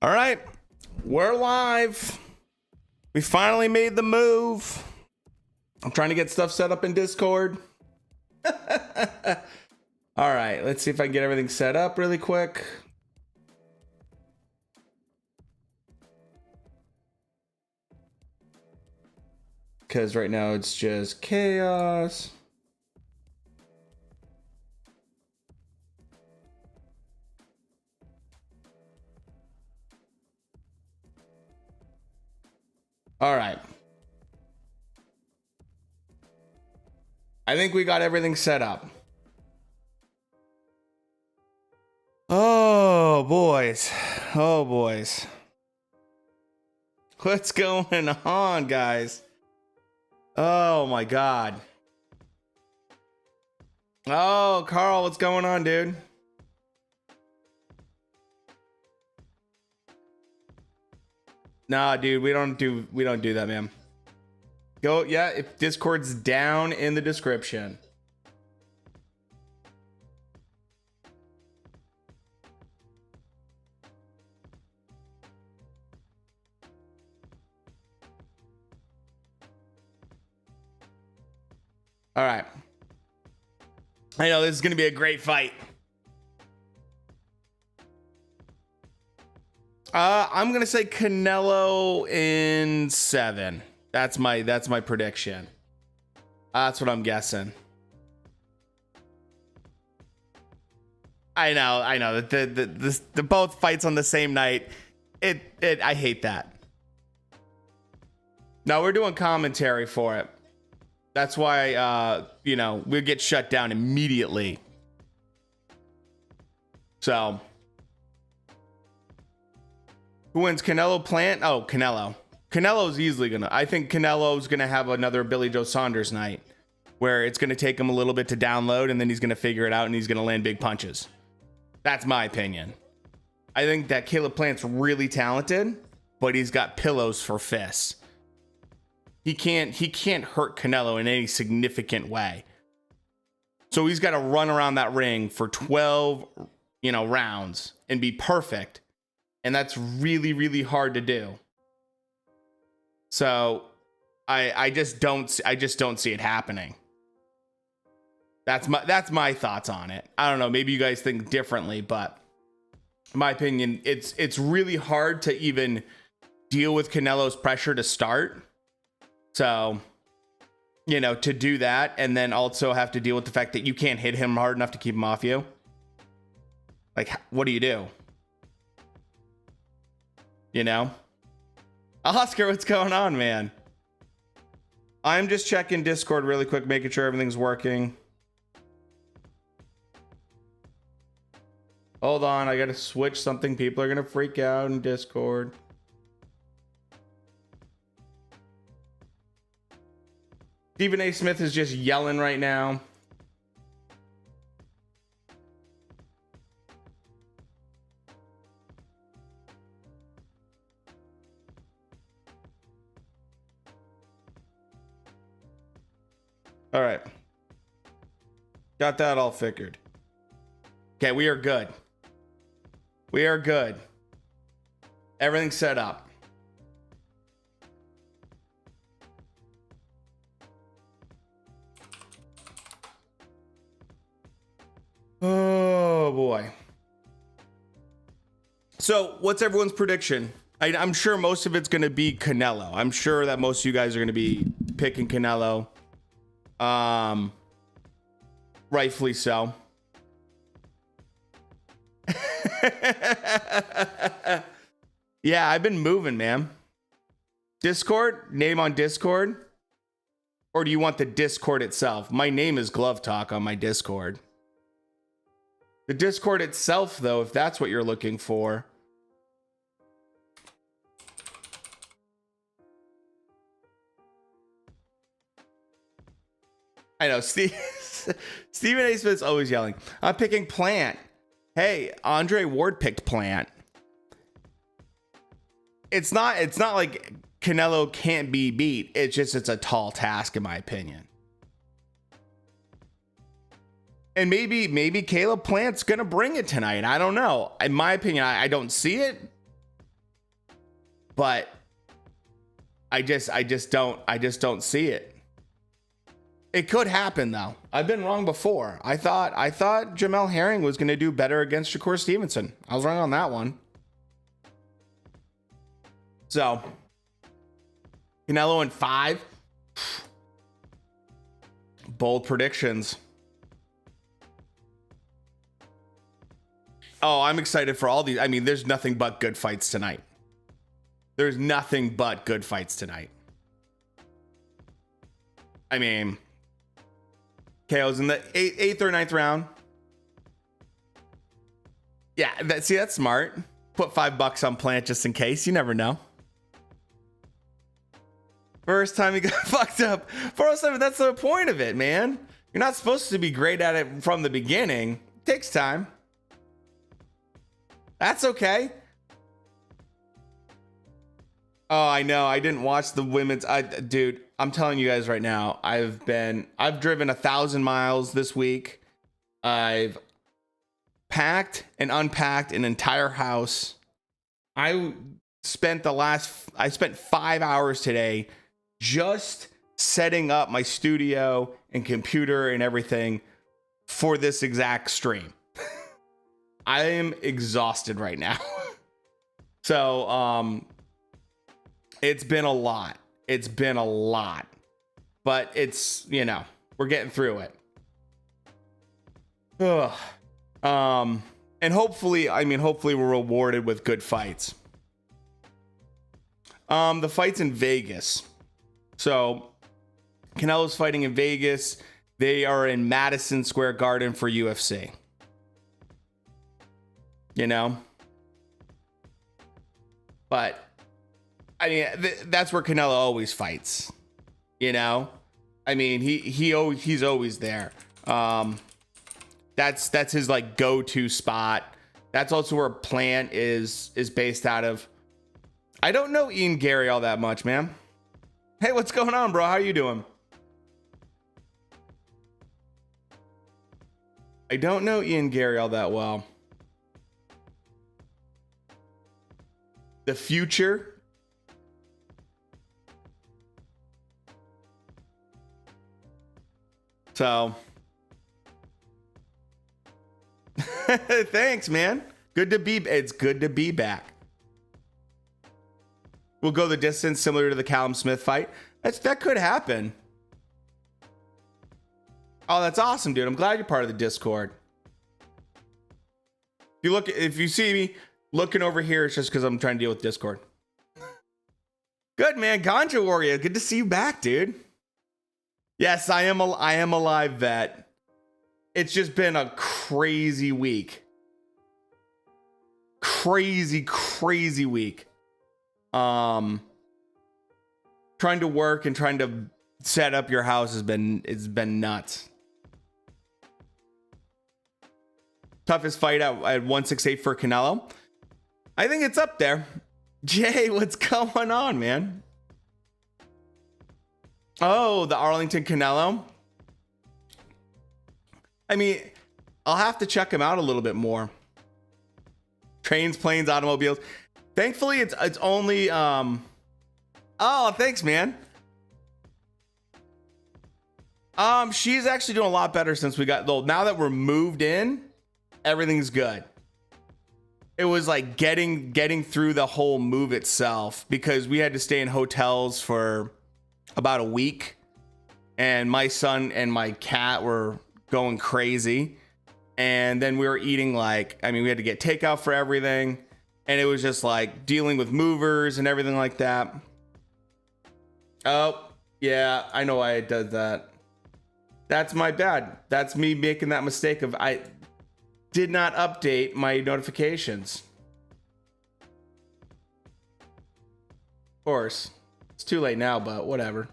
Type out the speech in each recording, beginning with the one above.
All right, we're live. We finally made the move. I'm trying to get stuff set up in Discord. All right, let's see if I can get everything set up really quick. Because right now it's just chaos. All right. I think we got everything set up. Oh, boys. Oh, boys. What's going on, guys? Oh, my God. Oh, Carl, what's going on, dude? Nah, dude, we don't do that, man. Go, yeah, if Discord's down in the description. All right. I know this is going to be a great fight. I'm going to say Canelo in 7. That's my prediction. That's what I'm guessing. I know that the both fights on the same night. I hate that. No, we're doing commentary for it. That's why we'll get shut down immediately. So who wins, Canelo Plant? Oh, Canelo. Canelo's easily gonna. I think Canelo's gonna have another Billy Joe Saunders night, where it's gonna take him a little bit to download, and then he's gonna figure it out, and he's gonna land big punches. That's my opinion. I think that Caleb Plant's really talented, but he's got pillows for fists. He can't hurt Canelo in any significant way. So he's got to run around that ring for 12, rounds and be perfect. And that's really, really hard to do. So I just don't see it happening. That's my thoughts on it. I don't know, maybe you guys think differently, but in my opinion, it's really hard to even deal with Canelo's pressure to start. So, to do that and then also have to deal with the fact that you can't hit him hard enough to keep him off you. Like, what do you do? Oscar, what's going on, man? I'm just checking Discord really quick, making sure everything's working. Hold on, I gotta switch something. People are gonna freak out in Discord. Stephen A. Smith is just yelling right now. All right. Got that all figured. Okay, we are good. We are good. Everything's set up. Oh boy. So what's everyone's prediction? I'm sure most of it's going to be Canelo. I'm sure that most of you guys are going to be picking Canelo. Rightfully so. Yeah, I've been moving, man. Discord? Name on Discord? Or do you want the Discord itself? My name is Glove Talk on my Discord. The Discord itself, though, if that's what you're looking for. I know, Stephen A. Smith's always yelling. I'm picking Plant. Hey, Andre Ward picked Plant. It's not like Canelo can't be beat. It's a tall task, in my opinion. And maybe Caleb Plant's going to bring it tonight. I don't know. In my opinion, I don't see it. but I just don't see it. It could happen though. I've been wrong before. I thought Jamel Herring was going to do better against Shakur Stevenson. I was wrong on that one. So, Canelo in 5. Bold predictions. Oh, I'm excited for all these. I mean, there's nothing but good fights tonight. There's nothing but good fights tonight. I mean, KO's in the 8th or 9th round. Yeah, that's smart. Put $5 on Plant just in case. You never know. First time he got fucked up. 407, that's the point of it, man. You're not supposed to be great at it from the beginning. It takes time. That's okay. Oh, I know. I didn't watch the women's. Dude, I'm telling you guys right now, I've driven 1,000 miles this week. I've packed and unpacked an entire house. I spent 5 hours today just setting up my studio and computer and everything for this exact stream. I am exhausted right now. So, it's been a lot. But it's, we're getting through it. Ugh. And hopefully we're rewarded with good fights. The fight's in Vegas. So Canelo's fighting in Vegas. They are in Madison Square Garden for UFC. But I mean, that's where Canelo always fights. I mean, he's always there. That's his like go-to spot. That's also where Plant is based out of. I don't know Ian Gary all that much, man. Hey, what's going on, bro? How you doing? I don't know Ian Gary all that well. The future. So thanks, man. It's good to be back. We'll go the distance, similar to the Callum Smith fight. That could happen. Oh, that's awesome, dude. I'm glad you're part of the Discord. If you see me looking over here, it's just because I'm trying to deal with Discord. Good, man. Ganja Warrior, good to see you back, dude. Yes, I am a live vet. It's just been a crazy week. Crazy week. Trying to work and trying to set up your house has been nuts. Toughest fight at 168 for Canelo. I think it's up there. Jay, what's going on, man? Oh, the Arlington Canelo. I mean, I'll have to check him out a little bit more. Trains, planes, automobiles. Thankfully, it's only oh, thanks, man. She's actually doing a lot better since we got now that we're moved in, everything's good. It was like getting through the whole move itself because we had to stay in hotels for about a week, and my son and my cat were going crazy, and then we were eating we had to get takeout for everything. And it was just like dealing with movers and everything like that. Oh, yeah, I know why I did that. That's my bad. That's me making that mistake of I did not update my notifications. Of course. It's too late now, but whatever.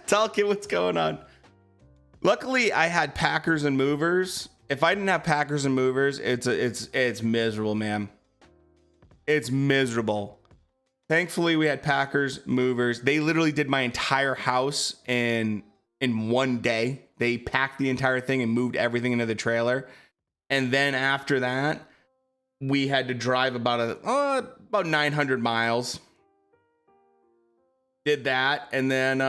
Tell kid what's going on. Luckily, I had packers and movers. If I didn't have packers and movers, it's miserable, man. It's miserable. Thankfully, we had packers, movers. They literally did my entire house in one day. They packed the entire thing and moved everything into the trailer. And then after that, we had to drive about 900 miles. Did that, and then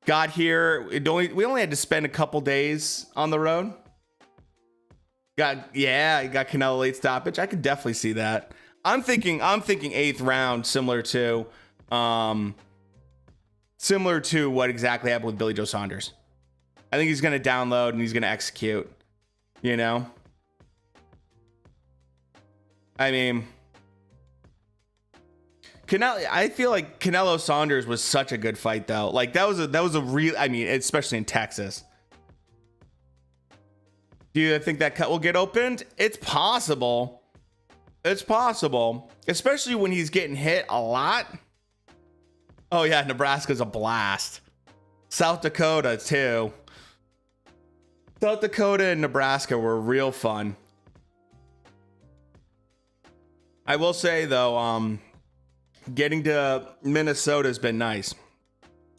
got here. We only had to spend a couple days on the road. Got Canelo late stoppage. I could definitely see that. I'm thinking 8th round, similar to what exactly happened with Billy Joe Saunders. I think he's going to download and he's going to execute, I mean, I feel like Canelo Saunders was such a good fight though. Like that was a real, I mean, especially in Texas. Do you think that cut will get opened? It's possible. It's possible, especially when he's getting hit a lot. Oh yeah, Nebraska's a blast. South Dakota too. South Dakota and Nebraska were real fun. I will say though, getting to Minnesota has been nice.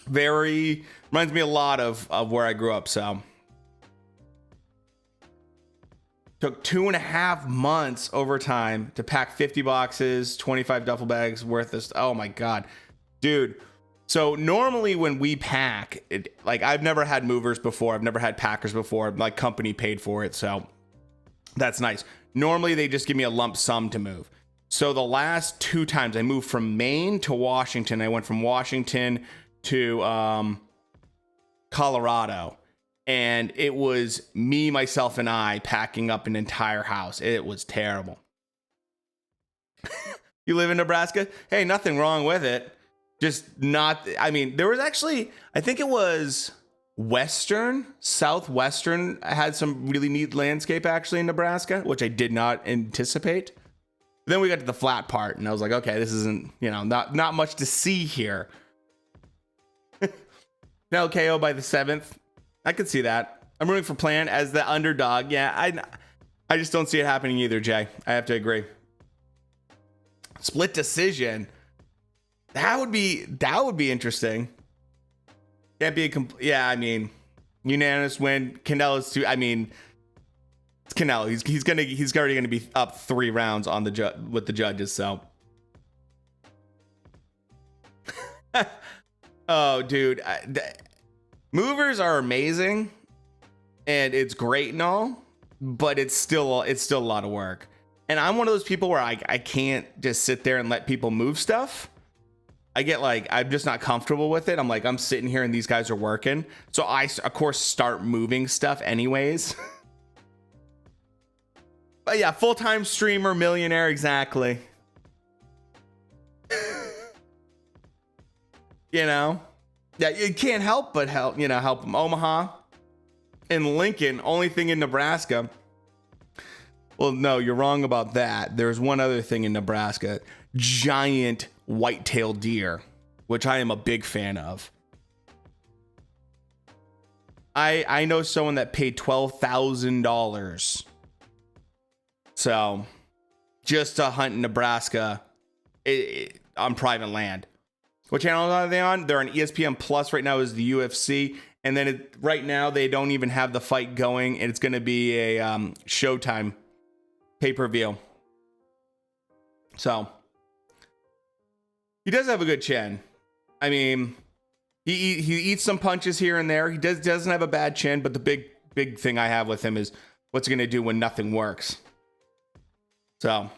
Reminds me a lot of where I grew up. So took 2.5 months overtime to pack 50 boxes, 25 duffel bags worth of. Oh my God, dude. So normally when we pack, like I've never had movers before. I've never had packers before. My company paid for it. So that's nice. Normally they just give me a lump sum to move. So the last 2 times I moved from Maine to Washington. I went from Washington to Colorado. And it was me, myself, and I packing up an entire house. It was terrible. You live in Nebraska? Hey, nothing wrong with it. Just not, I mean, there was actually, I think it was Southwestern had some really neat landscape actually in Nebraska, which I did not anticipate. Then we got to the flat part and I was like, okay, this isn't, not much to see here. Now KO by the 7th. I could see that. I'm rooting for Plant as the underdog. Yeah, I just don't see it happening either, Jay. I have to agree. Split decision. That would be interesting. Can't be I mean, unanimous win. Canelo's too. I mean, it's Canelo. He's already gonna be up 3 rounds on with the judges. So, oh, dude, movers are amazing, and it's great and all, but it's still a lot of work. And I'm one of those people where I can't just sit there and let people move stuff. I get I'm just not comfortable with it. I'm sitting here and these guys are working. So I, of course, start moving stuff anyways. But yeah, full-time streamer, millionaire, exactly. Yeah, you can't help but help them. Omaha and Lincoln, only thing in Nebraska. Well, no, you're wrong about that. There's one other thing in Nebraska. Giant white-tailed deer, which I am a big fan of. I know someone that paid $12,000 so just to hunt in Nebraska on private land. What channel are they on? They're on ESPN Plus right now is the UFC, and then right now they don't even have the fight going, and it's going to be a Showtime pay-per-view. So he does have a good chin. I mean, he eats some punches here and there. He doesn't have a bad chin, but the big thing I have with him is what's he going to do when nothing works. So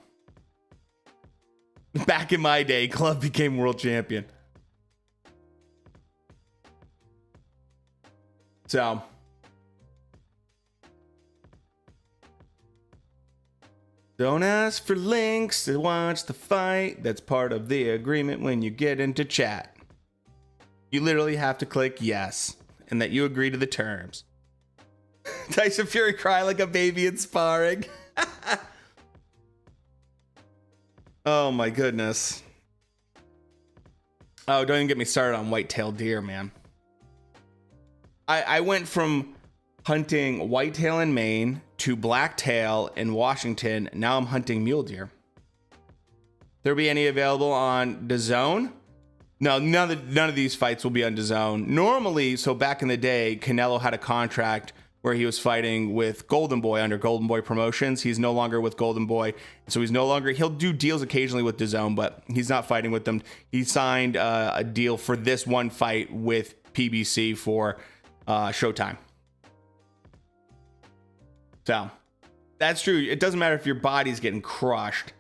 back in my day, Club became world champion. So don't ask for links to watch the fight. That's part of the agreement when you get into chat. You literally have to click yes and that you agree to the terms. Tyson Fury cry like a baby in sparring. Oh my goodness. Oh, don't even get me started on white-tailed deer, man. I went from hunting whitetail in Maine to blacktail in Washington. Now I'm hunting mule deer. There be any available on DAZN? No, none of these fights will be on DAZN. Normally, so back in the day, Canelo had a contract where he was fighting with Golden Boy under Golden Boy Promotions. He's no longer with Golden Boy, so he's no longer. He'll do deals occasionally with DAZN, but he's not fighting with them. He signed a deal for this one fight with PBC for Showtime. So that's true. It doesn't matter if your body's getting crushed.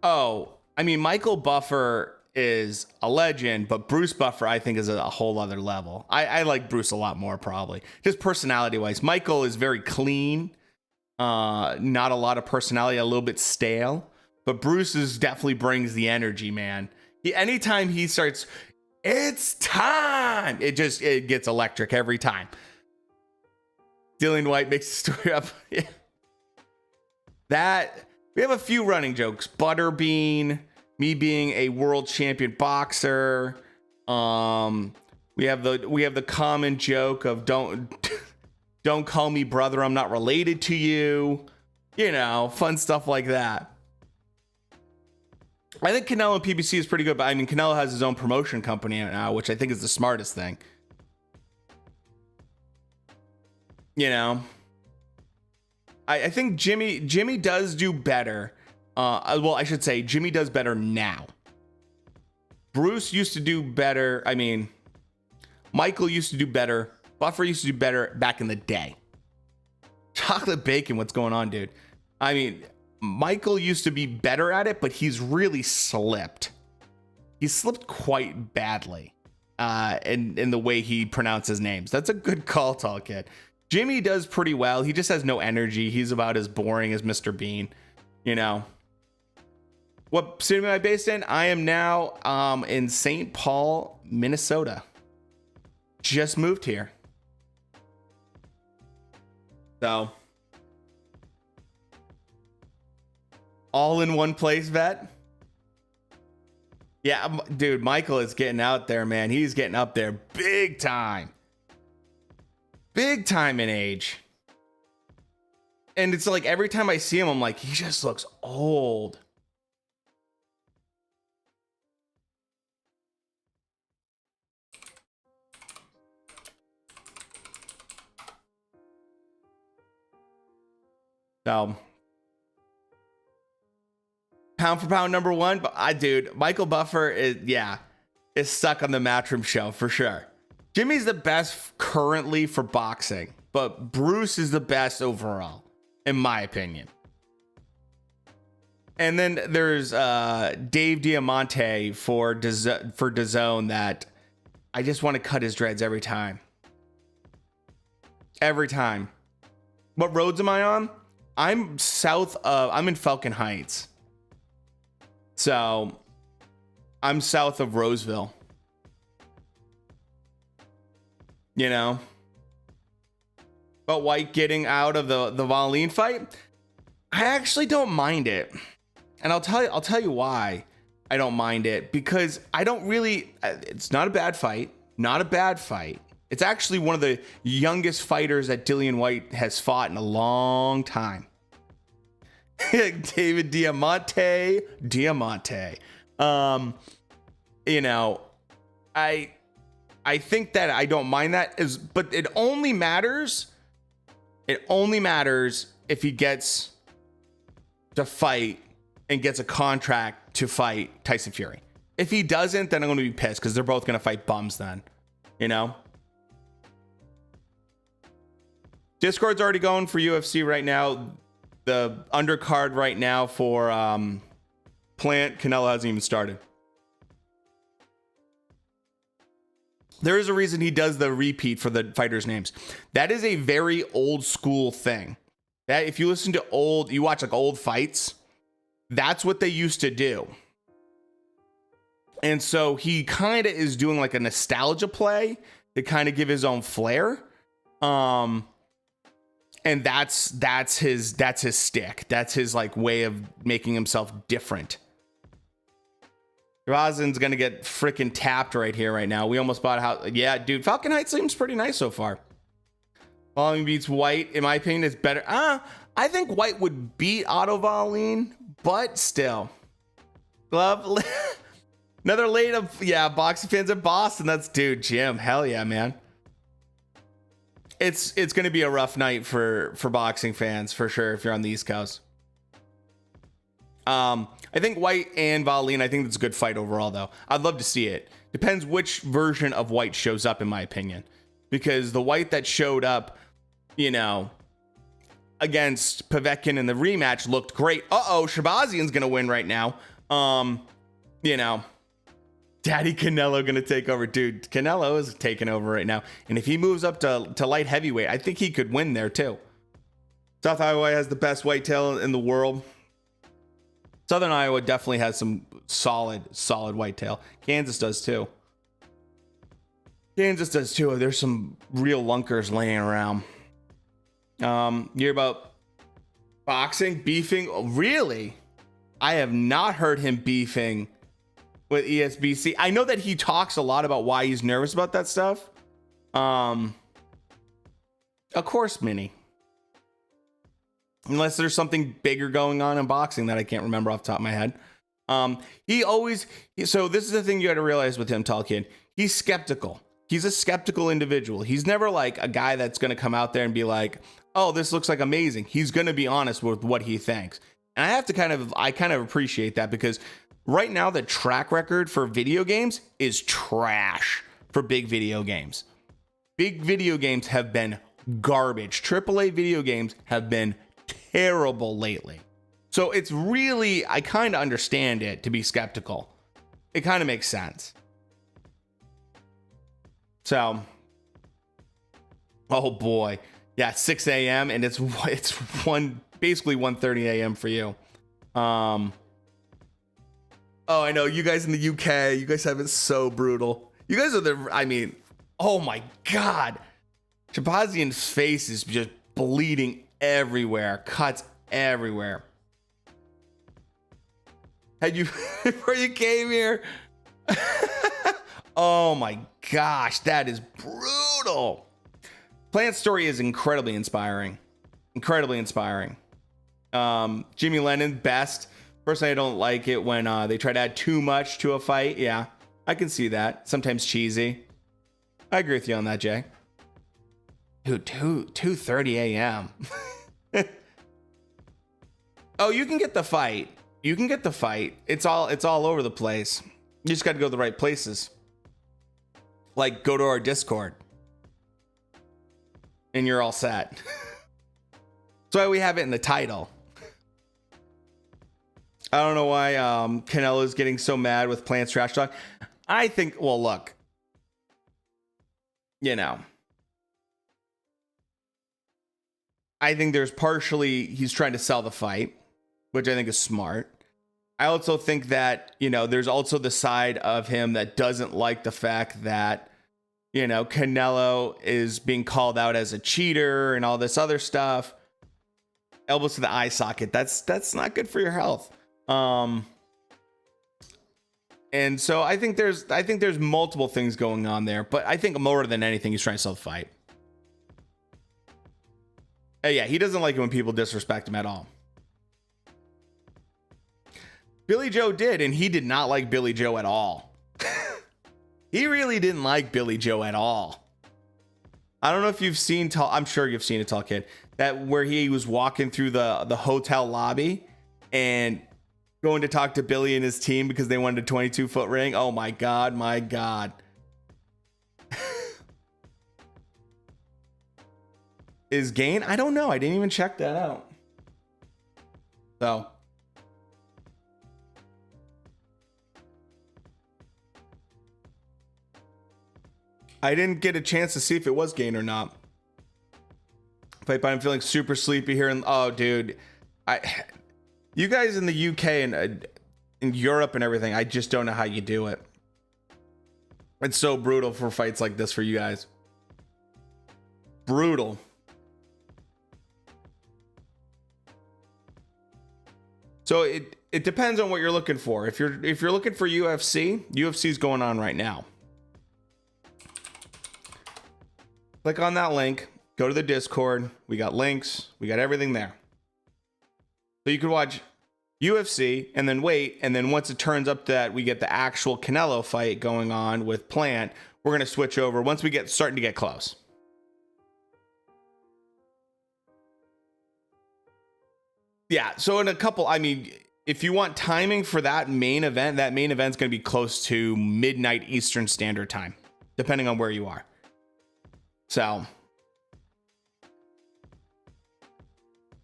Oh, I mean, Michael Buffer is a legend, but Bruce Buffer, I think, is a whole other level. I like Bruce a lot more, probably. Just personality-wise. Michael is very clean. Not a lot of personality, a little bit stale. But Bruce definitely brings the energy, man. Anytime he starts, it's time! It gets electric every time. Dillian Whyte makes the story up. We have a few running jokes. Butterbean, me being a world champion boxer. We have the common joke of don't call me brother, I'm not related to you. You know, fun stuff like that. I think Canelo and PBC is pretty good, but I mean, Canelo has his own promotion company now, which I think is the smartest thing. You know, I think Jimmy does do better. Well, I should say Jimmy does better now. Bruce used to do better. I mean, Michael used to do better. Buffer used to do better back in the day. Chocolate bacon, what's going on, dude? I mean, Michael used to be better at it, but he's really slipped. He slipped quite badly in the way he pronounces names. That's a good call, tall kid. Jimmy does pretty well. He just has no energy. He's about as boring as Mr. Bean, you know. What city am I based in? I am now in St. Paul, Minnesota. Just moved here. So, all in one place, vet. Yeah, dude, Michael is getting out there, man. He's getting up there big time. Big time in age. And it's like every time I see him, I'm like, he just looks old. So, pound for pound number one, but dude, Michael Buffer is stuck on the Matchroom show for sure. Jimmy's the best currently for boxing, but Bruce is the best overall, in my opinion. And then there's Dave Diamante for DAZN that I just want to cut his dreads every time. Every time. What roads am I on? I'm in Falcon Heights. So I'm south of Roseville. You know? But White getting out of the Valine fight, I actually don't mind it. And I'll tell you why I don't mind it, because I don't really, it's not a bad fight. Not a bad fight. It's actually one of the youngest fighters that Dillian Whyte has fought in a long time. David Diamante. You know, I think that I don't mind that, but it only matters if he gets to fight and gets a contract to fight Tyson Fury. If he doesn't, then I'm going to be pissed, because they're both going to fight bums then, you know? Discord's already going for UFC right now. The undercard right now for Plant, Canelo hasn't even started. There is a reason he does the repeat for the fighters' names. That is a very old school thing. That if you listen to you watch like old fights, that's what they used to do. And so he kind of is doing like a nostalgia play to kind of give his own flair. And that's his stick. That's his like way of making himself different. Rosin's gonna get freaking tapped right here, right now. We almost bought a house. Yeah, dude, Falcon Heights seems pretty nice so far. Valine beats White, in my opinion, is better. I think White would beat Otto Valine, but still. Glove. Another late of boxing fans in Boston. That's dude, Jim. Hell yeah, man. it's going to be a rough night for boxing fans for sure if you're on the East Coast. I think White and Valin, I think that's a good fight overall, though. I'd love to see it. Depends which version of White shows up, in my opinion, because the White that showed up, you know, against Povetkin in the rematch looked great. Shabazian's going to win right now. You know, Daddy Canelo going to take over. Dude, Canelo is taking over right now. And if he moves up to light heavyweight, I think he could win there too. South Iowa has the best whitetail in the world. Southern Iowa definitely has some solid whitetail. Kansas does too. There's some real lunkers laying around. You hear about boxing, beefing? Oh, really? I have not heard him beefing with ESBC. I know that he talks a lot about why he's nervous about that stuff. Of course, Minnie. Unless there's something bigger going on in boxing that I can't remember off the top of my head. So this is the thing you got to realize with him, tall kid. He's skeptical. He's a skeptical individual. He's never like a guy that's going to come out there and be like, oh, this looks like amazing. He's going to be honest with what he thinks. And I kind of appreciate that, because right now the track record for video games is trash for big video games. Big video games have been garbage. AAA video games have been terrible lately. So it's really, I kind of understand it to be skeptical. It kind of makes sense. So, oh boy. Yeah, 6 a.m. and it's basically 1:30 a.m. for you. Oh, I know, you guys in the UK, you guys have it so brutal. You guys are oh my God. Shabazian's face is just bleeding everywhere, cuts everywhere. Had you, before you came here? Oh my gosh, that is brutal. Plant's story is incredibly inspiring. Jimmy Lennon, best. Personally, I don't like it when they try to add too much to a fight. Yeah, I can see that. Sometimes cheesy. I agree with you on that, Jay. Dude, 2:30 a.m. Oh, you can get the fight. It's all over the place. You just got to go to the right places. Like, go to our Discord. And you're all set. That's why we have it in the title. I don't know why Canelo's getting so mad with Plant's trash talk. I think, well, look. You know. I think there's partially he's trying to sell the fight, which I think is smart. I also think that, you know, there's also the side of him that doesn't like the fact that, you know, Canelo is being called out as a cheater and all this other stuff. Elbows to the eye socket. That's not good for your health. And so I think there's multiple things going on there, but I think more than anything, he's trying to sell the fight. Yeah, he doesn't like it when people disrespect him at all. Billy Joe did, and he did not like Billy Joe at all. He really didn't like Billy Joe at all. I don't know if you've seen I'm sure you've seen it, tall kid, that where he was walking through the hotel lobby and going to talk to Billy and his team because they wanted a 22-foot ring. Oh my God. Is Gain? I don't know. I didn't even check that out. So. I didn't get a chance to see if it was Gain or not. But I'm feeling super sleepy here. Oh, dude. You guys in the UK and in Europe and everything, I just don't know how you do it. It's so brutal for fights like this for you guys. Brutal. So it depends on what you're looking for. If you're looking for UFC's going on right now. Click on that link, go to the Discord. We got links, we got everything there. So you could watch UFC and then wait, and then once it turns up that we get the actual Canelo fight going on with Plant, we're gonna switch over once we get starting to get close. Yeah. So in a couple, I mean, if you want timing for that main event's going to be close to midnight Eastern Standard Time, depending on where you are. So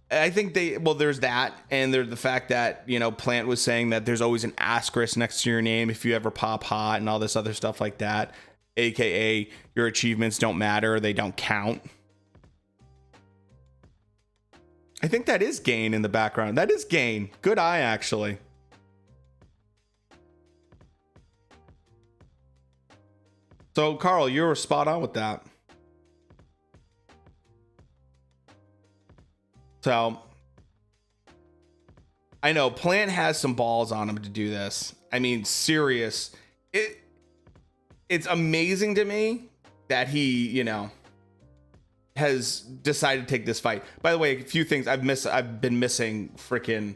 I think there's that. And there's the fact that, Plant was saying that there's always an asterisk next to your name if you ever pop hot and all this other stuff like that. AKA your achievements don't matter. They don't count. I think that is Gain in the background. That is Gain. Good eye, actually. So, Carl, you were spot on with that. So, I know Plant has some balls on him to do this. I mean, serious. It's amazing to me that he, has decided to take this fight. By the way, a few things I've been missing freaking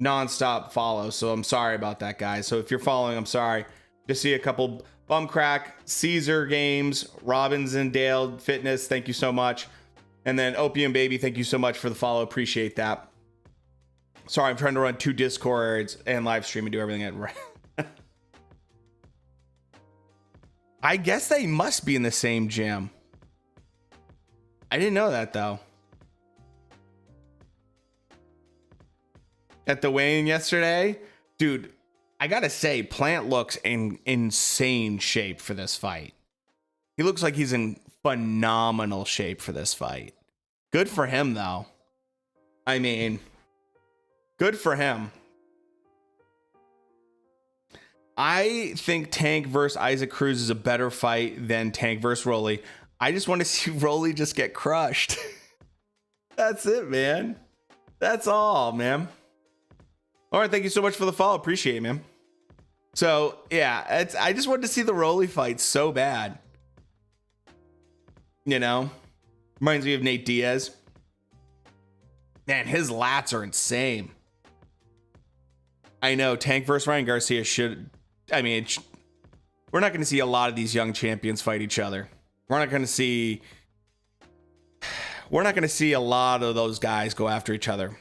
nonstop follows, so I'm sorry about that, guys. So if you're following, I'm sorry. Just see a couple Bumcrack, Caesar Games, Robbins and Dale Fitness, thank you so much. And then Opium Baby, thank you so much for the follow. Appreciate that. Sorry, I'm trying to run 2 Discords and live stream and do everything at right. I guess they must be in the same gym. I didn't know that, though. At the weigh-in yesterday, dude, I gotta say, Plant looks in insane shape for this fight. He looks like he's in phenomenal shape for this fight. Good for him, though. I mean, good for him. I think Tank versus Isaac Cruz is a better fight than Tank versus Rolly. I just want to see Rolly just get crushed. That's it, man. That's all, man. All right, thank you so much for the follow. Appreciate it, man. So, yeah, I just wanted to see the Rolly fight so bad. Reminds me of Nate Diaz. Man, his lats are insane. I know, Tank versus Ryan Garcia should... I mean, we're not going to see a lot of these young champions fight each other. We're not going to see a lot of those guys go after each other.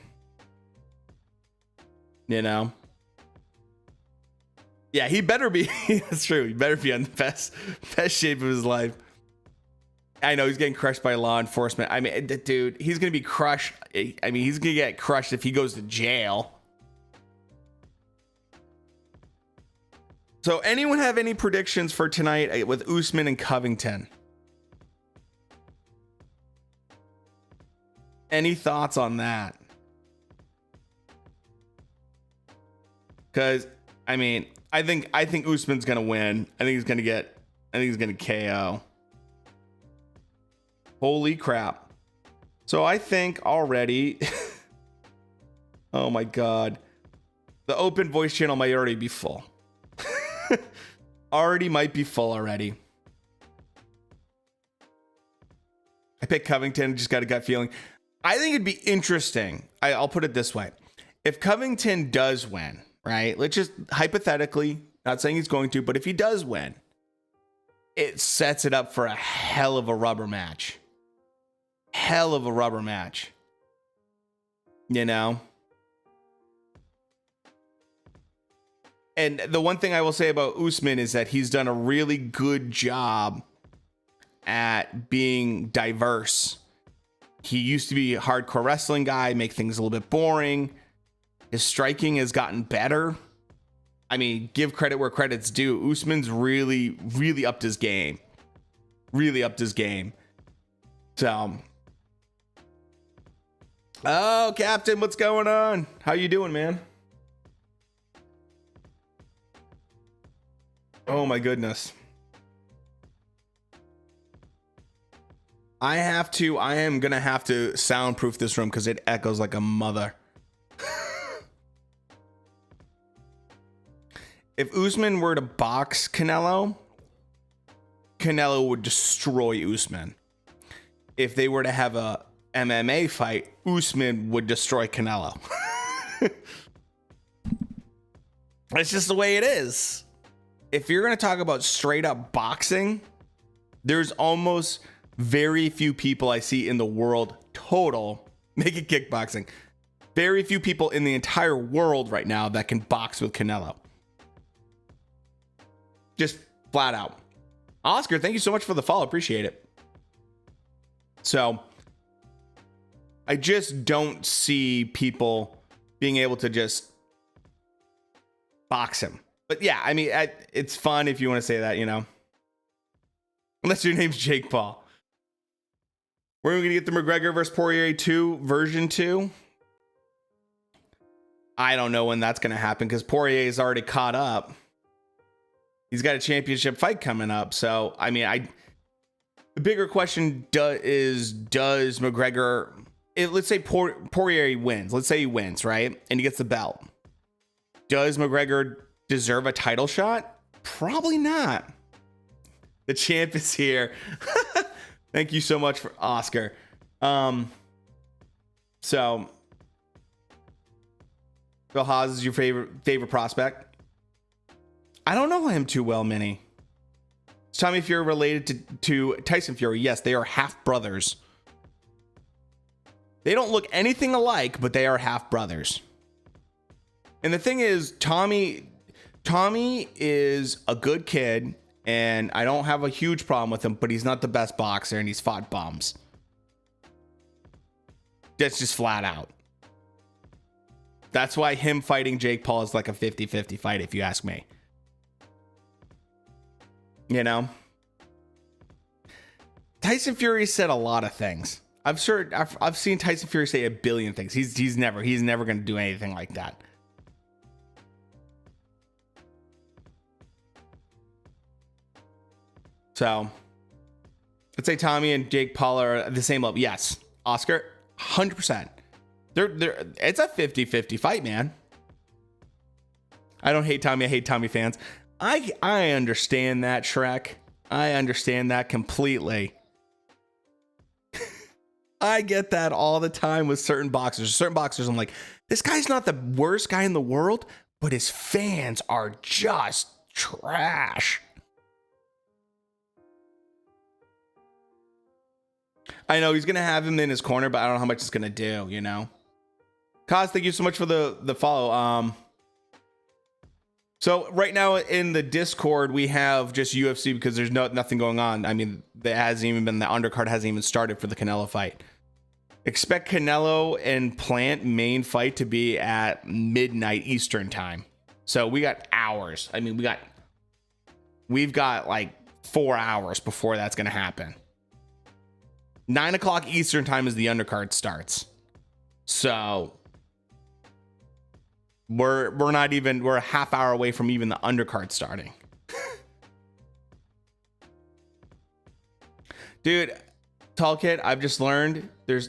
Yeah, he better be. That's true. He better be on the best shape of his life. I know he's getting crushed by law enforcement. I mean, dude, he's going to be crushed. I mean, he's going to get crushed if he goes to jail. So anyone have any predictions for tonight with Usman and Covington? Any thoughts on that? Because I mean, I think Usman's gonna win. I think he's gonna KO. Holy crap! So I think already. Oh my god, the open voice channel might already be full. Might be full already. I picked Covington. Just got a gut feeling. I think it'd be interesting. I'll put it this way. If Covington does win, right? Let's just hypothetically, not saying he's going to, but if he does win, it sets it up for a hell of a rubber match. Hell of a rubber match. And the one thing I will say about Usman is that he's done a really good job at being diverse. He used to be a hardcore wrestling guy, make things a little bit boring. His striking has gotten better. I mean, give credit where credit's due. Usman's really, really upped his game. Really upped his game. So, oh, Captain, what's going on? How you doing, man? Oh my goodness. I am gonna have to soundproof this room because it echoes like a mother. If Usman were to box Canelo would destroy Usman. If they were to have a MMA fight, Usman would destroy Canelo. It's just the way it is. If you're going to talk about straight up boxing, there's almost very few people I see in the world total make it kickboxing. very few people in the entire world right now that can box with Canelo. Just flat out. Oscar, thank you so much for the follow. Appreciate it. So I just don't see people being able to just box him. But yeah, I mean, it's fun if you want to say that, you know. Unless your name's Jake Paul. We're going to get the McGregor versus Poirier 2 version 2. I don't know when that's going to happen because Poirier is already caught up. He's got a championship fight coming up. So, I mean, the bigger question does McGregor, let's say Poirier wins. Let's say he wins, right? And he gets the belt. Does McGregor deserve a title shot? Probably not. The champ is here. Thank you so much for Oscar. So Phil Haas is your favorite prospect? I don't know him too well, Minnie. Tell me if you're related to Tyson Fury. Yes, they are half brothers. They don't look anything alike, but they are half brothers. And the thing is, Tommy is a good kid, and I don't have a huge problem with him, but he's not the best boxer, and he's fought bums. That's just flat out. That's why him fighting Jake Paul is like a 50-50 fight, if you ask me. You know? Tyson Fury said a lot of things. I've seen Tyson Fury say a billion things. He's never going to do anything like that. So, let's say Tommy and Jake Paul are at the same level. Yes, Oscar, 100%. It's a 50-50 fight, man. I don't hate Tommy. I hate Tommy fans. I understand that, Shrek. I understand that completely. I get that all the time with certain boxers. Certain boxers, I'm like, this guy's not the worst guy in the world, but his fans are just trash. I know he's going to have him in his corner, but I don't know how much it's going to do, you know? Kaz, thank you so much for the follow. So right now in the Discord, we have just UFC because there's nothing going on. I mean, there hasn't even been, the undercard hasn't even started for the Canelo fight. Expect Canelo and Plant main fight to be at midnight Eastern time. So we got hours. I mean, we've got like 4 hours before that's going to happen. 9 o'clock Eastern time is the undercard starts. So we're a half hour away from even the undercard starting. Dude, Tall Kid, I've just learned there's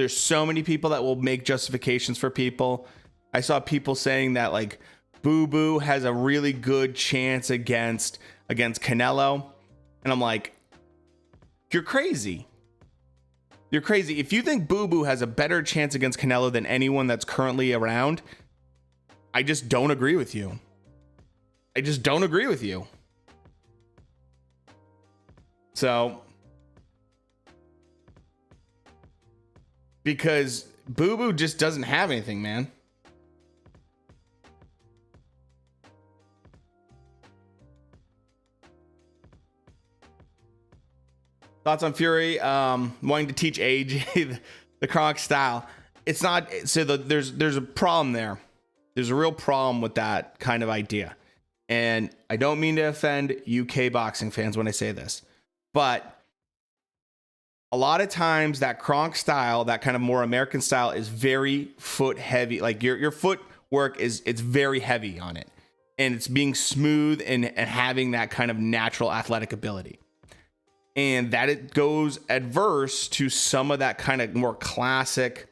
so many people that will make justifications for people. I saw people saying that like Boo Boo has a really good chance against Canelo. And I'm like, you're crazy. You're crazy. If you think Boo Boo has a better chance against Canelo than anyone that's currently around, I just don't agree with you. I just don't agree with you. So, because Boo Boo just doesn't have anything, man. Thoughts on Fury wanting to teach AJ the Kronk style? It's not. So there's a problem there. There's a real problem with that kind of idea. And I don't mean to offend UK boxing fans when I say this, but a lot of times that Kronk style, that kind of more American style, is very foot heavy. Like your footwork it's very heavy on it, and it's being smooth and having that kind of natural athletic ability. And that it goes adverse to some of that kind of more classic.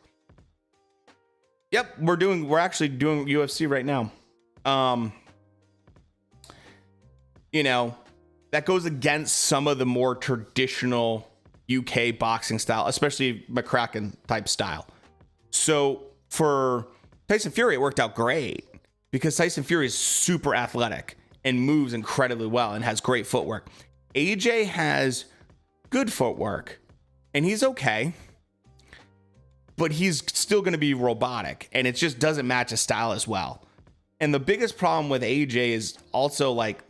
Yep, we're actually doing UFC right now. You know, that goes against some of the more traditional UK boxing style, especially McCracken type style. So for Tyson Fury, it worked out great because Tyson Fury is super athletic and moves incredibly well and has great footwork. AJ has good footwork and he's okay. but he's still going to be robotic, and it just doesn't match his style as well. And the biggest problem with AJ is also like,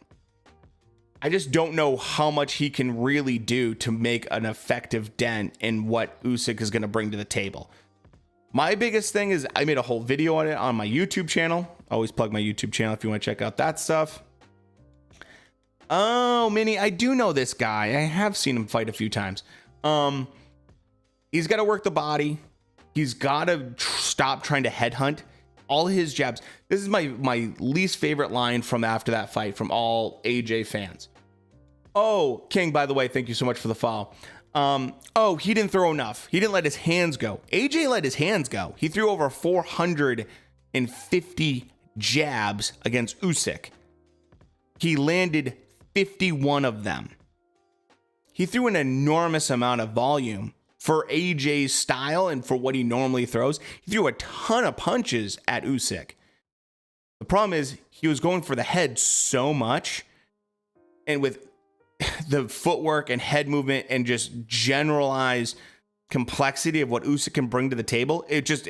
I just don't know how much he can really do to make an effective dent in what Usyk is going to bring to the table. My biggest thing is I made a whole video on it on my YouTube channel. Always plug my YouTube channel if you want to check out that stuff. Oh, Minnie, I do know this guy. I have seen him fight a few times. He's got to work the body. He's got to stop trying to headhunt. All his jabs. This is my least favorite line from after that fight from all AJ fans. Oh, King, by the way, thank you so much for the follow. Oh, he didn't throw enough. He didn't let his hands go. AJ let his hands go. He threw over 450 jabs against Usyk. He landed 51 of them. He threw an enormous amount of volume for AJ's style and for what he normally throws. He threw a ton of punches at Usyk. The problem is he was going for the head so much, and with the footwork and head movement and just generalized complexity of what Usyk can bring to the table, it just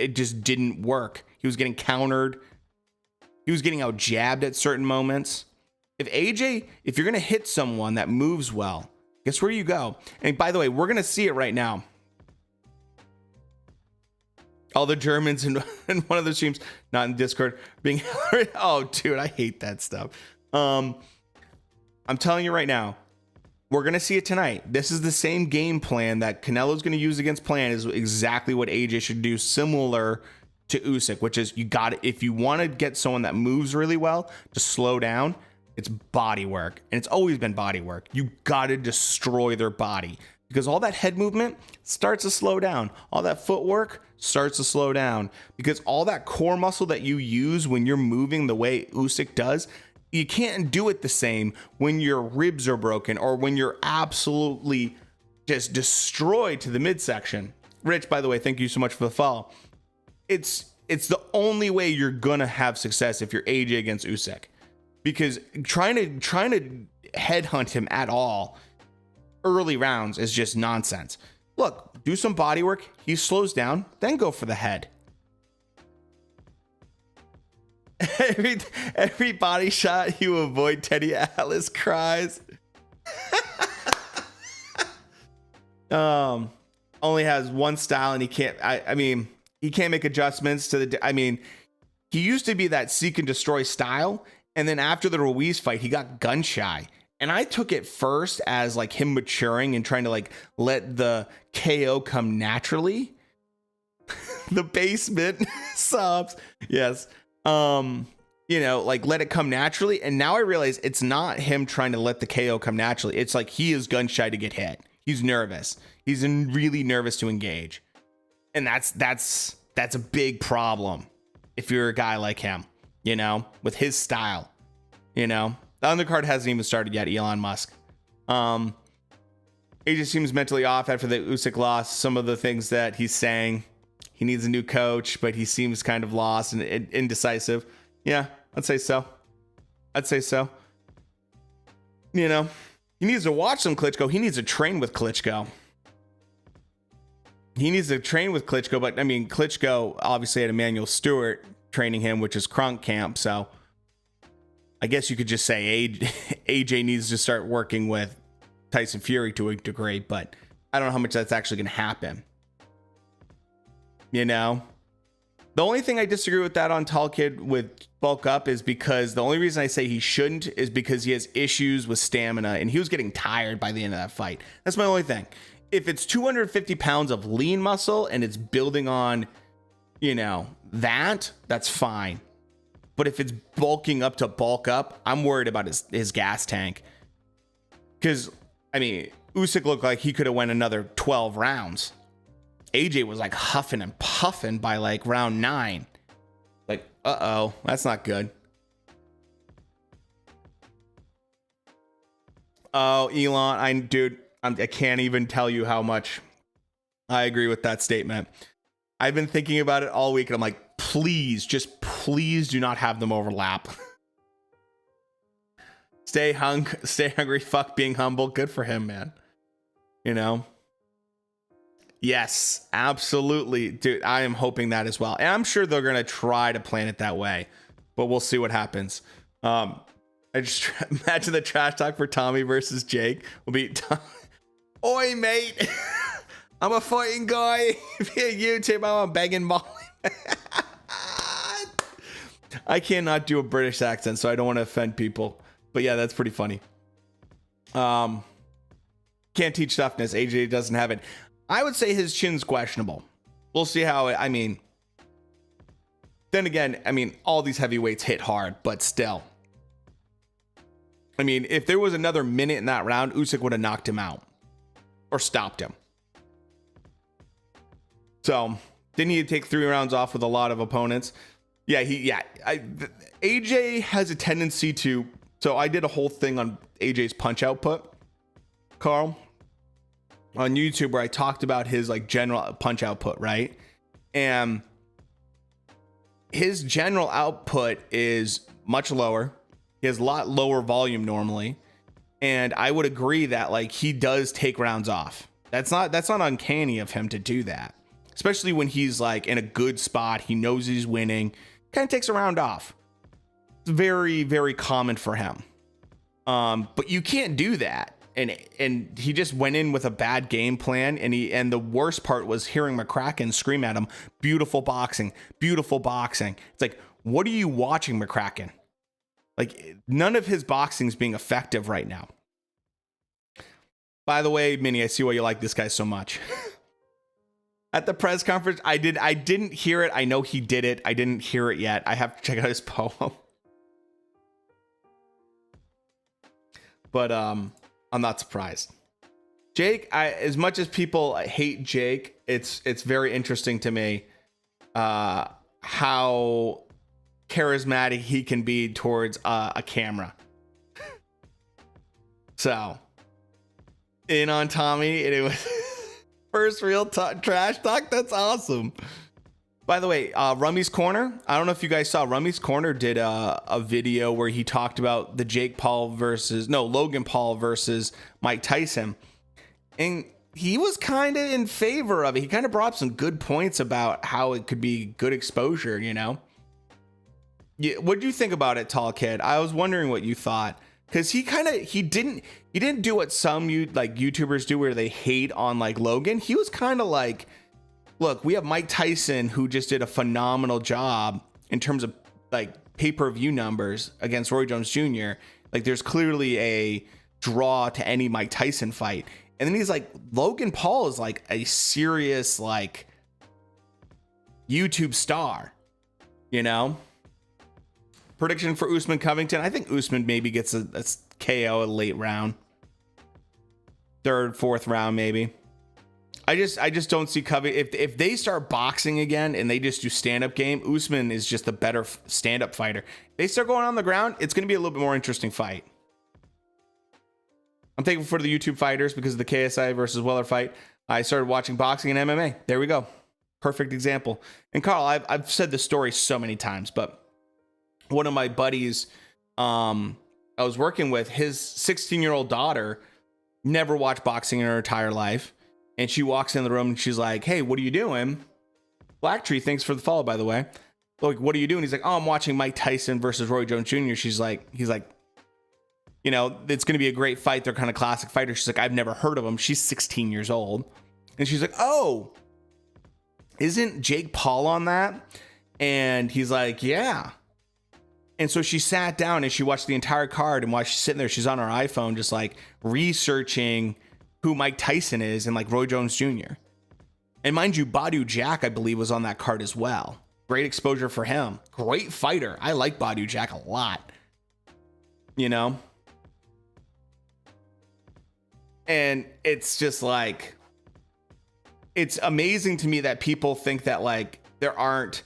didn't work. He was getting countered. He was getting out jabbed at certain moments. If you're going to hit someone that moves well, guess where you go? And by the way, we're going to see it right now. All the Germans in one of the streams, not in Discord, being, oh, dude, I hate that stuff. I'm telling you right now, we're going to see it tonight. This is the same game plan that Canelo's going to use against Plant, is exactly what AJ should do, similar to Usyk, which is if you want to get someone that moves really well to slow down, it's body work. And it's always been body work. You got to destroy their body, because all that head movement starts to slow down. All that footwork starts to slow down, because all that core muscle that you use when you're moving the way Usyk does, you can't do it the same when your ribs are broken or when you're absolutely just destroyed to the midsection. Rich, by the way, thank you so much for the follow. It's the only way you're gonna have success if you're AJ against Usyk, because trying to headhunt him at all early rounds is just nonsense. Look, do some body work. He slows down, then go for the head. Every body shot you avoid, Teddy Atlas cries. Only has one style, and he can't. I mean, he can't make adjustments to the. I mean, he used to be that seek and destroy style, and then after the Ruiz fight, he got gun shy. And I took it first as like him maturing and trying to like let the KO come naturally. The basement sobs. Yes. Like let it come naturally. And now I realize it's not him trying to let the KO come naturally. It's like he is gun shy to get hit. He's nervous. He's really nervous to engage. And that's a big problem if you're a guy like him, with his style, The undercard hasn't even started yet, Elon Musk. He just seems mentally off after the Usyk loss. Some of the things that he's saying. He needs a new coach, but he seems kind of lost and indecisive. Yeah, I'd say so. He needs to watch some Klitschko. He needs to train with Klitschko. But I mean, Klitschko obviously had Emmanuel Stewart training him, which is Kronk Camp. So I guess you could just say AJ needs to start working with Tyson Fury to a degree, but I don't know how much that's actually going to happen. The only thing I disagree with that on Tall Kid with bulk up is because the only reason I say he shouldn't is because he has issues with stamina, and he was getting tired by the end of that fight. That's my only thing. If it's 250 pounds of lean muscle and it's building on, that's fine. But if it's bulking up to bulk up, I'm worried about his gas tank. Because, I mean, Usyk looked like he could have went another 12 rounds. AJ was like huffing and puffing by like round 9. Like, uh-oh, that's not good. Oh, Elon, I can't even tell you how much I agree with that statement. I've been thinking about it all week, and I'm like, please do not have them overlap. Stay hungry, fuck being humble. Good for him, man. Yes, absolutely. Dude, I am hoping that as well. And I'm sure they're going to try to plan it that way, but we'll see what happens. I just imagine the trash talk for Tommy versus Jake will be, oi, mate. I'm a fighting guy. Via YouTube, I'm a begging ball. I cannot do a British accent, so I don't want to offend people. But yeah, that's pretty funny. Can't teach toughness. AJ doesn't have it. I would say his chin's questionable. We'll see how I mean, then again, I mean, all these heavyweights hit hard, but still. I mean, if there was another minute in that round, Usyk would have knocked him out or stopped him. So didn't he take 3 rounds off with a lot of opponents? Yeah, AJ has a tendency to. So I did a whole thing on AJ's punch output, Carl, on YouTube, where I talked about his like general punch output, right? And his general output is much lower. He has a lot lower volume normally. And I would agree that like he does take rounds off. That's not uncanny of him to do that. Especially when he's like in a good spot. He knows he's winning. Kind of takes a round off. It's very, very common for him. But you can't do that. And he just went in with a bad game plan. And the worst part was hearing McCracken scream at him, beautiful boxing, beautiful boxing. It's like, what are you watching, McCracken? Like, none of his boxing's being effective right now. By the way, Minnie, I see why you like this guy so much. At the press conference, I didn't hear it. I know he did it. I didn't hear it yet. I have to check out his poem. But I'm not surprised. Jake, as much as people hate Jake, it's very interesting to me how charismatic he can be towards a camera. So, in on Tommy, and it was first real trash talk. That's awesome. By the way, Rummy's Corner. I don't know if you guys saw. Rummy's Corner did a video where he talked about the Logan Paul versus Mike Tyson, and he was kind of in favor of it. He kind of brought up some good points about how it could be good exposure. You know. Yeah. What do you think about it, Tall Kid? I was wondering what you thought. Because he didn't do what some YouTubers do where they hate on like Logan. He was kind of like, look, we have Mike Tyson who just did a phenomenal job in terms of like pay-per-view numbers against Roy Jones Jr. Like there's clearly a draw to any Mike Tyson fight. And then he's like, Logan Paul is like a serious like YouTube star, you know? Prediction for Usman Covington. I think Usman maybe gets a KO a late round. 3rd, 4th round, maybe. I just don't see Covington. If they start boxing again and they just do stand-up game, Usman is just a better stand-up fighter. If they start going on the ground, it's going to be a little bit more interesting fight. I'm thankful for the YouTube fighters because of the KSI versus Weller fight. I started watching boxing and MMA. There we go. Perfect example. And Carl, I've said this story so many times, but one of my buddies I was working with, his 16-year-old daughter never watched boxing in her entire life. And she walks in the room and she's like, hey, what are you doing? Black Tree, thanks for the follow, by the way. Like, what are you doing? He's like, oh, I'm watching Mike Tyson versus Roy Jones Jr. He's like, you know, it's going to be a great fight. They're kind of classic fighters. She's like, I've never heard of them. She's 16 years old. And she's like, oh, isn't Jake Paul on that? And he's like, yeah. And so she sat down and she watched the entire card, and while she's sitting there, she's on her iPhone just like researching who Mike Tyson is and like Roy Jones Jr. And mind you, Badu Jack, I believe, was on that card as well. Great exposure for him. Great fighter. I like Badu Jack a lot. You know? And it's just like, it's amazing to me that people think that like there aren't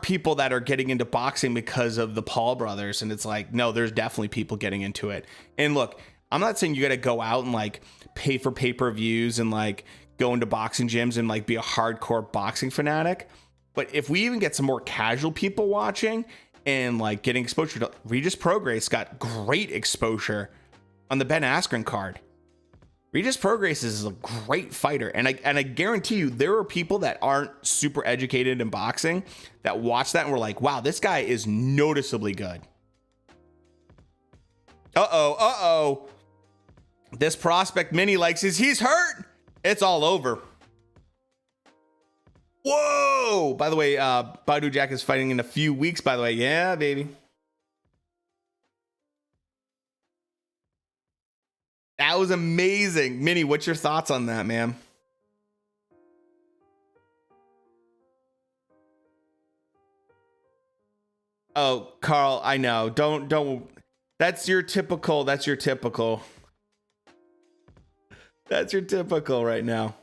people that are getting into boxing because of the Paul brothers. And it's like, no, there's definitely people getting into it. And look, I'm not saying you got to go out and like pay for pay-per-views and like go into boxing gyms and like be a hardcore boxing fanatic. But if we even get some more casual people watching and like getting exposure to Regis Prograis, got great exposure on the Ben Askren card. Regis Prograis is a great fighter, and I guarantee you there are people that aren't super educated in boxing that watch that and were like, wow, this guy is noticeably good. Uh-oh. This prospect Mini likes he's hurt. It's all over. Whoa! By the way, Badu Jack is fighting in a few weeks, by the way. Yeah, baby. That was amazing. Mini, what's your thoughts on that, man? Oh, Carl, I know. Don't. That's your typical right now.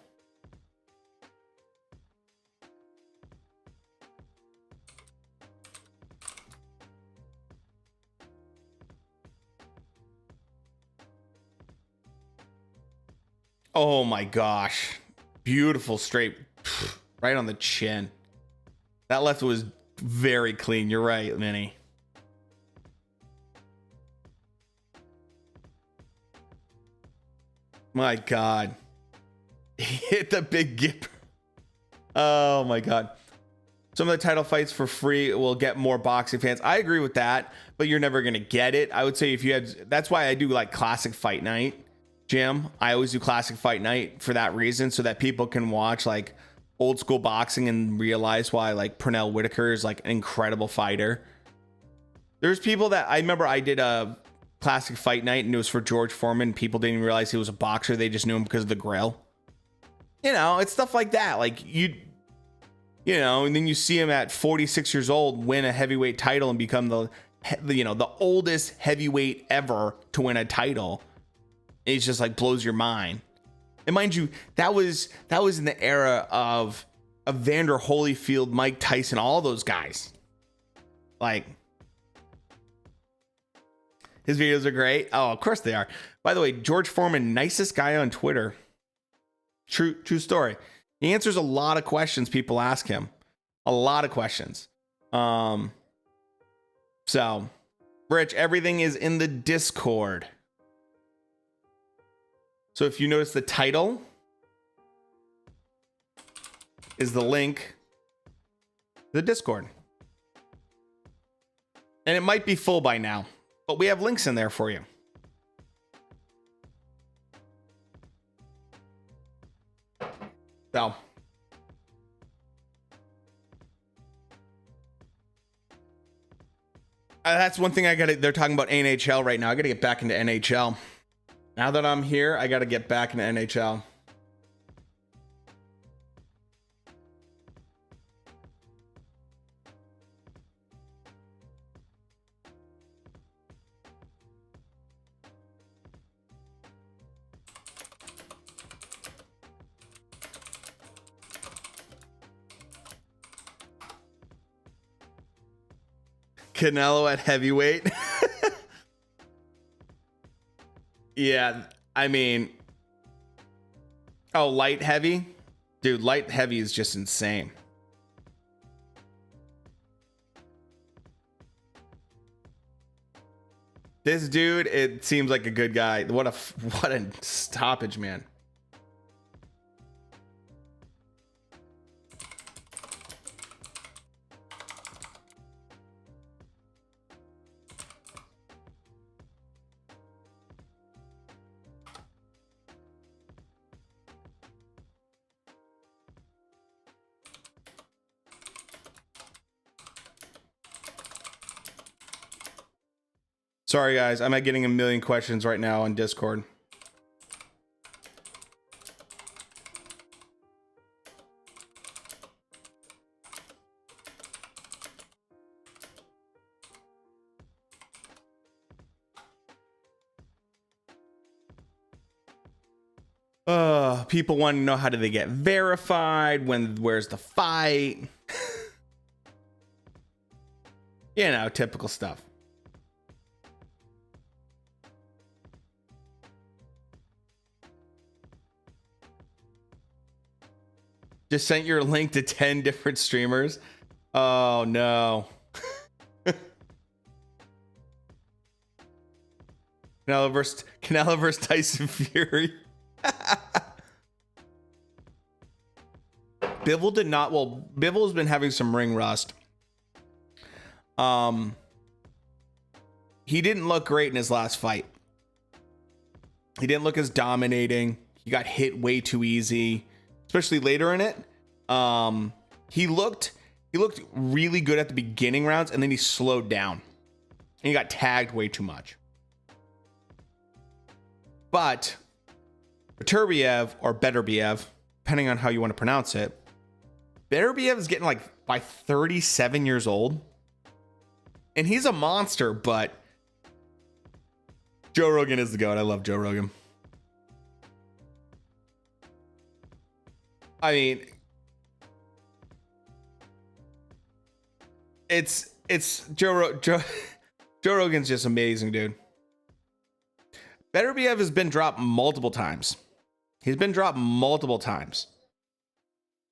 Oh my gosh. Beautiful straight right on the chin. That left was very clean. You're right, Minnie. My God. He hit the big gipper. Oh my God. Some of the title fights for free will get more boxing fans. I agree with that, but you're never going to get it. I would say if you had, that's why I do like classic fight night, Jim. I always do classic fight night for that reason, so that people can watch like old school boxing and realize why like Pernell Whitaker is like an incredible fighter. There's people that I remember I did a classic fight night and it was for George Foreman. People didn't even realize he was a boxer. They just knew him because of the grill. You know, it's stuff like that. Like you know, and then you see him at 46 years old win a heavyweight title and become the oldest heavyweight ever to win a title. It's just like blows your mind. And mind you, that was in the era of Evander Holyfield, Mike Tyson, all those guys. Like, his videos are great. Oh, of course they are. By the way, George Foreman, nicest guy on Twitter. True story. He answers a lot of questions people ask him. A lot of questions. So, Rich, everything is in the Discord. So if you notice, the title is the link to the Discord. And it might be full by now, but we have links in there for you. So that's one thing they're talking about NHL right now. I gotta get back into NHL. Now that I'm here, I gotta get back into NHL. Canelo at heavyweight. Yeah, I mean, oh, light heavy? Dude, light heavy is just insane. This dude, it seems like a good guy. What a stoppage, man. Sorry, guys. I'm not getting a million questions right now on Discord. People want to know, how do they get verified? Where's the fight? You know, typical stuff. Just sent your link to 10 different streamers. Oh no. Canelo versus Tyson Fury. Bivol did not. Well, Bivol's been having some ring rust. He didn't look great in his last fight. He didn't look as dominating. He got hit way too easy, especially later in it. He looked really good at the beginning rounds, and then he slowed down. And he got tagged way too much. But Beterbiev, or Beterbiev, depending on how you want to pronounce it, Beterbiev is getting like by 37 years old. And he's a monster, but Joe Rogan is the GOAT. I love Joe Rogan. I mean, it's Joe Rogan's just amazing, dude. Beterbiev has been dropped multiple times. He's been dropped multiple times.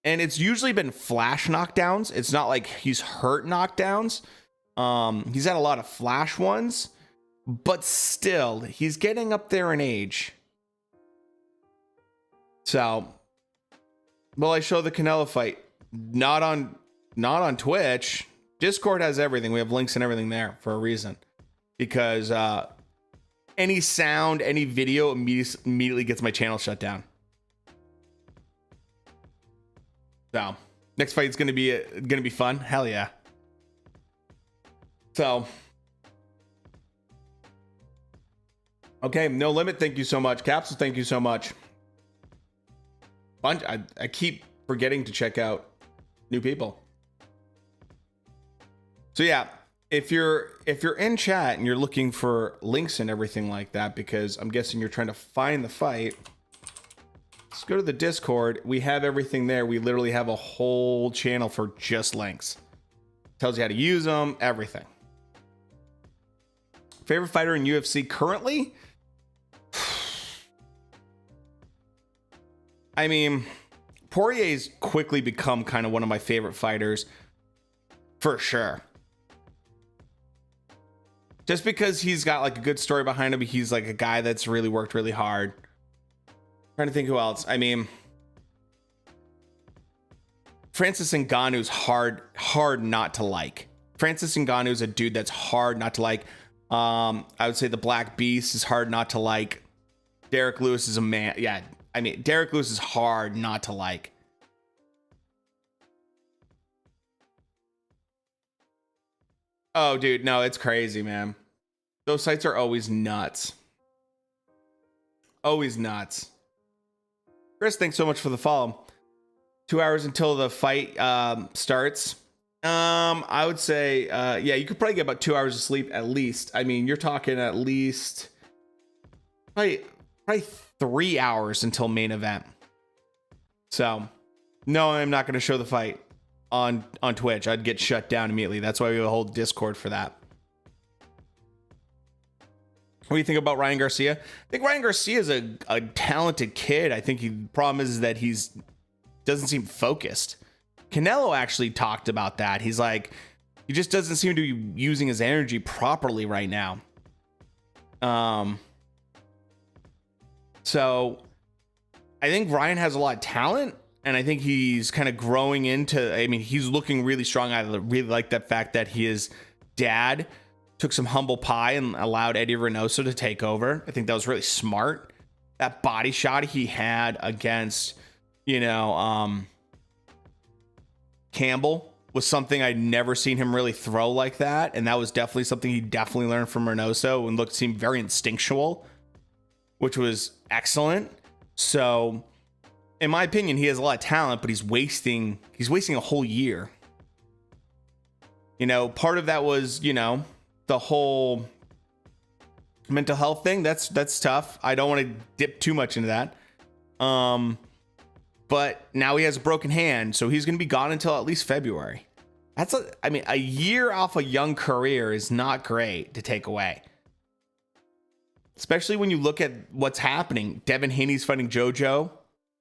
And it's usually been flash knockdowns. It's not like he's hurt knockdowns. He's had a lot of flash ones, but still, he's getting up there in age. So, well, I show the Canelo fight, not on Twitch. Discord has everything. We have links and everything there for a reason, because any sound, any video immediately gets my channel shut down. So, next fight's gonna be fun. Hell yeah. So, okay, No Limit, thank you so much. Capsule, thank you so much. I keep forgetting to check out new people. So yeah, if you're in chat and you're looking for links and everything like that, because I'm guessing you're trying to find the fight, let's go to the Discord. We have everything there. We literally have a whole channel for just links. Tells you how to use them, everything. Favorite fighter in UFC currently? I mean, Poirier's quickly become kind of one of my favorite fighters, for sure. Just because he's got like a good story behind him. He's like a guy that's really worked really hard. Trying to think who else. I mean, Francis Ngannou's hard not to like. Francis Ngannou's a dude that's hard not to like. I would say the Black Beast is hard not to like. Derek Lewis is a man. Yeah, I mean, Derek Lewis is hard not to like. Oh, dude, no, it's crazy, man. Those sites are always nuts. Always nuts. Chris, thanks so much for the follow. 2 hours until the fight starts. I would say, yeah, you could probably get about 2 hours of sleep at least. I mean, you're talking at least probably 3 hours until main event. So, no, I'm not going to show the fight on Twitch. I'd get shut down immediately. That's why we have a whole Discord for that. What do you think about Ryan Garcia? I think Ryan Garcia is a talented kid. I think the problem is that doesn't seem focused. Canelo actually talked about that. He's like, he just doesn't seem to be using his energy properly right now. So I think Ryan has a lot of talent, and I think he's kind of growing into, I mean, he's looking really strong. I really like that fact that his dad took some humble pie and allowed Eddie Reynoso to take over. I think that was really smart. That body shot he had against, Campbell was something I'd never seen him really throw like that. And that was definitely something he definitely learned from Reynoso, and seemed very instinctual, which was excellent. So in my opinion, he has a lot of talent, but he's wasting a whole year. Part of that was, the whole mental health thing. That's tough. I don't want to dip too much into that. But now he has a broken hand, so he's going to be gone until at least February. A year off a young career is not great to take away. Especially when you look at what's happening. Devin Haney's fighting JoJo,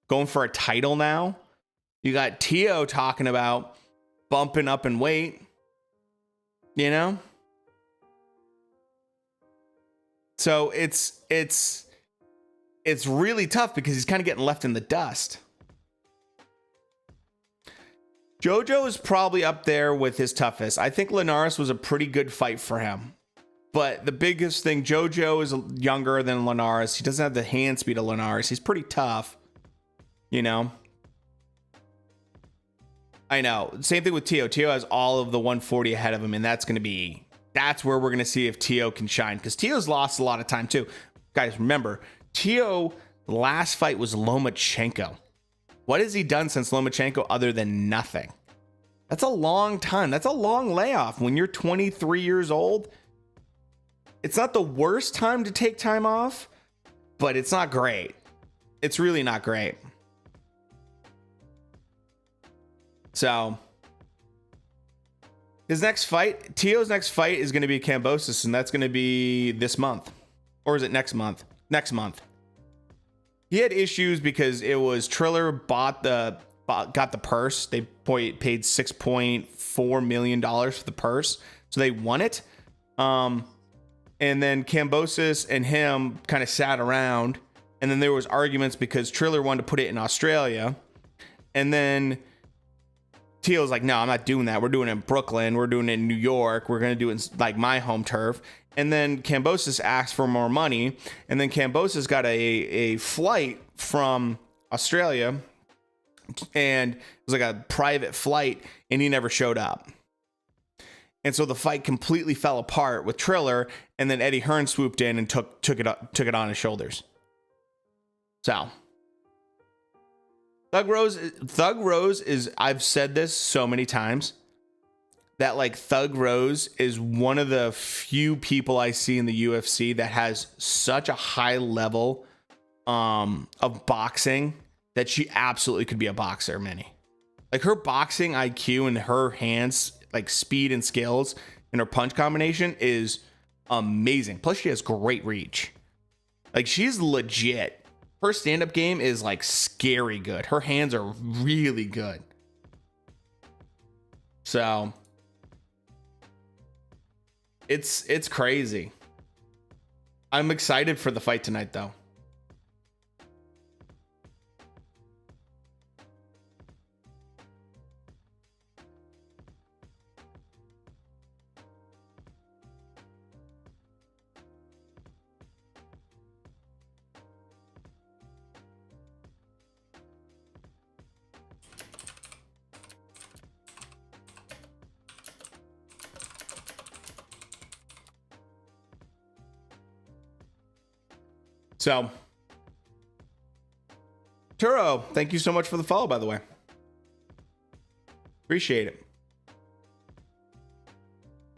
going for a title now. You got Tio talking about bumping up in weight. So it's really tough because he's kind of getting left in the dust. JoJo is probably up there with his toughest. I think Linares was a pretty good fight for him. But the biggest thing, JoJo is younger than Linares. He doesn't have the hand speed of Linares. He's pretty tough, you know. I know. Same thing with Tio. Tio has all of the 140 ahead of him, and that's where we're going to see if Tio can shine, because Tio's lost a lot of time too. Guys, remember, Tio last fight was Lomachenko. What has he done since Lomachenko other than nothing? That's a long time. That's a long layoff. When you're 23 years old, it's not the worst time to take time off, but it's not great. It's really not great. So his next fight, Tio's next fight is going to be Kambosos, and that's going to be this month. Or is it next month? Next month. He had issues because it was Triller got the purse. They paid $6.4 million for the purse. So they won it. And then Kambosos and him kind of sat around, and then there was arguments because Triller wanted to put it in Australia. And then Tio's like, no, I'm not doing that. We're doing it in Brooklyn. We're doing it in New York. We're going to do it in like my home turf. And then Kambosos asked for more money. And then Kambosos got a flight from Australia, and it was like a private flight, and he never showed up. And so the fight completely fell apart with Triller, and then Eddie Hearn swooped in and took it on his shoulders. So Thug Rose is, I've said this so many times, that like Thug Rose is one of the few people I see in the UFC that has such a high level of boxing that she absolutely could be a boxer, Minnie. Like her boxing IQ and her hands, like speed and skills, and her punch combination is amazing. Plus she has great reach. Like she's legit. Her stand-up game is like scary good. Her hands are really good. So it's crazy. I'm excited for the fight tonight though. So, Turo, thank you so much for the follow, by the way. Appreciate it.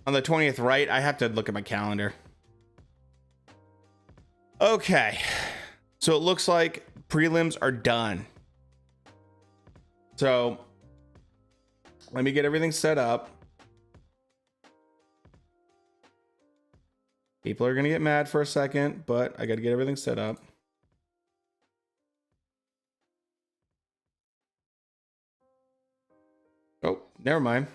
On the 20th, right? I have to look at my calendar. Okay. So it looks like prelims are done. So let me get everything set up. People are going to get mad for a second, but I got to get everything set up. Oh, never mind.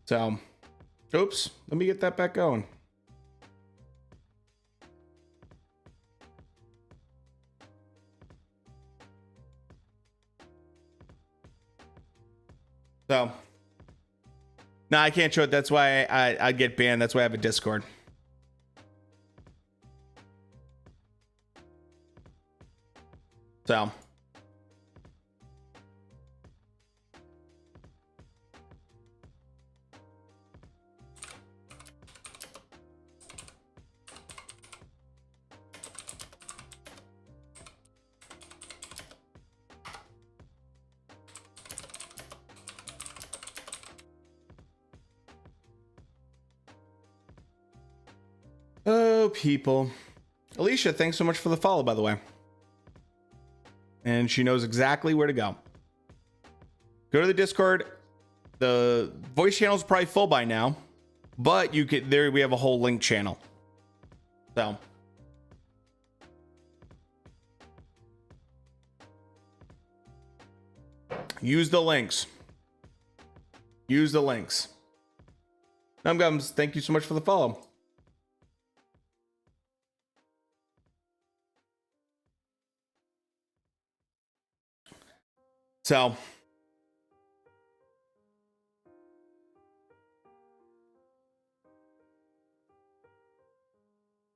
So, oops, let me get that back going. So, no, I can't show it. That's why I get banned. That's why I have a Discord. So. Oh, people. Alicia, thanks so much for the follow, by the way. And she knows exactly where to go. Go to the Discord. The voice channel is probably full by now, but you could, there we have a whole link channel. So use the links. Use the links. Numgums, thank you so much for the follow. So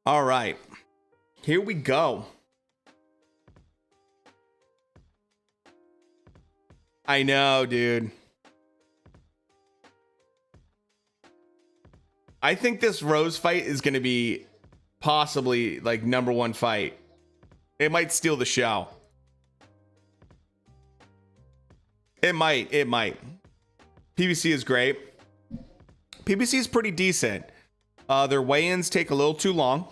all right, here we go. I know, dude. I think this Rose fight is going to be possibly like #1 fight. It might steal the show. It might. PBC is great. PBC is pretty decent. Their weigh-ins take a little too long.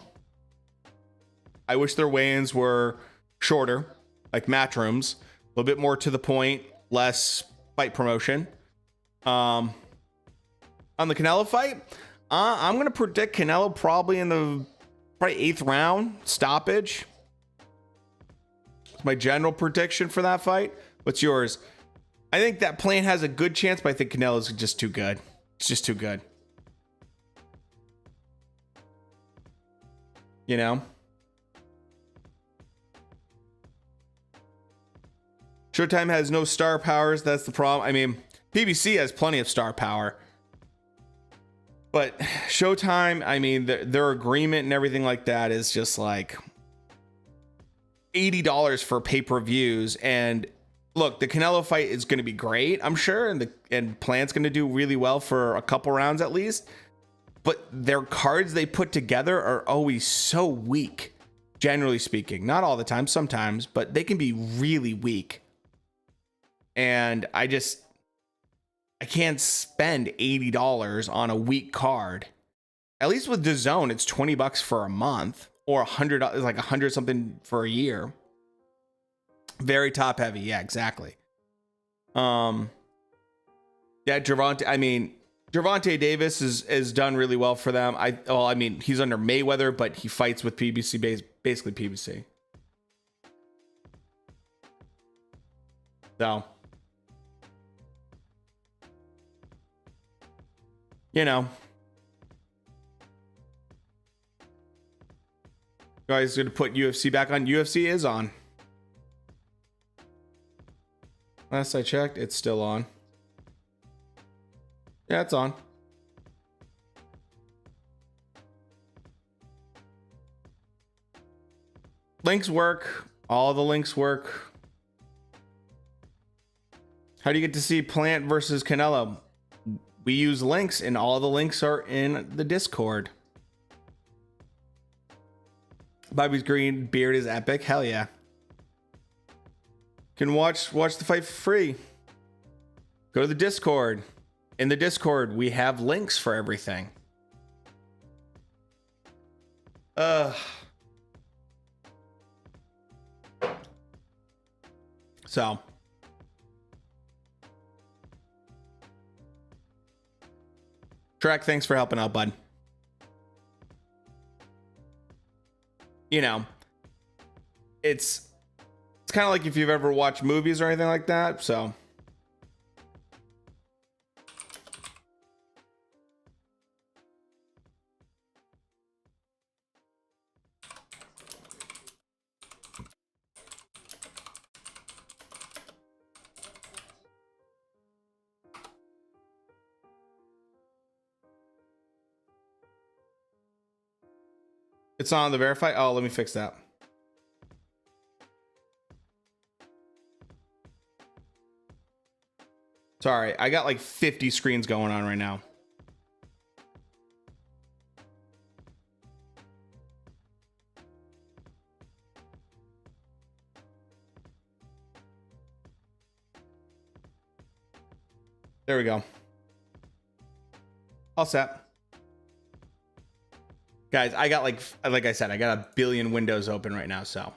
I wish their weigh-ins were shorter, like Matchrooms, a little bit more to the point, less fight promotion. On the Canelo fight, I'm gonna predict Canelo probably in the 8th round stoppage. It's my general prediction for that fight. What's yours? I think that Plant has a good chance, but I think Canelo's just too good. It's just too good. You know? Showtime has no star powers. That's the problem. I mean, PBC has plenty of star power. But Showtime, I mean, their agreement and everything like that is just like $80 for pay-per-views. And look, the Canelo fight is going to be great, I'm sure. And Plant's going to do really well for a couple rounds at least. But their cards they put together are always so weak, generally speaking. Not all the time, sometimes, but they can be really weak. And I can't spend $80 on a weak card. At least with DAZN, it's $20 for a month, or $100, like $100 something for a year. Very top heavy, yeah, exactly. Yeah, Gervonta Davis is done really well for them. I mean, he's under Mayweather, but he fights with PBC, basically PBC. So, you know, guys gonna put UFC back on. UFC is on. Last I checked, it's still on. Yeah, it's on. Links work. All the links work. How do you get to see Plant versus Canelo? We use links, and all the links are in the Discord. Bobby's green beard is epic. Hell yeah. Can watch the fight for free. Go to the Discord. In the Discord, we have links for everything. So. Trek, thanks for helping out, bud. You know, it's kind of like if you've ever watched movies or anything like that, so. It's on the verify. Oh, let me fix that. Sorry, I got like 50 screens going on right now. There we go. All set. Guys, I got like I said, I got a billion windows open right now, so.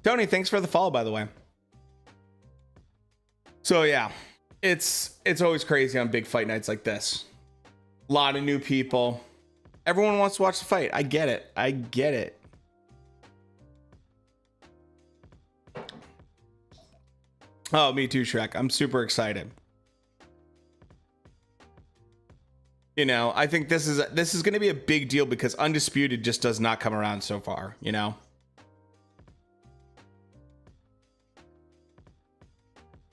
Tony, thanks for the follow, by the way. So yeah, it's always crazy on big fight nights like this. A lot of new people, Everyone wants to watch the fight. I get it. I get it. Oh, me too, Shrek. I'm super excited. You know, I think this is going to be a big deal because Undisputed just does not come around so far, you know?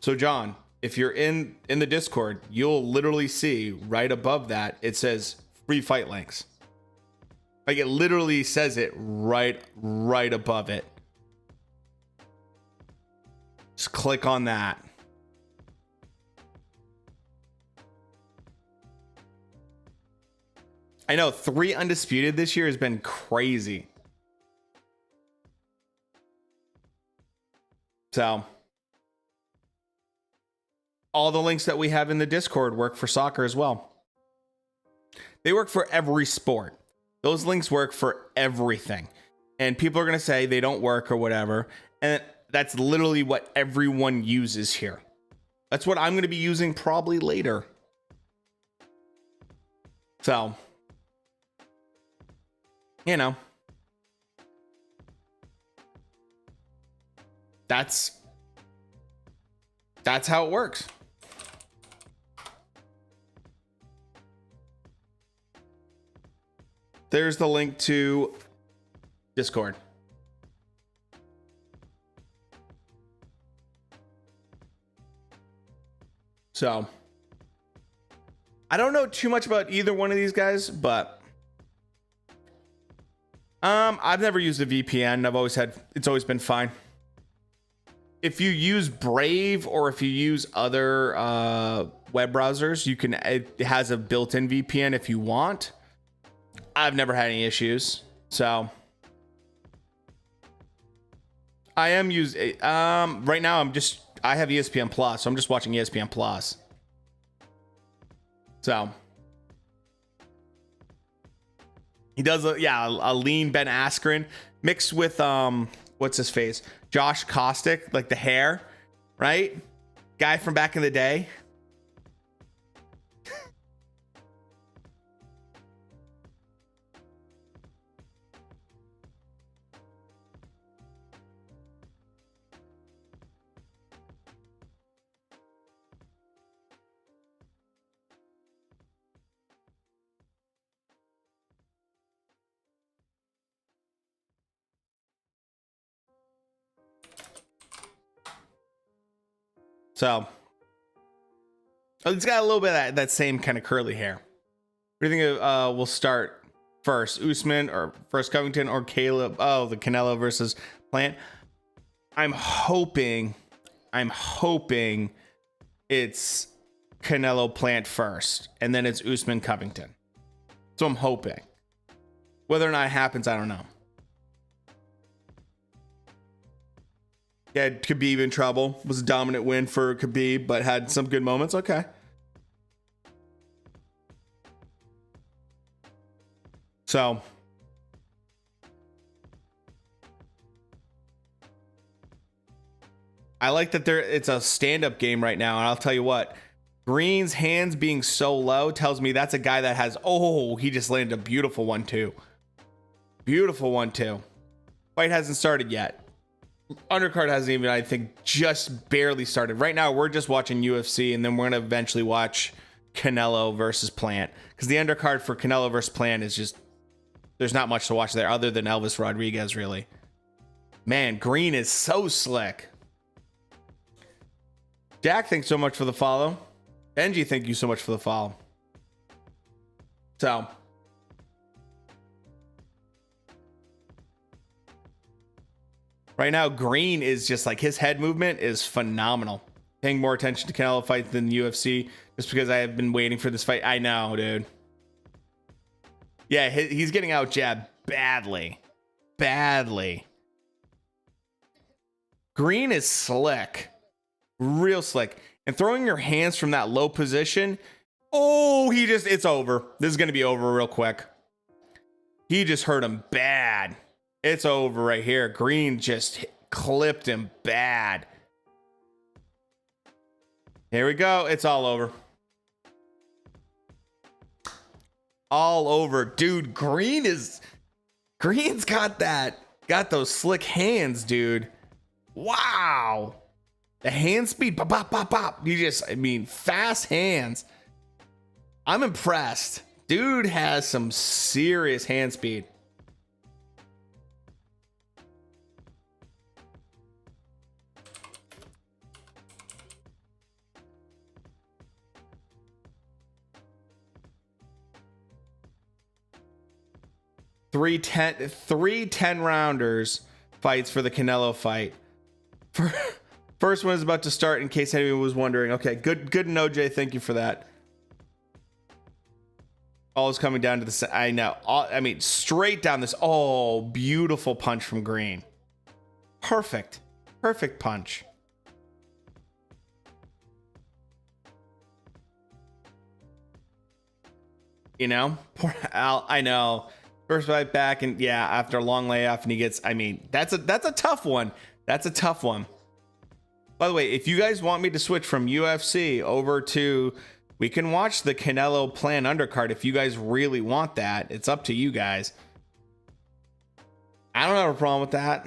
So John, if you're in the Discord, you'll literally see right above that it says free fight links. Like it literally says it right above it. Just click on that. I know 3 Undisputed this year has been crazy. So all the links that we have in the Discord work for soccer as well. They work for every sport. Those links work for everything. And people are going to say they don't work or whatever. And that's literally what everyone uses here. That's what I'm going to be using probably later. So, you know, that's how it works. There's the link to Discord. So, I don't know too much about either one of these guys, but I've never used a VPN. It's always been fine. If you use Brave or if you use other web browsers, it has a built-in VPN if you want. I've never had any issues. So I am using right now I have ESPN Plus, so I'm just watching ESPN Plus. So he does a lean Ben Askren mixed with what's his face? Josh Kostick, like the hair, right? Guy from back in the day. So he's got a little bit of that same kind of curly hair. What do you think we'll start first? Usman or first Covington or Caleb? Oh, the Canelo versus Plant. I'm hoping it's Canelo Plant first, and then it's Usman Covington. So I'm hoping. Whether or not it happens, I don't know. Yeah, Khabib in trouble. Was a dominant win for Khabib, but had some good moments. Okay. So I like that it's a stand-up game right now, and I'll tell you what, Green's hands being so low tells me that's a guy that has, he just landed a beautiful one too. Beautiful one too. Fight hasn't started yet. Undercard hasn't even, I think, just barely started. Right now, we're just watching UFC, and then we're going to eventually watch Canelo versus Plant. Because the undercard for Canelo versus Plant is just, there's not much to watch there other than Elvis Rodriguez, really. Man, Green is so slick. Jack, thanks so much for the follow. Benji, thank you so much for the follow. So right now, Green is just like, his head movement is phenomenal. Paying more attention to Canelo fights than the UFC just because I have been waiting for this fight. I know, dude. Yeah, he's getting out jabbed badly. Badly. Green is slick. Real slick. And throwing your hands from that low position. It's over. This is going to be over real quick. He just hurt him bad. It's over right here. Green just clipped him bad. Here we go. It's all over. all over. Dude, Green's got those slick hands, dude. Wow. The hand speed, pop, pop, pop, pop. Fast hands. I'm impressed. Dude has some serious hand speed. Three 10-rounders fights for the Canelo fight. First one is about to start, in case anyone was wondering. Okay, good to know, Jay. Thank you for that. All is coming down to the. I know. Straight down this. Oh, beautiful punch from Green. Perfect punch. Poor Al. I know. First fight back, and yeah, after a long layoff, and he gets. That's a tough one. That's a tough one. By the way, if you guys want me to switch from UFC over to, we can watch the Canelo Plan undercard if you guys really want that. It's up to you guys. I don't have a problem with that.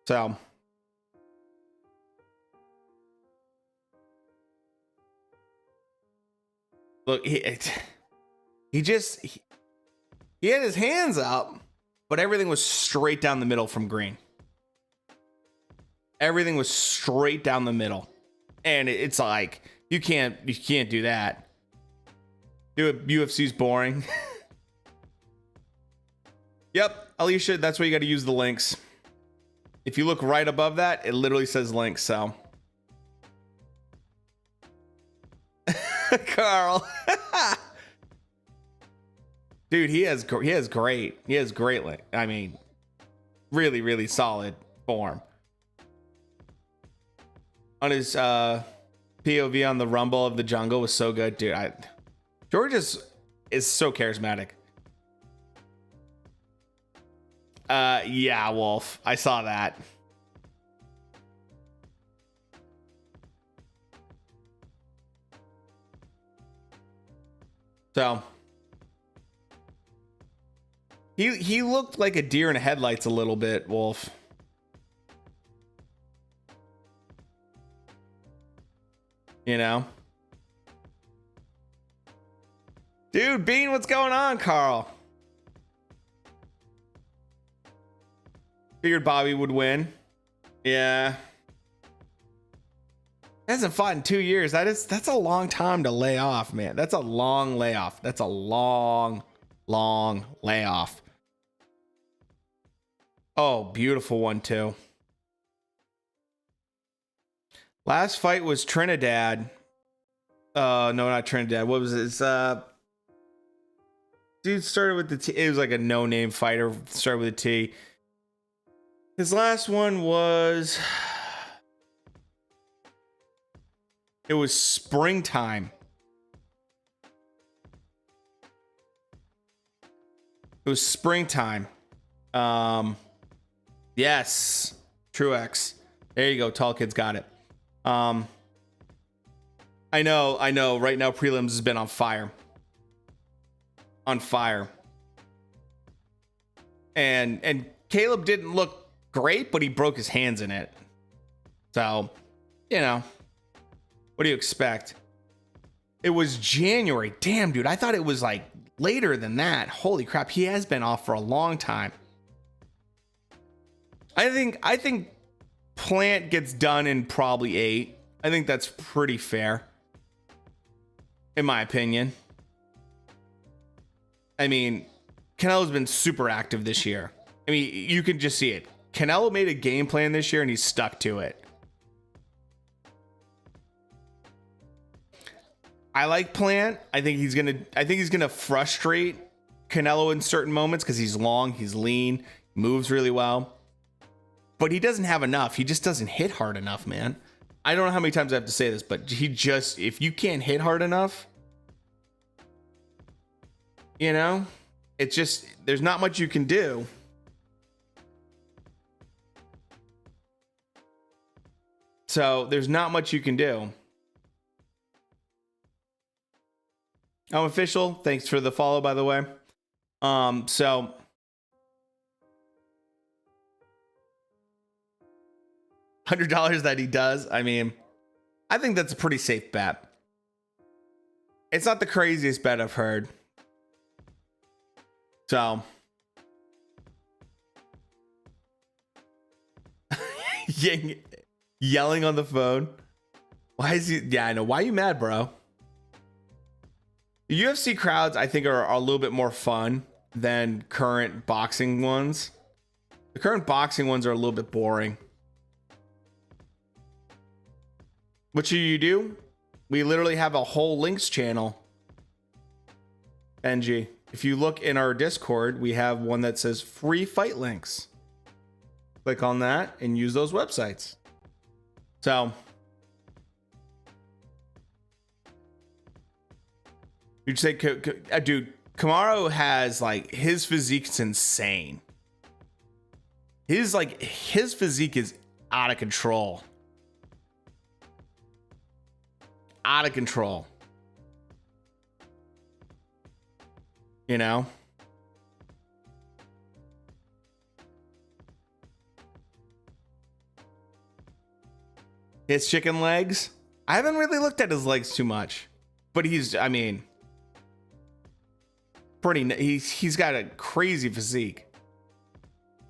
So look, he had his hands up, but everything was straight down the middle from Green. Everything was straight down the middle, and it's like you can't do that. UFC's boring. Yep, Alicia, that's why you got to use the links. If you look right above that, it literally says links. So, Carl, dude, he has great. Really, really solid form. On his POV on the Rumble of the Jungle was so good, dude. George is so charismatic. Yeah, Wolf. I saw that. So he looked like a deer in headlights a little bit, Wolf. Dude, Bean, what's going on, Carl? Figured Bobby would win. Yeah. Hasn't fought in 2 years. That's a long time to lay off, man. That's a long layoff. That's a long layoff. Oh, beautiful one too. Last fight was Trinidad. No, not Trinidad. What was it? Dude started with the T. It was like a no-name fighter. Started with a T. His last one was... It was springtime. It was springtime. Yes. Truex. There you go. Tall Kid's got it. I know. Right now, prelims has been on fire. On fire. And Caleb didn't look great, but he broke his hands in it. So, what do you expect? It was January. Damn, dude. I thought it was like later than that. Holy crap. He has been off for a long time. I think Plant gets done in probably 8. I think that's pretty fair. In my opinion. Canelo's been super active this year. You can just see it. Canelo made a game plan this year and he's stuck to it. I like Plant. I think he's gonna frustrate Canelo in certain moments because he's long, he's lean, moves really well. But he doesn't have enough. He just doesn't hit hard enough, man. I don't know how many times I have to say this, but if you can't hit hard enough, You know, it's just, there's not much you can do. So there's not much you can do. I'm official. Thanks for the follow, by the way. So $100 that he does. I mean, I think that's a pretty safe bet. It's not the craziest bet I've heard. So yelling on the phone. Why is he? Yeah, I know. Why are you mad, bro? The UFC crowds, I think, are a little bit more fun than current boxing ones. The current boxing ones are a little bit boring. What should you do? We literally have a whole links channel. NG. If you look in our Discord, we have one that says free fight links. Click on that and use those websites. So you'd say, dude, Kamaru has like, his physique's insane. His physique is out of control. Out of control. You know? His chicken legs. I haven't really looked at his legs too much, but he's, I mean, he's got a crazy physique.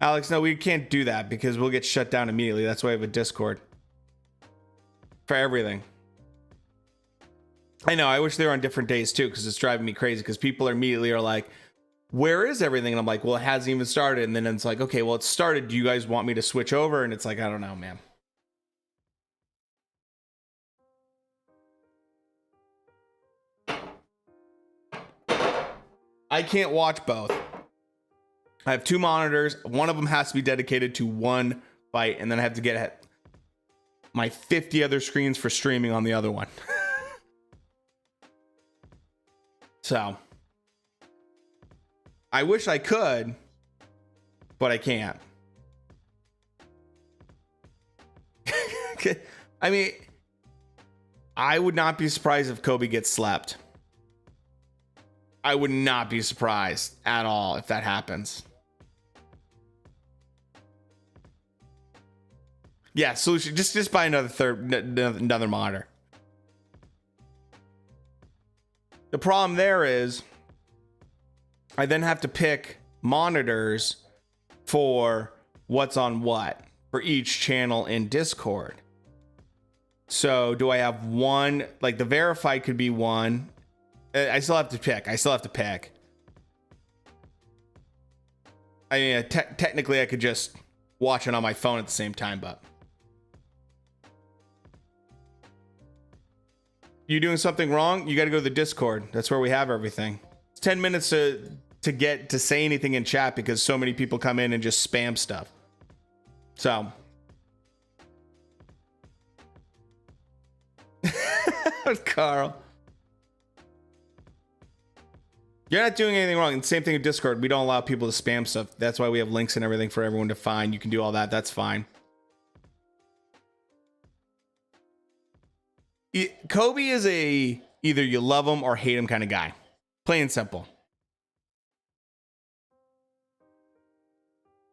Alex, no, we can't do that because we'll get shut down immediately. That's why I have a Discord for everything. I know. I wish they were on different days too, because it's driving me crazy. Because people immediately are like, "Where is everything?" And I'm like, "Well, it hasn't even started." And then it's like, "Okay, well, it started. Do you guys want me to switch over?" And it's like, I don't know, man. I can't watch both. I have two monitors. One of them has to be dedicated to one fight, and then I have to get my 50 other screens for streaming on the other one. So I wish I could, but I can't. I mean, I would not be surprised if Kobe gets slapped. I would not be surprised at all if that happens. Yeah, solution. Just buy another monitor. The problem there is I then have to pick monitors for what's on what for each channel in Discord. So do I have one? Like the verified could be one. I still have to pick. I mean, technically I could just watch it on my phone at the same time, but you doing something wrong? You got to go to the Discord. That's where we have everything. It's 10 minutes to get to say anything in chat because so many people come in and just spam stuff. So Carl, you're not doing anything wrong. And same thing with Discord. We don't allow people to spam stuff. That's why we have links and everything for everyone to find. You can do all that. That's fine. Kobe is either you love him or hate him kind of guy. Plain and simple.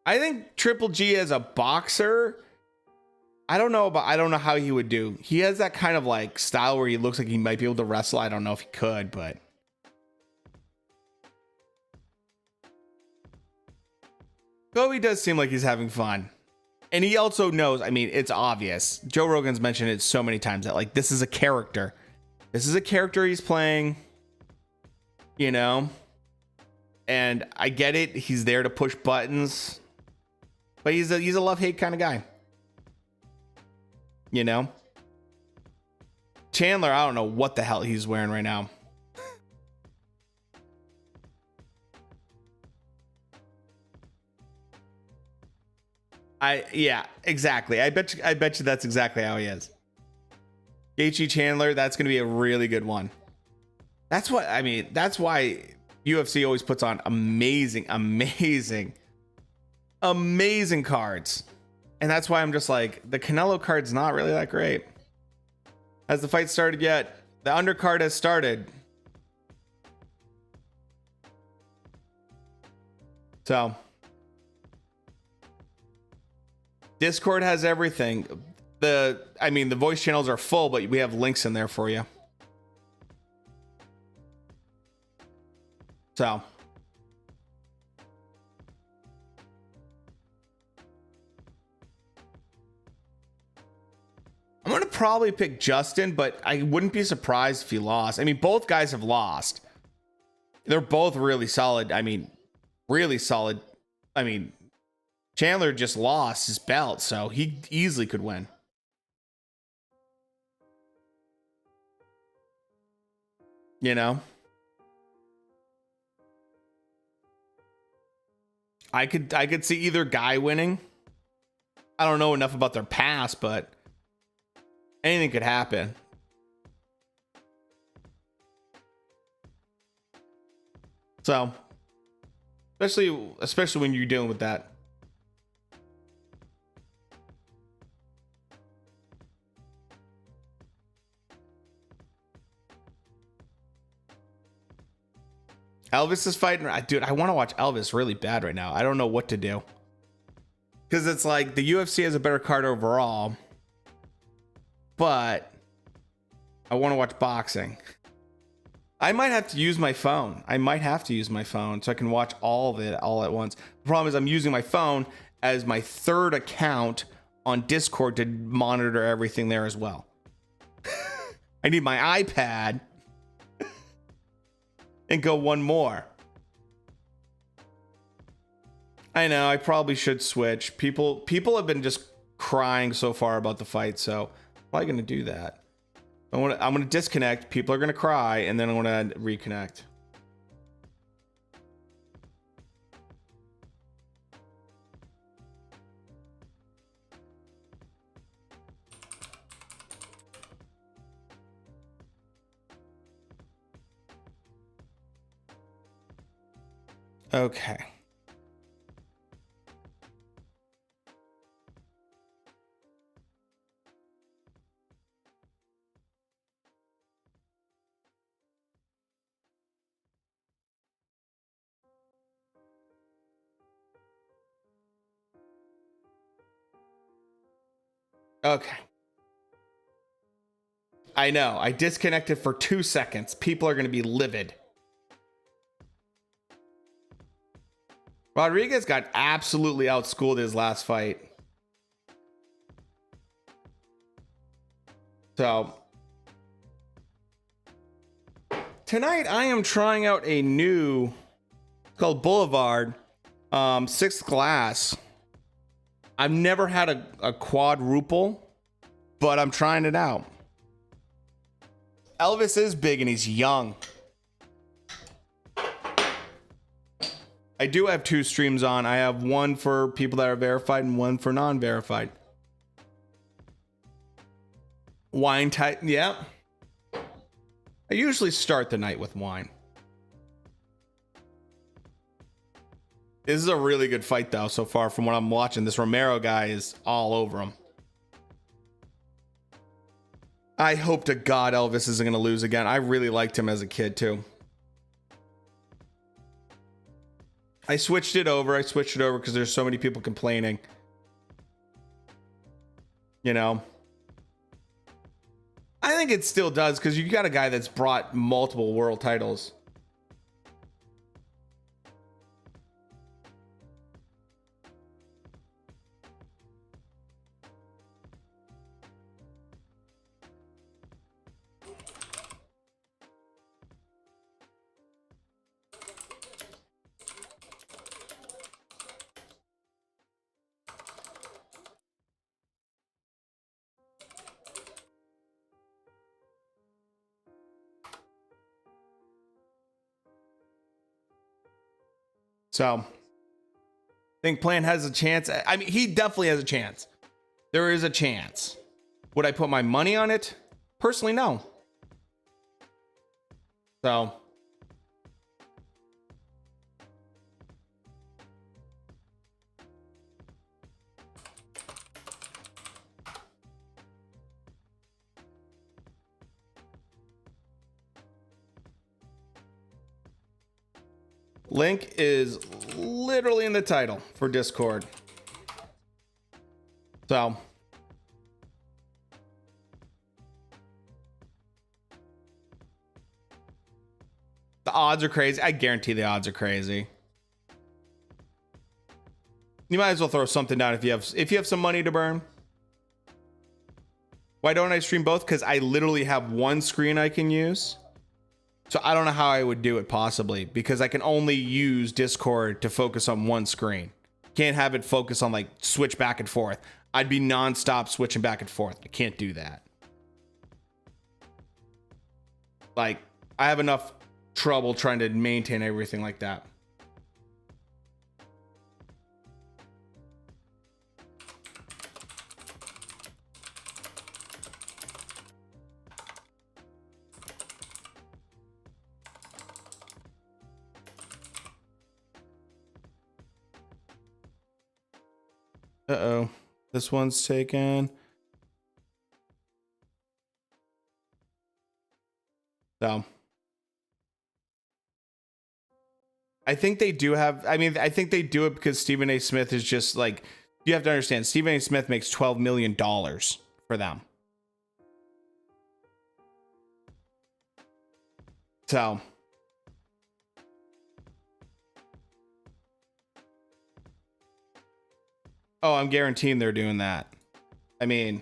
I think Triple G as a boxer, I don't know how he would do. He has that kind of like style where he looks like he might be able to wrestle. I don't know if he could, but Kobe does seem like he's having fun. And he also knows, I mean, it's obvious. Joe Rogan's mentioned it so many times that like this is a character. This is a character he's playing, you know? And I get it. He's there to push buttons. But he's a love-hate kind of guy. You know? Chandler, I don't know what the hell he's wearing right now. Yeah, exactly. I bet you that's exactly how he is. Gaethje Chandler, that's going to be a really good one. That's why UFC always puts on amazing, amazing, amazing cards. And that's why I'm just like, the Canelo card's not really that great. Has the fight started yet? The undercard has started. So Discord has everything. The voice channels are full, but we have links in there for you. So I'm going to probably pick Justin, but I wouldn't be surprised if he lost. I mean, both guys have lost. They're both really solid. I mean, really solid. I mean, Chandler just lost his belt, so he easily could win. You know? I could see either guy winning. I don't know enough about their past, but anything could happen. So, especially when you're dealing with that. Elvis is fighting. Dude, I want to watch Elvis really bad right now. I don't know what to do. Because it's like the UFC has a better card overall. But I want to watch boxing. I might have to use my phone. So I can watch all of it all at once. The problem is I'm using my phone as my third account on Discord to monitor everything there as well. I need my iPad and go one more. I know, I probably should switch. People have been just crying so far about the fight, so I'm probably gonna do that. I'm gonna disconnect. People are gonna cry, and then I'm gonna reconnect. Okay. Okay. I know. I disconnected for 2 seconds. People are going to be livid. Rodriguez got absolutely outschooled his last fight. So tonight I am trying out a new, it's called Boulevard, 6th glass. I've never had a quadruple, but I'm trying it out. Elvis is big and he's young. I do have 2 streams on. I have one for people that are verified and one for non-verified. Wine type, yeah. I usually start the night with wine. This is a really good fight though, so far from what I'm watching. This Romero guy is all over him. I hope to God Elvis isn't going to lose again. I really liked him as a kid too. I switched it over because there's so many people complaining. You know, I think it still does because you got a guy that's brought multiple world titles. So I think Plant has a chance. I mean, he definitely has a chance. There is a chance. Would I put my money on it? Personally, no. So Link is literally in the title for Discord. So the odds are crazy. I guarantee the odds are crazy. You might as well throw something down if you have some money to burn. Why don't I stream both? Because I literally have one screen I can use. So I don't know how I would do it possibly, because I can only use Discord to focus on one screen. Can't have it focus on like switch back and forth. I'd be nonstop switching back and forth. I can't do that. Like, I have enough trouble trying to maintain everything like that. Uh-oh. This one's taken. So I think they do have, I mean, I think they do it because Stephen A. Smith is just like, you have to understand, Stephen A. Smith makes $12 million for them. So oh, I'm guaranteeing they're doing that. I mean,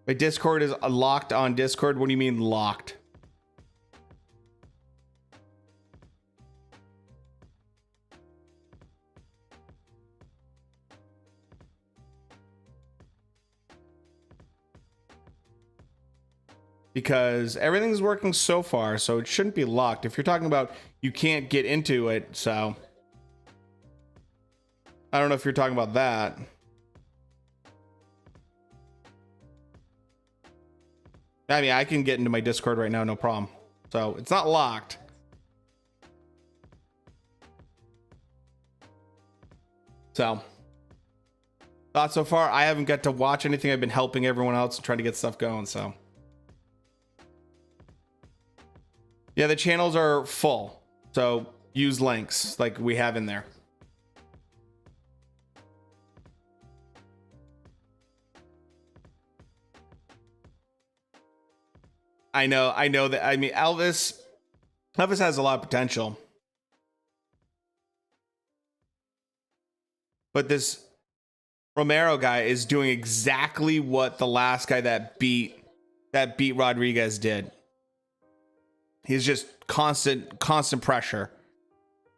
my Discord is locked on Discord. What do you mean locked? Because everything's working so far, so it shouldn't be locked. If you're talking about you can't get into it, so I don't know if you're talking about that. I mean, I can get into my Discord right now, no problem. So it's not locked. So thoughts so far? I haven't got to watch anything. I've been helping everyone else and trying to get stuff going, so. Yeah, the channels are full, so use links like we have in there. I know that. I mean, Elvis has a lot of potential, but this Romero guy is doing exactly what the last guy that beat Rodriguez did. He's just constant pressure.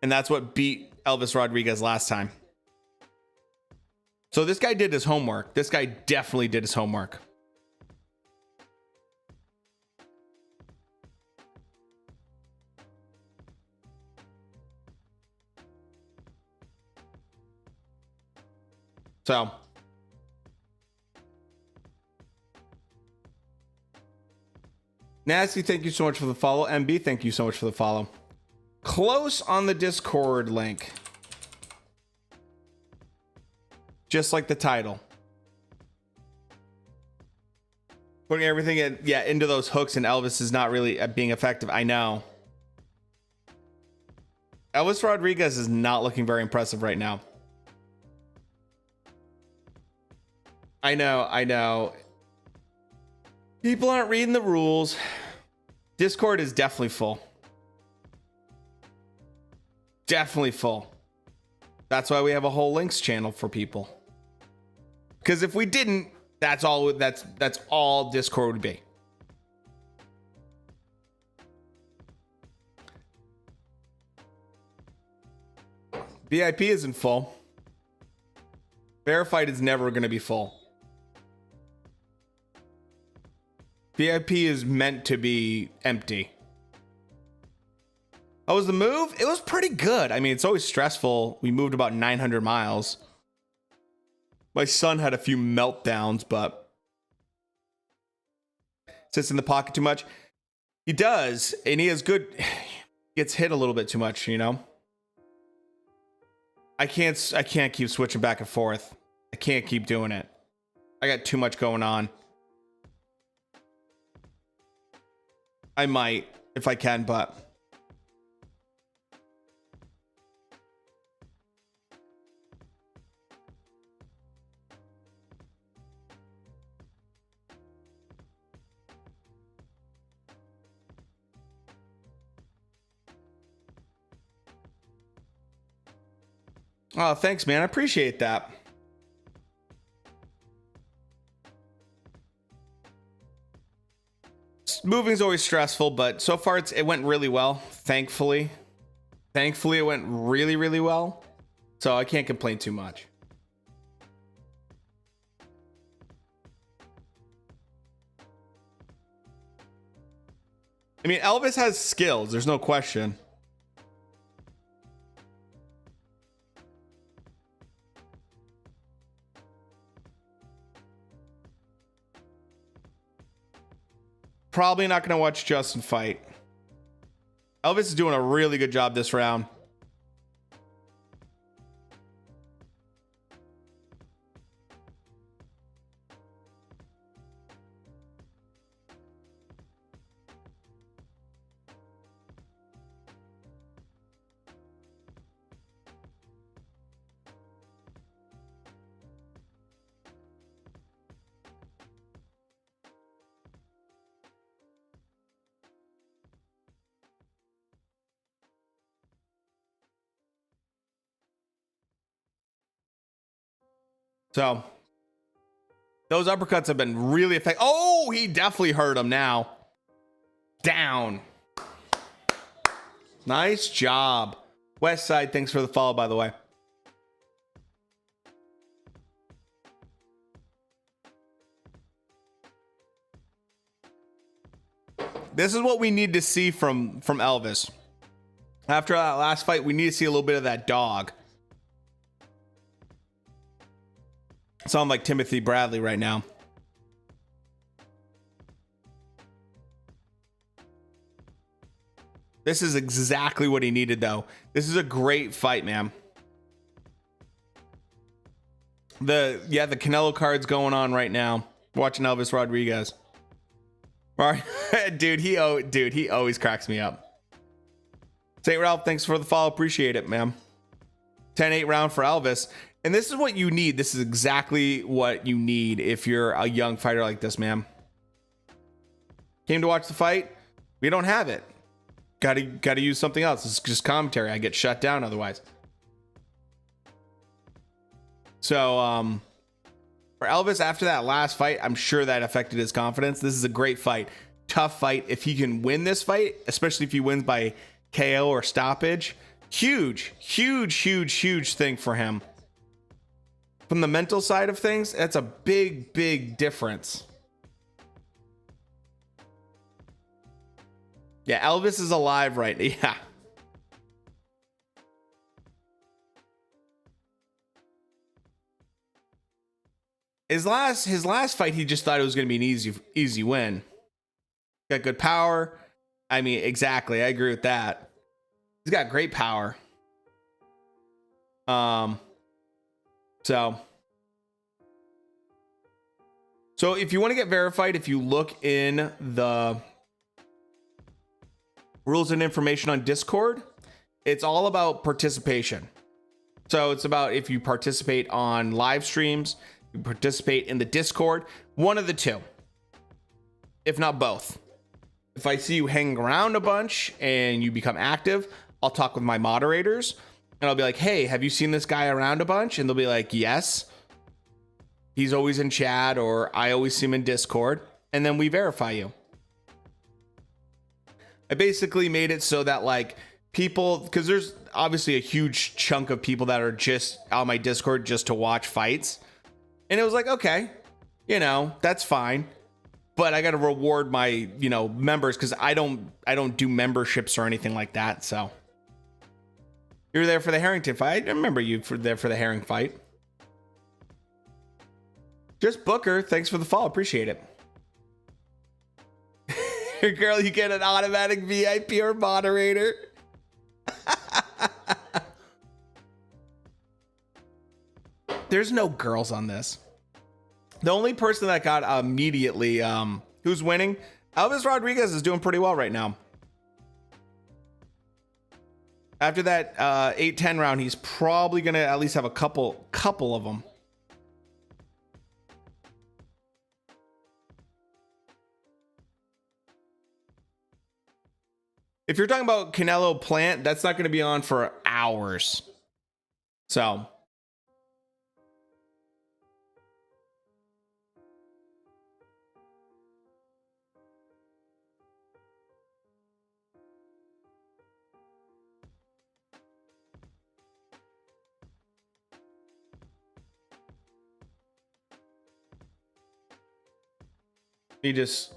And that's what beat Elvis Rodriguez last time. So this guy did his homework. This guy definitely did his homework. So Nasty, thank you so much for the follow. MB, thank you so much for the follow. Close on the Discord link. Just like the title. Putting everything into those hooks, and Elvis is not really being effective. I know. Elvis Rodriguez is not looking very impressive right now. I know. People aren't reading the rules. Discord is definitely full. Definitely full. That's why we have a whole links channel for people. Because if we didn't, that's all Discord would be. VIP isn't full. Verified is never going to be full. VIP is meant to be empty. How was the move? It was pretty good. I mean, it's always stressful. We moved about 900 miles. My son had a few meltdowns, but sits in the pocket too much. He does, and he has good. gets hit a little bit too much, you know? I can't keep switching back and forth. I can't keep doing it. I got too much going on. I might if I can, but oh, thanks, man. I appreciate that. Moving's always stressful, but so far it went really well. Thankfully it went really, really well. So I can't complain too much. I mean, Elvis has skills. There's no question. Probably not going to watch Justin fight. Elvis is doing a really good job this round. So those uppercuts have been really effective. Oh, he definitely hurt him now. Down. Nice job. West Side, thanks for the follow, by the way. This is what we need to see from Elvis. After that last fight, we need to see a little bit of that dog. Sound like Timothy Bradley right now. This is exactly what he needed, though. This is a great fight, man. The Canelo card's going on right now. Watching Elvis Rodriguez. Dude, he always cracks me up. St. Ralph, thanks for the follow. Appreciate it, man. 10-8 round for Elvis. And this is what you need. This is exactly what you need if you're a young fighter like this, man. Came to watch the fight. We don't have it. Got to use something else. It's just commentary. I get shut down otherwise. So, for Elvis, after that last fight, I'm sure that affected his confidence. This is a great fight. Tough fight. If he can win this fight, especially if he wins by KO or stoppage, huge thing for him. From the mental side of things, that's a big difference. Yeah, Elvis is alive right now. Yeah. His last fight, he just thought it was going to be an easy win. Got good power. I mean, exactly. I agree with that. He's got great power. So if you want to get verified, if you look in the rules and information on Discord, it's all about participation. So it's about if you participate on live streams, you participate in the Discord, one of the two, if not both. If I see you hanging around a bunch and you become active, I'll talk with my moderators and I'll be like, hey, have you seen this guy around a bunch? And they'll be like, yes. He's always in chat, or I always see him in Discord. And then we verify you. I basically made it so that like people, because there's obviously a huge chunk of people that are just on my Discord just to watch fights. And it was like, okay, that's fine. But I got to reward my, members, because I don't do memberships or anything like that. So you were there for the Harrington fight. I remember you there for the Herring fight. Just Booker, thanks for the follow. Appreciate it. Girl, you get an automatic VIP or moderator. There's no girls on this. The only person that got immediately, who's winning? Elvis Rodriguez is doing pretty well right now. After that 8-10 round, he's probably gonna at least have a couple of them. If you're talking about Canelo Plant, that's not going to be on for hours. So he just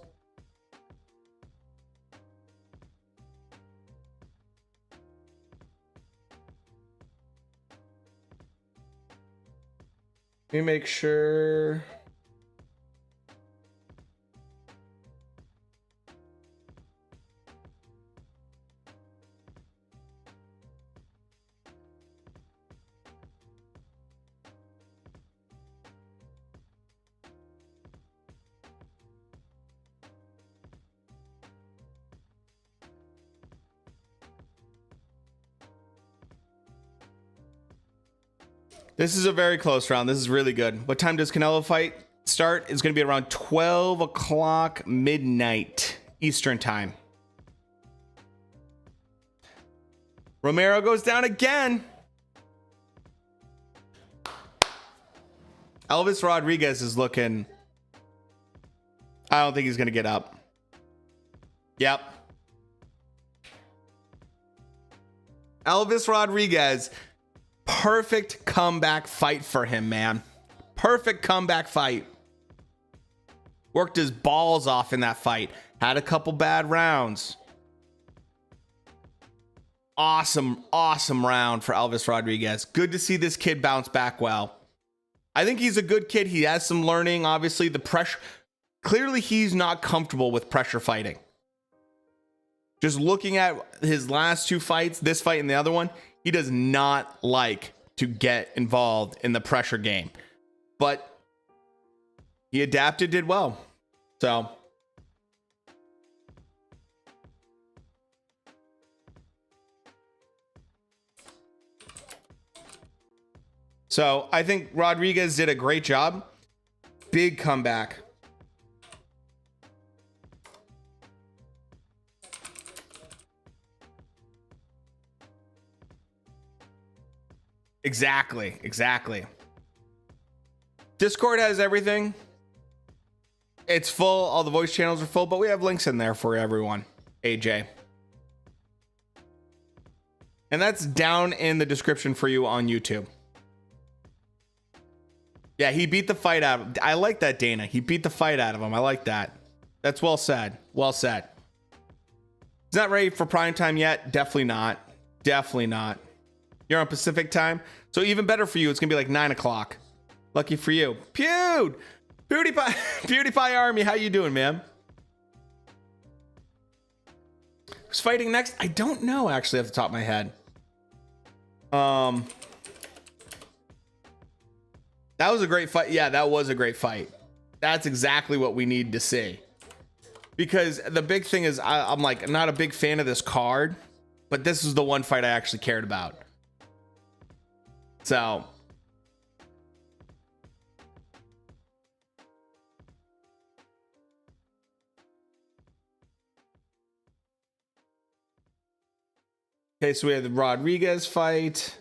let me make sure. This is a very close round. This is really good. What time does Canelo fight start? It's going to be around 12 o'clock midnight Eastern time. Romero goes down again. Elvis Rodriguez is looking. I don't think he's going to get up. Yep. Elvis Rodriguez. Perfect comeback fight for him, man. Perfect comeback fight. Worked his balls off in that fight. Had a couple bad rounds. Awesome round for Elvis Rodriguez. Good to see this kid bounce back well. I think he's a good kid. He has some learning. Obviously, the pressure. Clearly, he's not comfortable with pressure fighting. Just looking at his last two fights, this fight and the other one, he does not like to get involved in the pressure game. But he adapted, did well. So I think Rodriguez did a great job. Big comeback. Exactly. Discord has everything. It's full. All the voice channels are full, but we have links in there for everyone. AJ. And that's down in the description for you on YouTube. Yeah, he beat the fight out of him. I like that, Dana. He beat the fight out of him. I like that. That's well said. Well said. He's not ready for prime time yet. Definitely not. You're on Pacific time. So even better for you. It's going to be like 9 o'clock. Lucky for you. PewDiePie Army. How you doing, man? Who's fighting next? I don't know, actually, off the top of my head. That was a great fight. Yeah, that was a great fight. That's exactly what we need to see. Because the big thing is, I'm like, not a big fan of this card, but this is the one fight I actually cared about. So. Okay, so we have the Rodriguez fight.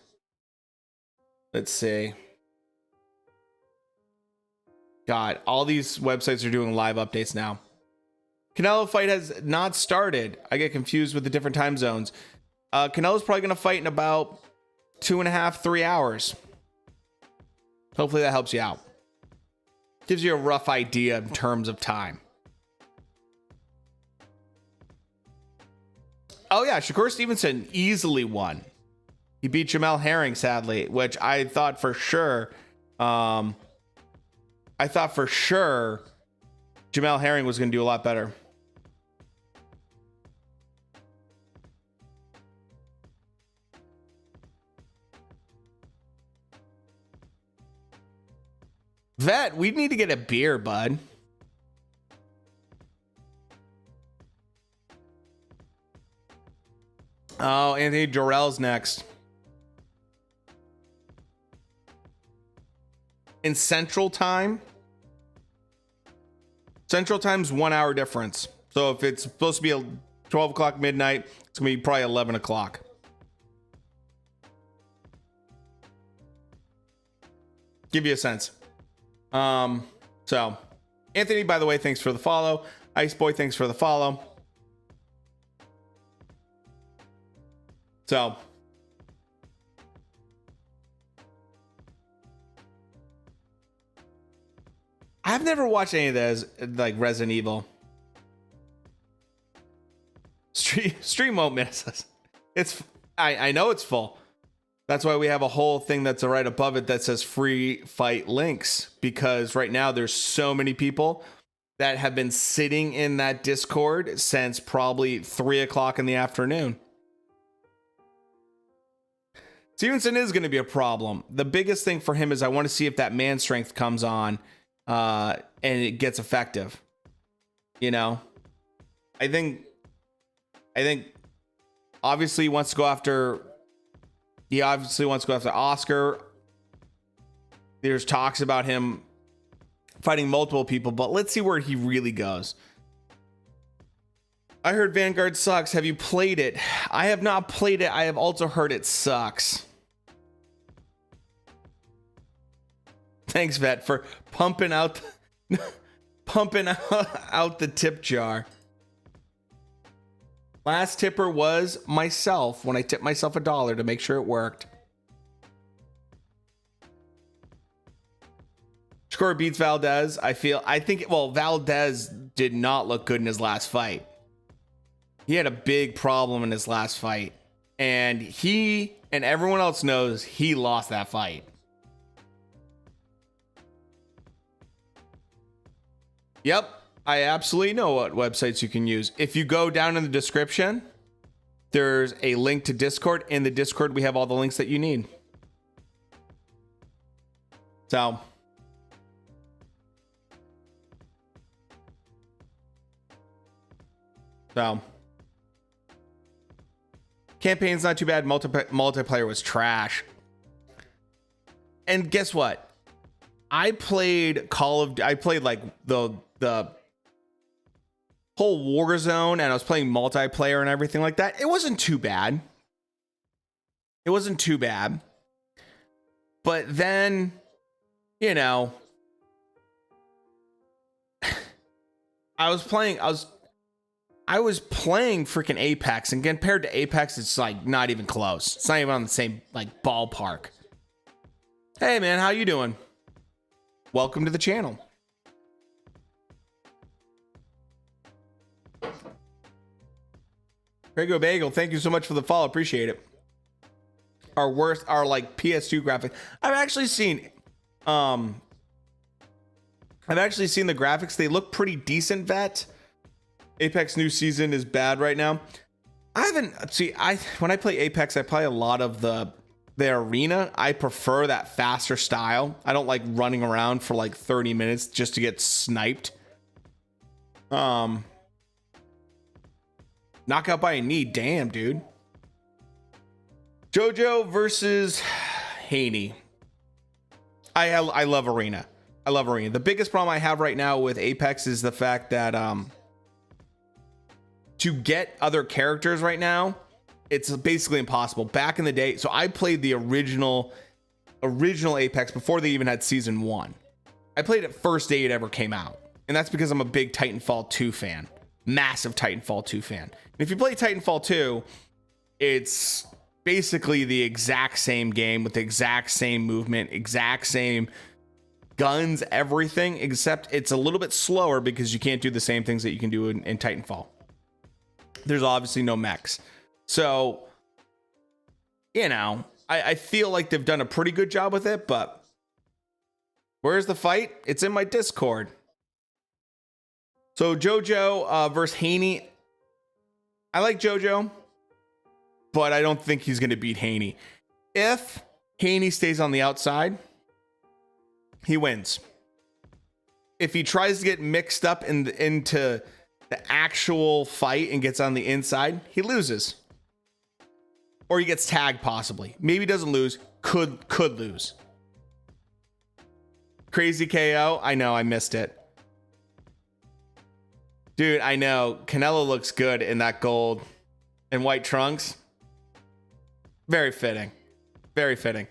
Let's see. God, all these websites are doing live updates now. Canelo fight has not started. I get confused with the different time zones. Canelo's probably going to fight in about 2.5, 3 hours. Hopefully that helps you out. Gives you a rough idea in terms of time. Oh yeah, Shakur Stevenson easily won. He beat Jamel Herring, sadly, which I thought for sure. Jamel Herring was going to do a lot better. Vet, we need to get a beer, bud. Oh, Anthony Durrell's next. In Central Time. Central Time's 1 hour difference. So if it's supposed to be 12 o'clock midnight, it's going to be probably 11 o'clock. Give you a sense. So Anthony, by the way, thanks for the follow. Ice Boy, thanks for the follow. So I've never watched any of those, like Resident Evil. Stream won't miss us. I know it's full. That's why we have a whole thing that's right above it that says free fight links, because right now there's so many people that have been sitting in that Discord since probably 3 o'clock in the afternoon. Stevenson is going to be a problem. The biggest thing for him is I want to see if that man strength comes on and it gets effective. You know, I think obviously he wants to go after Oscar. There's talks about him fighting multiple people, but let's see where he really goes. I heard Vanguard sucks. Have you played it? I have not played it. I have also heard it sucks. Thanks, Vet, for pumping out the tip jar. Last tipper was myself when I tipped myself $1 to make sure it worked. Shakur beats Valdez. Valdez did not look good in his last fight. He had a big problem in his last fight. And he and everyone else knows he lost that fight. Yep. I absolutely know what websites you can use. If you go down in the description, there's a link to Discord. In the Discord, we have all the links that you need. So campaign's not too bad. Multiplayer was trash. And guess what? I played like the whole Warzone, and I was playing multiplayer and everything like that. It wasn't too bad. But then, you know, I was playing freaking Apex, and compared to Apex, it's like not even close. It's not even on the same like ballpark. Hey man, how you doing? Welcome to the channel. Prego Bagel, thank you so much for the follow. Appreciate it. Our like PS2 graphic. I've actually seen the graphics. They look pretty decent, Vet. Apex new season is bad right now. When I play Apex, I play a lot of the arena. I prefer that faster style. I don't like running around for like 30 minutes just to get sniped. Knockout by a knee. Damn, dude. JoJo versus Haney. I love Arena. I love Arena. The biggest problem I have right now with Apex is the fact that to get other characters right now, it's basically impossible. Back in the day, so I played the original Apex before they even had season 1. I played it first day it ever came out. And that's because I'm a big Titanfall 2 fan. Massive Titanfall 2 fan. And if you play Titanfall 2, it's basically the exact same game with the exact same movement, exact same guns, everything, except it's a little bit slower because you can't do the same things that you can do in Titanfall. There's obviously no mechs. So, you know, I feel like they've done a pretty good job with it, but where's the fight? It's in my Discord. So JoJo versus Haney. I like JoJo, but I don't think he's going to beat Haney. If Haney stays on the outside, he wins. if he tries to get mixed up into the actual fight and gets on the inside, he loses. Or he gets tagged possibly. Maybe doesn't lose, could lose. Crazy KO. I know, I missed it. Dude, I know. Canelo looks good in that gold and white trunks. Very fitting. Very fitting.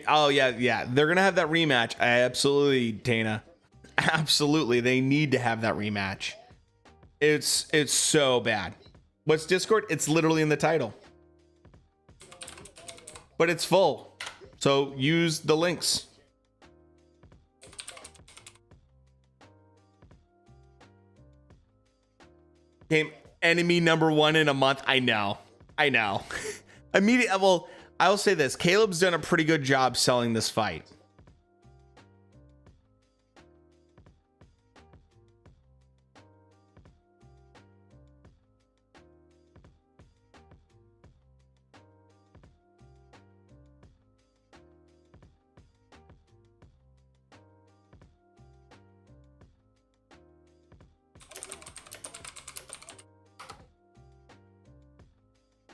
Oh yeah. They're gonna have that rematch. Absolutely, Dana. Absolutely, they need to have that rematch. It's so bad. What's Discord? It's literally in the title, but it's full. So use the links. Game enemy number 1 in a month. I know. Immediately. Well, I will say this. Caleb's done a pretty good job selling this fight.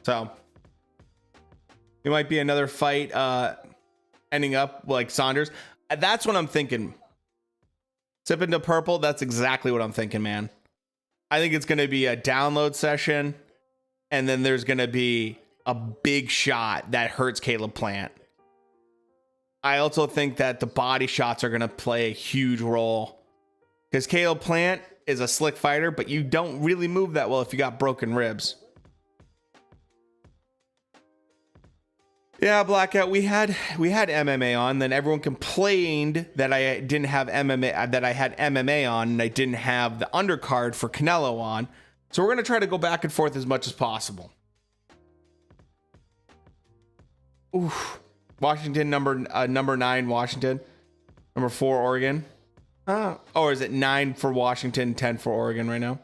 So it might be another fight ending up like Saunders. That's what I'm thinking. Sip into purple. That's exactly what I'm thinking, man. I think it's going to be a download session, and then there's going to be a big shot that hurts Caleb Plant. I also think that the body shots are going to play a huge role, because Caleb Plant is a slick fighter, but you don't really move that well if you got broken ribs. Yeah, Blackout. We had MMA on, then everyone complained that I didn't have MMA, that I had MMA on, and I didn't have the undercard for Canelo on. So we're gonna try to go back and forth as much as possible. Oof. Washington number 9, Washington. Number 4, Oregon. Or is it 9 for Washington, 10 for Oregon right now?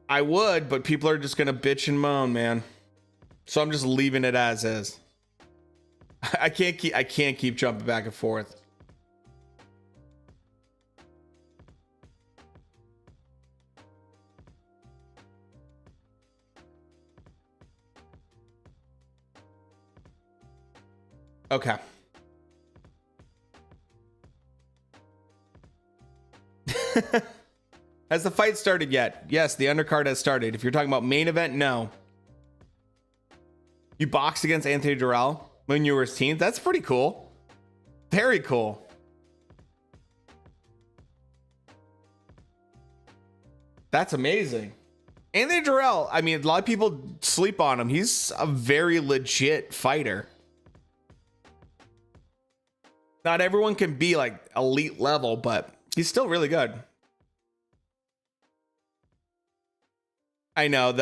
I would, but people are just gonna bitch and moan, man. So I'm just leaving it as is. I can't keep jumping back and forth. Okay. Has the fight started yet? Yes, the undercard has started. If you're talking about main event, no. You boxed against Anthony Durrell when you were his team. That's pretty cool. Very cool. That's amazing. Anthony Durrell, I mean, a lot of people sleep on him. He's a very legit fighter. Not everyone can be like elite level, but he's still really good. I know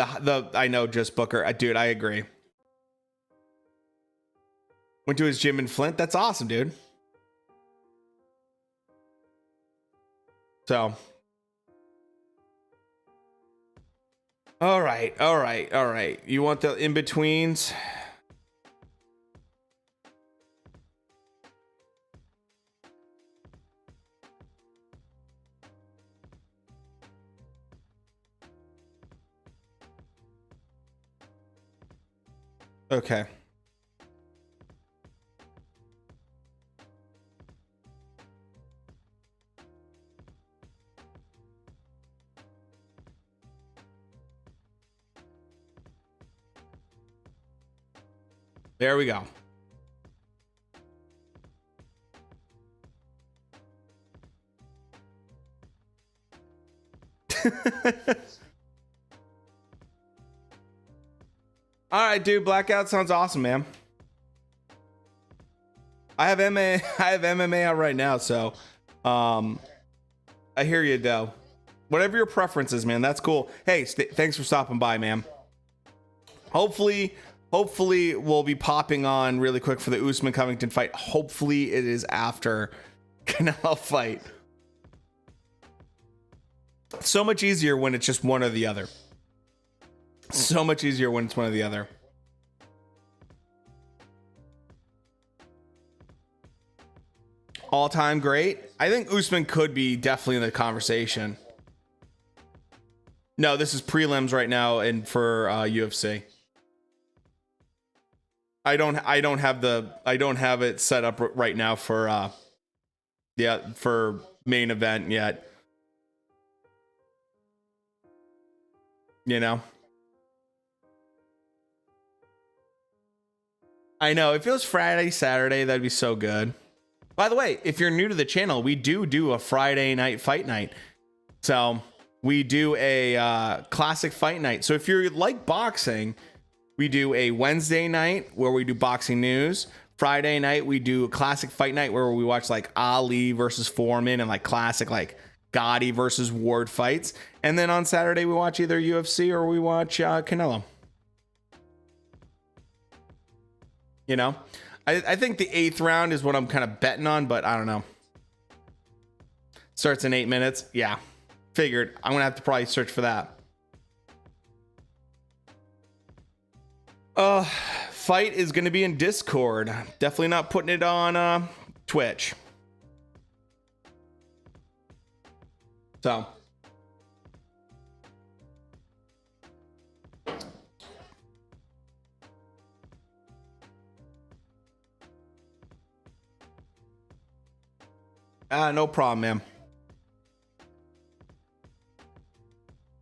I know, just Booker. Dude, I agree. Went to his gym in Flint. That's awesome, dude. So. All right. You want the in-betweens? Okay. There we go. All right, dude. Blackout sounds awesome, man. I have MMA out right now, so I hear you, though. Whatever your preference is, man, that's cool. Hey, thanks for stopping by, man. Hopefully we'll be popping on really quick for the Usman Covington fight. Hopefully it is after Canelo fight. It's so much easier when it's just one or the other. so much easier when it's one or the other. All-time great. I think Usman could be definitely in the conversation. No, this is prelims right now, and for UFC. I don't have it set up right now for for main event yet. You know. I know if it was Friday, Saturday, that'd be so good. By the way, if you're new to the channel, we do a Friday night fight night. So we do a classic fight night. So if you like boxing, we do a Wednesday night where we do boxing news. Friday night, we do a classic fight night where we watch like Ali versus Foreman and like classic like Gotti versus Ward fights. And then on Saturday, we watch either UFC or we watch Canelo. You know, I think the 8th round is what I'm kind of betting on, but I don't know. Starts in 8 minutes. Yeah, figured. I'm going to have to probably search for that. Fight is going to be in Discord. Definitely not putting it on Twitch. So. No problem, man.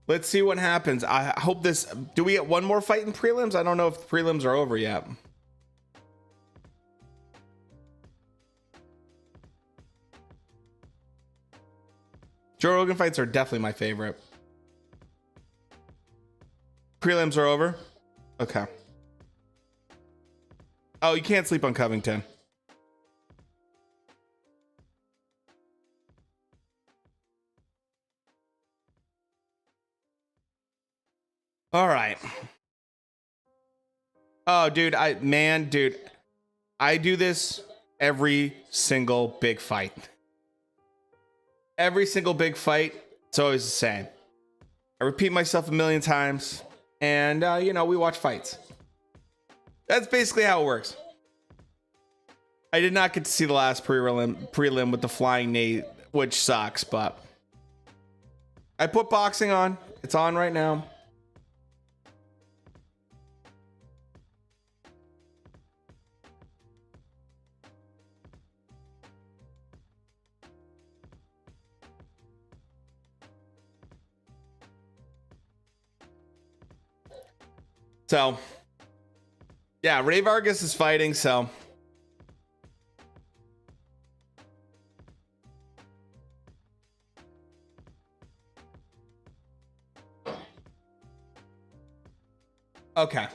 Let's see what happens. I hope this... Do we get one more fight in prelims? I don't know if the prelims are over yet. Joe Rogan fights are definitely my favorite. Prelims are over? Okay. Oh, you can't sleep on Covington. All right. Oh, dude, I do this every single big fight. Every single big fight, it's always the same. I repeat myself a million times, and you know, we watch fights. That's basically how it works. I did not get to see the last prelim with the flying knee, which sucks, but I put boxing on. It's on right now. So, yeah, Ray Vargas is fighting, so. Okay.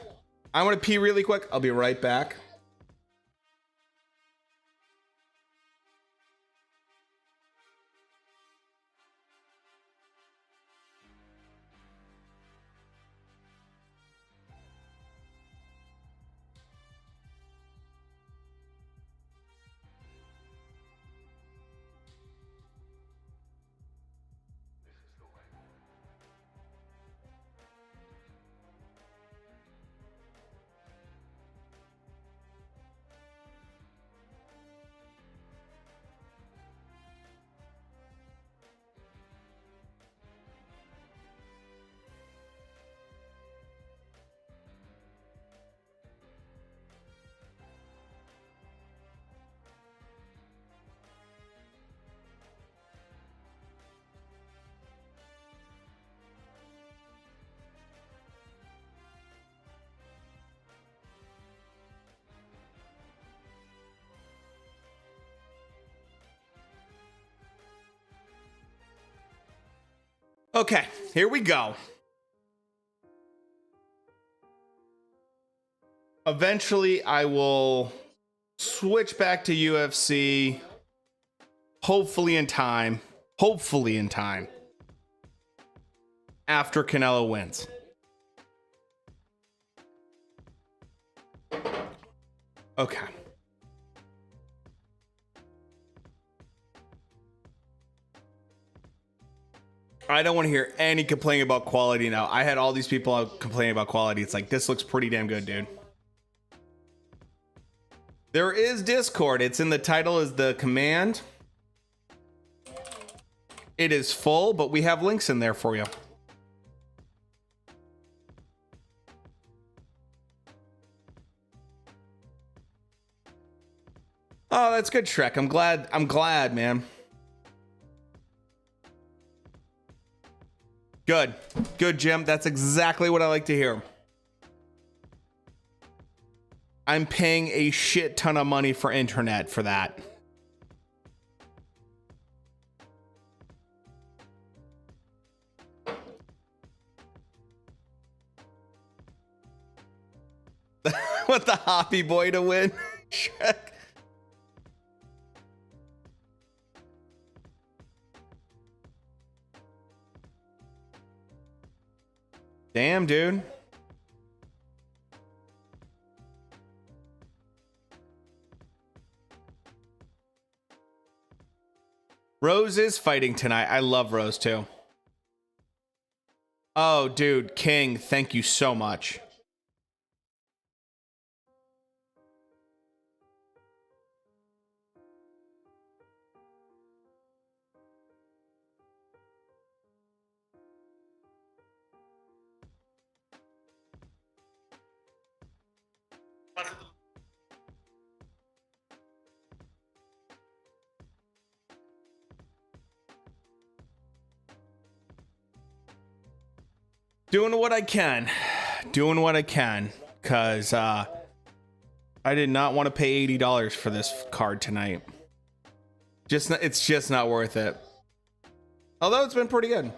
I want to pee really quick. I'll be right back. Okay, here we go. Eventually, I will switch back to UFC. Hopefully in time. Hopefully in time. After Canelo wins. Okay. I don't want to hear any complaining about quality now. I had all these people out complaining about quality. It's like, this looks pretty damn good, dude. There is Discord. It's in the title as the command. It is full, but we have links in there for you. Oh, that's good, Shrek. I'm glad, man. Good, Jim. That's exactly what I like to hear. I'm paying a shit ton of money for internet for that. Want the Hoppy Boy to win? Shrek. Damn, dude. Rose is fighting tonight. I love Rose too. Oh, dude, King, thank you so much. Doing what I can. Doing what I can. Because I did not want to pay $80 for this card tonight. It's just not worth it. Although it's been pretty good.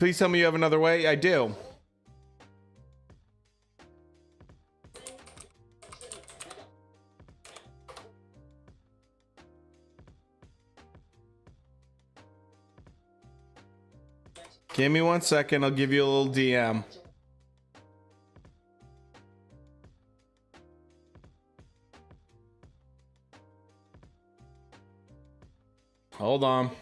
Please tell me you have another way. I do. Give me 1 second. I'll give you a little DM. Hold on.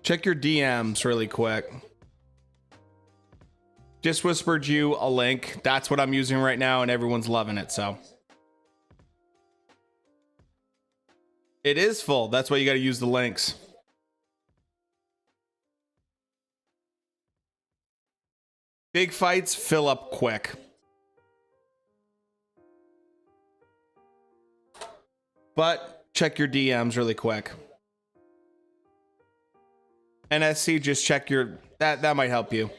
Check your DMs really quick. Just whispered you a link. That's what I'm using right now, and everyone's loving it, so. It is full. That's why you got to use the links. Big fights fill up quick. But check your DMs really quick. NSC, just check your... That might help you.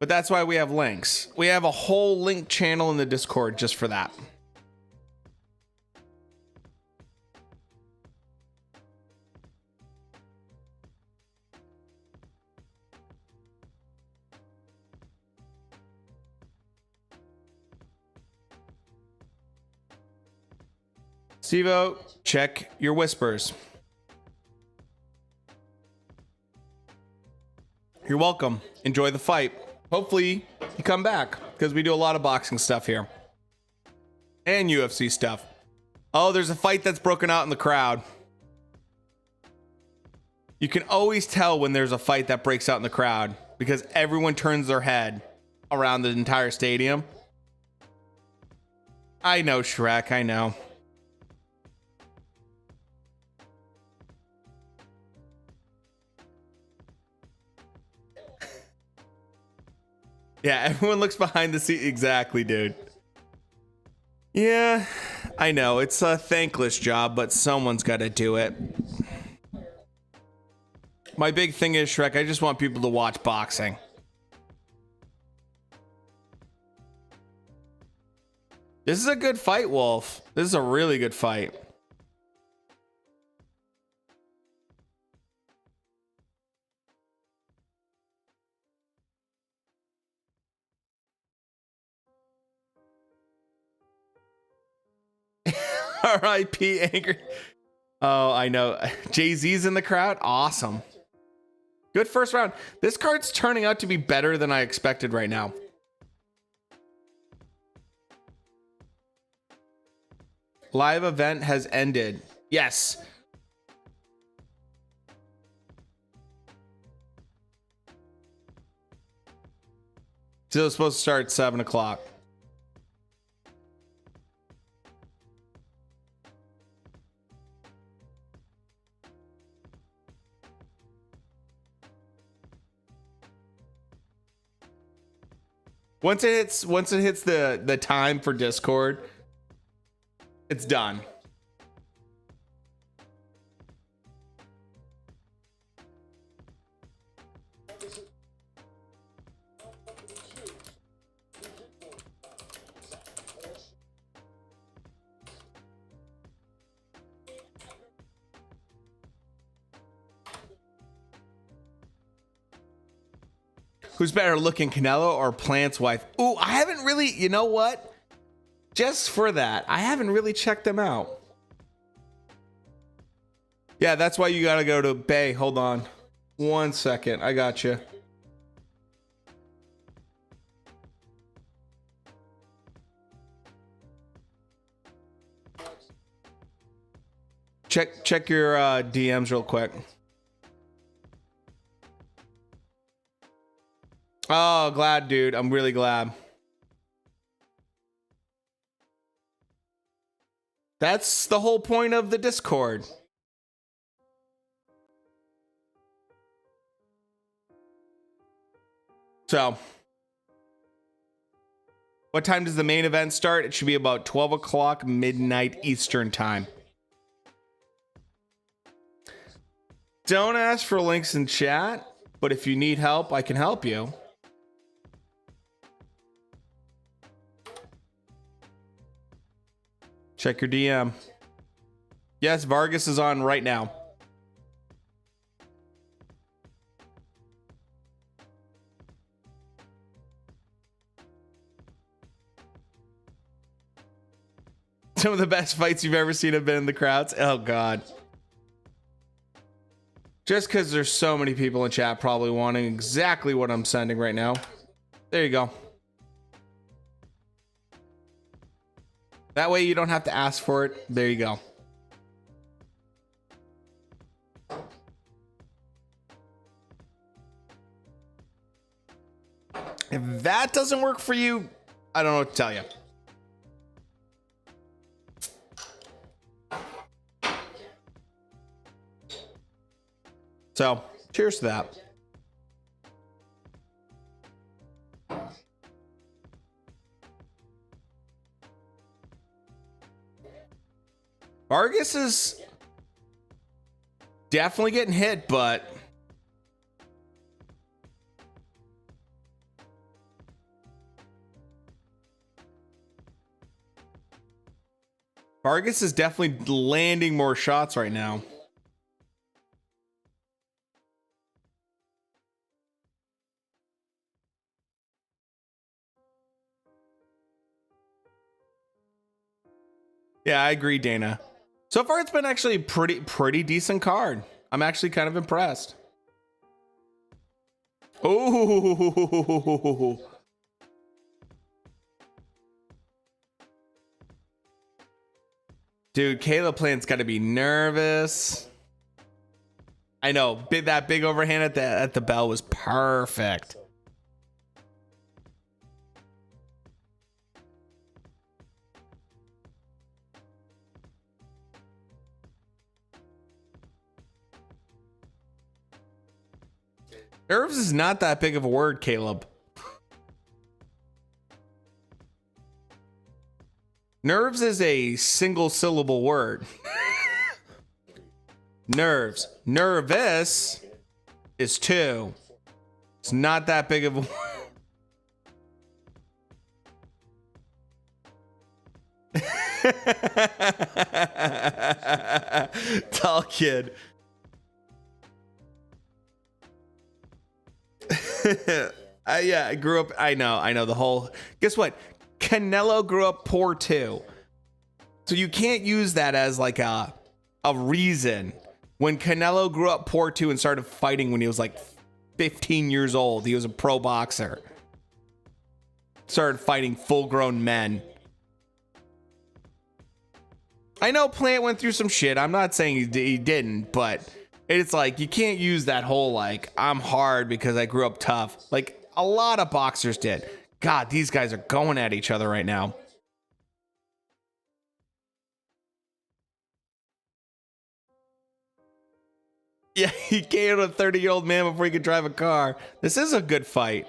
But that's why we have links. We have a whole link channel in the Discord just for that. Stevo, check your whispers. You're welcome. Enjoy the fight. Hopefully you come back, because we do a lot of boxing stuff here. And UFC stuff. Oh, there's a fight that's broken out in the crowd. You can always tell when there's a fight that breaks out in the crowd, because everyone turns their head around the entire stadium. I know, Shrek, I know. Yeah, everyone looks behind the seat. Exactly, dude. Yeah, I know. It's a thankless job, but someone's got to do it. My big thing is, Shrek, I just want people to watch boxing. This is a good fight, Wolf. This is a really good fight. R.I.P. Angry. Oh, I know. Jay-Z's in the crowd. Awesome. Good first round. This card's turning out to be better than I expected right now. Live event has ended. Yes. Still supposed to start at 7 o'clock. Once it hits the time for Discord, it's done. Who's better looking, Canelo or Plant's wife? Ooh, I haven't really, you know what? Just for that, I haven't really checked them out. Yeah, that's why you gotta go to Bay. Hold on. 1 second. I got you. Check your DMs real quick. Oh, glad, dude. I'm really glad. That's the whole point of the Discord. So, what time does the main event start? It should be about 12 o'clock midnight Eastern time. Don't ask for links in chat, but if you need help, I can help you. Check your DM. Yes, Vargas is on right now. Some of the best fights you've ever seen have been in the crowds. Oh, God. Just because there's so many people in chat probably wanting exactly what I'm sending right now. There you go. That way you don't have to ask for it. There you go. If that doesn't work for you, I don't know what to tell you. So, cheers to that. Vargas is definitely getting hit, but Vargas is definitely landing more shots right now. Yeah, I agree, Dana. So far, it's been actually a pretty decent card. I'm actually kind of impressed. Oh, dude, Caleb Plant's got to be nervous. I know, that big overhand at the bell was perfect. Nerves is not that big of a word, Caleb. Nerves is a single syllable word. Nerves. Nervous is 2. It's not that big of a word. Tall kid. Yeah, I grew up. I know the whole. Guess what? Canelo grew up poor too. So you can't use that as like a reason. When Canelo grew up poor too and started fighting when he was like 15 years old, he was a pro boxer. Started fighting full-grown men. I know Plant went through some shit. I'm not saying he didn't, but it's like you can't use that whole like I'm hard because I grew up tough. Like a lot of boxers did. God, these guys are going at each other right now. Yeah, he KO'd a 30-year-old man before he could drive a car. This is a good fight.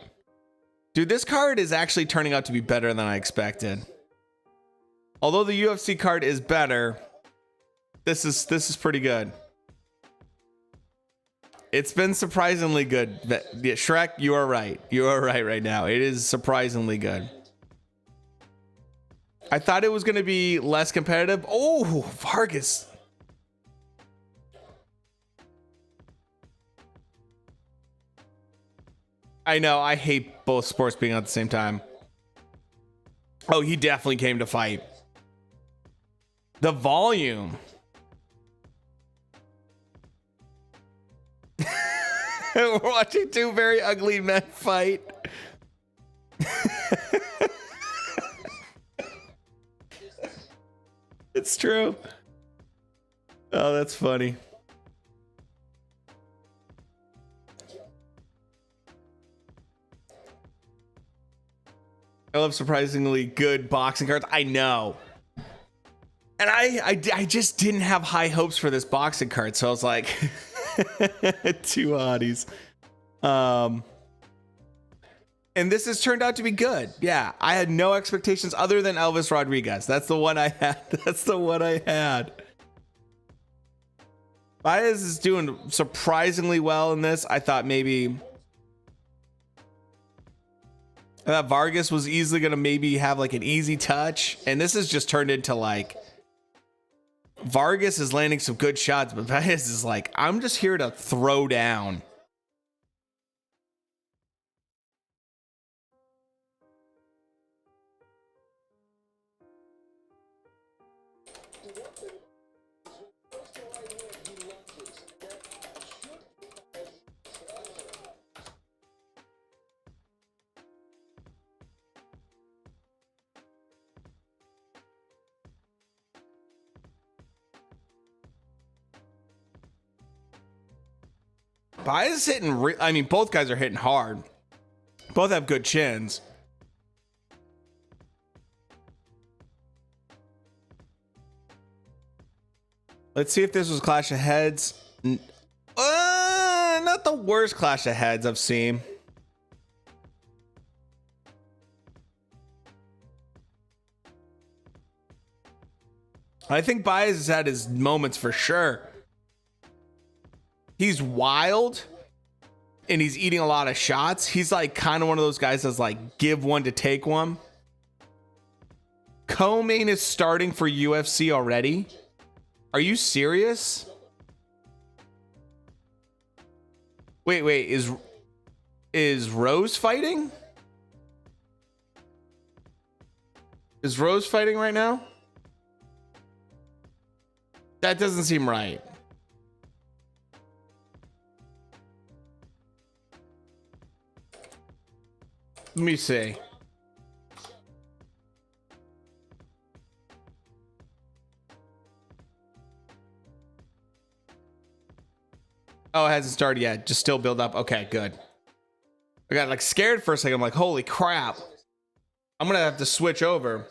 Dude, this card is actually turning out to be better than I expected. Although the UFC card is better, this is pretty good. It's been surprisingly good. Yeah, Shrek, you are right. You are right now. It is surprisingly good. I thought it was going to be less competitive. Oh, Vargas. I know. I hate both sports being at the same time. Oh, he definitely came to fight. The volume. We're watching two very ugly men fight. It's true. Oh, that's funny. I love surprisingly good boxing cards. I know. And I just didn't have high hopes for this boxing card. So I was like, two hotties. And this has turned out to be good. Yeah, I had no expectations other than Elvis Rodriguez. That's the one I had. That's the one I had. Baez is doing surprisingly well in this. I thought Vargas was easily going to maybe have like an easy touch. And this has just turned into like Vargas is landing some good shots, but Baez is like, I'm just here to throw down. Baez is hitting. I mean, both guys are hitting hard. Both have good chins. Let's see if this was Clash of Heads. Not the worst Clash of Heads I've seen. I think Baez has had his moments for sure. He's wild and he's eating a lot of shots. He's like kind of one of those guys that's like give one to take one. Co-main is starting for UFC already. Are you serious? Wait, is Rose fighting? Is Rose fighting right now? That doesn't seem right. Let me see. Oh, it hasn't started yet. Just still build up. Okay, good. I got like scared for a second. I'm like, holy crap. I'm going to have to switch over.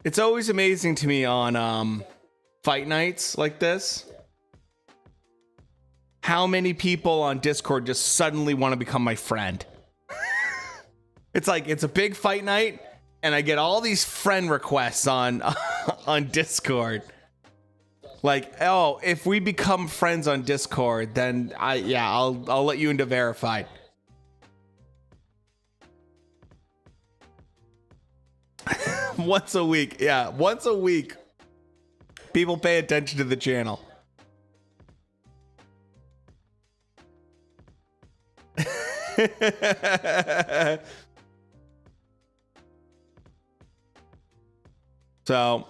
It's always amazing to me on fight nights like this how many people on Discord just suddenly want to become my friend. It's like it's a big fight night and I get all these friend requests on on Discord. Like, oh, if we become friends on Discord, then I'll let you into verified. Once a week. Yeah, once a week. People pay attention to the channel. So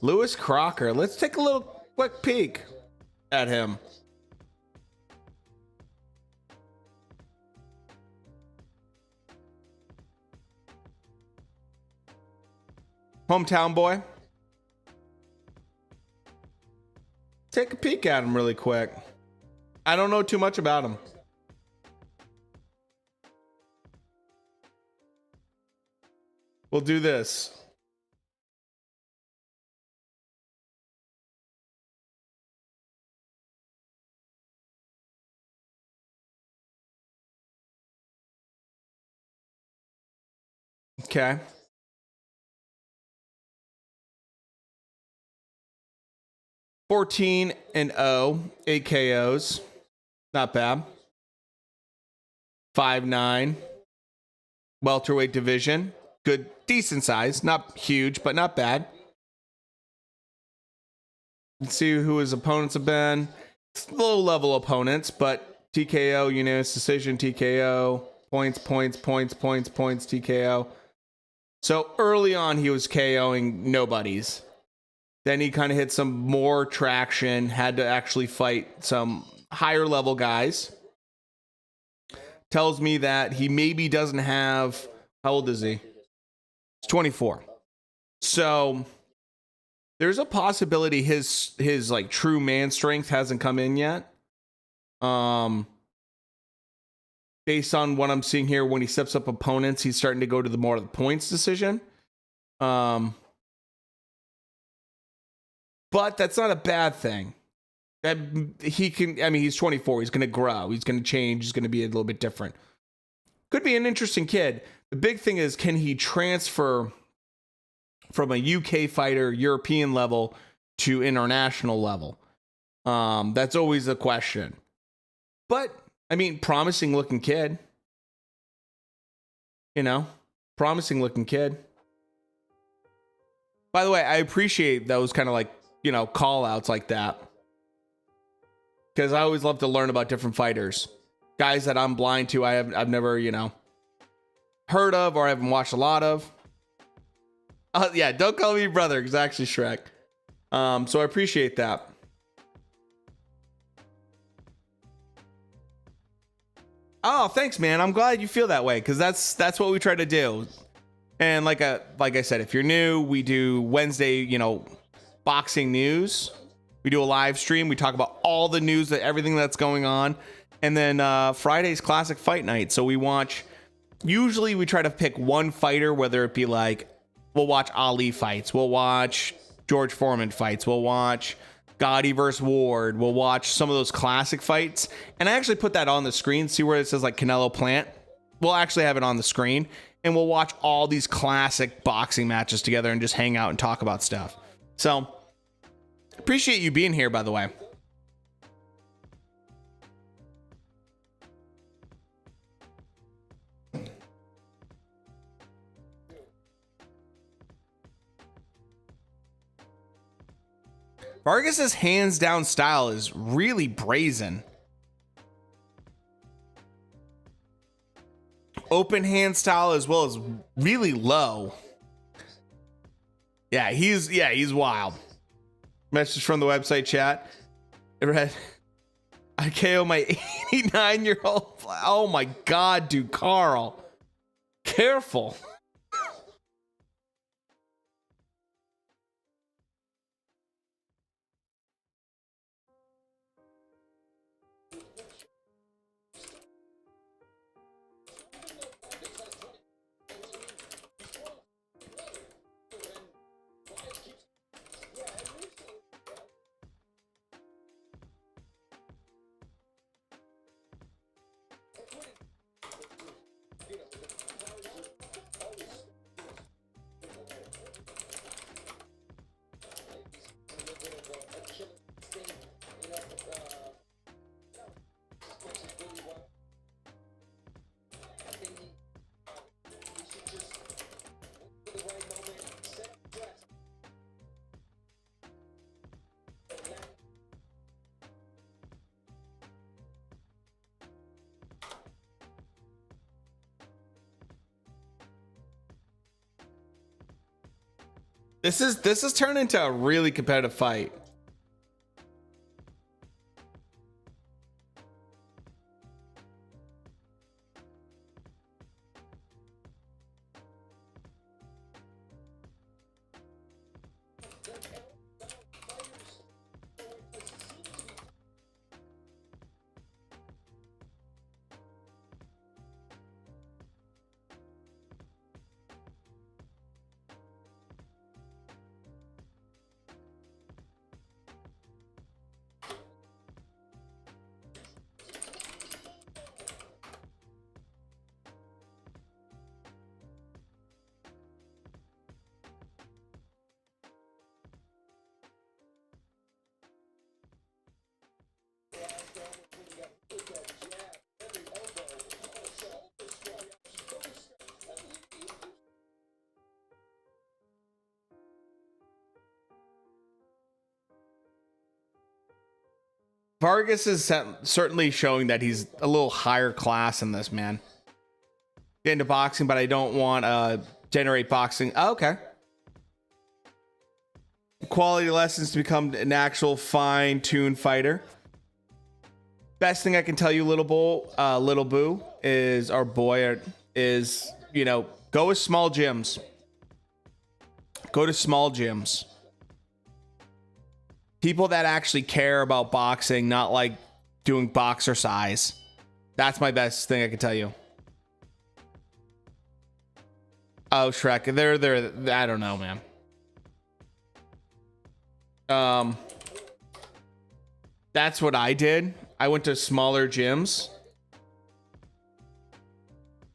Lewis Crocker. Let's take a little quick peek at him. Hometown boy. Take a peek at him really quick. I don't know too much about him. We'll do this. Okay. 14-0, 8 KOs. Not bad. 5'9". Welterweight division. Good, decent size. Not huge, but not bad. Let's see who his opponents have been. It's low-level opponents, but TKO, unanimous decision, TKO, points, TKO. So early on, he was KOing nobodies. Then he kind of hit some more traction, had to actually fight some higher level guys. Tells me that he maybe doesn't have, how old is he? He's 24. So there's a possibility his like true man strength hasn't come in yet. Based on what I'm seeing here, when he steps up opponents, he's starting to go to the more of the points decision. But that's not a bad thing. That he can, I mean, he's 24. He's going to grow. He's going to change. He's going to be a little bit different. Could be an interesting kid. The big thing is, can he transfer from a UK fighter, European level, to international level? That's always a question. But, I mean, promising looking kid. You know, promising looking kid. By the way, I appreciate those kind of like, you know, call outs like that, because I always love to learn about different fighters, guys that I'm blind to. I've never, you know, heard of or I haven't watched a lot of. Yeah, don't call me brother, because actually Shrek. So I appreciate that. Oh, thanks, man. I'm glad you feel that way, because that's what we try to do. And like I said, if you're new, we do Wednesday, you know, boxing news. We do a live stream. We talk about all the news, everything that's going on. And then Friday's classic fight night. So we watch, usually we try to pick one fighter, whether it be like, we'll watch Ali fights. We'll watch George Foreman fights. We'll watch Gotti versus Ward. We'll watch some of those classic fights. And I actually put that on the screen. See where it says like Canelo Plant? We'll actually have it on the screen. And we'll watch all these classic boxing matches together and just hang out and talk about stuff. So, appreciate you being here, by the way. Vargas's hands down style is really brazen. Open hand style as well as really low. Yeah, he's wild. Message from the website chat. It read, I KO my 89-year-old. Oh my God, dude, Carl. Careful. This is turned into a really competitive fight. Vargas is certainly showing that he's a little higher class in this, man. Get into boxing, but I don't want to generate boxing. Oh, okay. Quality lessons to become an actual fine-tuned fighter. Best thing I can tell you, little boo, is our boy is, you know, go with small gyms. Go to small gyms. People that actually care about boxing, not like doing boxer size. That's my best thing I can tell you. Oh, Shrek. They're I don't know, man. That's what I did. I went to smaller gyms.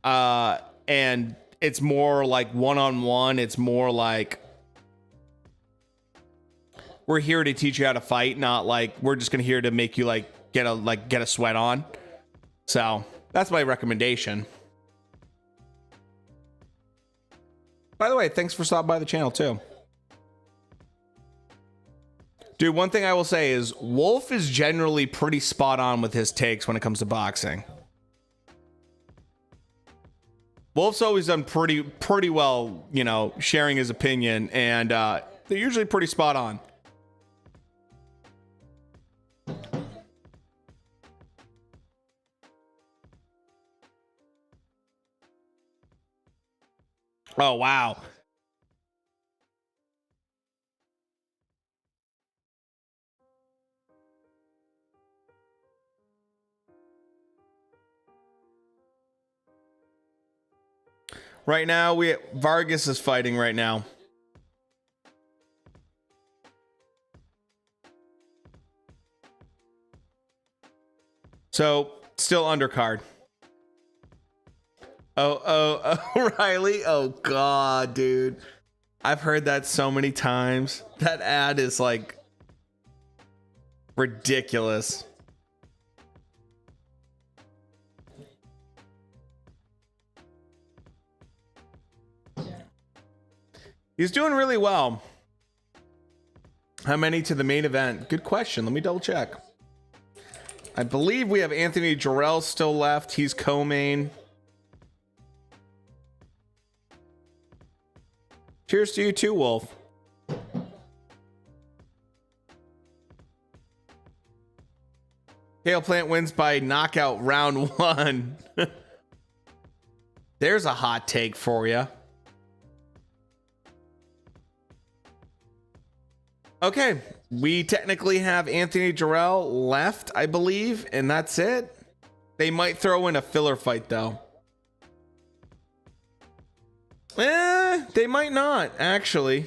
And it's more like one-on-one. It's more like we're here to teach you how to fight, not like we're just here to make you like get a sweat on. So that's my recommendation. By the way, thanks for stopping by the channel too. Dude, one thing I will say is Wolf is generally pretty spot on with his takes when it comes to boxing. Wolf's always done pretty well, you know, sharing his opinion, and they're usually pretty spot on. Oh, wow. Right now, Vargas is fighting right now. So, still undercard. Oh, Riley. Oh, God, dude. I've heard that so many times. That ad is like ridiculous. He's doing really well. How many to the main event? Good question. Let me double check. I believe we have Anthony Jarrell still left. He's co-main. Cheers to you too, Wolf. Hail Plant wins by knockout round 1. There's a hot take for you. Okay, we technically have Anthony Jarrell left, I believe, and that's it. They might throw in a filler fight, though. They might not, actually.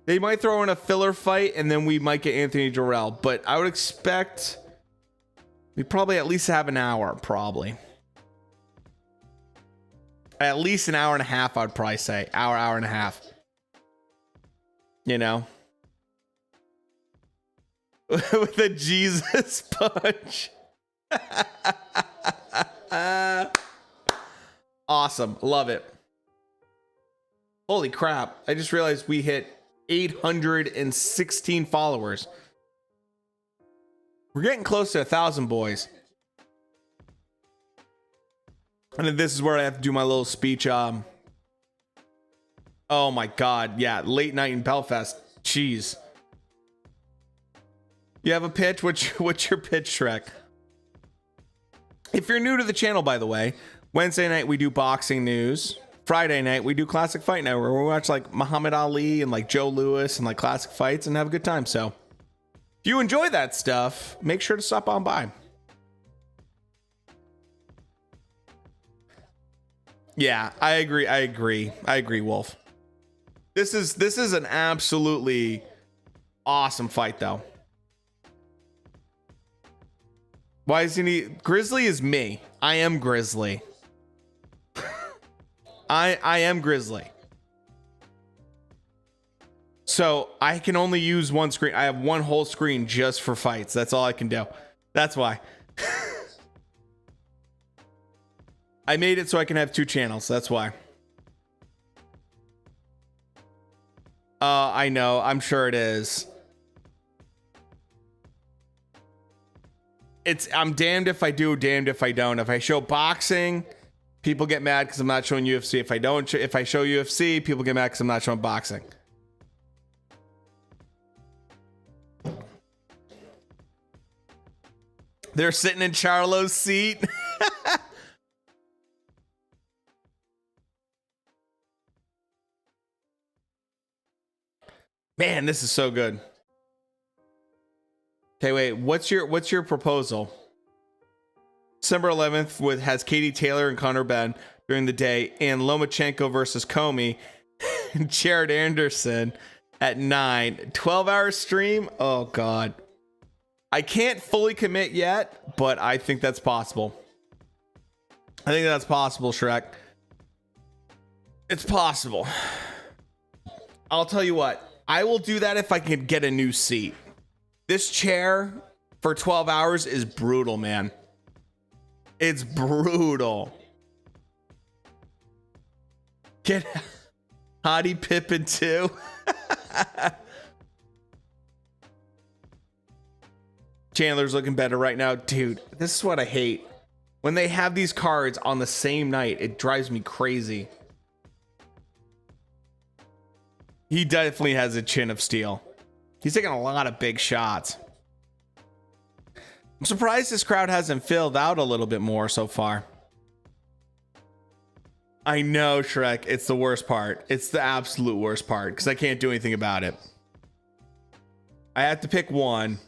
They might throw in a filler fight, and then we might get Anthony Jarrell. But I would expect we probably at least have an hour, probably. At least an hour and a half, I'd probably say. Hour and a half. You know? With a Jesus punch. Awesome. Love it. Holy crap. I just realized we hit 816 followers. We're getting close to 1,000, boys. And then this is where I have to do my little speech. Oh my God. Yeah. Late night in Belfast. Jeez. You have a pitch? What's your pitch, Shrek? If you're new to the channel, by the way, Wednesday night we do boxing news. Friday night we do classic fight night where we watch like Muhammad Ali and like Joe Louis and like classic fights and have a good time. So if you enjoy that stuff, make sure to stop on by. Yeah, I agree, Wolf. This is an absolutely awesome fight though. Why is he Grizzly is me. I am Grizzly. I am Grizzly. So I can only use one screen. I have one whole screen just for fights. That's all I can do. That's why. I made it so I can have two channels. That's why. I know. I'm sure it is. I'm damned if I do, damned if I don't. If I show boxing, people get mad because I'm not showing UFC. If I show UFC, people get mad because I'm not showing boxing. They're sitting in Charlo's seat. Man, this is so good. Okay, wait. What's your proposal? December 11th has Katie Taylor and Conor Benn during the day, and Lomachenko versus Comey and Jared Anderson at 9. 12-hour stream. Oh God. I can't fully commit yet, but I think that's possible. I think that's possible, Shrek. It's possible. I'll tell you what. I will do that if I can get a new seat. This chair for 12 hours is brutal, man. It's brutal. Get Hottie Pippin too. Chandler's looking better right now. Dude, this is what I hate. When they have these cards on the same night, it drives me crazy. He definitely has a chin of steel. He's taking a lot of big shots. I'm surprised this crowd hasn't filled out a little bit more so far. I know, Shrek. It's the worst part. It's the absolute worst part because I can't do anything about it. I have to pick one.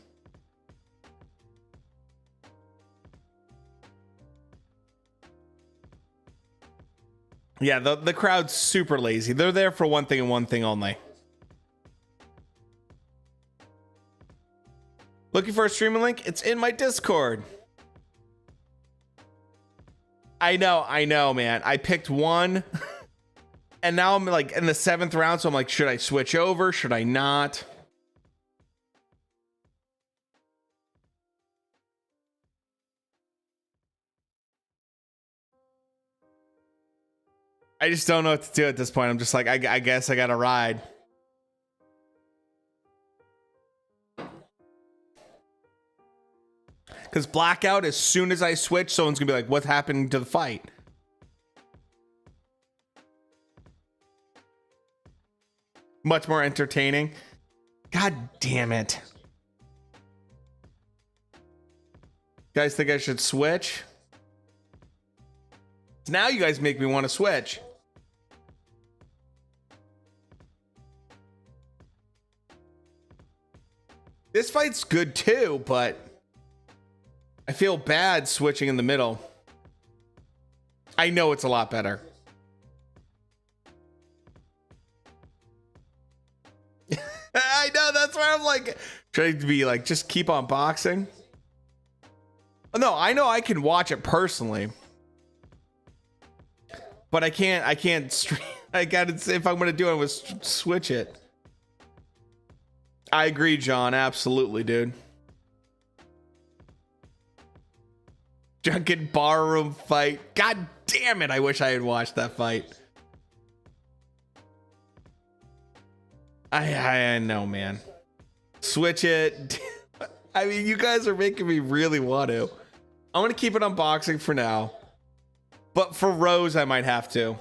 Yeah, the crowd's super lazy. They're there for one thing and one thing only. Looking for a streaming link? It's in my Discord. I know, man. I picked one. And now I'm like in the 7th round, so I'm like, should I switch over? Should I not? I just don't know what to do at this point. I'm just like, I guess I gotta ride. Because blackout, as soon as I switch, someone's gonna be like, what's happening to the fight? Much more entertaining. God damn it. Guys think I should switch? Now you guys make me want to switch. This fight's good too, but I feel bad switching in the middle. I know it's a lot better. I know, that's why I'm like trying to be like, just keep on boxing. No, I know I can watch it personally. But I can't stream. I gotta, if I'm gonna do it, I was switch it. I agree, John. Absolutely, dude. Drunken barroom fight. God damn it. I wish I had watched that fight. I know, man. Switch it. I mean, you guys are making me really want to. I'm going to keep it unboxing for now. But for Rose, I might have to.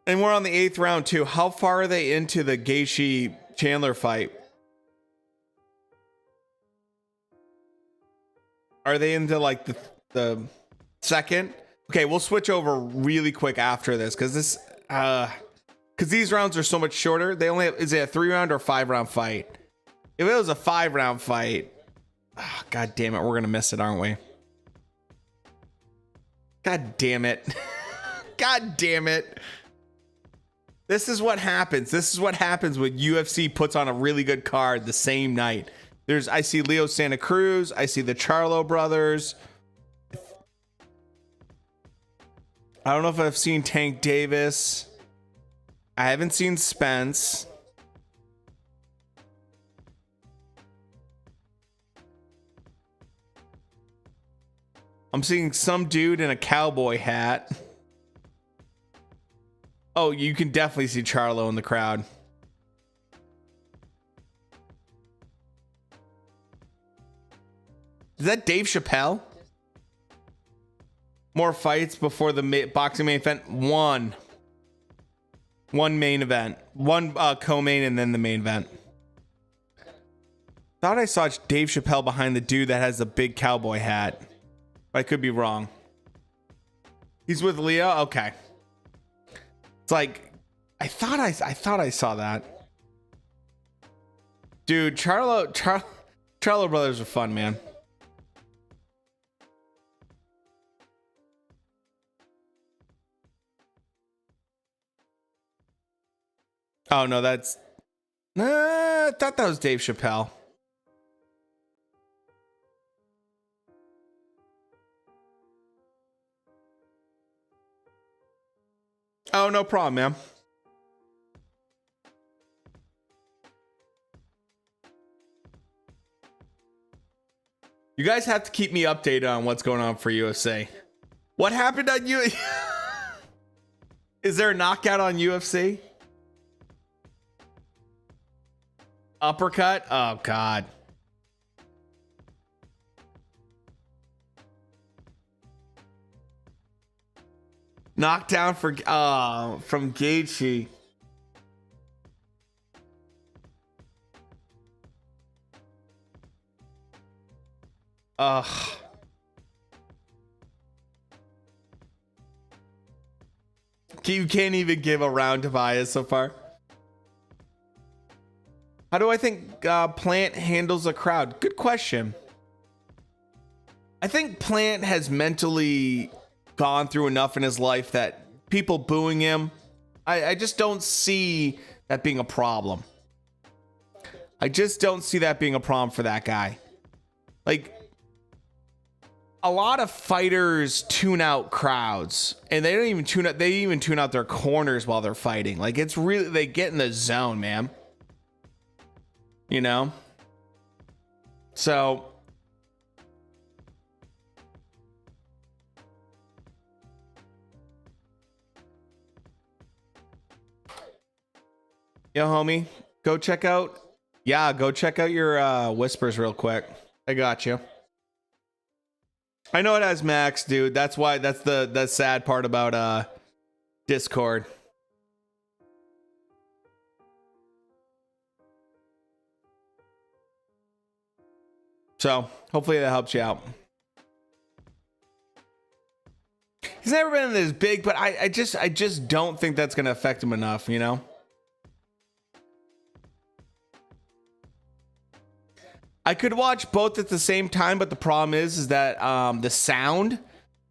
And we're on the 8th round too. How far are they into the Gaethje Chandler fight? Are they into like the second? Okay, we'll switch over really quick after this because these rounds are so much shorter. They only have, is it a 3-round or 5-round fight? If it was a 5-round fight, oh, god damn it, we're gonna miss it, aren't we? God damn it. God damn it. This is what happens. This is what happens when UFC puts on a really good card the same night. I see Leo Santa Cruz. I see the Charlo brothers. I don't know if I've seen Tank Davis. I haven't seen Spence. I'm seeing some dude in a cowboy hat. Oh, you can definitely see Charlo in the crowd. Is that Dave Chappelle? More fights before the boxing main event? One main event. One co-main and then the main event. Thought I saw Dave Chappelle behind the dude that has the big cowboy hat. But I could be wrong. He's with Leo? Okay. It's like, I thought I saw that. Dude, Charlo brothers are fun, man. Oh no, that's I thought that was Dave Chappelle. Oh, no problem, man. You guys have to keep me updated on what's going on for UFC. What happened on UFC? Is there a knockout on UFC? Uppercut? Oh, God. Knockdown from Gaethje. You can't even give a round to bias so far. How do I think Plant handles a crowd? Good question. I think Plant has mentally gone through enough in his life that people booing him, I just don't see that being a problem. I just don't see that being a problem for that guy. Like, a lot of fighters tune out crowds, and they don't even tune out, they even tune out their corners while they're fighting. Like, it's really, they get in the zone, man. You know? So yo, homie, go check out your whispers real quick. I got you. I know it has Max, dude. That's why, that's the sad part about Discord. So hopefully that helps you out. He's never been this big, but I just don't think that's gonna affect him enough, you know? I could watch both at the same time, but the problem is that the sound,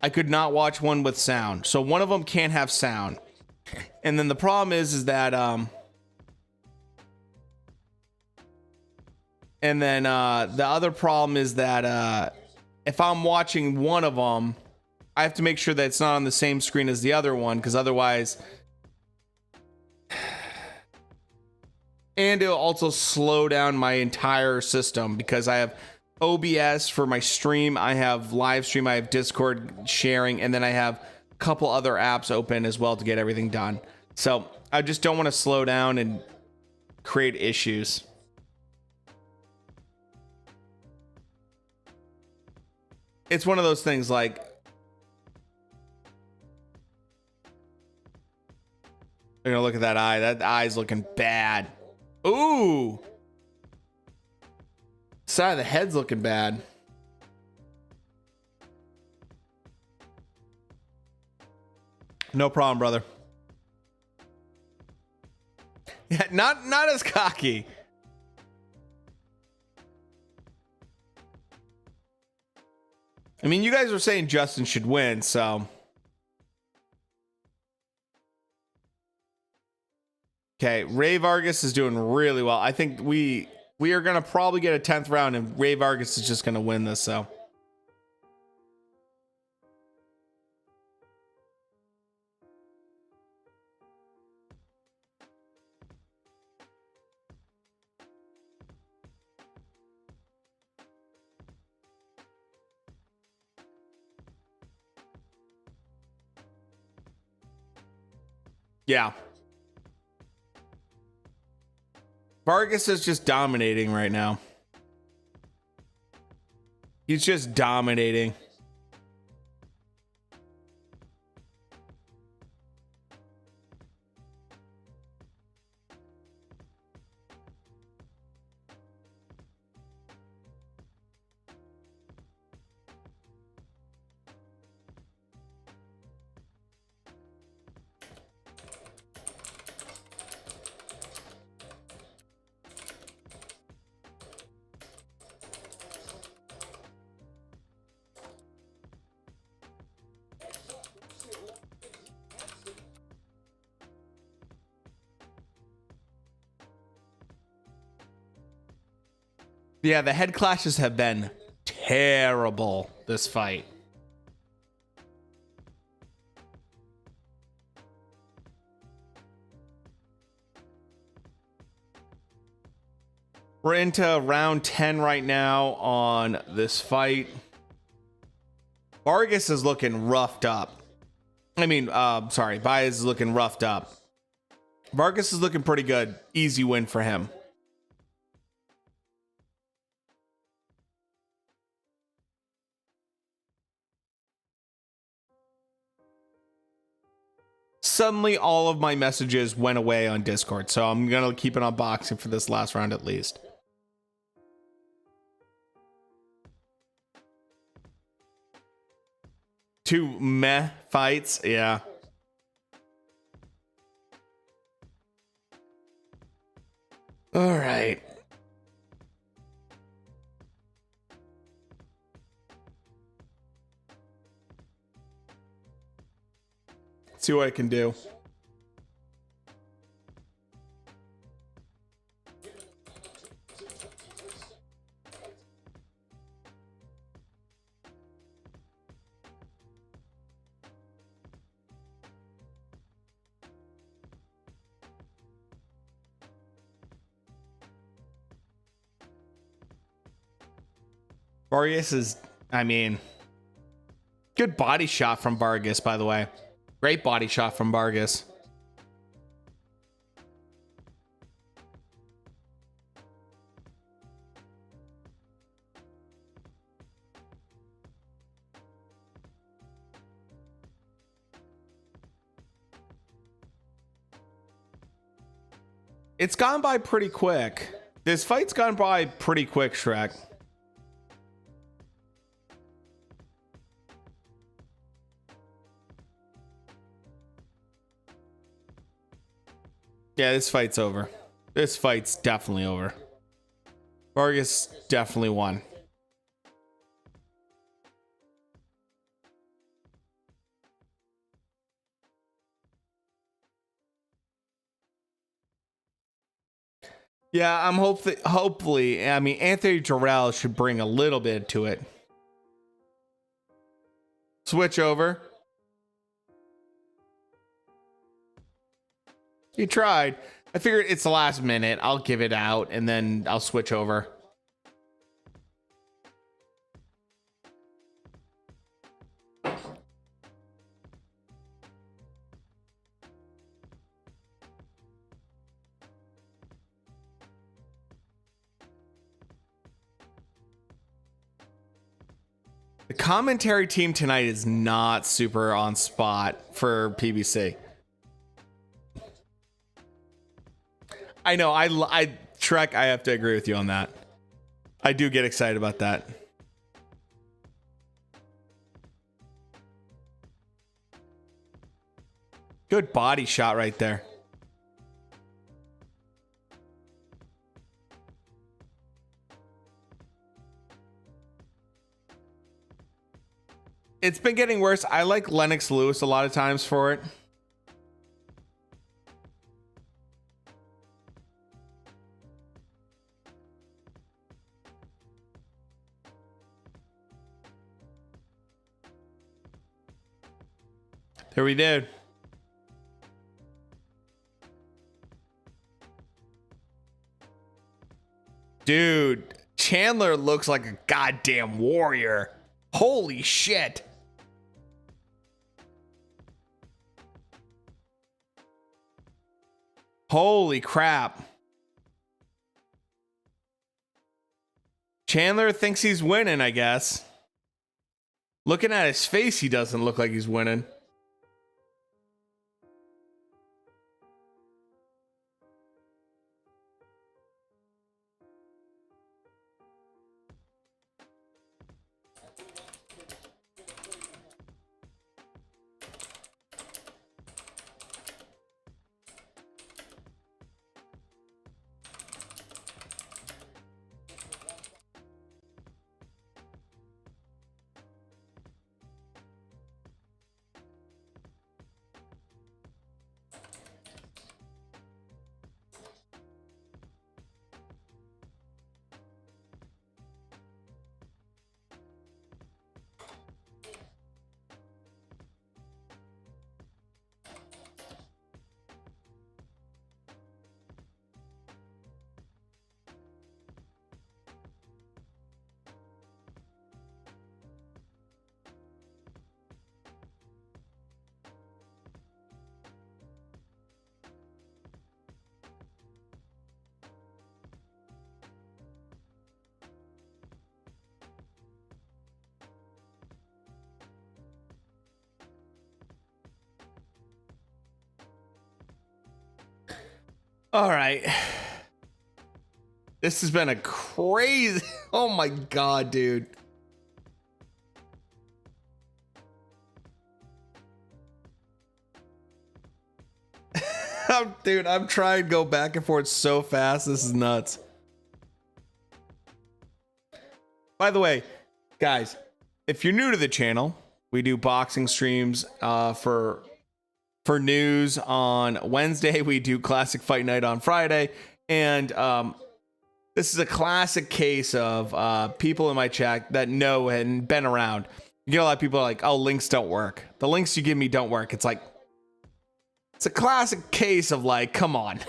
I could not watch one with sound. So one of them can't have sound. And then the problem is that and then the other problem is that if I'm watching one of them, I have to make sure that it's not on the same screen as the other one, because otherwise, and it'll also slow down my entire system, because I have OBS for my stream, I have live stream, I have Discord sharing, and then I have a couple other apps open as well to get everything done. So I just don't want to slow down and create issues. It's one of those things like, You're gonna look at that eye. That eye's looking bad. Ooh. Side of the head's looking bad. No problem, brother. Yeah, not as cocky. I mean, you guys were saying Justin should win, so. Okay, Ray Vargas is doing really well. I think we are going to probably get a 10th round, and Ray Vargas is just going to win this, so. Yeah. Vargas is just dominating right now. He's just dominating. Yeah, the head clashes have been terrible this fight. We're into round 10 right now on this fight. Vargas is looking roughed up. I mean, sorry, Baez is looking roughed up. Vargas is looking pretty good. Easy win for him. Suddenly all of my messages went away on Discord, so I'm gonna keep it on boxing for this last round at least. Two meh fights, yeah. All right. See what I can do. Vargas is, I mean, good body shot from Vargas, by the way. Great body shot from Vargas. It's gone by pretty quick. This fight's gone by pretty quick, Shrek. Yeah, this fight's over. This fight's definitely over. Vargas definitely won. Yeah, I'm hopefully, I mean, Anthony Jarrell should bring a little bit to it. Switch over. He tried. I figured it's the last minute. I'll give it out and then I'll switch over. The commentary team tonight is not super on spot for PBC. I know. Shrek, I have to agree with you on that. I do get excited about that. Good body shot right there. It's been getting worse. I like Lennox Lewis a lot of times for it. There we did. Dude, Chandler looks like a goddamn warrior. Holy shit. Holy crap. Chandler thinks he's winning, I guess. Looking at his face, he doesn't look like he's winning. All right. This has been a crazy... Oh my God, dude. Dude, I'm trying to go back and forth so fast. This is nuts. By the way, guys, if you're new to the channel, we do boxing streams for news on Wednesday. We do Classic Fight Night on Friday. And this is a classic case of people in my chat that know and been around. You get a lot of people are like, oh, links don't work. The links you give me don't work. It's like, it's a classic case of like, come on.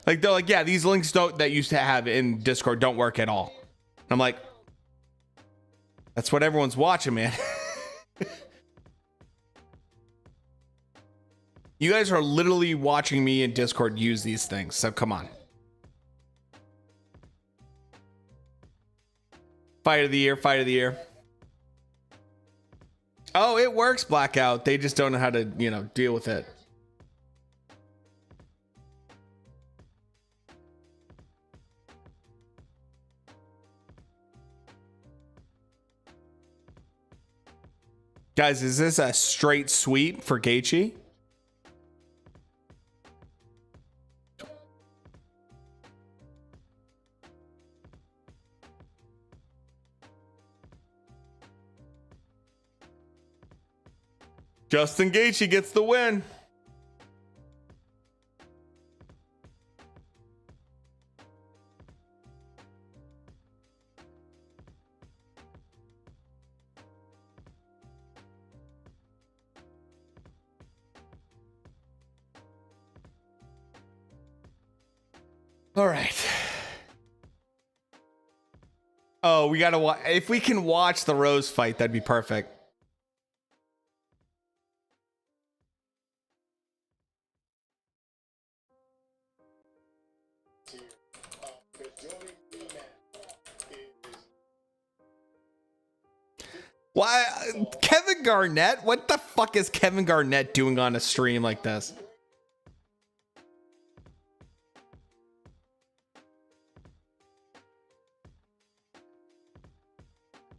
Like, they're like, yeah, these links that used to have in Discord don't work at all. And I'm like, that's what everyone's watching, man. You guys are literally watching me in Discord use these things, so come on. Fight of the year, fight of the year. Oh, it works, Blackout. They just don't know how to, you know, deal with it. Guys, is this a straight sweep for Gaethje? Justin Gaethje gets the win. All right. Oh, we gotta watch. If we can watch the Rose fight, that'd be perfect. Why? Kevin Garnett? What the fuck is Kevin Garnett doing on a stream like this?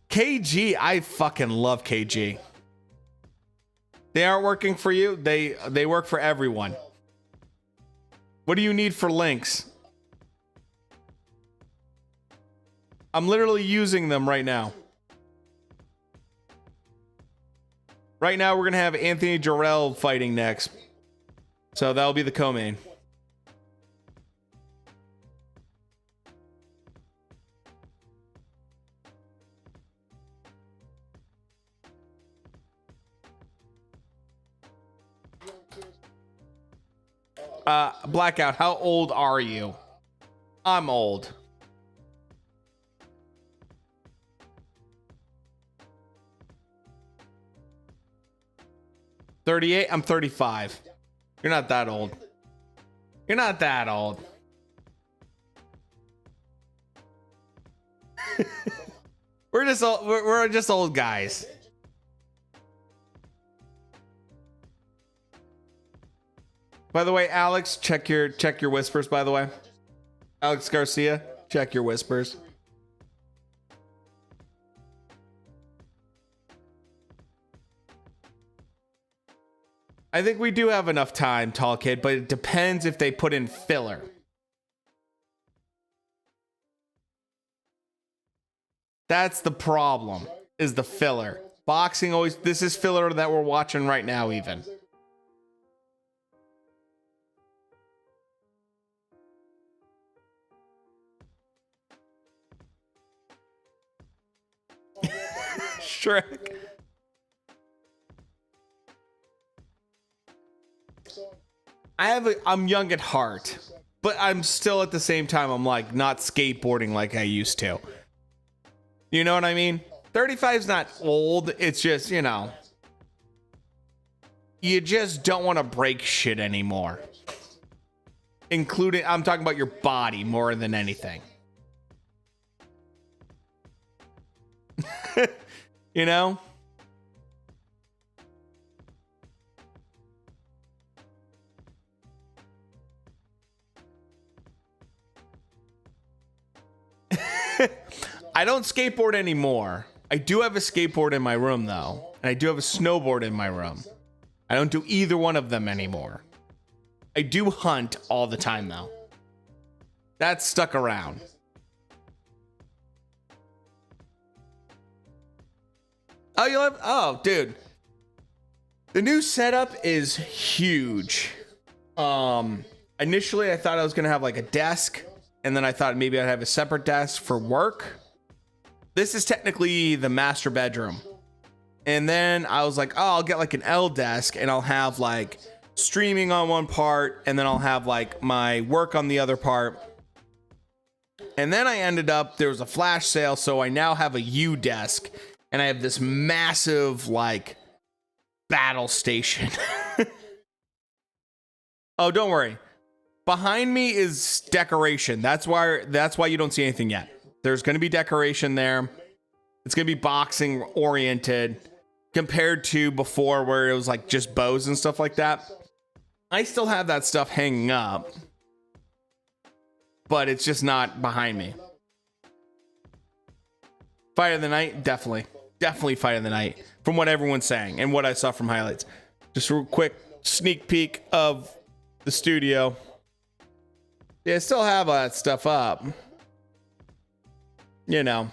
KG, I fucking love KG. They aren't working for you. They work for everyone. What do you need for links? I'm literally using them right now. Right now, we're going to have Anthony Jarrell fighting next. So that'll be the co-main. Blackout, how old are you? I'm old. $38. I'm 35. You're not that old. You're not that old. We're just old guys. By the way, Alex, check your whispers, by the way. Alex Garcia, check your whispers. I think we do have enough time, tall kid, but it depends if they put in filler. That's the problem, is the filler. Boxing always, this is filler that we're watching right now even. Shrek. I'm young at heart, but I'm still at the same time, I'm like not skateboarding like I used to. You know what I mean? 35 is not old. It's just, you know, you just don't want to break shit anymore. Including, I'm talking about your body more than anything. You know? I don't skateboard anymore. I do have a skateboard in my room though. And I do have a snowboard in my room. I don't do either one of them anymore. I do hunt all the time though. That's stuck around. Oh, you'll have, oh, dude. The new setup is huge. Initially I thought I was gonna have like a desk, and then I thought maybe I'd have a separate desk for work. This is technically the master bedroom. And then I was like, oh, I'll get like an L desk and I'll have like streaming on one part, and then I'll have like my work on the other part. And then I ended up, there was a flash sale, so I now have a U desk, and I have this massive like battle station. Oh, don't worry. Behind me is decoration. That's why you don't see anything yet. There's going to be decoration there. It's going to be boxing oriented compared to before where it was like just bows and stuff like that. I still have that stuff hanging up, but it's just not behind me. Fight of the night, definitely fight of the night from what everyone's saying and what I saw from highlights. Just a real quick sneak peek of the studio. Yeah, I still have that stuff up, you know,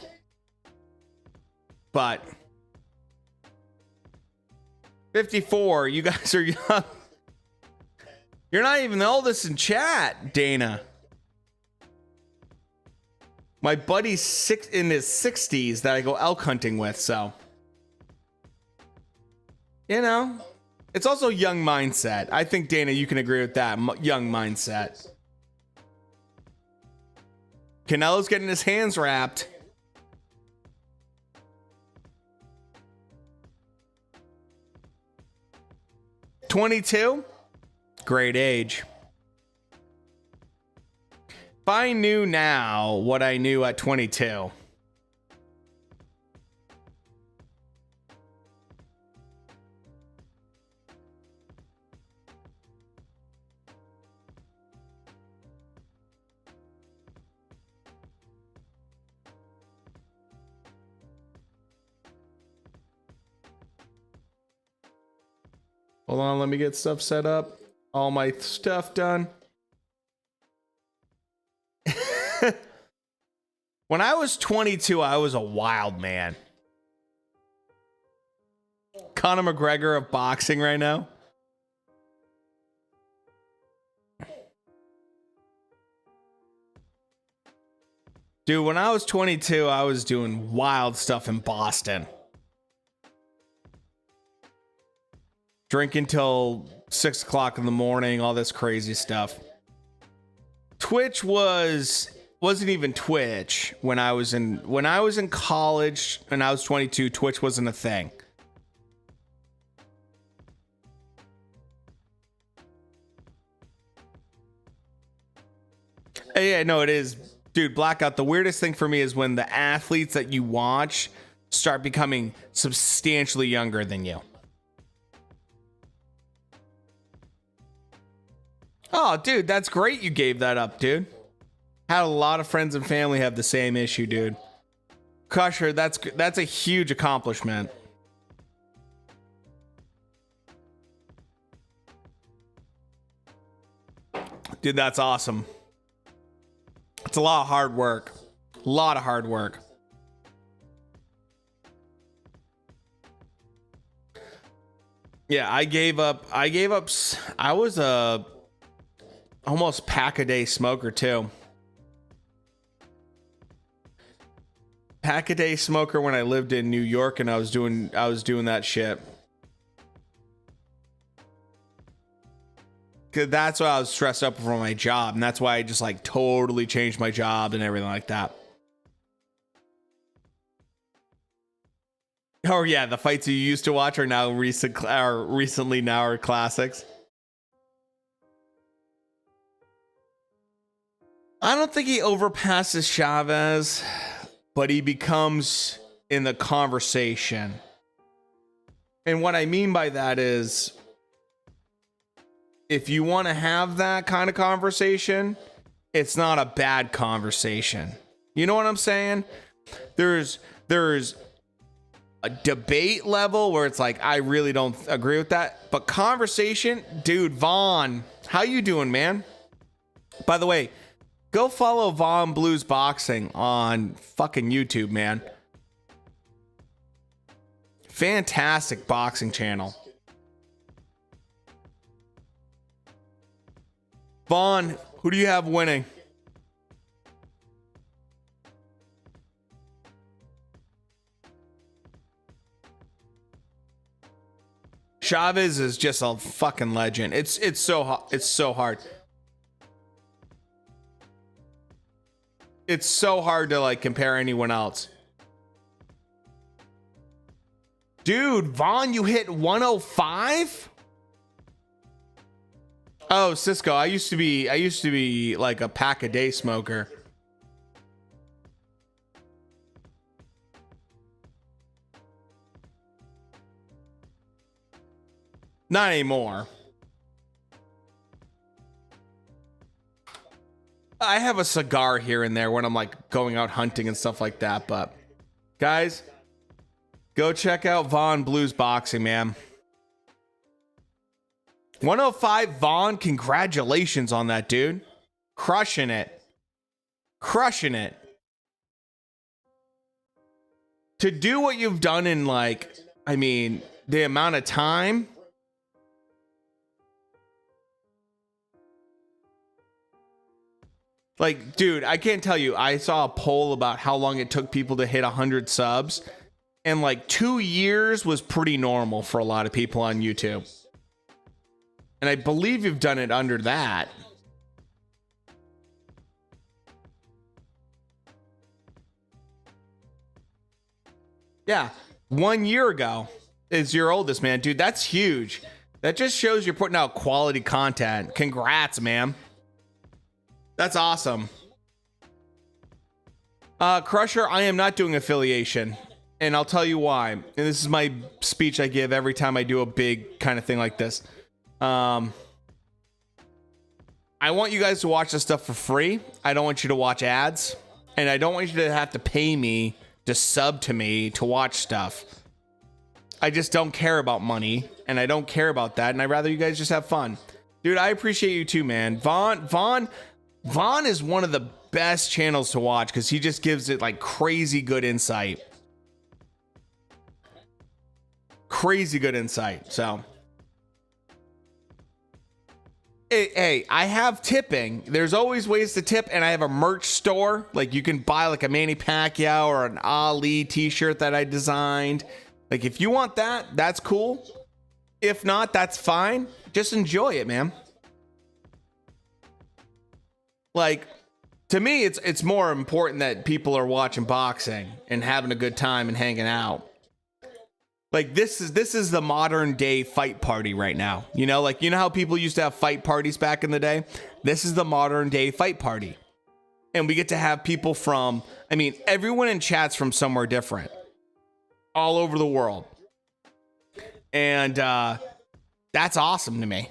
but 54, you guys are young. You're not even the oldest in chat, Dana. My buddy's in his 60s that I go elk hunting with, so. You know, it's also young mindset. I think, Dana, you can agree with that. Young mindset. Canelo's getting his hands wrapped. $22? Great age. If I knew now what I knew at 22, Hold on, let me get stuff set up. All my stuff done. When I was 22, I was a wild man. Conor McGregor of boxing right now. Dude, when I was 22, I was doing wild stuff in Boston. Drinking till 6 o'clock in the morning, all this crazy stuff. Twitch wasn't even Twitch when I was in college and I was 22. Twitch wasn't a thing. Yeah, no, it is. Dude, Blackout, the weirdest thing for me is when the athletes that you watch start becoming substantially younger than you. Oh, dude, that's great you gave that up, dude. Had a lot of friends and family have the same issue, dude. Crusher, that's a huge accomplishment. Dude, that's awesome. It's a lot of hard work. A lot of hard work. Yeah, I gave up. I was a almost pack a day smoker too. Pack a day smoker when I lived in New York and I was doing that shit. Cause that's why I was stressed up for my job, and that's why I just like totally changed my job and everything like that. Oh yeah, the fights you used to watch are now recently now are classics. I don't think he overpasses Chavez, but he becomes in the conversation. And what I mean by that is, if you want to have that kind of conversation, it's not a bad conversation. You know what I'm saying? There's a debate level where it's like, I really don't agree with that. But conversation, dude, Vaughn, how you doing, man? By the way, go follow Vaughn Blues Boxing on fucking YouTube, man. Fantastic boxing channel. Vaughn, who do you have winning? Chavez is just a fucking legend. It's so hard. It's so hard. It's so hard to like compare anyone else. Dude, Vaughn, you hit 105? Oh, Cisco, I used to be like a pack a day smoker. Not anymore. I have a cigar here and there when I'm like going out hunting and stuff like that, but guys, go check out Vaughn Blues Boxing, man. 105, Vaughn, congratulations on that, dude. Crushing it. Crushing it. To do what you've done in like, I mean, the amount of time. Like, dude, I can't tell you. I saw a poll about how long it took people to hit 100 subs. And like 2 years was pretty normal for a lot of people on YouTube. And I believe you've done it under that. Yeah, 1 year ago is your oldest, man. Dude, that's huge. That just shows you're putting out quality content. Congrats, man. That's awesome. Crusher, I am not doing affiliation. And I'll tell you why. And this is my speech I give every time I do a big kind of thing like this. I want you guys to watch this stuff for free. I don't want you to watch ads. And I don't want you to have to pay me to sub to me to watch stuff. I just don't care about money, and I don't care about that, and I'd rather you guys just have fun. Dude, I appreciate you too, man. Vaughn is one of the best channels to watch because he just gives it like crazy good insight. Crazy good insight. So, hey, I have tipping. There's always ways to tip, and I have a merch store. Like, you can buy like a Manny Pacquiao or an Ali t-shirt that I designed. Like, if you want that, that's cool. If not, that's fine. Just enjoy it, man. Like, to me, it's more important that people are watching boxing and having a good time and hanging out. Like, this is the modern day fight party right now. You know, like, you know how people used to have fight parties back in the day? This is the modern day fight party. And we get to have people from, I mean, everyone in chat's from somewhere different. All over the world. And that's awesome to me.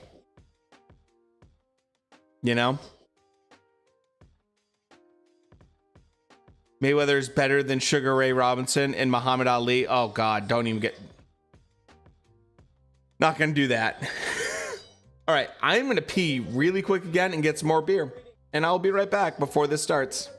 You know? Mayweather's better than Sugar Ray Robinson and Muhammad Ali. Oh, God, don't even get... Not going to do that. All right, I'm going to pee really quick again and get some more beer. And I'll be right back before this starts.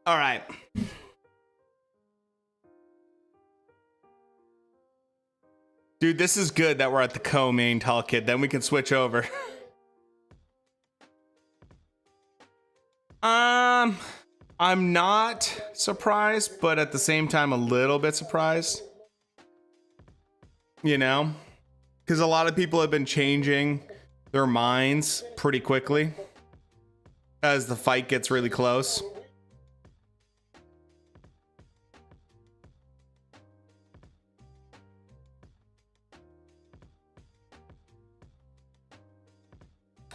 All right. Dude, this is good that we're at the co-main talk kit. Then we can switch over. I'm not surprised, but at the same time, a little bit surprised. You know? Because a lot of people have been changing their minds pretty quickly as the fight gets really close.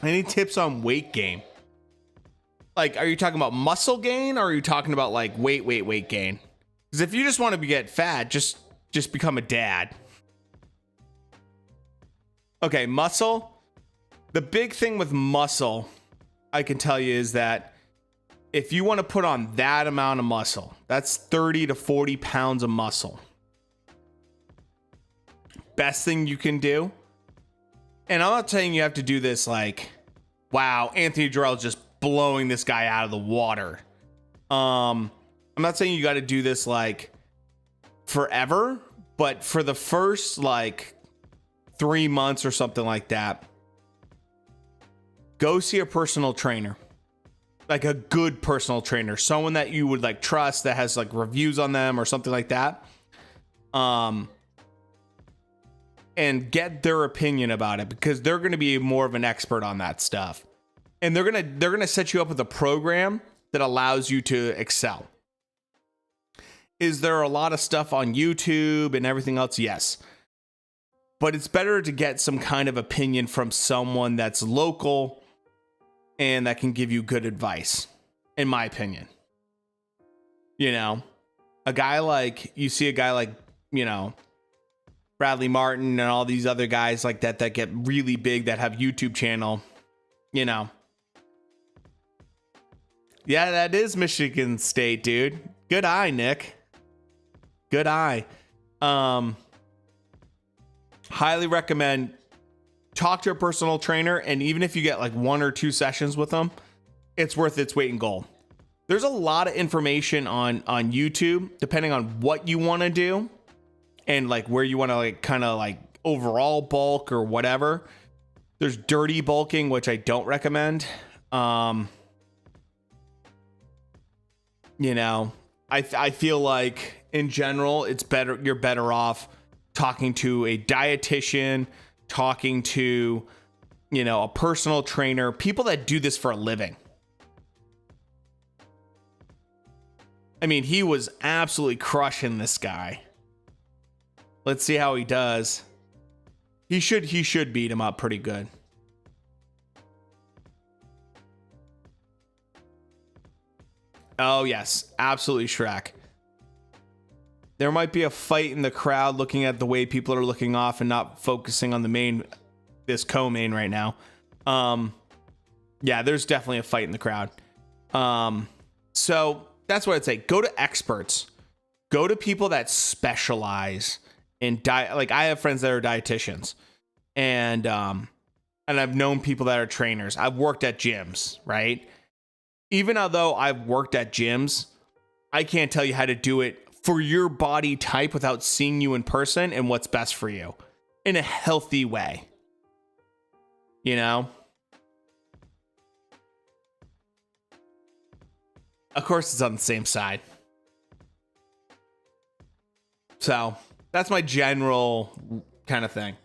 Any tips on weight gain? Like, are you talking about muscle gain or are you talking about like weight gain? Because if you just want to get fat, just become a dad. Okay, muscle. The big thing with muscle, I can tell you, is that if you want to put on that amount of muscle, that's 30 to 40 pounds of muscle. Best thing you can do. And I'm not saying you have to do this like, wow, Anthony Jarrell's just blowing this guy out of the water. I'm not saying you got to do this like forever, but for the first like 3 months or something like that, go see a personal trainer, like a good personal trainer, someone that you would like trust that has like reviews on them or something like that. and get their opinion about it, because they're going to be more of an expert on that stuff. And they're going to set you up with a program that allows you to excel. Is there a lot of stuff on YouTube and everything else? Yes. But it's better to get some kind of opinion from someone that's local and that can give you good advice, in my opinion. You know, you see a guy like, you know, Bradley Martin and all these other guys like that get really big, that have YouTube channel, you know. Yeah, that is Michigan State, dude. Good eye, Nick. Good eye. Highly recommend talk to a personal trainer, and even if you get like 1 or 2 sessions with them, it's worth its weight in gold. There's a lot of information on YouTube, depending on what you want to do and like where you want to like kind of like overall bulk or whatever. There's dirty bulking, which I don't recommend. You know, I feel like in general, it's better. You're better off talking to a dietitian, talking to, you know, a personal trainer, people that do this for a living. I mean, he was absolutely crushing this guy. Let's see how he does. He should beat him up pretty good. Oh, yes. Absolutely, Shrek. There might be a fight in the crowd looking at the way people are looking off and not focusing on the main, this co-main right now. Yeah, there's definitely a fight in the crowd. So that's what I'd say. Go to experts. Go to people that specialize in diet. Like, I have friends that are dietitians, and I've known people that are trainers. I've worked at gyms, right? Even although I've worked at gyms, I can't tell you how to do it for your body type without seeing you in person and what's best for you in a healthy way. You know? Of course, it's on the same side. So that's my general kind of thing.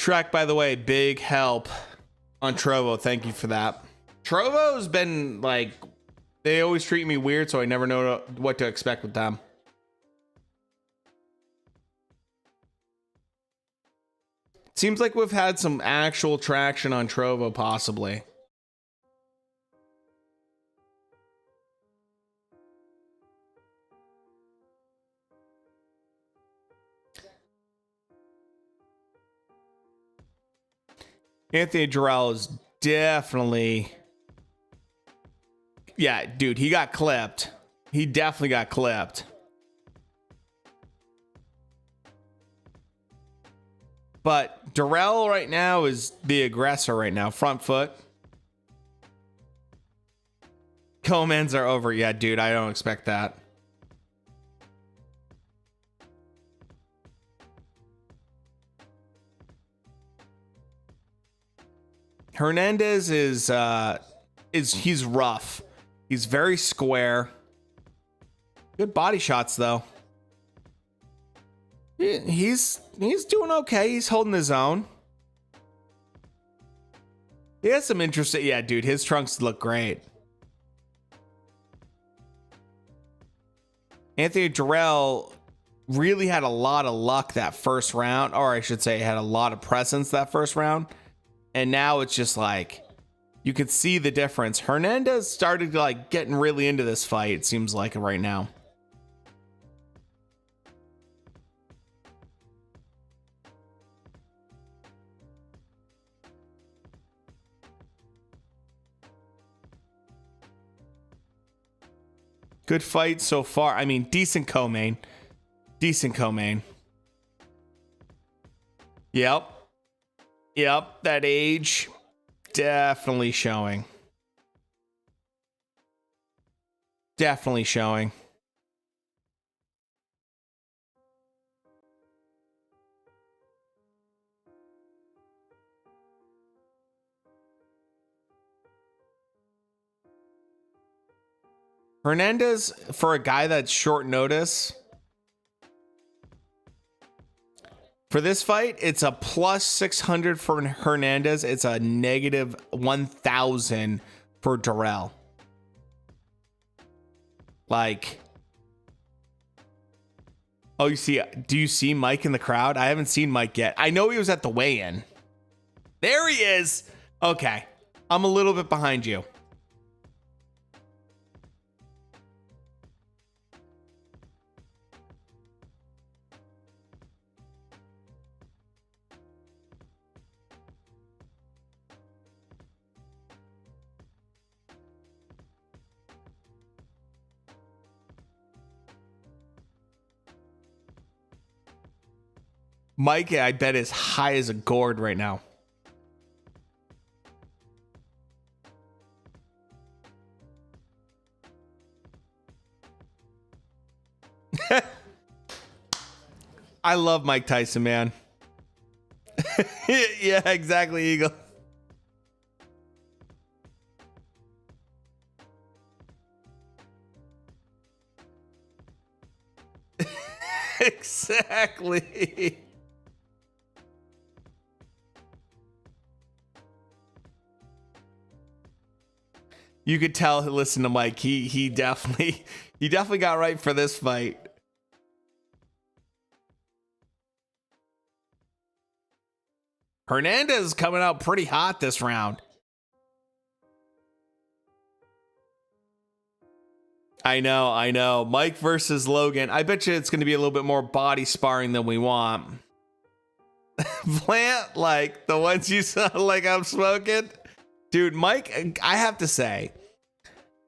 Shrek, by the way, big help on Trovo. Thank you for that. Trovo's been like, they always treat me weird, so I never know what to expect with them. Seems like we've had some actual traction on Trovo, possibly. Anthony Jarrell is definitely... Yeah, dude, he got clipped. He definitely got clipped. But Darrell right now is the aggressor right now. Front foot. Comans are over. Yeah, dude, I don't expect that. Hernandez is he's rough. He's very square. Good body shots though. He's doing okay. He's holding his own. He has some interesting. Yeah, dude, his trunks look great. Anthony Jarrell really had a lot of luck that first round, or I should say had a lot of presence that first round. And now it's just like, you could see the difference. Hernandez started like getting really into this fight, it seems like right now. Good fight so far. I mean, decent co-main. Decent co-main. Yep. Yep, that age definitely showing. Definitely showing. Hernandez, for a guy that's short notice, for this fight, it's a plus 600 for Hernandez. It's a negative 1,000 for Durrell. Like, oh, do you see Mike in the crowd? I haven't seen Mike yet. I know he was at the weigh-in. There he is. Okay. I'm a little bit behind you. Mike, I bet, is high as a gourd right now. I love Mike Tyson, man. Yeah, exactly, Eagle. Exactly. You could tell, listen to Mike, he definitely got right for this fight. Hernandez coming out pretty hot this round. I know. Mike versus Logan. I bet you it's going to be a little bit more body sparring than we want. Plant, like the ones you saw, like I'm smoking. Dude, Mike, I have to say,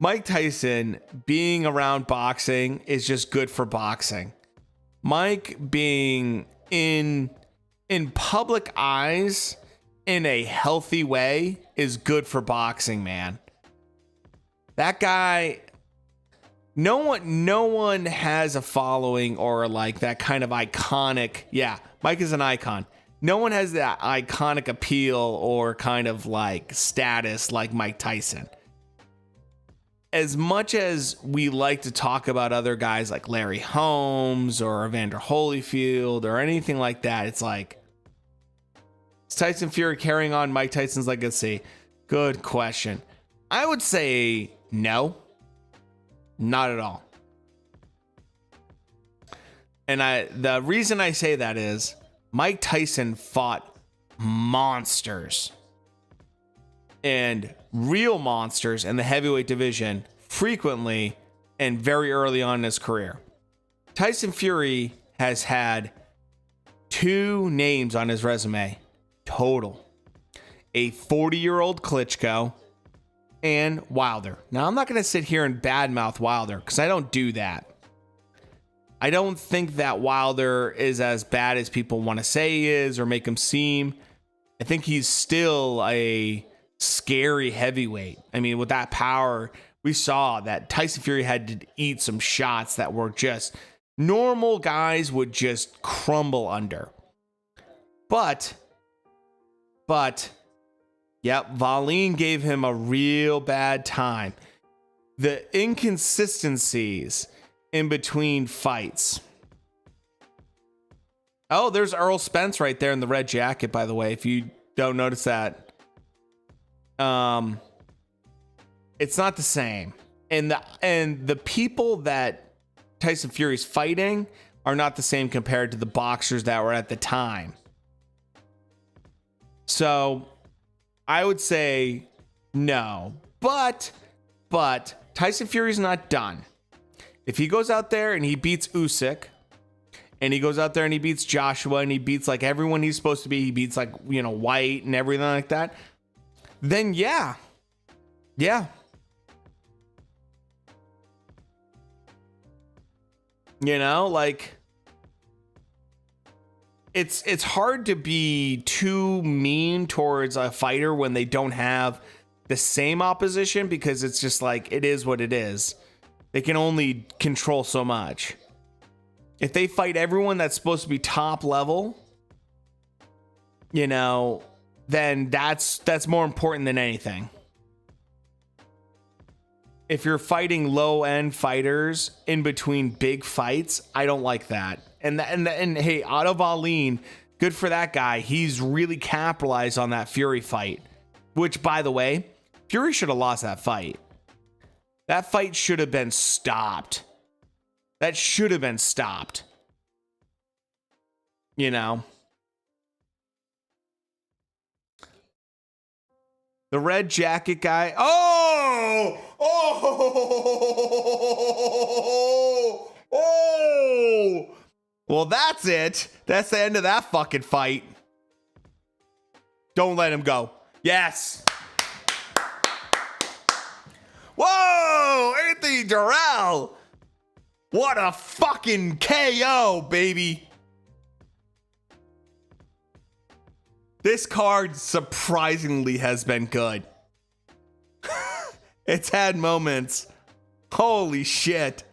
Mike Tyson being around boxing is just good for boxing. Mike being in public eyes in a healthy way is good for boxing, man. That guy, no one has a following or like that kind of iconic. Yeah, Mike is an icon. No one has that iconic appeal or kind of like status like Mike Tyson. As much as we like to talk about other guys like Larry Holmes or Evander Holyfield or anything like that, it's like, is Tyson Fury carrying on Mike Tyson's legacy? Good question. I would say no, not at all. And the reason I say that is Mike Tyson fought monsters and real monsters in the heavyweight division frequently and very early on in his career. Tyson Fury has had 2 names on his resume total: a 40-year-old Klitschko and Wilder. Now, I'm not going to sit here and badmouth Wilder because I don't do that. I don't think that Wilder is as bad as people want to say he is or make him seem. I think he's still a scary heavyweight. I mean, with that power, we saw that Tyson Fury had to eat some shots that were just normal guys would just crumble under. But, yep, Wallin gave him a real bad time. The inconsistencies in between fights. Oh, there's Earl Spence right there in the red jacket, by the way, if you don't notice that. It's not the same. And the people that Tyson Fury's fighting are not the same compared to the boxers that were at the time. So I would say no, but Tyson Fury's not done. If he goes out there and he beats Usyk, and he goes out there and he beats Joshua, and he beats like everyone he's supposed to be, he beats like, you know, White and everything like that, then yeah. You know, like it's hard to be too mean towards a fighter when they don't have the same opposition, because it's just like, it is what it is. They can only control so much. If they fight everyone that's supposed to be top level, you know, then that's more important than anything. If you're fighting low end fighters in between big fights, I don't like that. And hey, Otto Wallin, good for that guy. He's really capitalized on that Fury fight, which, by the way, Fury should have lost that fight. That fight should have been stopped. That should have been stopped. You know, the red jacket guy. Oh! Well, that's it. That's the end of that fucking fight. Don't let him go. Yes. Whoa! Anthony Durrell. What a fucking KO, baby. This card surprisingly has been good. It's had moments. Holy shit.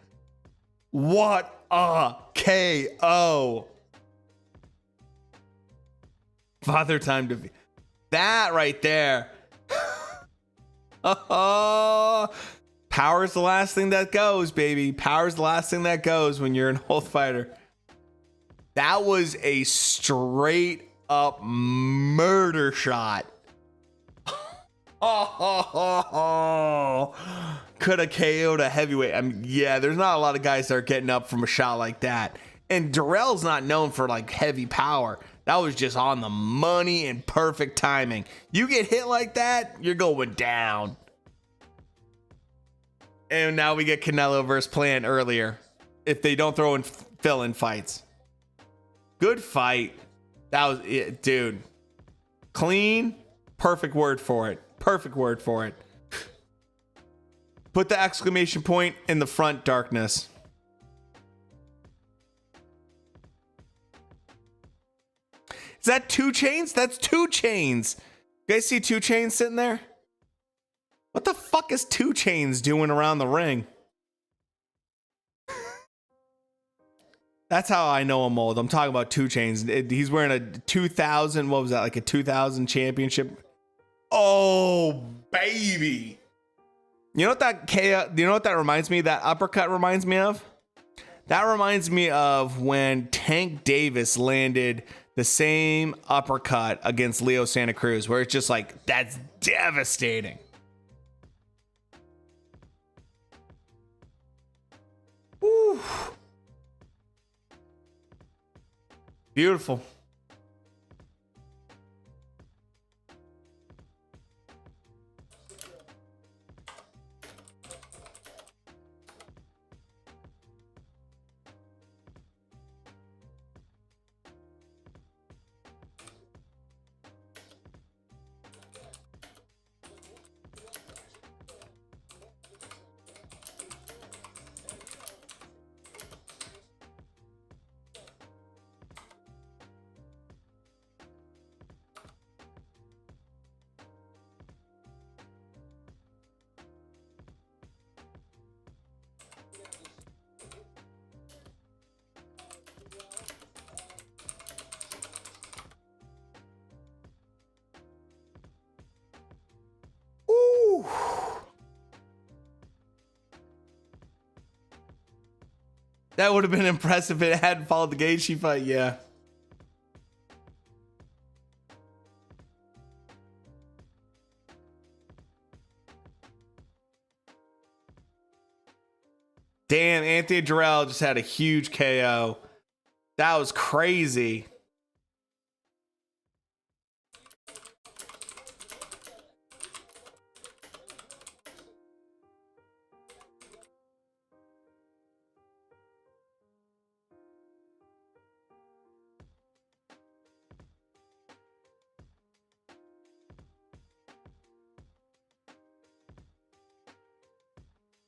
What a KO. Father Time to be. That right there. Power's the last thing that goes, baby. Power's the last thing that goes when you're an old fighter. That was a straight up murder shot. Could have KO'd a heavyweight. I mean, yeah, there's not a lot of guys that are getting up from a shot like that. And Durrell's not known for like heavy power. That was just on the money and perfect timing. You get hit like that, you're going down. And now we get Canelo versus Plant earlier. If they don't throw in fill-in fights. Good fight. That was it, dude. Clean. Perfect word for it. Perfect word for it. Put the exclamation point in the front, Darkness. Is that 2 Chainz? That's 2 Chainz. You guys see 2 Chainz sitting there? What the fuck is 2 Chainz doing around the ring? That's how I know him old. I'm talking about 2 Chainz. He's wearing a 2000, what was that? Like a 2000 championship. Oh, baby. You know what that reminds me? That uppercut reminds me of? That reminds me of when Tank Davis landed the same uppercut against Leo Santa Cruz, where it's just like, that's devastating. Woo. Beautiful. That would have been impressive if it hadn't followed the Gaethje fight, yeah. Damn, Anthony Jarrell just had a huge KO. That was crazy.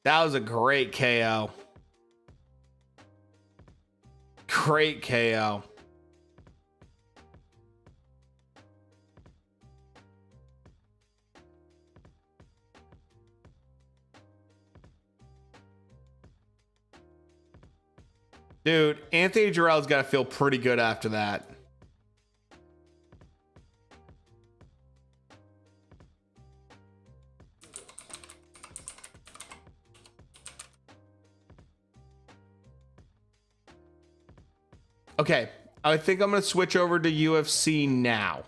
That was a great KO. Great KO. Dude, Anthony Jarrell's got to feel pretty good after that. Okay, I think I'm going to switch over to UFC now.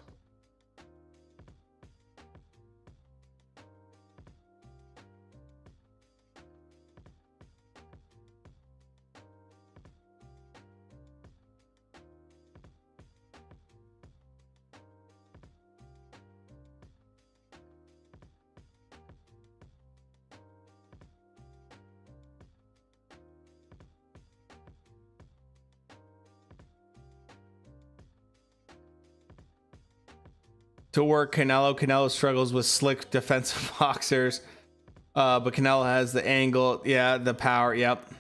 To work Canelo. Canelo struggles with slick defensive boxers. But Canelo has the angle. Yeah, the power. Yep.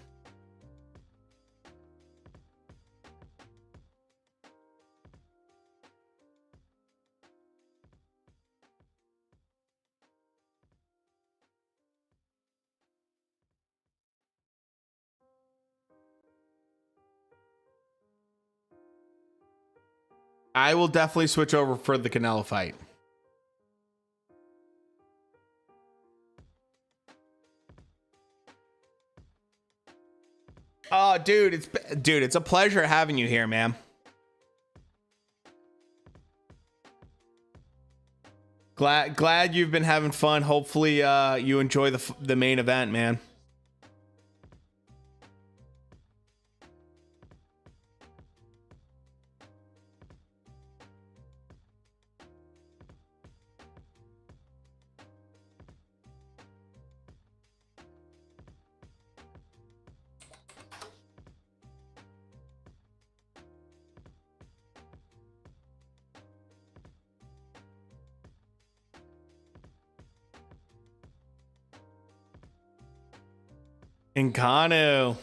I will definitely switch over for the Canelo fight. Oh, dude, it's a pleasure having you here, man. Glad you've been having fun. Hopefully, you enjoy the main event, man. Ngannou.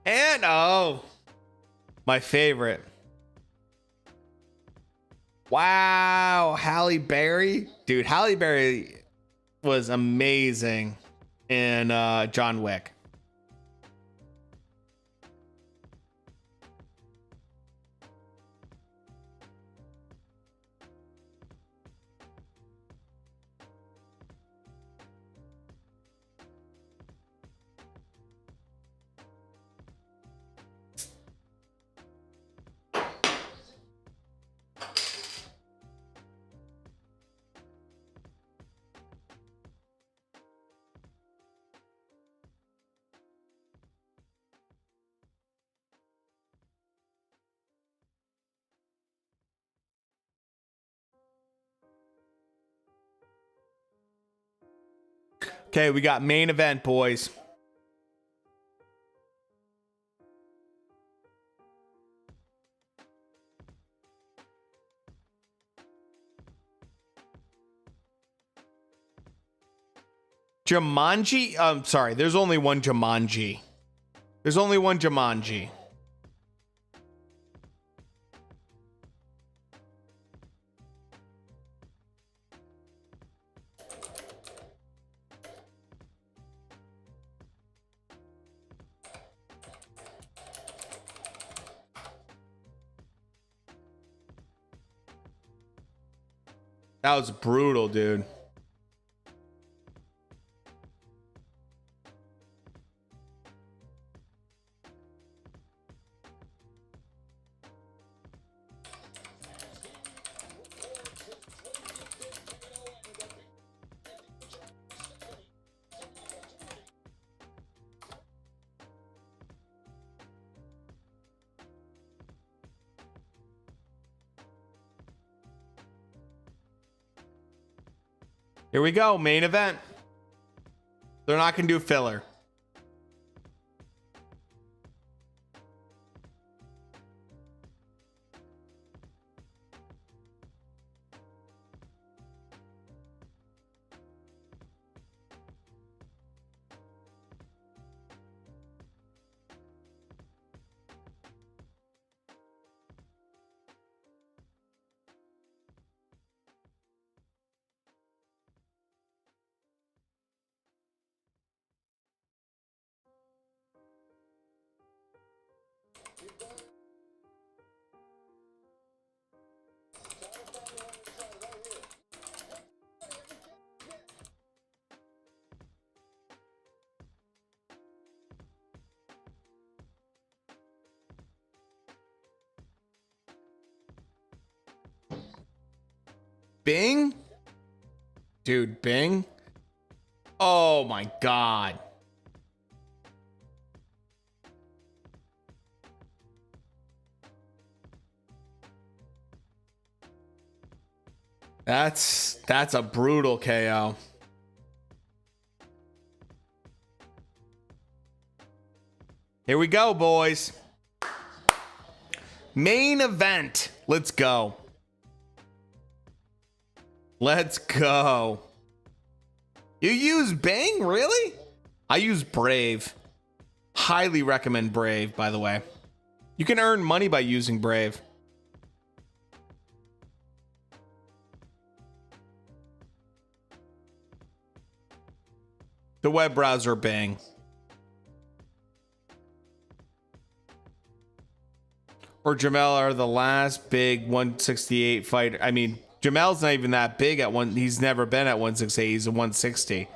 And oh, my favorite. Wow, Halle Berry. Dude, Halle Berry was amazing in John Wick. Okay, we got main event, boys. Jumanji? Sorry, there's only one Jumanji. There's only one Jumanji. That was brutal, dude. Here we go. Main event. They're not going to do filler. Bing? Dude, Bing? Oh my God. That's a brutal KO. Here we go, boys. Main event. Let's go. Let's go. You use Bing? Really? I use Brave. Highly recommend Brave, by the way. You can earn money by using Brave. The web browser Bing. Or Jamel are the last big 168 fighter. I mean, Jamel's not even that big at one. He's never been at 168. He's a 160.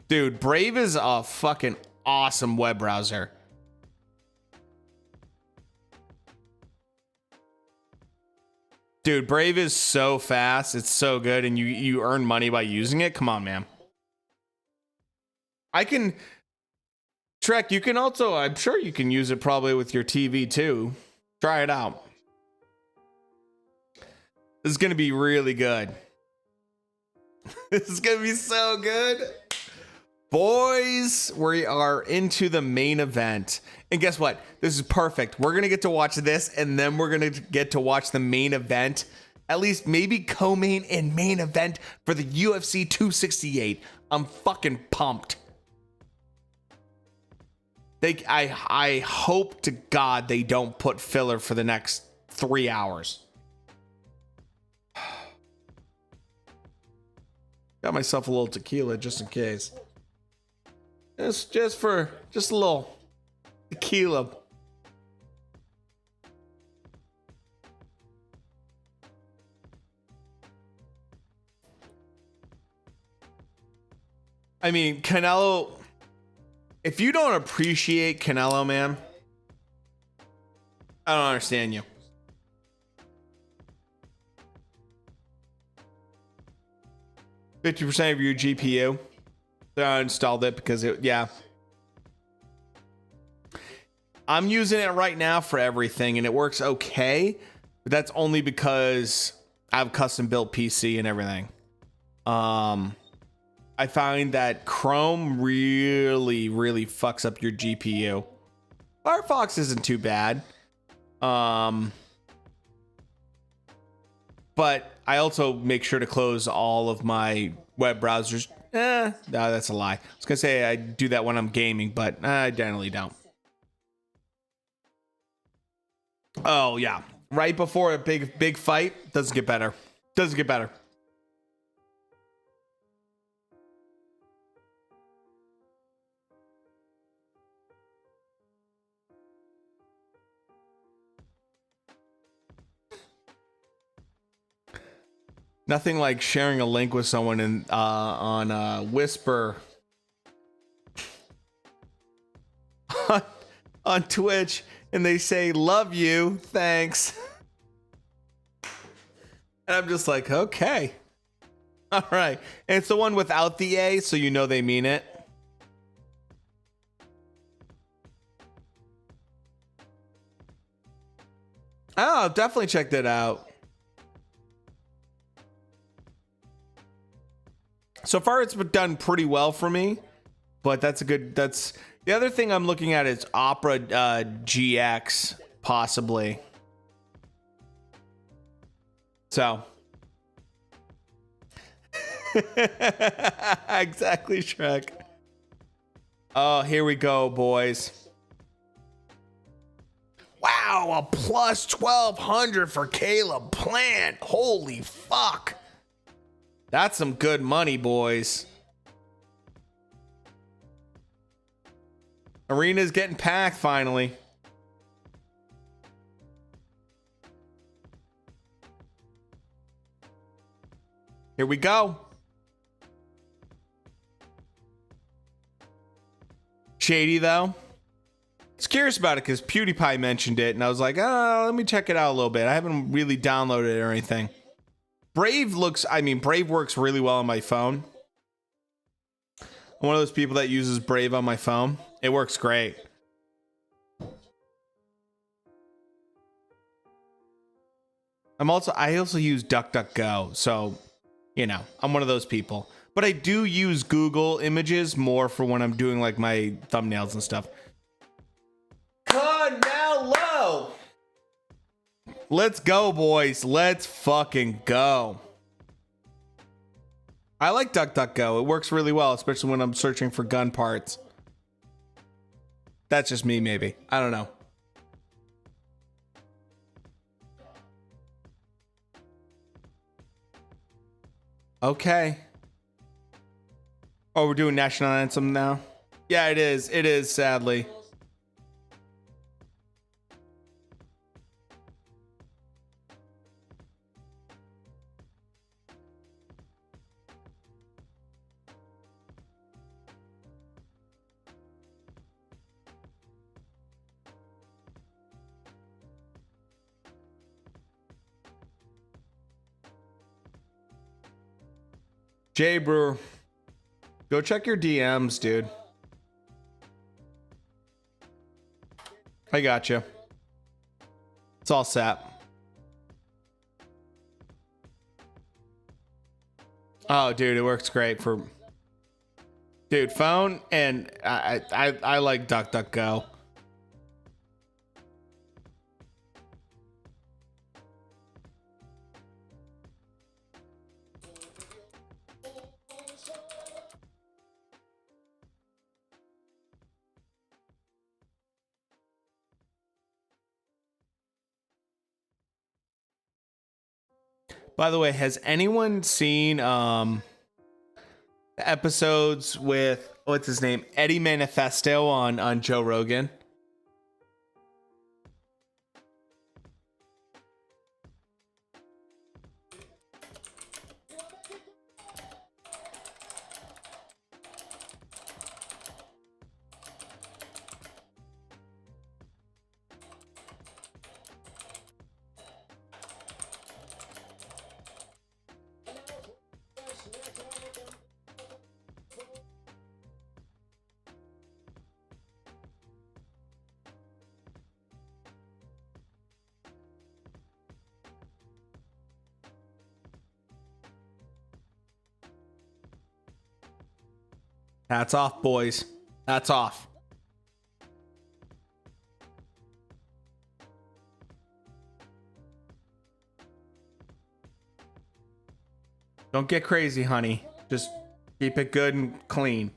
Dude, Brave is a fucking awesome web browser. Dude, Brave is so fast. It's so good. And you earn money by using it. Come on, man. I can... Trek, you can also... I'm sure you can use it probably with your TV too. Try it out. This is going to be really good. This is going to be so good. Boys, we are into the main event. And guess what? This is perfect. We're going to get to watch this, and then we're going to get to watch the main event. At least maybe co-main and main event for the UFC 268. I'm fucking pumped. I hope to God they don't put filler for the next 3 hours. Got myself a little tequila just in case. Just a little tequila. I mean, Canelo, if you don't appreciate Canelo, man, I don't understand you. %, of your GPU. I installed it because yeah. I'm using it right now for everything and it works okay, but that's only because I have a custom built PC and everything. I find that Chrome really fucks up your GPU. Firefox isn't too bad. But I also make sure to close all of my web browsers. No, that's a lie. I was gonna say I do that when I'm gaming, but I generally don't. Oh yeah, right before a big fight, doesn't get better. Doesn't get better. Nothing like sharing a link with someone in on Whisper on Twitch, and they say "love you, thanks," and I'm just like, okay, all right. And it's the one without the A, so you know they mean it. Oh, definitely check that out. So far, it's been done pretty well for me, but that's the other thing I'm looking at is Opera GX, possibly. So. Exactly, Shrek. Oh, here we go, boys. Wow, a plus 1,200 for Caleb Plant. Holy fuck. That's some good money, boys. Arena's getting packed finally. Here we go. Shady, though. I was curious about it because PewDiePie mentioned it, and I was like, oh, let me check it out a little bit. I haven't really downloaded it or anything. Brave works really well on my phone. I'm one of those people that uses Brave on my phone. It works great. I also use DuckDuckGo, so, you know, I'm one of those people. But I do use Google Images more for when I'm doing like my thumbnails and stuff. CANELO! Let's go, boys. Let's fucking go. I like DuckDuckGo. It works really well, especially when I'm searching for gun parts. That's just me, maybe. I don't know. Okay. Oh, we're doing National Anthem now? Yeah, it is. It is, sadly. Jay Brewer, go check your DMs, dude. I got you. It's all set. Oh, dude, it works great for, dude, phone, and I like DuckDuckGo. By the way, has anyone seen episodes with what's his name, Eddie Manifesto on Joe Rogan? Hats off, boys. Hats off. Don't get crazy, honey. Just keep it good and clean.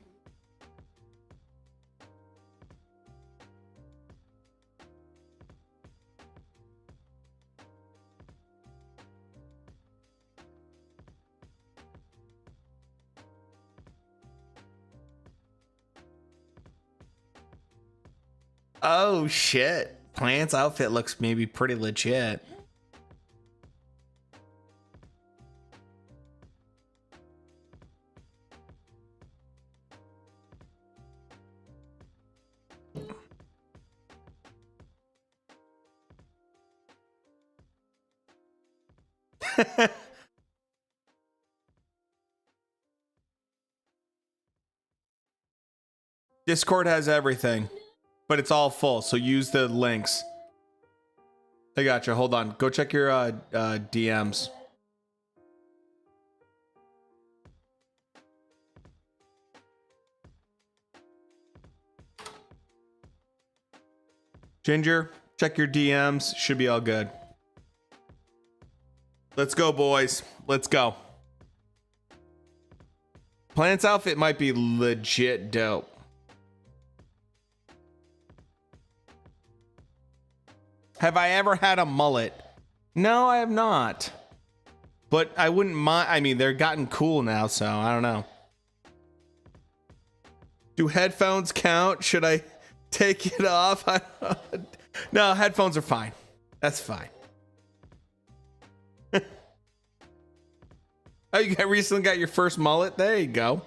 Oh shit. Plant's outfit looks maybe pretty legit. Discord has everything, but it's all full, so use the links. I got you. Hold on. Go check your DMs. Ginger, check your DMs. Should be all good. Let's go, boys. Let's go. Plant's outfit might be legit dope. Have I ever had a mullet? No, I have not. But I wouldn't mind. I mean, they're gotten cool now, so I don't know. Do headphones count? Should I take it off? No, headphones are fine. That's fine. Oh, you recently got your first mullet? There you go.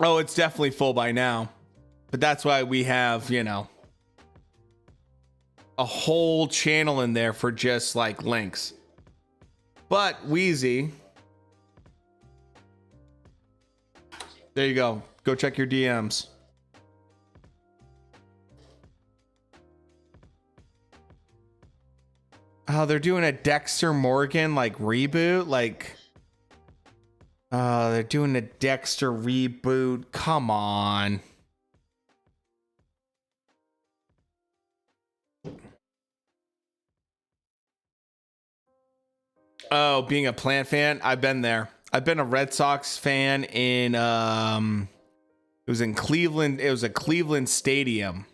Oh, it's definitely full by now. But that's why we have, you know, a whole channel in there for just like links. But Wheezy, there you go. Go check your DMs. Oh, they're doing a Dexter Morgan like reboot. Like, they're doing a Dexter reboot. Come on. Oh, being a Plant fan, I've been there. I've been a Red Sox fan in it was in Cleveland. It was a Cleveland stadium.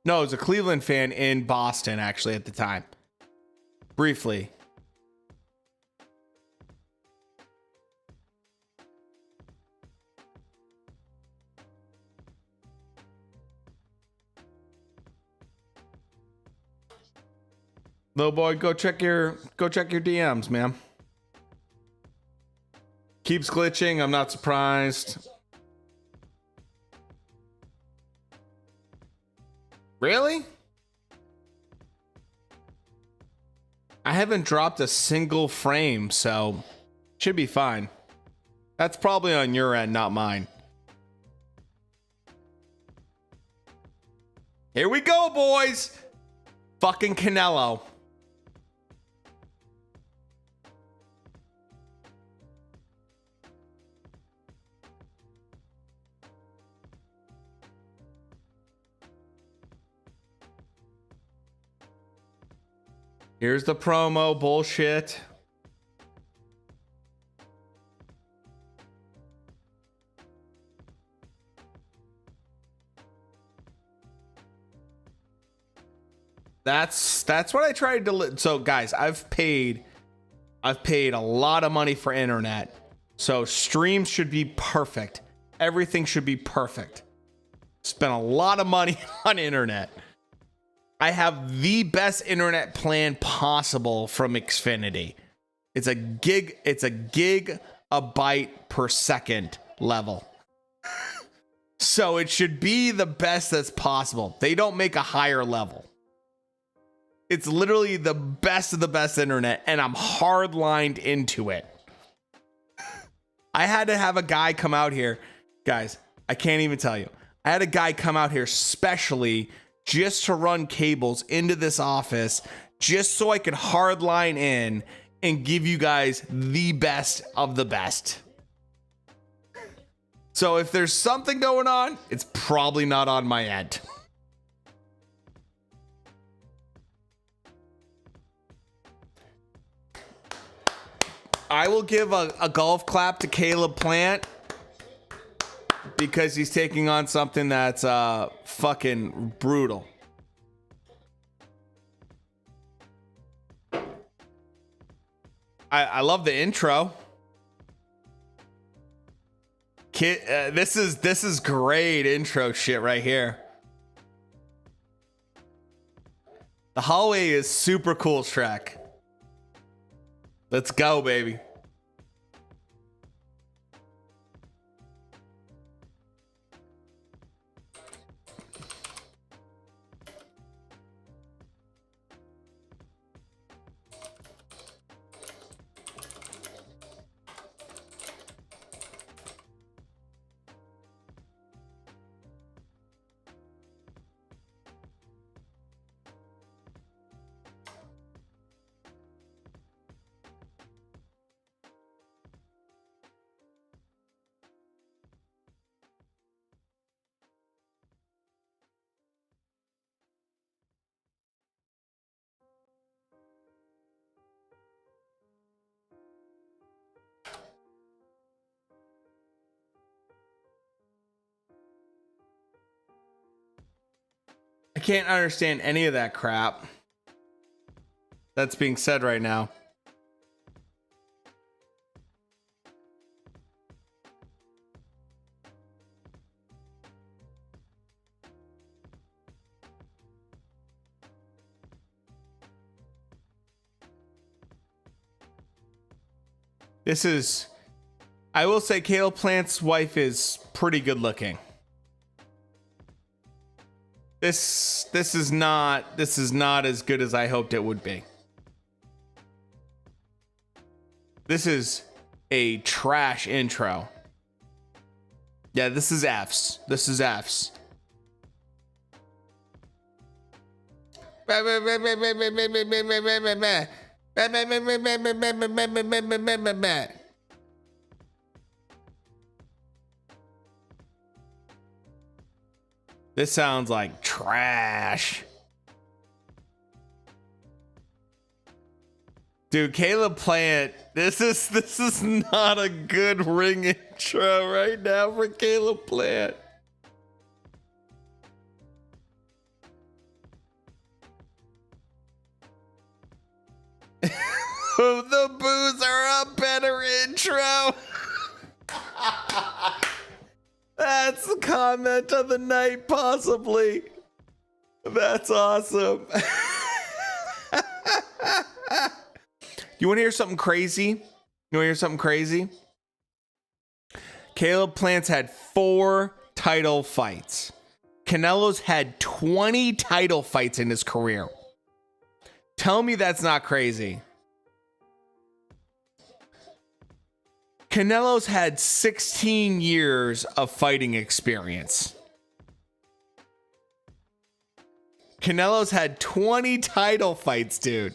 No, it was a Cleveland fan in Boston actually at the time. Briefly. Little boy, go check your DMs, man. Keeps glitching. I'm not surprised. Really? I haven't dropped a single frame, so should be fine. That's probably on your end, not mine. Here we go, boys. Fucking Canelo. Here's the promo bullshit. That's what I tried to. So guys, I've paid a lot of money for internet. So streams should be perfect. Everything should be perfect. Spent a lot of money on internet. I have the best internet plan possible from Xfinity. It's a gigabyte per second level. So it should be the best that's possible. They don't make a higher level. It's literally the best of the best internet, and I'm hardlined into it. I had to have a guy come out here. Guys, I can't even tell you. I had a guy come out here specially just to run cables into this office just so I could hardline in and give you guys the best of the best. So if there's something going on, it's probably not on my end. I will give a golf clap to Caleb Plant because he's taking on something that's fucking brutal. I love the intro. Kid, this is great intro shit right here. The hallway is super cool track. Let's go, baby. can't understand any of that crap that's being said right now. I will say Caleb Plant's wife is pretty good looking. This is not as good as I hoped it would be. This is a trash intro. Yeah, this is F's. This is F's. This sounds like trash. Dude, Caleb Plant, this is not a good ring intro right now for Caleb Plant. The boos are a better intro. That's the comment of the night, possibly. That's awesome. You want to hear something crazy? Caleb Plant's had 4 title fights. Canelo's had 20 title fights in his career. Tell me that's not crazy. Canelo's had 16 years of fighting experience. Canelo's had 20 title fights, dude.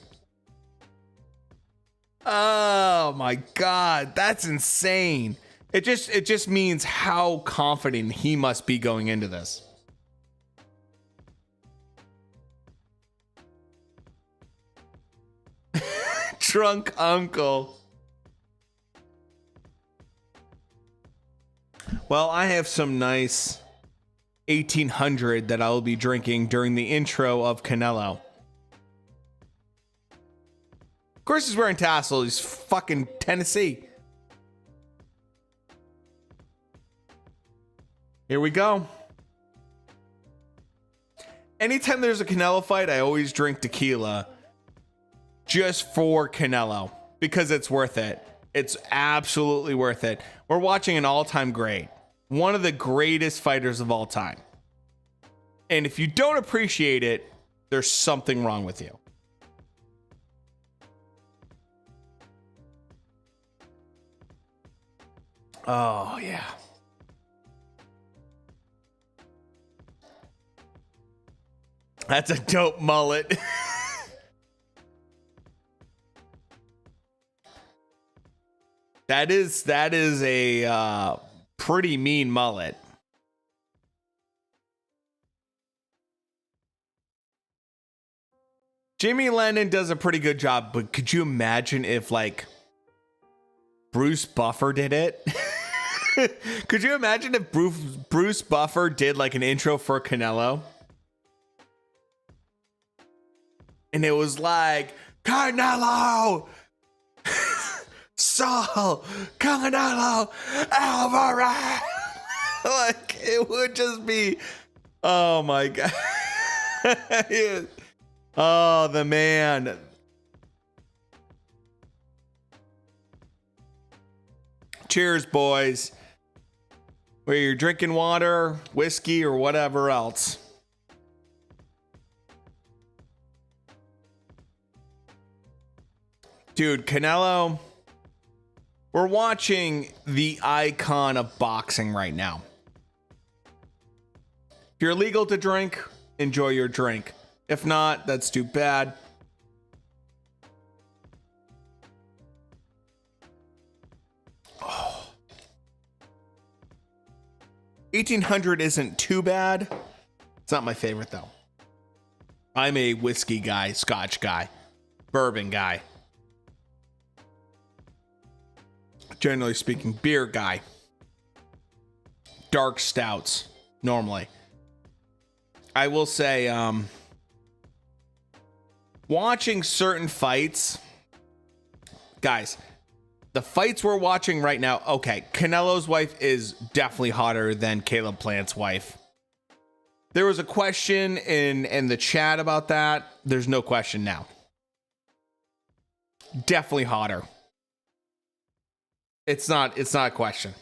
Oh my God, that's insane. It just means how confident he must be going into this. Drunk uncle. Well, I have some nice 1800 that I will be drinking during the intro of Canelo. Of course he's wearing tassels. He's fucking Tennessee. Here we go. Anytime there's a Canelo fight, I always drink tequila just for Canelo because it's worth it. It's absolutely worth it. We're watching an all-time great. One of the greatest fighters of all time. And if you don't appreciate it, there's something wrong with you. Oh, yeah. That's a dope mullet. That is a pretty mean mullet. Jimmy Lennon does a pretty good job, but could you imagine if like Bruce Buffer did it? Could you imagine if Bruce Buffer did like an intro for Canelo? And it was like, Canelo! Saul Canelo Alvarez. Like it would just be, oh my God. Oh, the man. Cheers, boys. Where you're drinking water, whiskey, or whatever else. Dude, Canelo. We're watching the icon of boxing right now. If you're legal to drink, enjoy your drink. If not, that's too bad. Oh. 1800 isn't too bad. It's not my favorite, though. I'm a whiskey guy, scotch guy, bourbon guy. Generally speaking, beer guy. Dark stouts, normally. I will say, watching certain fights, guys, the fights we're watching right now, okay, Canelo's wife is definitely hotter than Caleb Plant's wife. There was a question in the chat about that. There's no question now. Definitely hotter. It's not a question.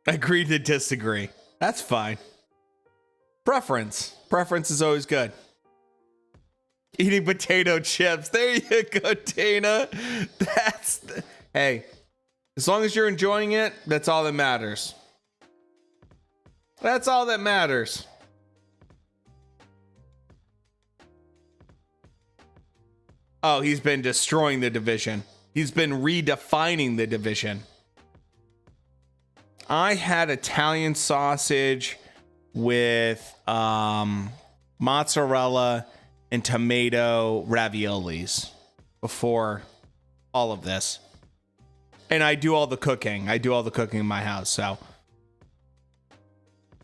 Agree to disagree. That's fine. Preference is always good. Eating potato chips. There you go, Dana. Hey, as long as you're enjoying it, that's all that matters. That's all that matters. Oh, he's been destroying the division. He's been redefining the division. I had Italian sausage with mozzarella and tomato raviolis before all of this. And I do all the cooking. I do all the cooking in my house, so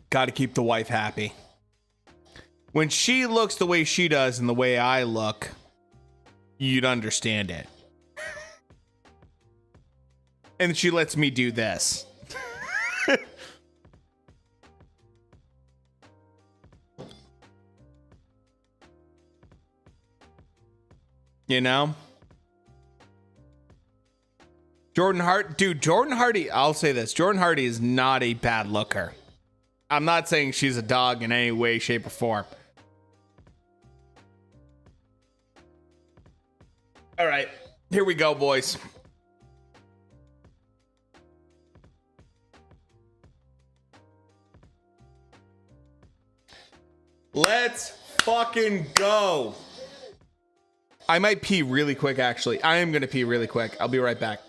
got to keep the wife happy. When she looks the way she does and the way I look, you'd understand it. And she lets me do this. You know? Jordan Hardy, I'll say this. Jordan Hardy is not a bad looker. I'm not saying she's a dog in any way, shape, or form. All right, here we go, boys. Let's fucking go. I might pee really quick, actually. I am going to pee really quick. I'll be right back.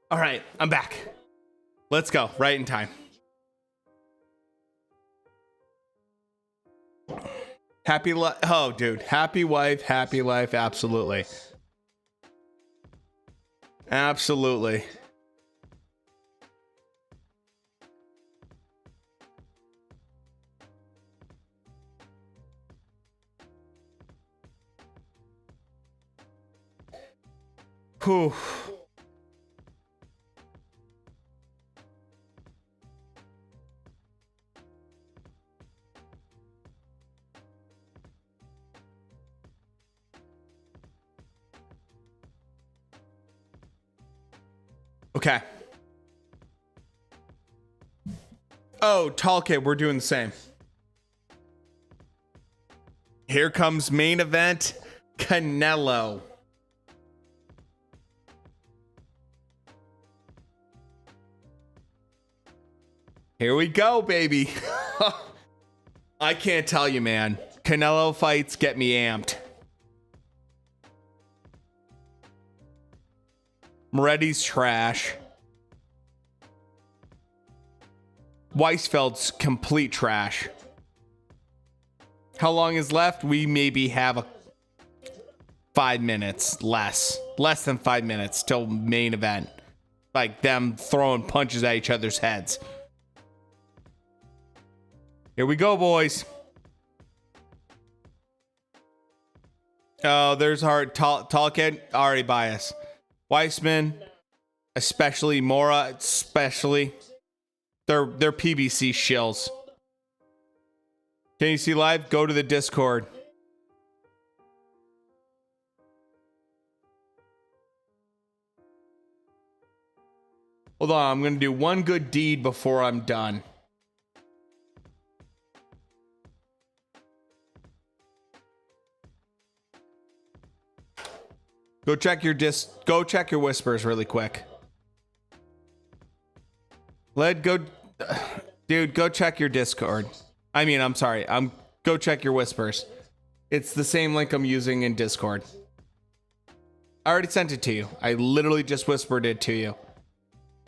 All right, I'm back. Let's go. Right in time. Oh, dude. Happy wife, happy life. Absolutely. Absolutely. Whew. Okay. Oh, tall kid, we're doing the same. Here comes main event, Canelo. Here we go, baby. I can't tell you, man. Canelo fights get me amped. Moretti's trash. Weisfeld's complete trash. How long is left? We maybe have 5 minutes less than 5 minutes till main event. Like them throwing punches at each other's heads. Here we go, boys. Oh, there's our tall kid already biased. Weissman, especially Mora, especially. They're PBC shills. Can you see live? Go to the Discord. Hold on, I'm gonna do one good deed before I'm done. Go check your whispers really quick. Dude, go check your Discord. I'm sorry. Go check your whispers. It's the same link I'm using in Discord. I already sent it to you. I literally just whispered it to you.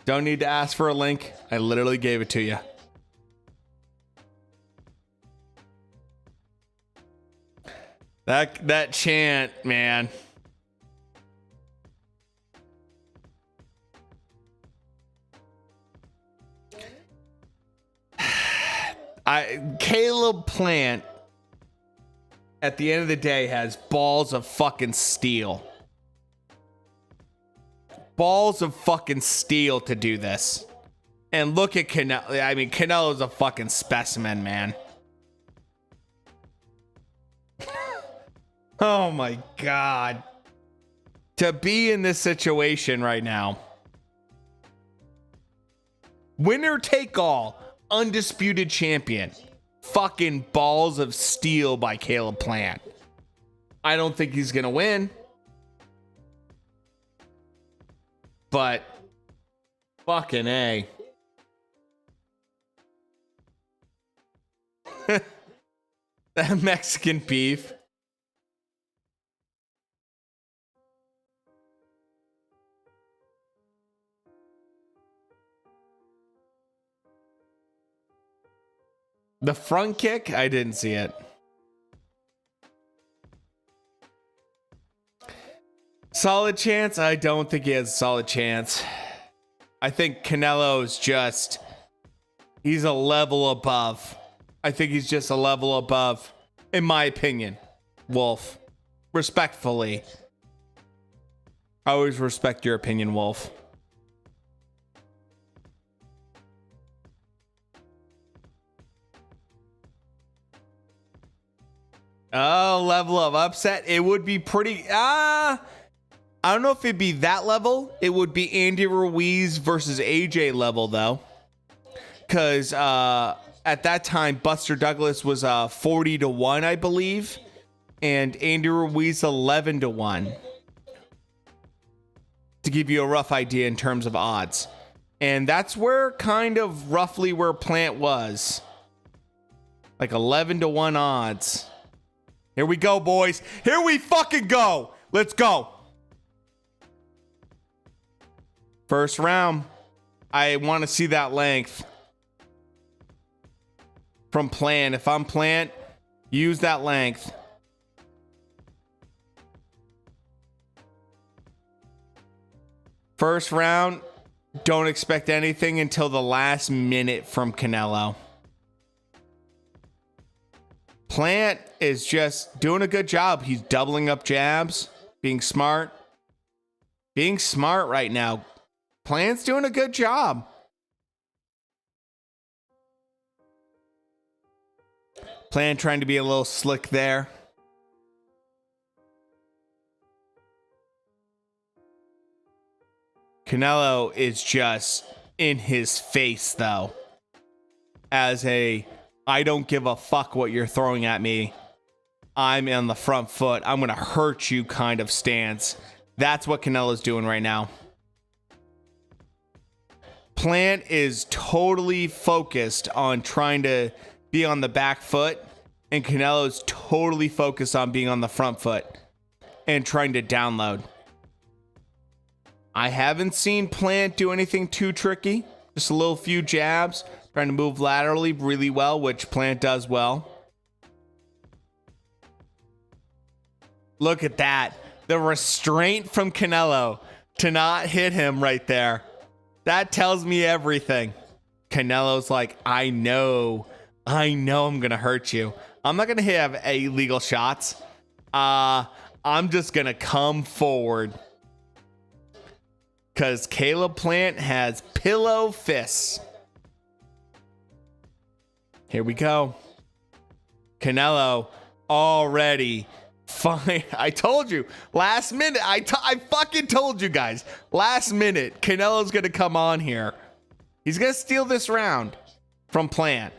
Don't need to ask for a link. I literally gave it to you. That chant, man. Caleb Plant, at the end of the day, has balls of fucking steel. Balls of fucking steel to do this. And look at Canelo. I mean, Canelo's a fucking specimen, man. Oh my God. To be in this situation right now. Winner take all. Undisputed champion. Fucking balls of steel by Caleb Plant. I don't think he's gonna win. But fucking A. That Mexican beef. The front kick? I didn't see it. Solid chance? I don't think he has a solid chance. I think Canelo's just... he's a level above. I think he's just a level above. In my opinion. Wolf. Respectfully. I always respect your opinion, Wolf. Oh, level of upset. It would be pretty... I don't know if it'd be that level. It would be Andy Ruiz versus AJ level, though. Because at that time, Buster Douglas was 40-1, I believe. And Andy Ruiz 11-1. To give you a rough idea in terms of odds. And that's where kind of roughly where Plant was. Like 11-1 odds. Here we go, boys. Here we fucking go. Let's go. First round. I want to see that length. From Plant. If I'm Plant, use that length. First round. Don't expect anything until the last minute from Canelo. Plant is just doing a good job. He's doubling up jabs, being smart. Being smart right now. Plant's doing a good job. Plant trying to be a little slick there. Canelo is just in his face, though. As a... I don't give a fuck what you're throwing at me. I'm on the front foot. I'm going to hurt you kind of stance. That's what Canelo's doing right now. Plant is totally focused on trying to be on the back foot. And Canelo's totally focused on being on the front foot. And trying to download. I haven't seen Plant do anything too tricky. Just a little few jabs. Trying to move laterally really well, which Plant does well. Look at that. The restraint from Canelo to not hit him right there. That tells me everything. Canelo's like, I know I'm going to hurt you. I'm not going to have illegal shots. I'm just going to come forward. because Caleb Plant has pillow fists. Here we go. Canelo already fine. I told you last minute. I fucking told you guys last minute. Canelo's gonna come on here. He's gonna steal this round from Plant.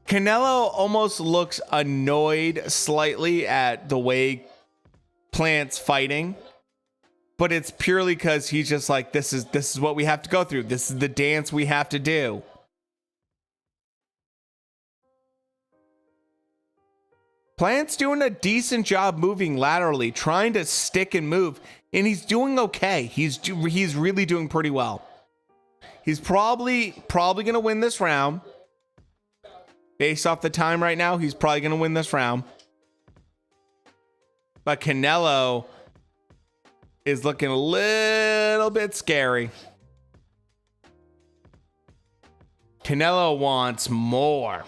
Canelo almost looks annoyed slightly at the way Plant's fighting, but it's purely because he's just like, this is what we have to go through. This is the dance we have to do. Plant's doing a decent job moving laterally, trying to stick and move, and he's doing okay. He's really doing pretty well. He's probably gonna win this round. Based off the time right now, he's probably gonna win this round. But Canelo is looking a little bit scary. Canelo wants more.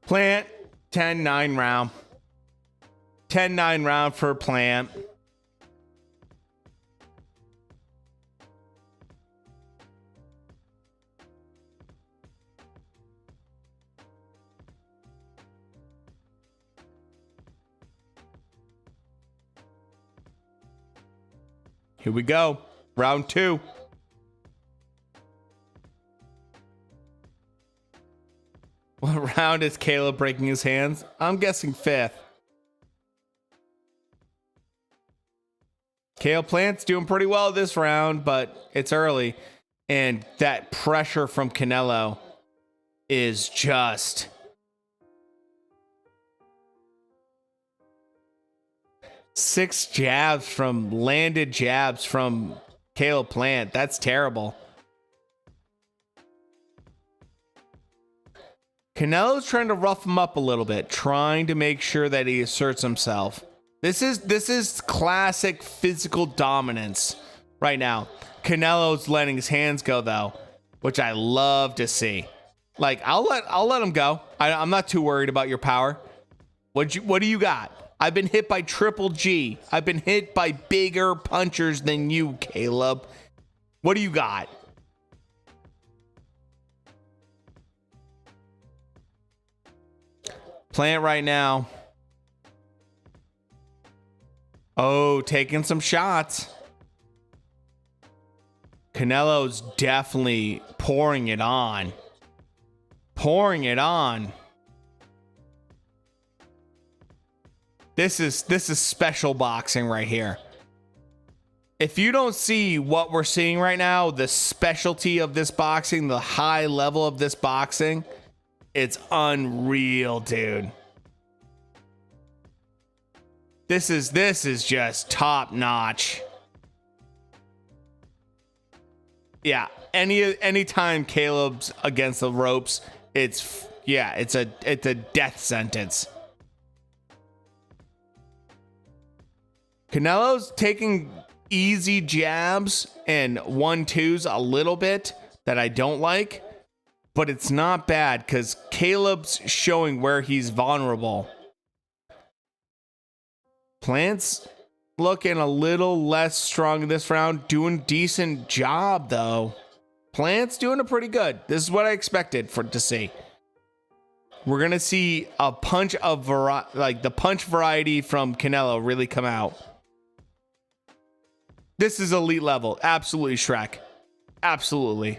Plant, 10-9 round. 10-9 round for Plant. Here we go. Round 2. What round is Caleb breaking his hands? I'm guessing 5th. Caleb Plant's doing pretty well this round, but it's early. And that pressure from Canelo is just... landed jabs from Caleb Plant. That's terrible. Canelo's trying to rough him up a little bit, trying to make sure that he asserts himself. This is classic physical dominance right now. Canelo's letting his hands go though, which I love to see. Like I'll let him go. I'm not too worried about your power. What do you got? I've been hit by Triple G. I've been hit by bigger punchers than you, Caleb. What do you got? Plant right now. Oh, taking some shots. Canelo's definitely pouring it on. Pouring it on. This is special boxing right here. If you don't see what we're seeing right now, the specialty of this boxing, the high level of this boxing, it's unreal, dude. This is just top notch. Yeah, anytime Caleb's against the ropes, it's a death sentence. Canelo's taking easy jabs and 1-2s a little bit that I don't like. But it's not bad because Caleb's showing where he's vulnerable. Plant's looking a little less strong this round. Doing decent job, though. Plant's doing it pretty good. This is what I expected to see. We're going to see a punch of the punch variety from Canelo really come out. This is elite level. Absolutely, Shrek. Absolutely.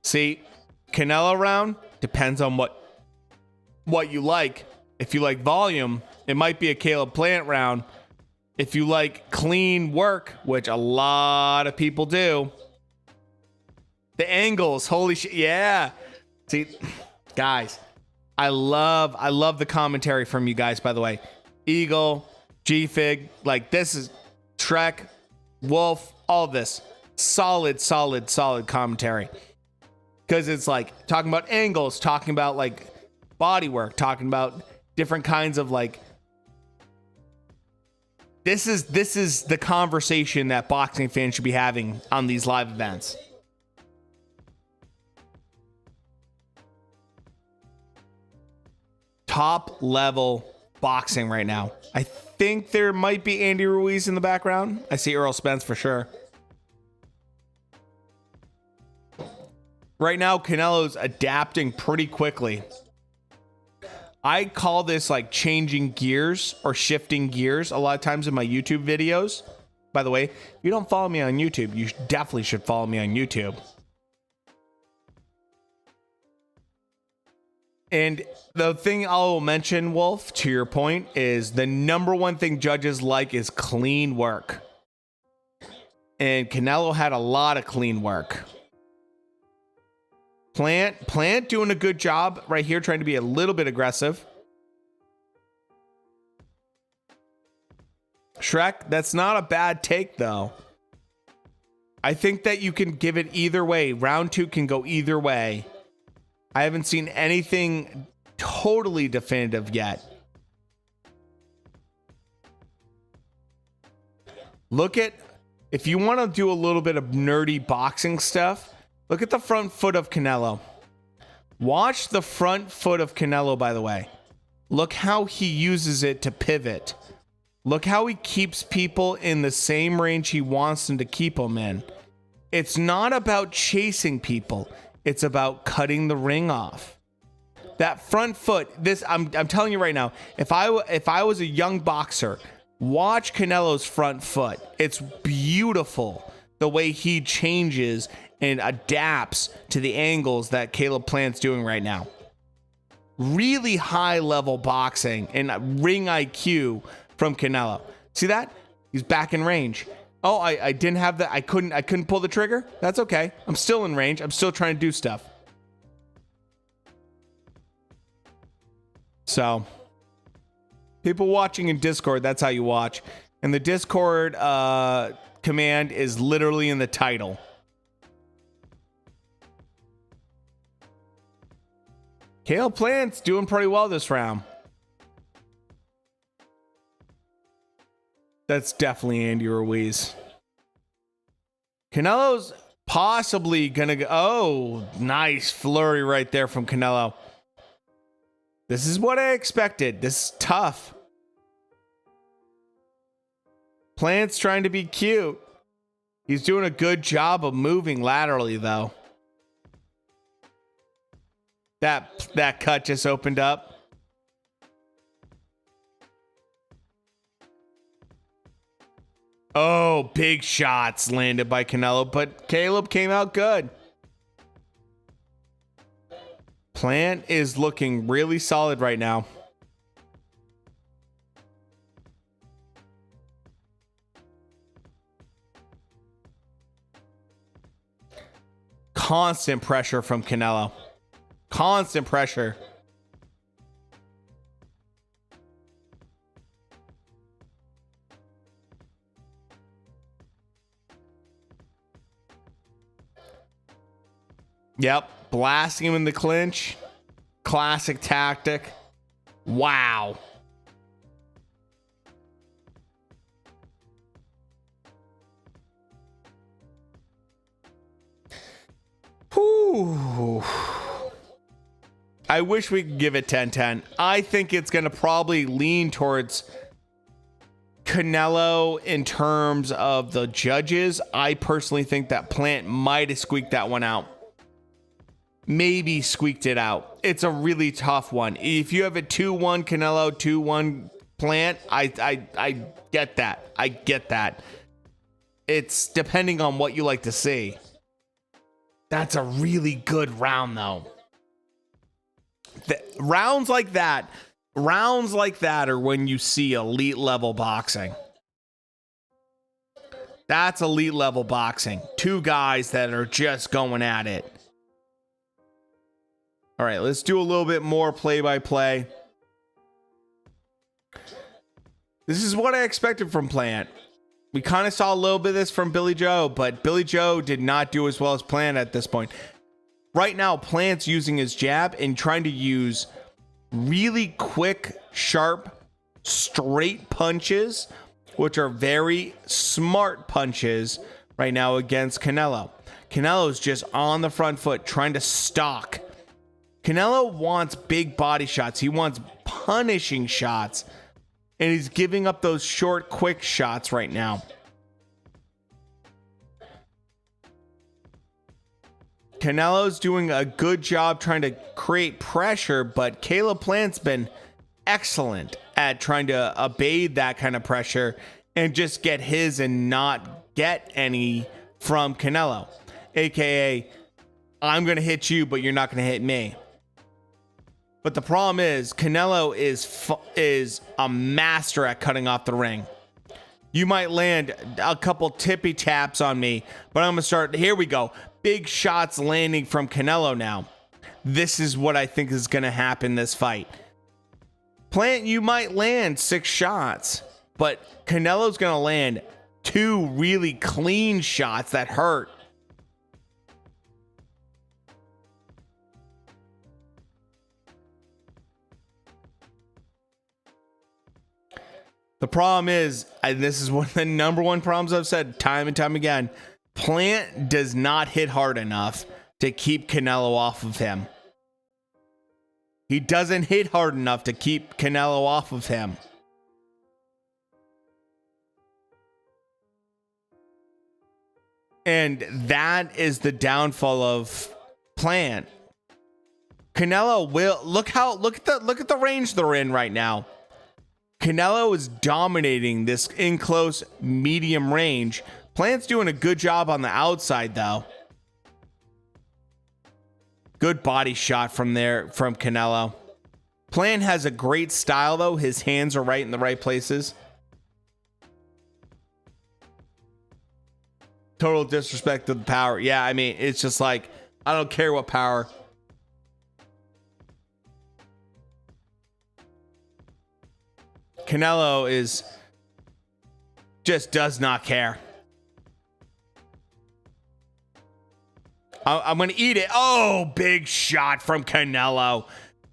See, Canelo round depends on what you like. If you like volume, it might be a Caleb Plant round. If you like clean work, which a lot of people do, the angles, holy shit, yeah. See, guys, I love the commentary from you guys, by the way. Eagle, G-Fig, like this is Trek, Wolf, all of this. Solid commentary. Because it's like talking about angles, talking about like body work, talking about different kinds of like, this is the conversation that boxing fans should be having on these live events. Top level boxing right now. I think there might be Andy Ruiz in the background. I see Earl Spence for sure. Right now, Canelo's adapting pretty quickly. I call this like changing gears or shifting gears a lot of times in my YouTube videos. By the way, if you don't follow me on YouTube, you definitely should follow me on YouTube. And the thing I'll mention, Wolf, to your point, is the number one thing judges like is clean work. And Canelo had a lot of clean work. Plant doing a good job right here, trying to be a little bit aggressive. Shrek, that's not a bad take, though. I think that you can give it either way. Round 2 can go either way. I haven't seen anything totally definitive yet. Look at, if you want to do a little bit of nerdy boxing stuff, look at the front foot of Canelo. Watch the front foot of Canelo, by the way. Look how he uses it to pivot. Look how he keeps people in the same range he wants them to keep them in. It's not about chasing people. It's about cutting the ring off. That front foot, this I'm telling you right now, if I was a young boxer, watch Canelo's front foot. It's beautiful the way he changes and adapts to the angles that Caleb Plant's doing right now. Really high level boxing and ring IQ from Canelo. See that? He's back in range. Oh, I didn't have that. I couldn't pull the trigger. That's okay. I'm still in range. I'm still trying to do stuff. So, people watching in Discord, that's how you watch. And the Discord command is literally in the title. Caleb Plant's doing pretty well this round. That's definitely Andy Ruiz. Canelo's possibly gonna go. Oh, nice flurry right there from Canelo. This is what I expected. This is tough. Plant's trying to be cute. He's doing a good job of moving laterally, though. That cut just opened up. Oh, big shots landed by Canelo, but Caleb came out good. Plant is looking really solid right now. Constant pressure from Canelo. Constant pressure. Yep, blasting him in the clinch. Classic tactic. Wow. Whew. I wish we could give it 10-10. I think it's going to probably lean towards Canelo in terms of the judges. I personally think that Plant might have squeaked that one out. Maybe squeaked it out. It's a really tough one. If you have a 2-1 Canelo, 2-1 Plant, I get that. I get that. It's depending on what you like to see. That's a really good round, though. Rounds like that, Rounds like that are when you see elite level boxing. That's elite level boxing. Two guys that are just going at it. All right, let's do a little bit more play-by-play. This is what I expected from Plant. We kind of saw a little bit of this from Billy Joe, but Billy Joe did not do as well as Plant at this point. Right now, Plant's using his jab and trying to use really quick, sharp, straight punches, which are very smart punches right now against Canelo. Canelo's just on the front foot trying to stalk. Canelo wants big body shots. He wants punishing shots. And he's giving up those short, quick shots right now. Canelo's doing a good job trying to create pressure, but Caleb Plant's been excellent at trying to evade that kind of pressure and just get his and not get any from Canelo. AKA, I'm going to hit you, but you're not going to hit me. But the problem is, Canelo is a master at cutting off the ring. You might land a couple tippy taps on me, but I'm going to start. Here we go. Big shots landing from Canelo now. This is what I think is going to happen this fight. Plant, you might land 6 shots, but Canelo's going to land 2 really clean shots that hurt. The problem is, and this is one of the number one problems I've said time and time again, Plant does not hit hard enough to keep Canelo off of him. He doesn't hit hard enough to keep Canelo off of him. And that is the downfall of Plant. Canelo will look at the range they're in right now. Canelo is dominating this in close medium range. Plant's doing a good job on the outside though. Good body shot from Canelo. Plant has a great style though. His hands are right in the right places. Total disrespect to the power. Yeah, I mean, it's just like, I don't care what power. Canelo just does not care. I'm going to eat it. Oh, big shot from Canelo.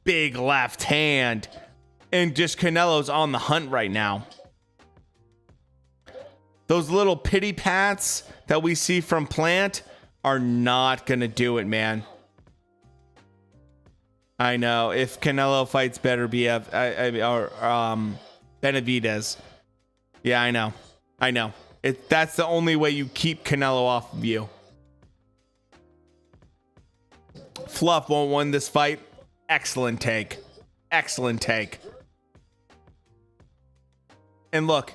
Big left hand. And just Canelo's on the hunt right now. Those little pity pats that we see from Plant are not going to do it, man. I know. If Canelo fights better Benavidez. Yeah, I know. That's the only way you keep Canelo off of you. Fluff won't win this fight. Excellent take. Excellent take. And look,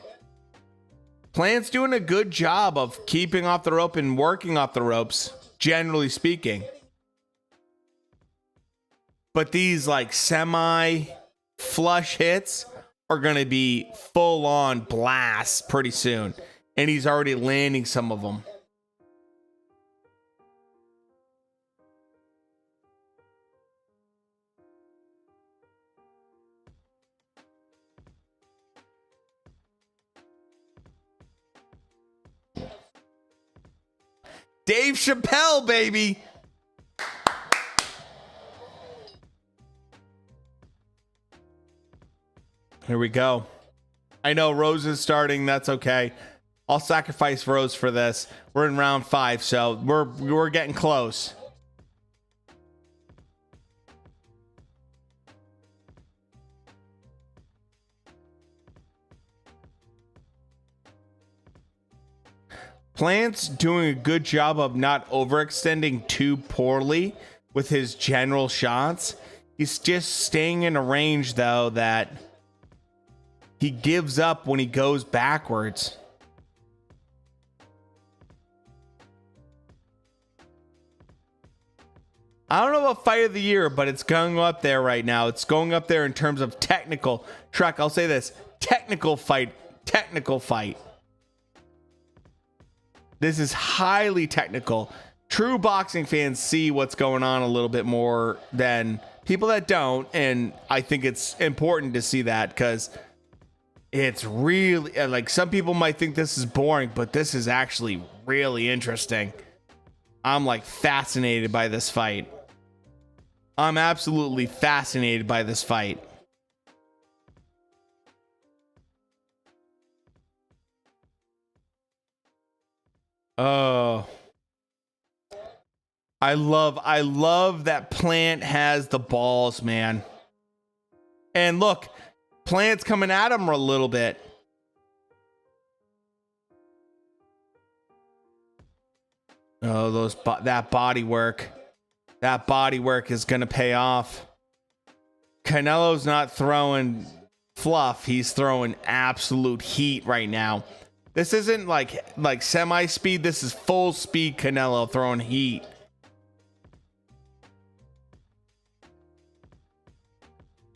Plant's doing a good job of keeping off the rope and working off the ropes, generally speaking. But these like semi-flush hits are going to be full-on blasts pretty soon. And he's already landing some of them. Dave Chappelle, baby. Here we go. I know Rose is starting. That's okay. I'll sacrifice Rose for this. We're in round 5, so we're getting close. Plant's doing a good job of not overextending too poorly with his general shots. He's just staying in a range, though, that he gives up when he goes backwards. I don't know about fight of the year, but it's going up there right now. It's going up there in terms of technical. Trek, I'll say this. Technical fight. This is highly technical. True boxing fans see what's going on a little bit more than people that don't. And I think it's important to see that because it's really, like, some people might think this is boring, but this is actually really interesting. I'm like fascinated by this fight. I'm absolutely fascinated by this fight. Oh, I love that Plant has the balls, man. And look, Plant's coming at him a little bit. Oh, that body work. That body work is going to pay off. Canelo's not throwing fluff. He's throwing absolute heat right now. This isn't like semi-speed. This is full speed Canelo throwing heat.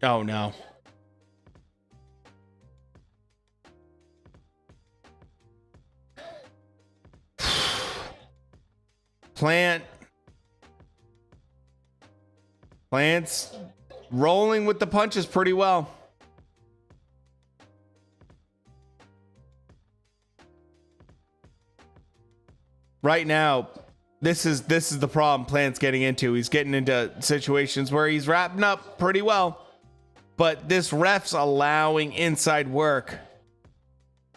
Oh, no. Plant's rolling with the punches pretty well. Right now, this is the problem Plant's getting into. He's getting into situations where he's wrapping up pretty well. But this ref's allowing inside work.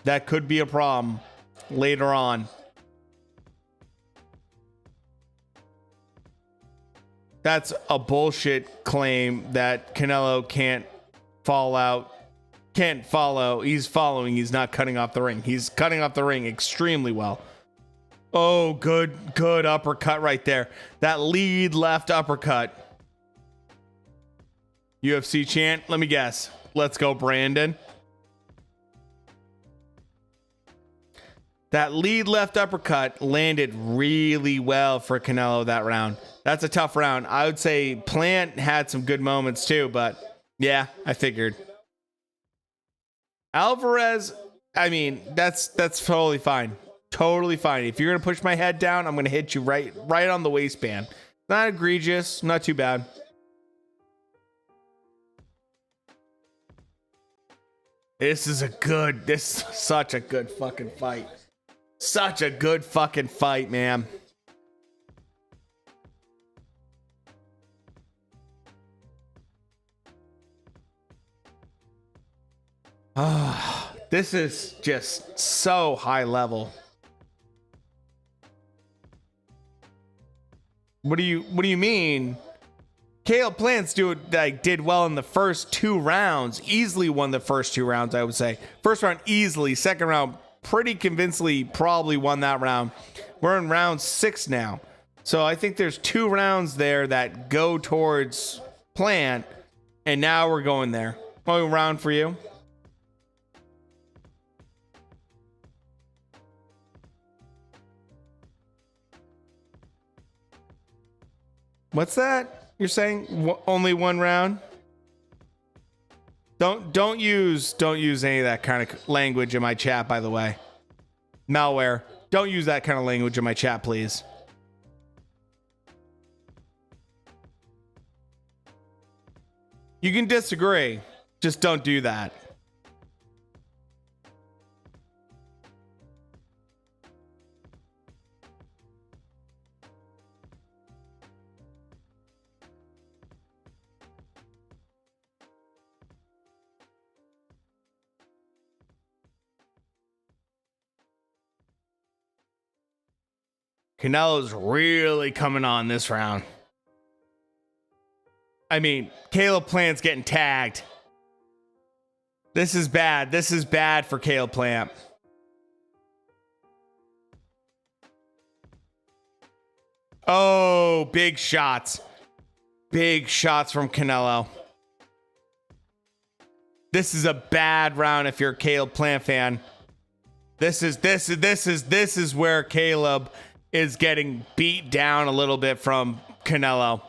That could be a problem later on. That's a bullshit claim that Canelo can't follow. He's following. He's not cutting off the ring. He's cutting off the ring extremely well. Oh, good uppercut right there. That lead left uppercut. UFC chant. Let me guess. Let's go, Brandon. That lead left uppercut landed really well for Canelo that round. That's a tough round. I would say Plant had some good moments too, but yeah, I figured. Alvarez, I mean, that's totally fine. Totally fine. If you're going to push my head down, I'm going to hit you right on the waistband. Not egregious, not too bad. This is such a good fucking fight. Such a good fucking fight, man. This is just so high level. What do you mean? Caleb Plants did well in the first 2 rounds. Easily won the first 2 rounds, I would say. First round easily. Second round pretty convincingly probably won that round. We're in round 6 now. So I think there's 2 rounds there that go towards Plant. And now we're going there. One round for you. What's that? You're saying only 1 round? Don't use any of that kind of language in my chat, by the way. Malware. Don't use that kind of language in my chat, please. You can disagree. Just don't do that. Canelo's really coming on this round. I mean, Caleb Plant's getting tagged. This is bad. This is bad for Caleb Plant. Oh, big shots. Big shots from Canelo. This is a bad round if you're a Caleb Plant fan. This is where Caleb is getting beat down a little bit from Canelo.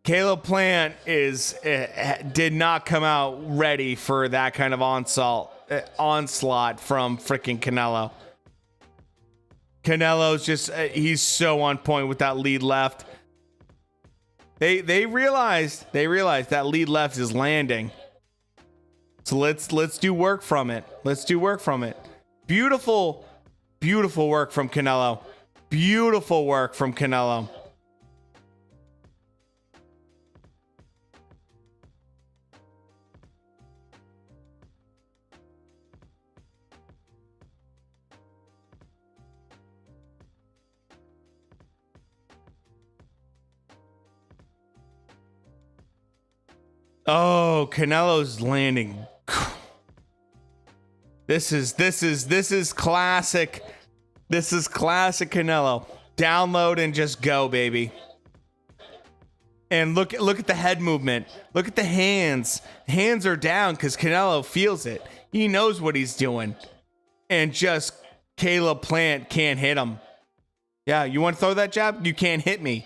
Caleb Plant did not come out ready for that kind of onslaught from freaking Canelo. Canelo's just he's so on point with that lead left. They realized that lead left is landing. So let's do work from it. Let's do work from it. Beautiful work from Canelo. Beautiful work from Canelo. Oh, Canelo's landing. This is classic. This is classic Canelo. Download and just go, baby. And look at the head movement. Look at the hands. Hands are down because Canelo feels it. He knows what he's doing. And just Caleb Plant can't hit him. Yeah, you want to throw that jab? You can't hit me.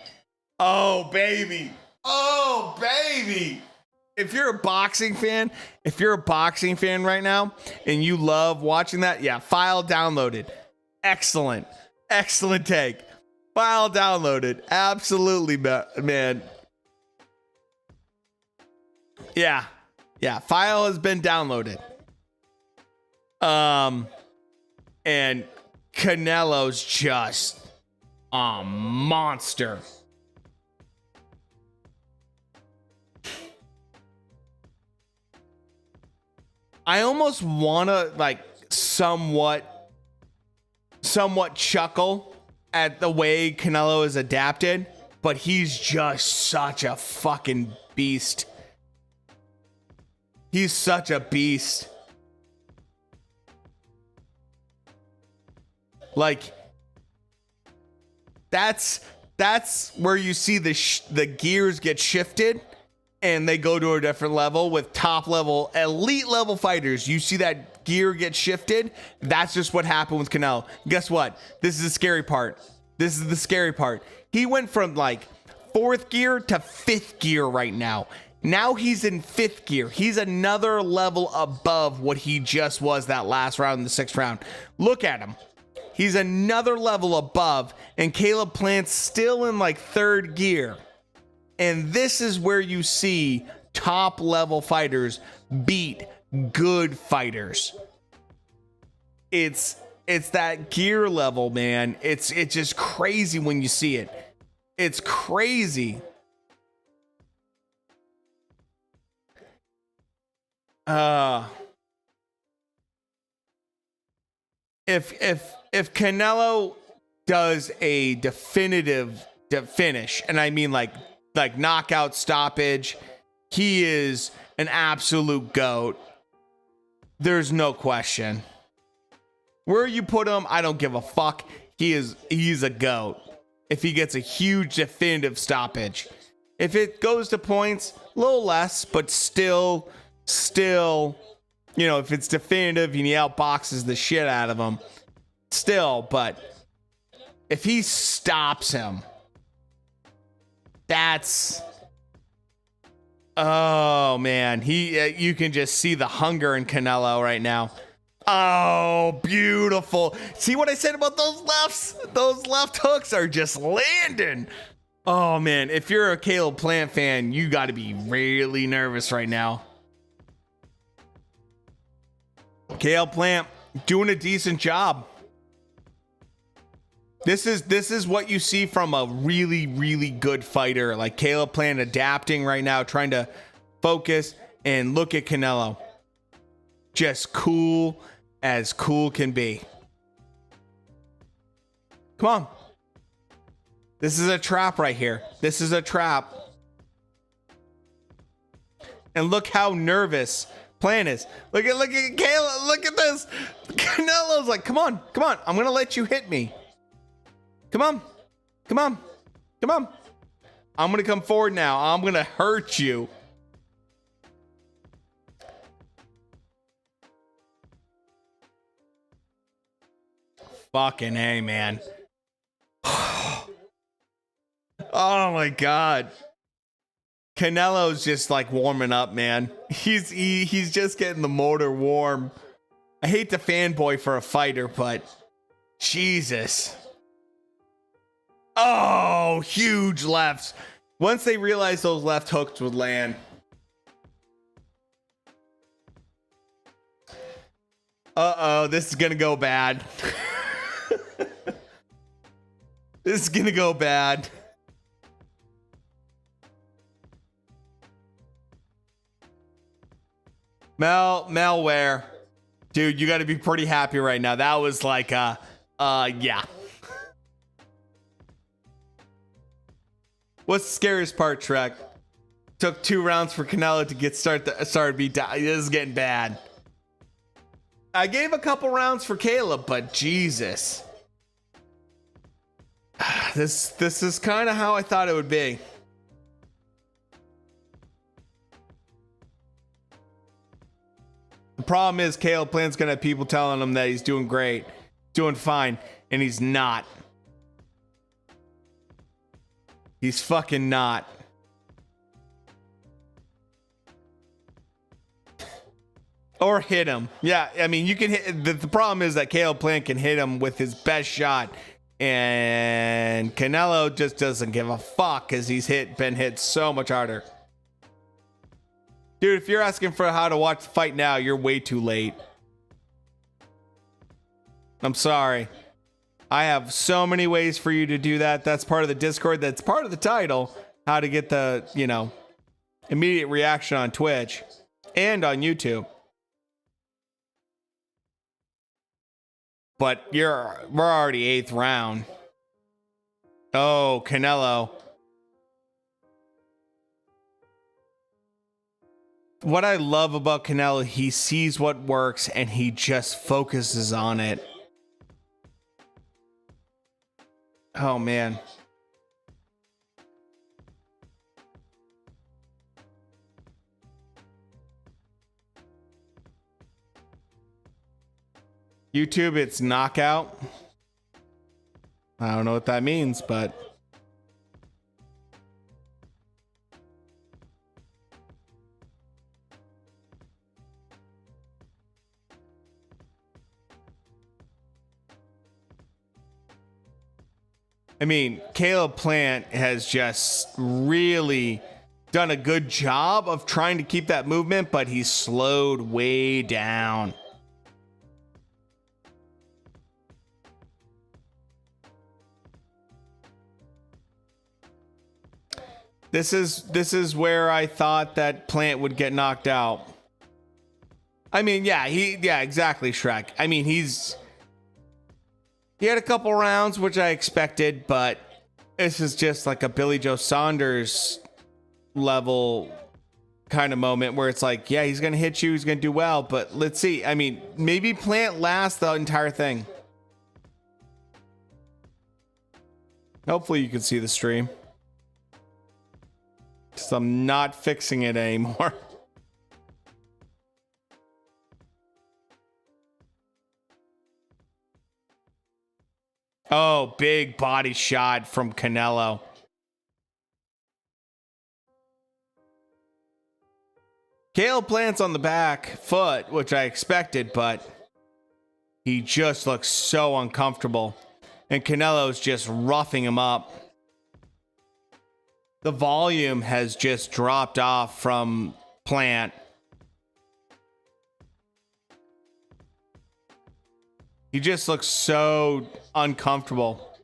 Oh, baby. Oh, baby. If you're a boxing fan right now and you love watching that, yeah, file downloaded. Excellent take. File downloaded. Absolutely, man. Yeah, file has been downloaded. And Canelo's just a monster. I almost want to somewhat chuckle at the way Canelo is adapted, but he's just such a fucking beast. He's such a beast. Like, that's where you see the gears get shifted and they go to a different level with top level, elite level fighters. You see that gear get shifted. That's just what happened with Canelo. Guess what? This is the scary part. He went from like 4th gear to 5th gear right now. Now he's in 5th gear. He's another level above what he just was that last round in the 6th round. Look at him. He's another level above, and Caleb Plant's still in like 3rd gear. And this is where you see top level fighters beat good fighters. It's that gear level, man. It's just crazy when you see it. It's crazy. If Canelo does a definitive finish, and I mean like knockout stoppage, he is an absolute GOAT. There's no question. Where you put him, I don't give a fuck. He's a GOAT. If he gets a huge definitive stoppage. If it goes to points, a little less, but still, you know, if it's definitive and he outboxes the shit out of him, still, but if he stops him, that's, oh man, you can just see the hunger in Canelo right now. Oh, beautiful. See what I said about those lefts? Those left hooks are just landing. Oh man, if you're a Caleb Plant fan, you got to be really nervous right now. Caleb Plant doing a decent job. This is what you see from a really, really good fighter like Caleb Plant, adapting right now, trying to focus, and look at Canelo. Just cool as cool can be. Come on. This is a trap right here. This is a trap. And look how nervous Plant is. Look at Caleb. Look at this. Canelo's like, come on. I'm going to let you hit me. Come on. I'm going to come forward now. I'm going to hurt you. Fucking A, man. Oh my God. Canelo's just like warming up, man. He's just getting the motor warm. I hate to fanboy for a fighter, but Jesus. Oh, huge lefts. Once they realized those left hooks would land. Uh-oh, this is gonna go bad. This is gonna go bad. Malware. Dude, you gotta be pretty happy right now. That was like, yeah. What's the scariest part, Shrek? Took 2 rounds for Canelo to get started beat down. This is getting bad. I gave a couple rounds for Caleb, but Jesus. This is kind of how I thought it would be. The problem is Caleb Plant's gonna have people telling him that he's doing great, doing fine, and he's not. He's fucking not. Or hit him. Yeah, I mean, you can hit. The problem is that Caleb Plant can hit him with his best shot. And Canelo just doesn't give a fuck because he's been hit so much harder. Dude, if you're asking for how to watch the fight now, you're way too late. I'm sorry. I have so many ways for you to do that. That's part of the Discord. That's part of the title. How to get the, immediate reaction on Twitch and on YouTube. But we're already 8th round. Oh, Canelo. What I love about Canelo, he sees what works and he just focuses on it. Oh, man. YouTube, it's knockout. I don't know what that means, but I mean, Caleb Plant has just really done a good job of trying to keep that movement, but he's slowed way down. This is where I thought that Plant would get knocked out. I mean, yeah, exactly, Shrek. I mean, he had a couple rounds, which I expected, but this is just like a Billy Joe Saunders level kind of moment where it's like, yeah, he's going to hit you. He's going to do well, but let's see. I mean, maybe Plant lasts the entire thing. Hopefully you can see the stream. So I'm not fixing it anymore. Oh, big body shot from Canelo. Caleb Plant's on the back foot, which I expected, but he just looks so uncomfortable. And Canelo's just roughing him up. The volume has just dropped off from Plant. He just looks so uncomfortable.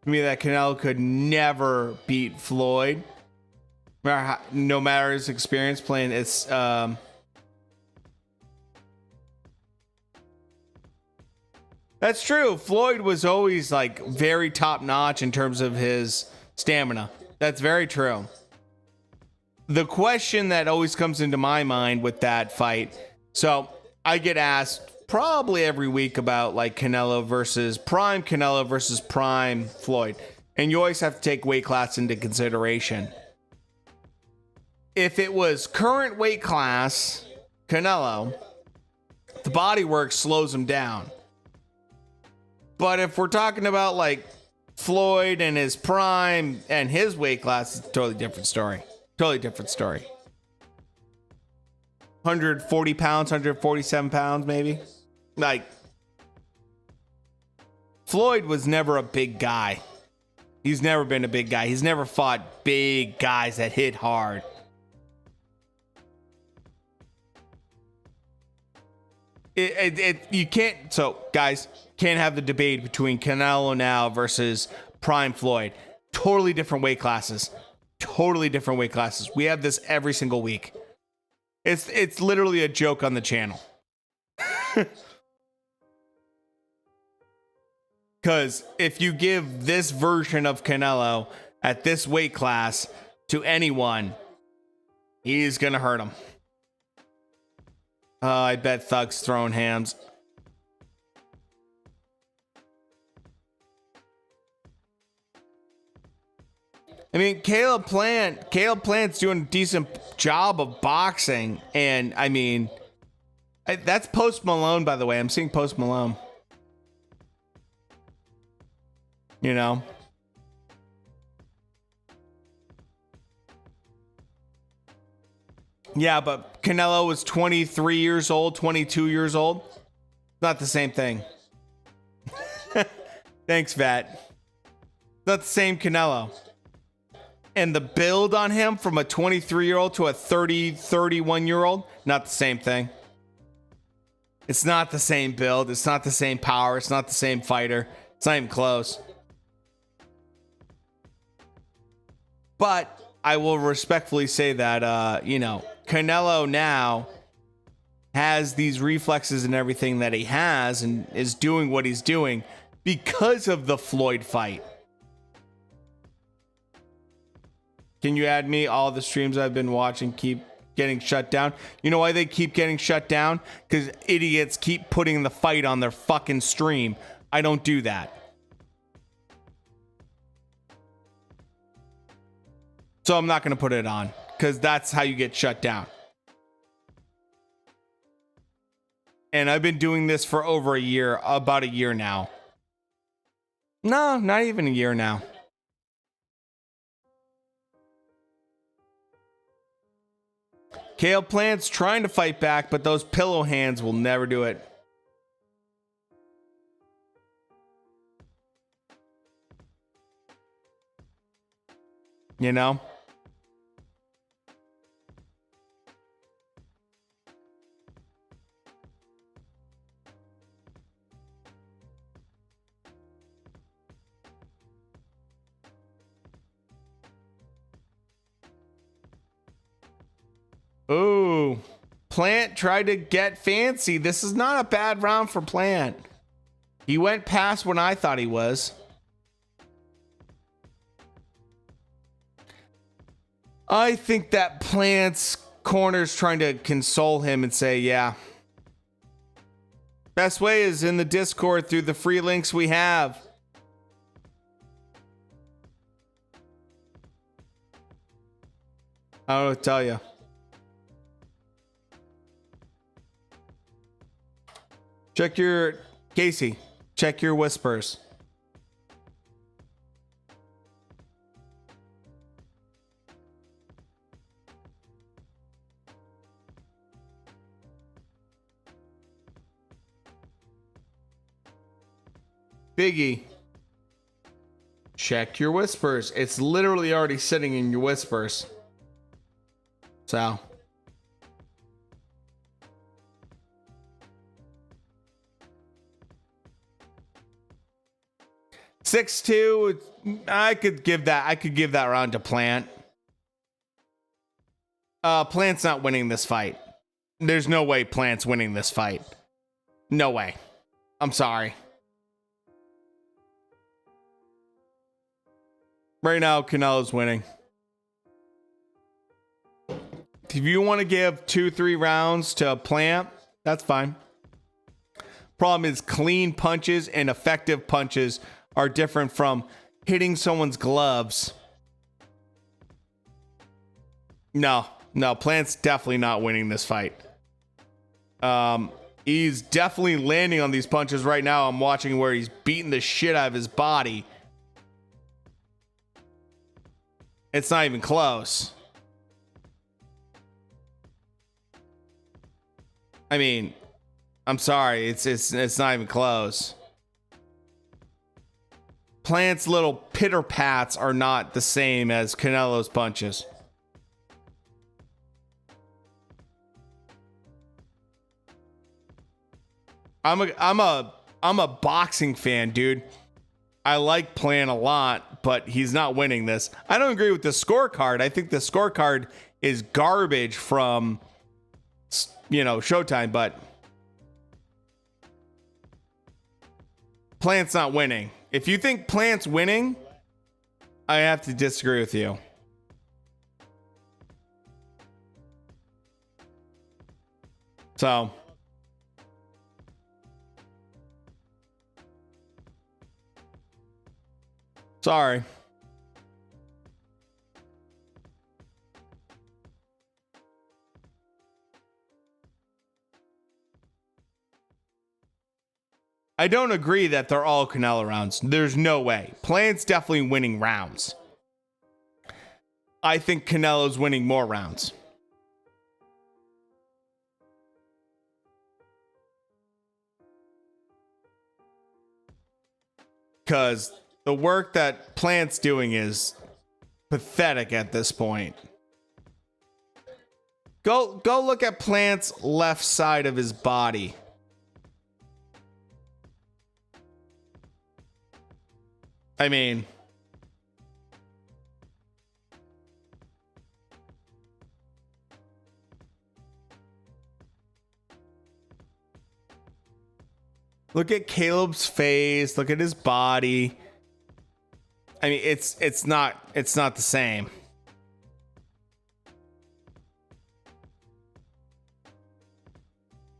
To me, that Canelo could never beat Floyd. No matter his experience playing, it's that's true. Floyd was always like very top notch in terms of his stamina. That's very true. The question that always comes into my mind with that fight, so I get asked probably every week about like Canelo versus prime Floyd, and you always have to take weight class into consideration. If it was current weight class Canelo, the body work slows him down. But if we're talking about like Floyd in his prime and his weight class is a totally different story. Totally different story. 140 pounds, 147 pounds, maybe. Like, Floyd was never a big guy. He's never been a big guy. He's never fought big guys that hit hard. You can't, so guys, can't have the debate between Canelo now versus Prime Floyd. Totally different weight classes. Totally different weight classes. We have this every single week. It's literally a joke on the channel. Because if you give this version of Canelo at this weight class to anyone, he's going to hurt him. I bet Thug's throwing hands. I mean, Caleb Plant's doing a decent job of boxing. And, I mean, that's Post Malone, by the way. I'm seeing Post Malone. You know? Yeah, but Canelo was 23 years old, 22 years old. Not the same thing. Thanks, Vat. Not the same Canelo. And the build on him from a 23-year-old to a 31-year-old, not the same thing. It's not the same build. It's not the same power. It's not the same fighter. It's not even close. But I will respectfully say that, you know, Canelo now has these reflexes and everything that he has and is doing what he's doing because of the Floyd fight. Can you add me? All the streams I've been watching keep getting shut down. You know why they keep getting shut down? Because idiots keep putting the fight on their fucking stream. I don't do that. So I'm not going to put it on because that's how you get shut down. And I've been doing this for over a year, about a year now. No, not even a year now. Caleb Plant's trying to fight back, but those pillow hands will never do it. You know? Ooh, Plant tried to get fancy. This is not a bad round for Plant. He went past when I thought he was. I think that Plant's corner's trying to console him and say, yeah. Best way is in the Discord through the free links we have. I don't know what to tell you. Check your, Casey, check your whispers. Biggie, check your whispers. It's literally already sitting in your whispers. So. (6-2), I could give that round to Plant. Plant's not winning this fight. There's no way Plant's winning this fight. No way. I'm sorry. Right now, Canelo's winning. If you want to give 2-3 rounds to Plant, that's fine. Problem is, clean punches and effective punches are different from hitting someone's gloves. No, Plant's definitely not winning this fight. He's definitely landing on these punches right now. I'm watching where he's beating the shit out of his body. It's not even close. I mean, I'm sorry, it's not even close. Plant's little pitter pats are not the same as Canelo's punches. I'm a boxing fan, dude. I like Plant a lot, but he's not winning this. I don't agree with the scorecard. I think the scorecard is garbage from, Showtime, but Plant's not winning. If you think Plant's winning, I have to disagree with you. So, sorry. I don't agree that they're all Canelo rounds. There's no way. Plant's definitely winning rounds. I think Canelo's winning more rounds. Because the work that Plant's doing is pathetic at this point. Go look at Plant's left side of his body. I mean, look at Caleb's face, look at his body. I mean, it's not the same.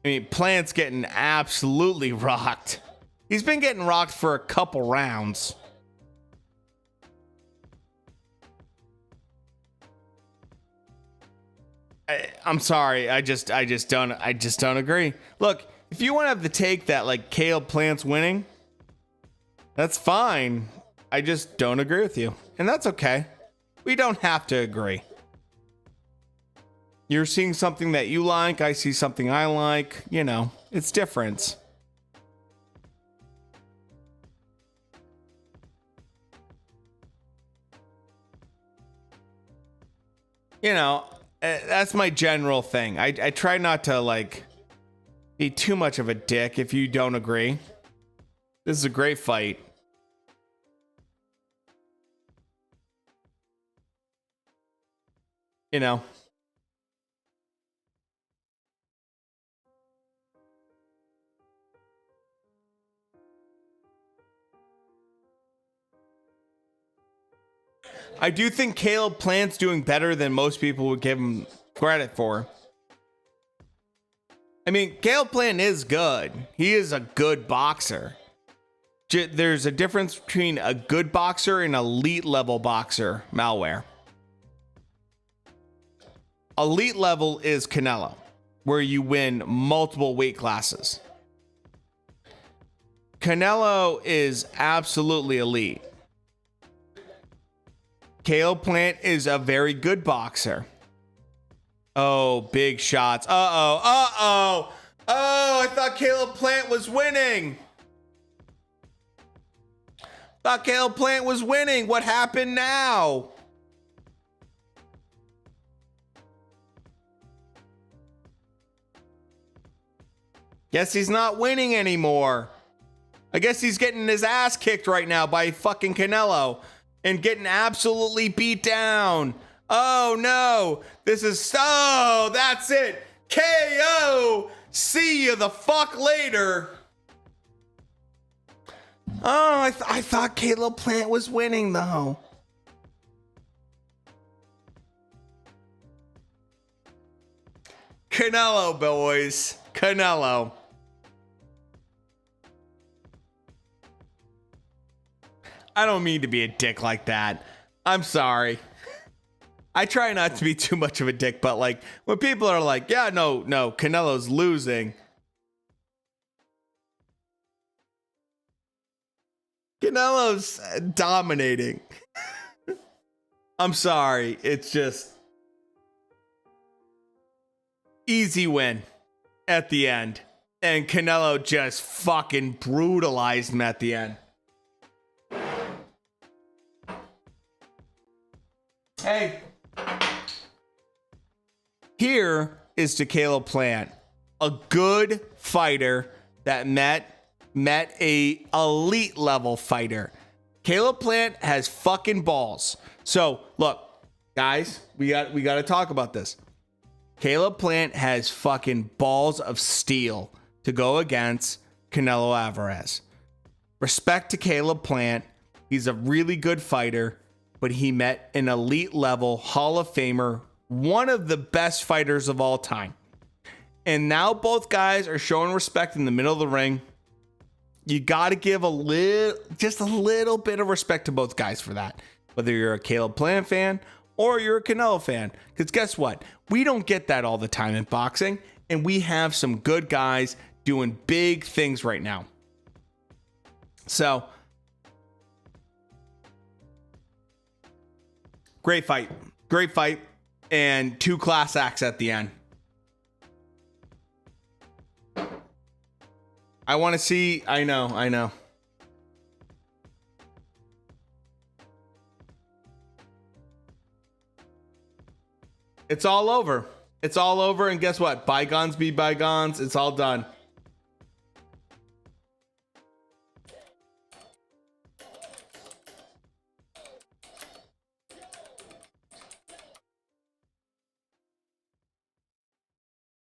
I mean, Plant's getting absolutely rocked. He's been getting rocked for a couple rounds. I'm sorry. I just don't agree. Look, if you want to have the take that like Caleb Plant's winning, that's fine. I just don't agree with you. And that's okay. We don't have to agree. You're seeing something that you like, I see something I like, it's different. That's my general thing. I try not to be too much of a dick if you don't agree. This is a great fight. I do think Caleb Plant's doing better than most people would give him credit for. I mean, Caleb Plant is good. He is a good boxer. There's a difference between a good boxer and elite level boxer, Malware. Elite level is Canelo, where you win multiple weight classes. Canelo is absolutely elite. Caleb Plant is a very good boxer. Oh, big shots. Oh, I thought Caleb Plant was winning. What happened now? Guess he's not winning anymore. I guess he's getting his ass kicked right now by fucking Canelo and getting absolutely beat down. Oh no, that's it. KO. See you the fuck later. Oh, I thought Caleb Plant was winning though. Canelo, boys. Canelo. I don't mean to be a dick like that. I'm sorry. I try not to be too much of a dick, but when people are like, yeah, no, Canelo's losing. Canelo's dominating. I'm sorry. It's just easy win at the end. And Canelo just fucking brutalized him at the end. Hey. Here is to Caleb Plant, a good fighter that met a elite level fighter. Caleb Plant has fucking balls. So look, guys, we got to talk about this. Caleb Plant has fucking balls of steel to go against Canelo Alvarez. Respect to Caleb Plant. He's a really good fighter, but he met an elite level Hall of Famer, one of the best fighters of all time. And now both guys are showing respect in the middle of the ring. You got to give just a little bit of respect to both guys for that. Whether you're a Caleb Plant fan or you're a Canelo fan. Because guess what? We don't get that all the time in boxing. And we have some good guys doing big things right now. So, great fight. Great fight. And 2 class acts at the end. I want to see. I know. It's all over. It's all over. And guess what? Bygones be bygones. It's all done.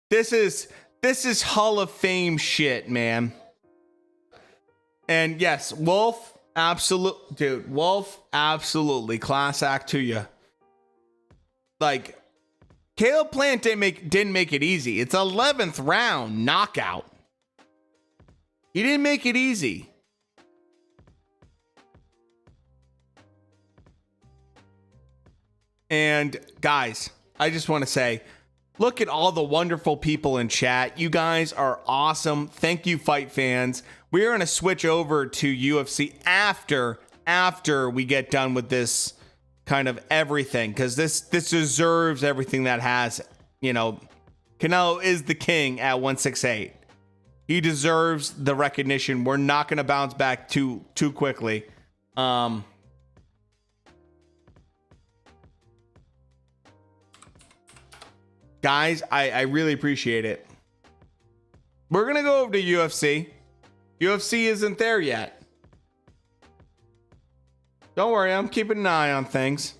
This is Hall of Fame shit, man. And yes, Wolf, absolutely class act to you. Like, Caleb Plant didn't make it easy. It's 11th round knockout. He didn't make it easy. And guys, I just want to say, look at all the wonderful people in chat. You guys are awesome. Thank you, fight fans. We're going to switch over to UFC after we get done with this kind of everything, because this deserves everything that has, Canelo is the king at 168. He deserves the recognition. We're not going to bounce back too quickly. Guys, I really appreciate it. We're going to go over to UFC. UFC isn't there yet. Don't worry, I'm keeping an eye on things.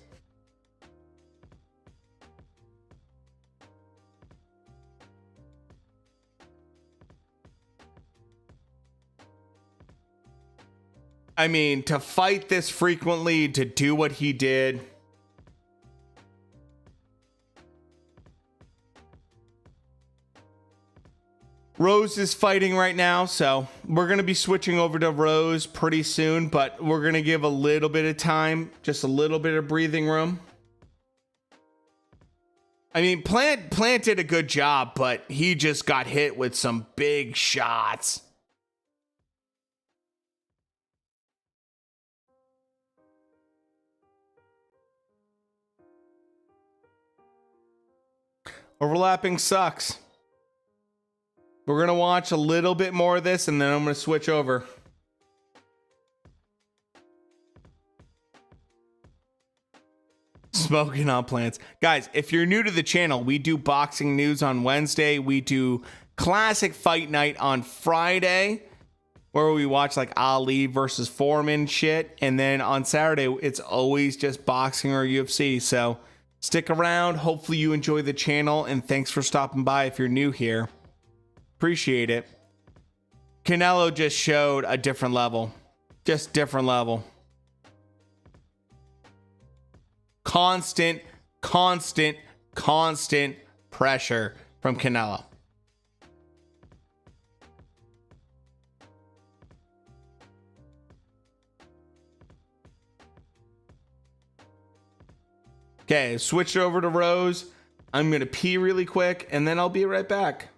I mean, to fight this frequently, to do what he did. Rose is fighting right now, so we're going to be switching over to Rose pretty soon, but we're going to give a little bit of time, just a little bit of breathing room. I mean, Plant did a good job, but he just got hit with some big shots. Overlapping sucks. We're going to watch a little bit more of this, and then I'm going to switch over. Smoking on plants. Guys, if you're new to the channel, we do boxing news on Wednesday. We do classic fight night on Friday, where we watch like Ali versus Foreman shit. And then on Saturday, it's always just boxing or UFC. So stick around. Hopefully you enjoy the channel, and thanks for stopping by if you're new here. Appreciate it. Canelo just showed a different level. Just different level. Constant pressure from Canelo. Okay, switch over to Rose. I'm going to pee really quick, and then I'll be right back.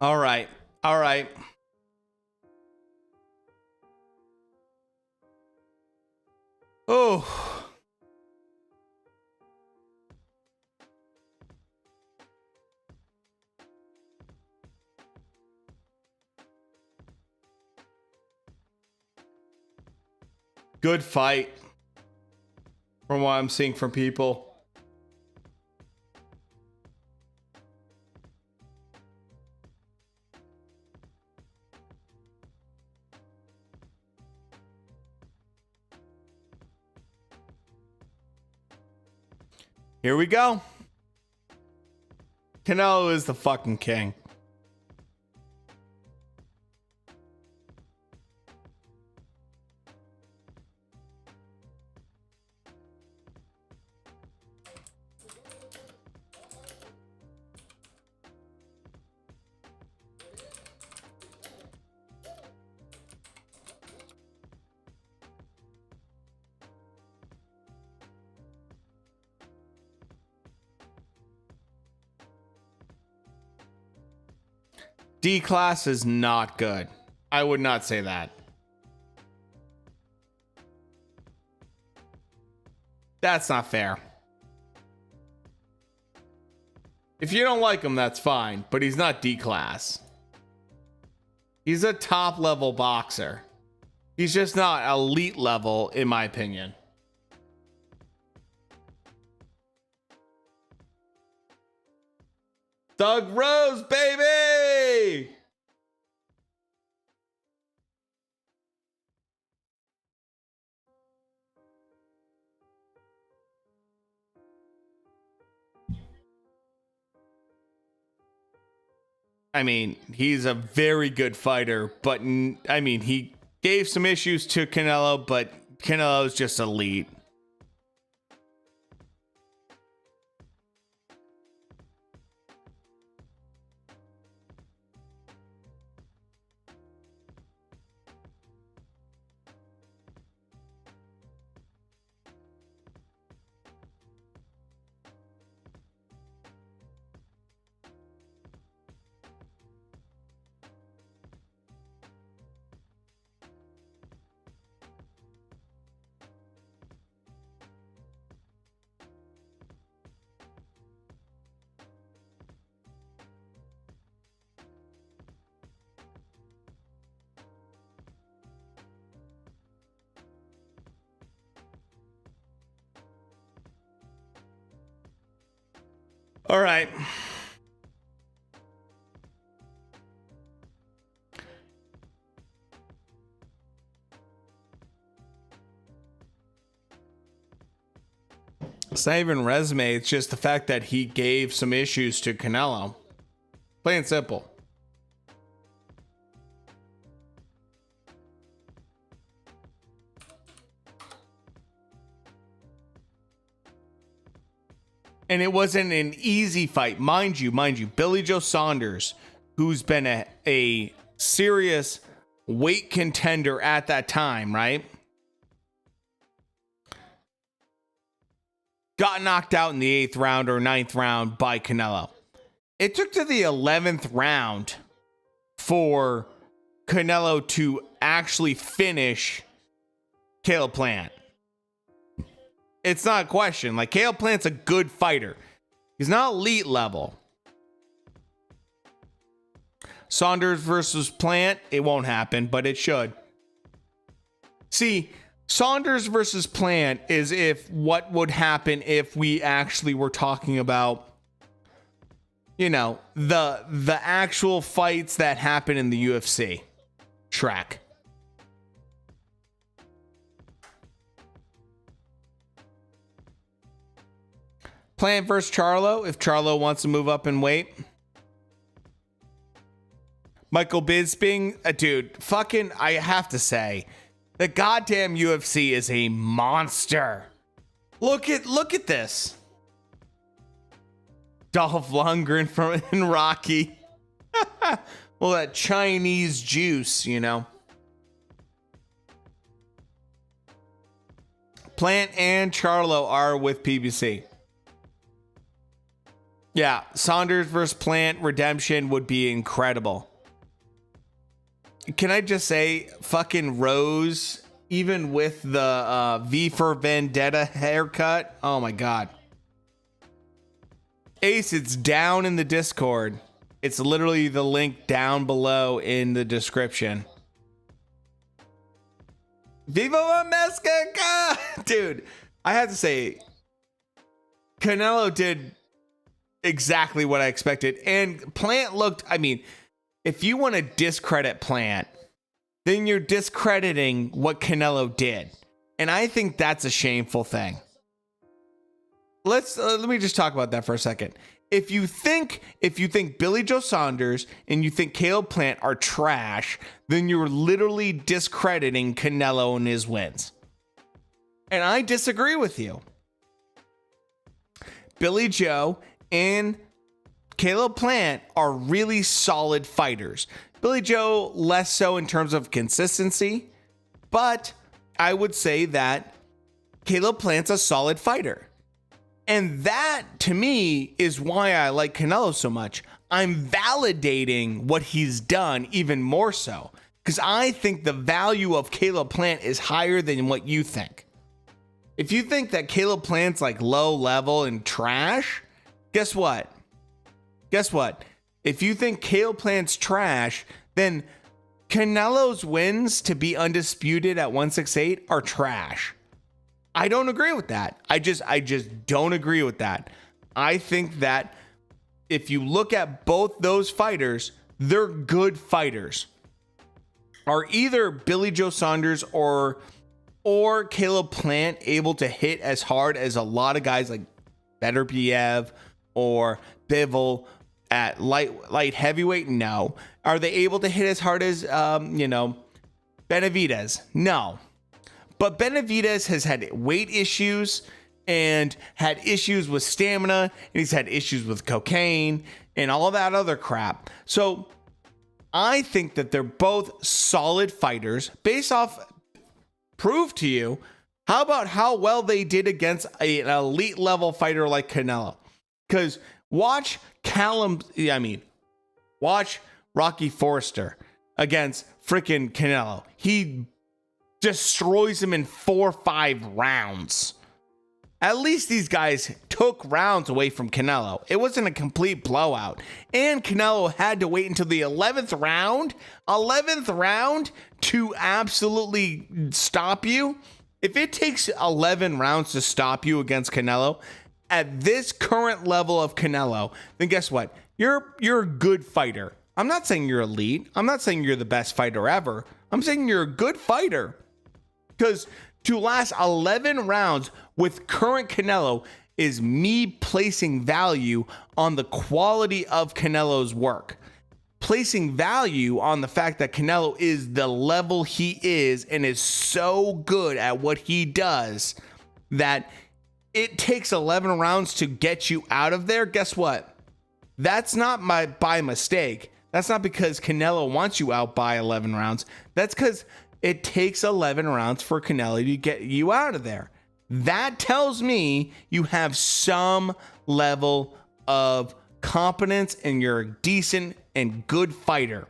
All right. All right. Oh. Good fight. From what I'm seeing from people. Here we go. Canelo is the fucking king. D class is not good. I would not say that. That's not fair. If you don't like him, that's fine, but he's not D class. He's a top level boxer. He's just not elite level, in my opinion. Doug Rose, baby! I mean, he's a very good fighter, but I mean, he gave some issues to Canelo, but Canelo's just elite. All right. It's not even resume. It's just the fact that he gave some issues to Canelo. Plain and simple. And it wasn't an easy fight. Mind you, Billy Joe Saunders, who's been a serious weight contender at that time, right? Got knocked out in the 8th round or 9th round by Canelo. It took to the 11th round for Canelo to actually finish Caleb Plant. It's not a question. Like, Caleb Plant's a good fighter. He's not elite level. Saunders versus Plant, it won't happen, but it should. See, Saunders versus Plant is if what would happen if we actually were talking about, you know, the actual fights that happen in the UFC track. Plant versus Charlo, if Charlo wants to move up in weight. Michael Bisping, dude, fucking, I have to say, the goddamn UFC is a monster. Look at this. Dolph Lundgren from in Rocky. Well, that Chinese juice, you know. Plant and Charlo are with PBC. Yeah, Saunders versus Plant redemption would be incredible. Can I just say, fucking Rose, even with the V for Vendetta haircut, oh my God. Ace, it's down in the Discord. It's literally the link down below in the description. Viva la Mexica! Dude, I have to say, Canelo did exactly what I expected. And Plant looked, I mean, if you want to discredit Plant, then you're discrediting what Canelo did. And I think that's a shameful thing. Let me just talk about that for a second. If you think Billy Joe Saunders and you think Caleb Plant are trash, then you're literally discrediting Canelo and his wins. And I disagree with you. Billy Joe and Caleb Plant are really solid fighters. Billy Joe less so in terms of consistency, but I would say that Caleb Plant's a solid fighter. And that, to me, is why I like Canelo so much. I'm validating what he's done even more so. Because I think the value of Caleb Plant is higher than what you think. If you think that Caleb Plant's like low level and trash, guess what? Guess what? If you think Caleb Plant's trash, then Canelo's wins to be undisputed at 168 are trash. I don't agree with that. I just don't agree with that. I think that if you look at both those fighters, they're good fighters. Are either Billy Joe Saunders or Caleb Plant able to hit as hard as a lot of guys like Beterbiev or Bivol at light heavyweight? No. Are they able to hit as hard as Benavidez? No. But Benavidez has had weight issues and had issues with stamina, and he's had issues with cocaine and all that other crap. So I think that they're both solid fighters based off prove to you. How about how well they did against an elite level fighter like Canelo? Because watch Rocky Forster against freaking Canelo. He destroys him in 4 or 5 rounds. At least these guys took rounds away from Canelo. It wasn't a complete blowout. And Canelo had to wait until the 11th round to absolutely stop you. If it takes 11 rounds to stop you against Canelo, at this current level of Canelo, then guess what? You're a good fighter. I'm not saying you're elite. I'm not saying you're the best fighter ever. I'm saying you're a good fighter. Because to last 11 rounds with current Canelo is me placing value on the quality of Canelo's work. Placing value on the fact that Canelo is the level he is and is so good at what he does that it takes 11 rounds to get you out of there. Guess what? That's not by mistake. That's not because Canelo wants you out by 11 rounds. That's because it takes 11 rounds for Canelo to get you out of there. That tells me you have some level of competence and you're a decent and good fighter.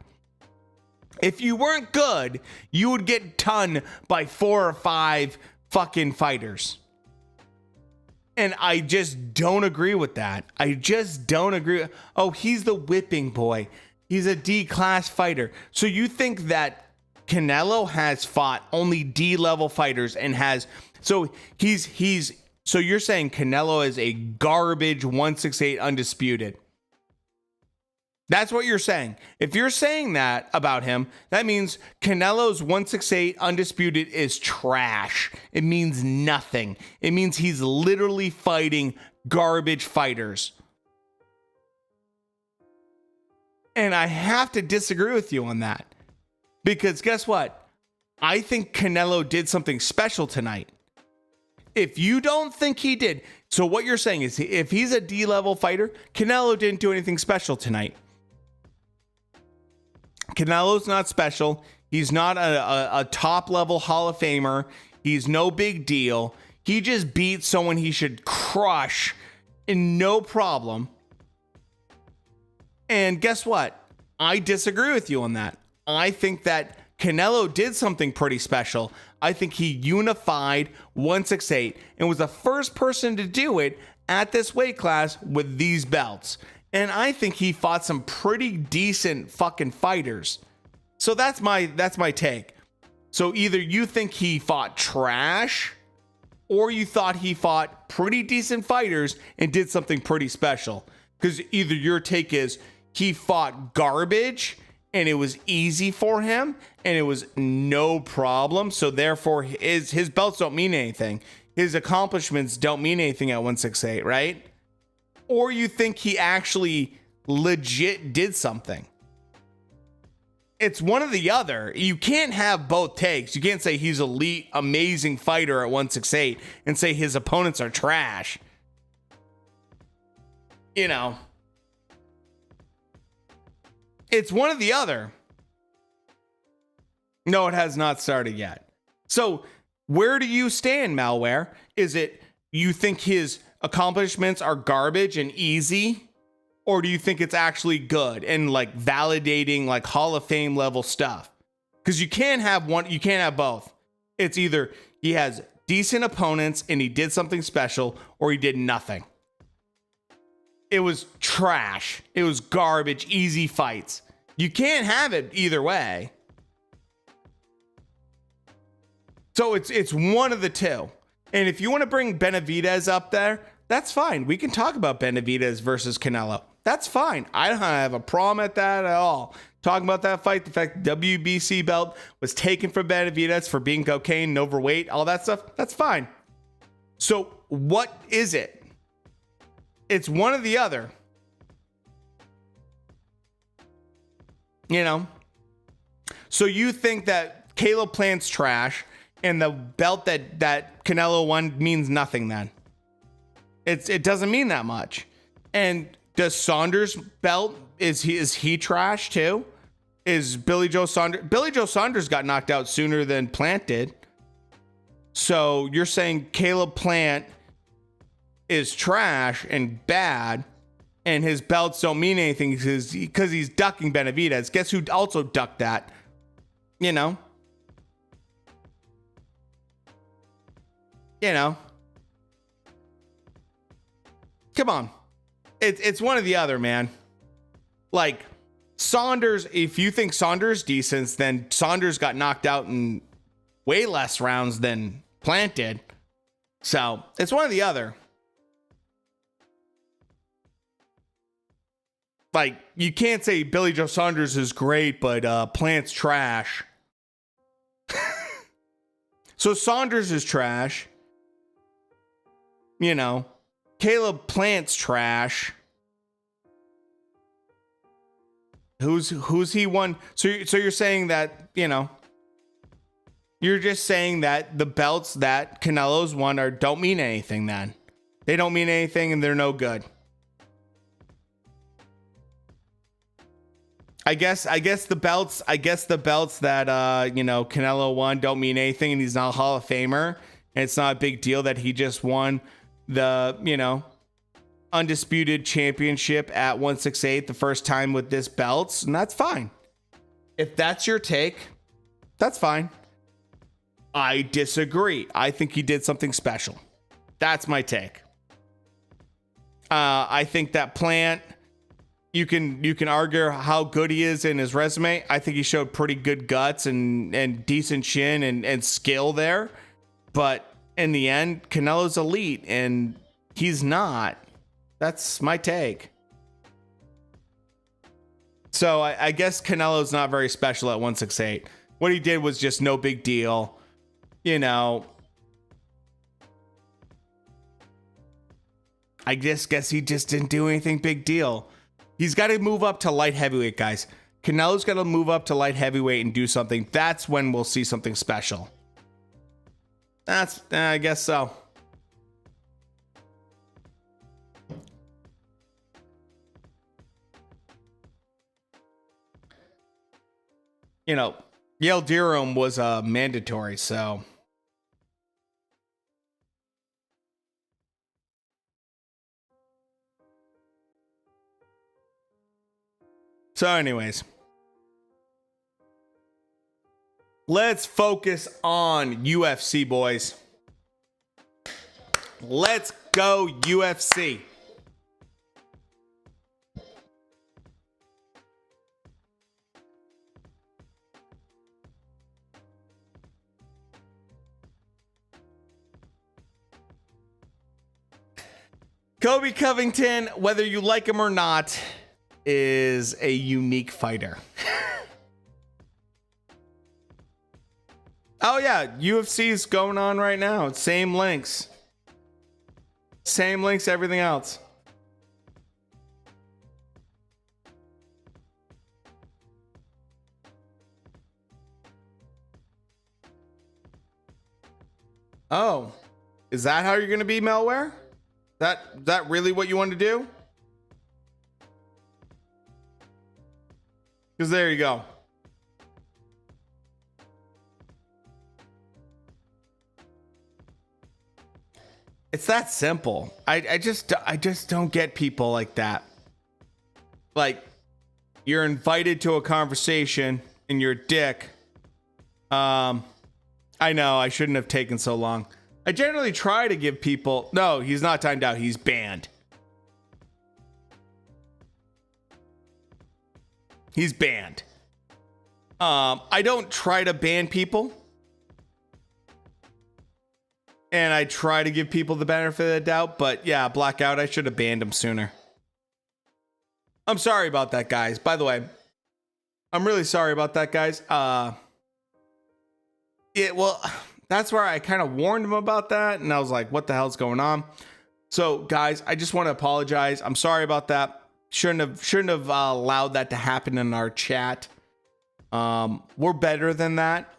If you weren't good, you would get done by 4 or 5 fucking fighters. And I just don't agree with that. I just don't agree. Oh, he's the whipping boy. He's a D-class fighter. So you think that Canelo has fought only D-level fighters and has... So so you're saying Canelo is a garbage 168 undisputed. That's what you're saying. If you're saying that about him, that means Canelo's 168 undisputed is trash. It means nothing. It means he's literally fighting garbage fighters. And I have to disagree with you on that. Because guess what? I think Canelo did something special tonight. If you don't think he did, so what you're saying is if he's a D-level fighter, Canelo didn't do anything special tonight. Canelo's not special. He's not a top-level Hall of Famer. He's no big deal. He just beat someone he should crush and no problem. And guess what? I disagree with you on that. I think that Canelo did something pretty special. I think he unified 168 and was the first person to do it at this weight class with these belts. And I think he fought some pretty decent fucking fighters. So that's my take. So either you think he fought trash, or you thought he fought pretty decent fighters and did something pretty special. Because either your take is he fought garbage and it was easy for him and it was no problem. So therefore his belts don't mean anything. His accomplishments don't mean anything at 168, right? Or you think he actually legit did something. It's one or the other. You can't have both takes. You can't say he's elite, amazing fighter at 168 and say his opponents are trash. You know, it's one or the other. No, it has not started yet. So where do you stand, Malware? Is it you think his accomplishments are garbage and easy? Or do you think it's actually good and like validating like Hall of Fame level stuff? Because you can't have one, you can't have both. It's either he has decent opponents and he did something special, or he did nothing. It was trash. It was garbage, easy fights. You can't have it either way. So it's one of the two. And if you want to bring Benavidez up there, that's fine. We can talk about Benavidez versus Canelo. That's fine. I don't have a problem at that at all. Talking about that fight, the fact the WBC belt was taken from Benavidez for being cocaine and overweight, all that stuff, that's fine. So what is it? It's one or the other. You know? So you think that Caleb Plant's trash and the belt that Canelo won means nothing then? It doesn't mean that much. And does Saunders' belt, is he trash too? Is Billy Joe Saunders got knocked out sooner than Plant did. So you're saying Caleb Plant is trash and bad and his belts don't mean anything because he's ducking Benavidez. Guess who also ducked that? You know? Come on. It's one or the other, man. Like Saunders, if you think Saunders decent, then Saunders got knocked out in way less rounds than Plant did. So it's one or the other. Like you can't say Billy Joe Saunders is great, but Plant's trash. So Saunders is trash. You know, Caleb Plant's trash. Who's he won? So you're saying that, you know, you're just saying that the belts that Canelo's won don't mean anything then. They don't mean anything and they're no good. I guess the belts that you know, Canelo won don't mean anything and he's not a Hall of Famer. And it's not a big deal that he just won the, you know, undisputed championship at 168 the first time with this belts, and that's fine. If that's your take, that's fine. I disagree. I think he did something special. That's my take. I think that Plant, you can argue how good he is in his resume. I think he showed pretty good guts and decent chin and skill there. But in the end, Canelo's elite and he's not. That's my take. So I guess Canelo's not very special at 168. What he did was just no big deal. You know, I just guess he just didn't do anything big deal. He's got to move up to light heavyweight, guys. Canelo's got to move up to light heavyweight and do something. That's when we'll see something special. I guess so. You know, Yale Durham was mandatory, so. So anyways, let's focus on UFC, boys. Let's go UFC. Kobe Covington, whether you like him or not, is a unique fighter. Oh yeah, UFC is going on right now. Same links. Same links, everything else. Oh, is that how you're going to be, Malware? That really what you want to do? Because there you go. It's that simple. I just don't get people like that. Like, you're invited to a conversation and you're a dick. I know I shouldn't have taken so long. I generally try to give people... No, he's not timed out. He's banned. He's banned. I don't try to ban people. And I try to give people the benefit of the doubt. But yeah, Blackout, I should have banned him sooner. I'm sorry about that, guys. By the way, I'm really sorry about that, guys. Well, that's where I kind of warned him about that. And I was like, what the hell's going on? So, guys, I just want to apologize. I'm sorry about that. Shouldn't have allowed that to happen in our chat. We're better than that.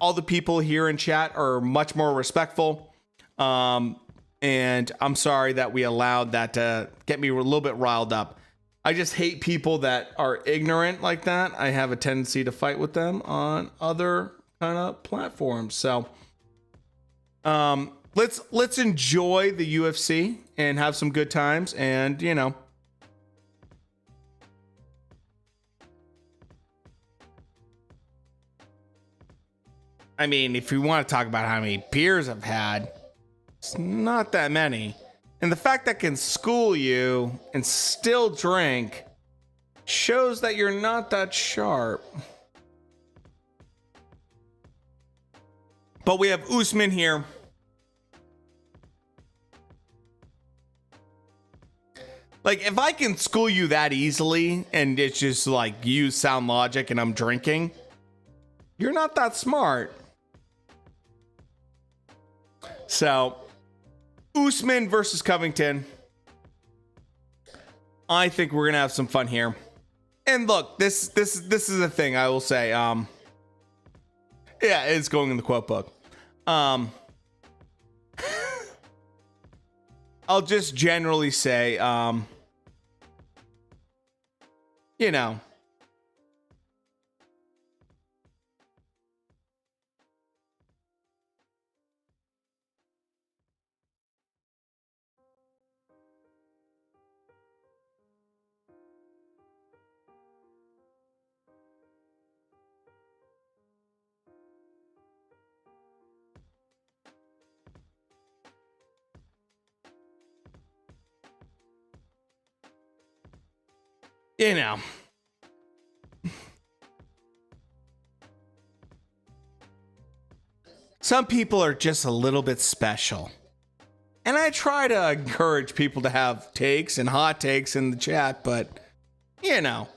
All the people here in chat are much more respectful. And I'm sorry that we allowed that to get me a little bit riled up. I just hate people that are ignorant like that. I have a tendency to fight with them on other kind of platforms. So let's enjoy the UFC and have some good times. And, you know, I mean, if you want to talk about how many beers I've had, it's not that many. And the fact that I can school you and still drink shows that you're not that sharp. But we have Usman here. Like, if I can school you that easily and it's just like use sound logic and I'm drinking, you're not that smart. So, Usman versus Covington. I think we're gonna have some fun here. And look, this is a thing I will say. Yeah, it's going in the quote book. I'll just generally say, you know. You know. Some people are just a little bit special. And I try to encourage people to have takes and hot takes in the chat, but, you know,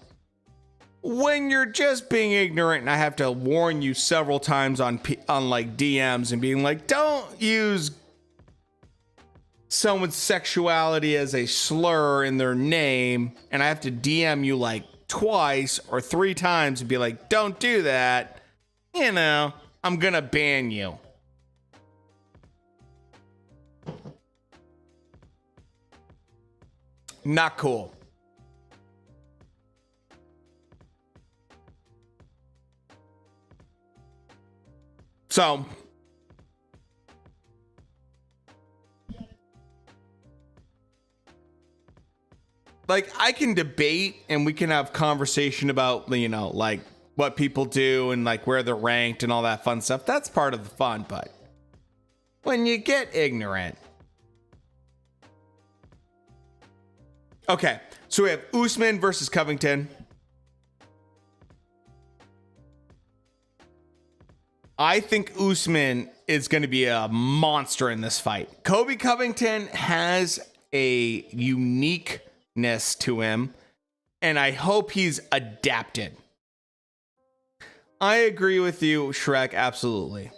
when you're just being ignorant and I have to warn you several times on like DMs and being like, don't use someone's sexuality as a slur in their name, and I have to DM you like twice or 3 times and be like, don't do that, you know, I'm gonna ban you. Not cool. So, like I can debate and we can have conversation about, you know, like what people do and like where they're ranked and all that fun stuff. That's part of the fun, but when you get ignorant. Okay, so we have Usman versus Covington. I think Usman is going to be a monster in this fight. Kobe Covington has a uniqueness to him, and I hope he's adapted. I agree with you, Shrek, absolutely.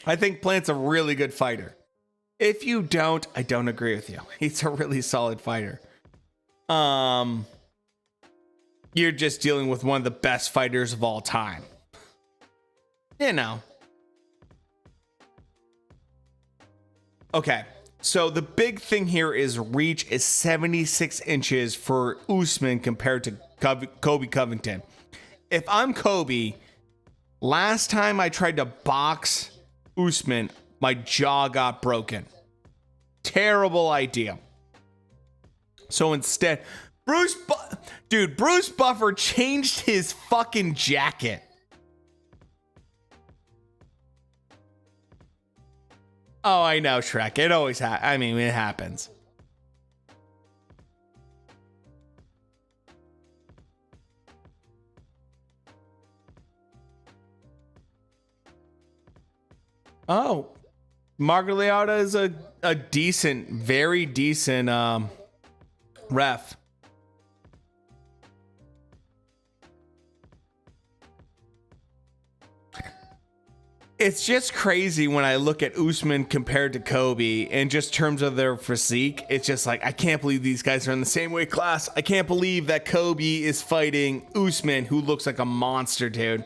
I think Plant's a really good fighter. If you don't, I don't agree with you. He's a really solid fighter. You're just dealing with one of the best fighters of all time. You know. Okay, so the big thing here is reach is 76 inches for Usman compared to Kobe Covington. If I'm Kobe, last time I tried to box Usman, my jaw got broken. Terrible idea. So instead, Bruce Buffer changed his fucking jacket. Oh, I know, Shrek. It always it happens. Oh, Margoliata is a decent, very decent ref. It's just crazy when I look at Usman compared to Kobe in just terms of their physique. It's just like, I can't believe these guys are in the same weight class. I can't believe that Kobe is fighting Usman, who looks like a monster, dude.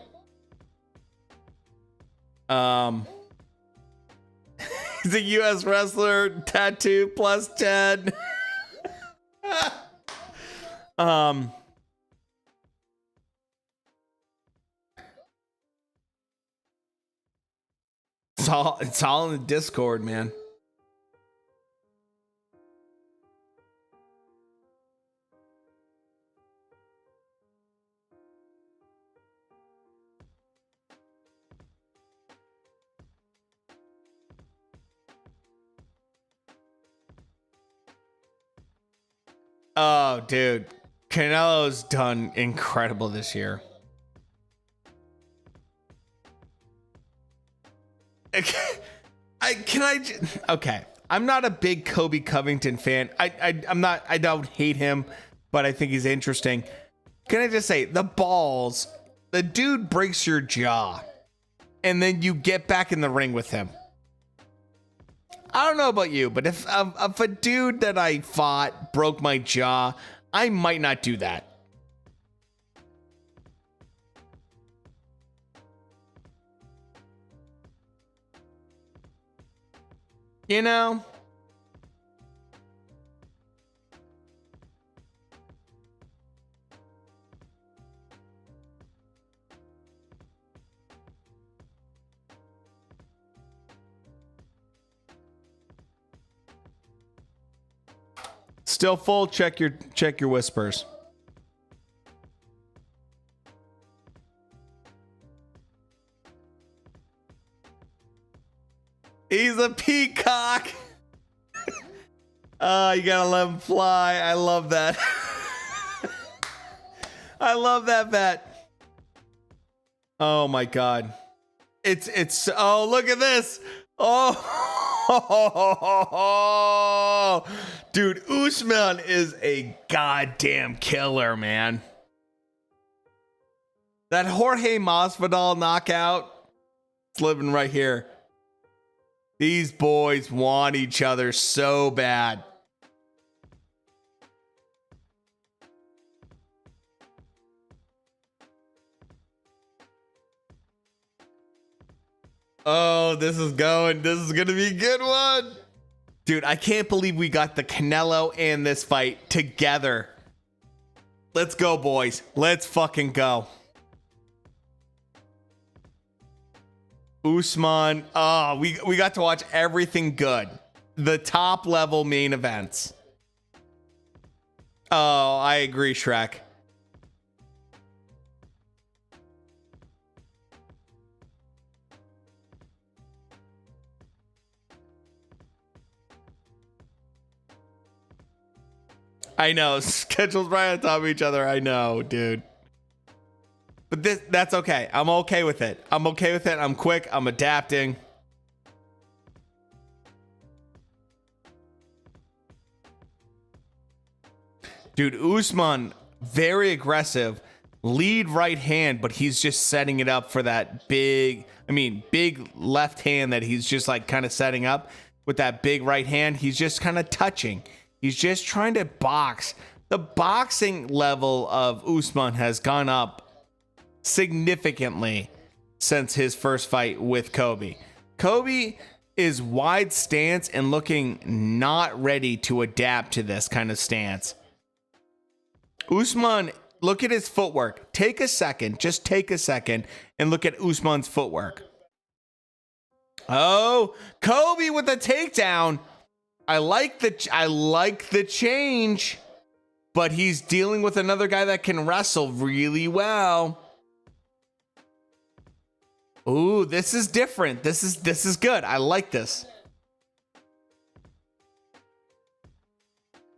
He's a US wrestler, tattoo plus 10. It's all in the Discord, man. Oh, dude. Canelo's done incredible this year. Okay. I'm not a big Kobe Covington fan. I don't hate him, but I think he's interesting. Can I just say, the balls, the dude breaks your jaw, and then you get back in the ring with him. I don't know about you, but if a dude that I fought broke my jaw, I might not do that. You know? Still full. Check your whispers. He's a peacock. You gotta let him fly. I love that. I love that bet. Oh my god. It's oh, look at this. Oh, dude, Usman is a goddamn killer, man. That Jorge Masvidal knockout, it's living right here. These boys want each other so bad. Oh, this is going to be a good one. Dude, I can't believe we got the Canelo and this fight together. Let's go, boys. Let's fucking go. Usman. Oh, we got to watch everything good. the top level main events. Oh, I agree, Shrek. I know, schedules right on top of each other. I know, dude. But that's okay. I'm okay with it. I'm okay with it. I'm quick. I'm adapting. Dude, Usman, very aggressive. Lead right hand, but he's just setting it up for that big left hand that he's just like kind of setting up with that big right hand. He's just kind of touching. He's just trying to box. The boxing level of Usman has gone up significantly since his first fight with Kobe. Kobe is wide stance and looking not ready to adapt to this kind of stance. Usman, look at his footwork. Take a second, just take a second and look at Usman's footwork. Oh, Kobe with a takedown. I like the change, but he's dealing with another guy that can wrestle really well. Ooh, this is different. This is good. I like this.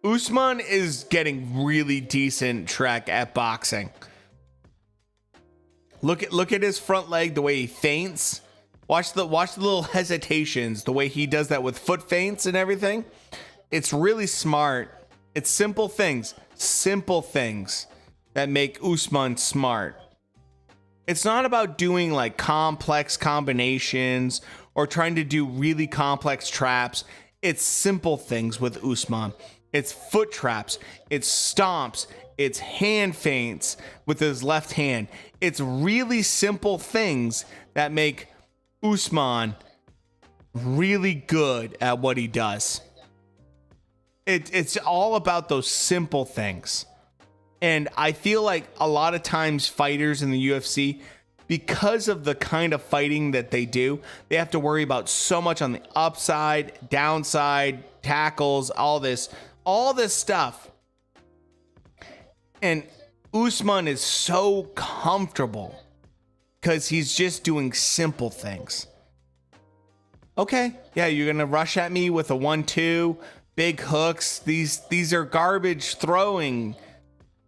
Usman is getting really decent track at boxing. Look at his front leg, the way he feints. Watch the little hesitations, the way he does that with foot feints and everything. It's really smart. It's simple things that make Usman smart. It's not about doing like complex combinations or trying to do really complex traps. It's simple things with Usman. It's foot traps, it's stomps, it's hand feints with his left hand. It's really simple things that make Usman really good at what he does. It's all about those simple things. And I feel like a lot of times fighters in the UFC, because of the kind of fighting that they do, they have to worry about so much on the upside, downside, tackles, all this stuff. And Usman is so comfortable because he's just doing simple things. Okay, yeah, you're gonna rush at me with a 1-2, big hooks. These are garbage throwing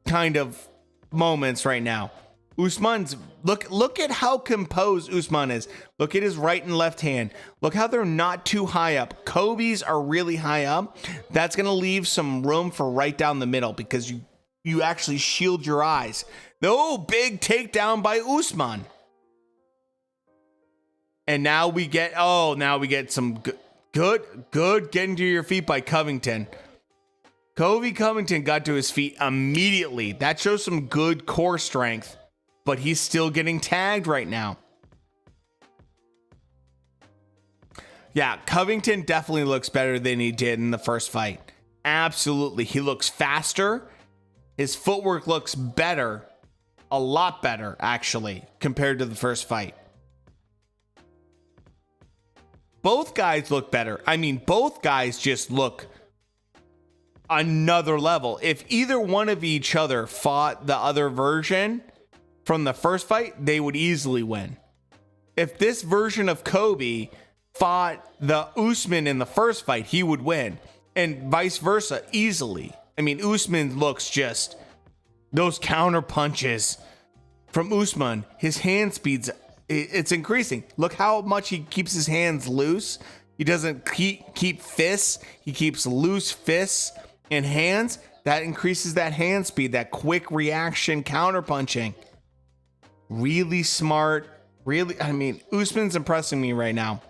kind of moments right now. Usman's look at how composed Usman is. Look at his right and left hand. Look how they're not too high up. Kobe's are really high up. That's gonna leave some room for right down the middle because you actually shield your eyes. No, big takedown by Usman. And now we get some good getting to your feet by Covington. Kobe Covington got to his feet immediately. That shows some good core strength, but he's still getting tagged right now. Yeah, Covington definitely looks better than he did in the first fight. Absolutely. He looks faster. His footwork looks better. A lot better, actually, compared to the first fight. Both guys look better. I mean, both guys just look another level. If either one of each other fought the other version from the first fight, they would easily win. If this version of Kobe fought the Usman in the first fight, he would win. And vice versa, easily. I mean, Usman looks just... those counter punches from Usman, his hand speed's... it's increasing. Look how much he keeps his hands loose. He doesn't keep fists. He keeps loose fists and hands. That increases that hand speed, that quick reaction counter punching. Really smart. Really, I mean, Usman's impressing me right now.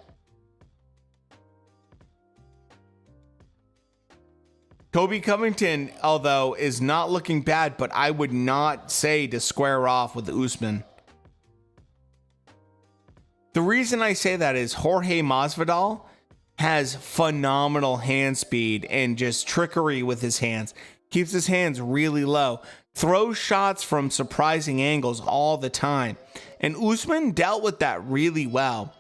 Kobe Covington, although, is not looking bad, but I would not say to square off with Usman. The reason I say that is Jorge Masvidal has phenomenal hand speed and just trickery with his hands. Keeps his hands really low. Throws shots from surprising angles all the time. And Usman dealt with that really well.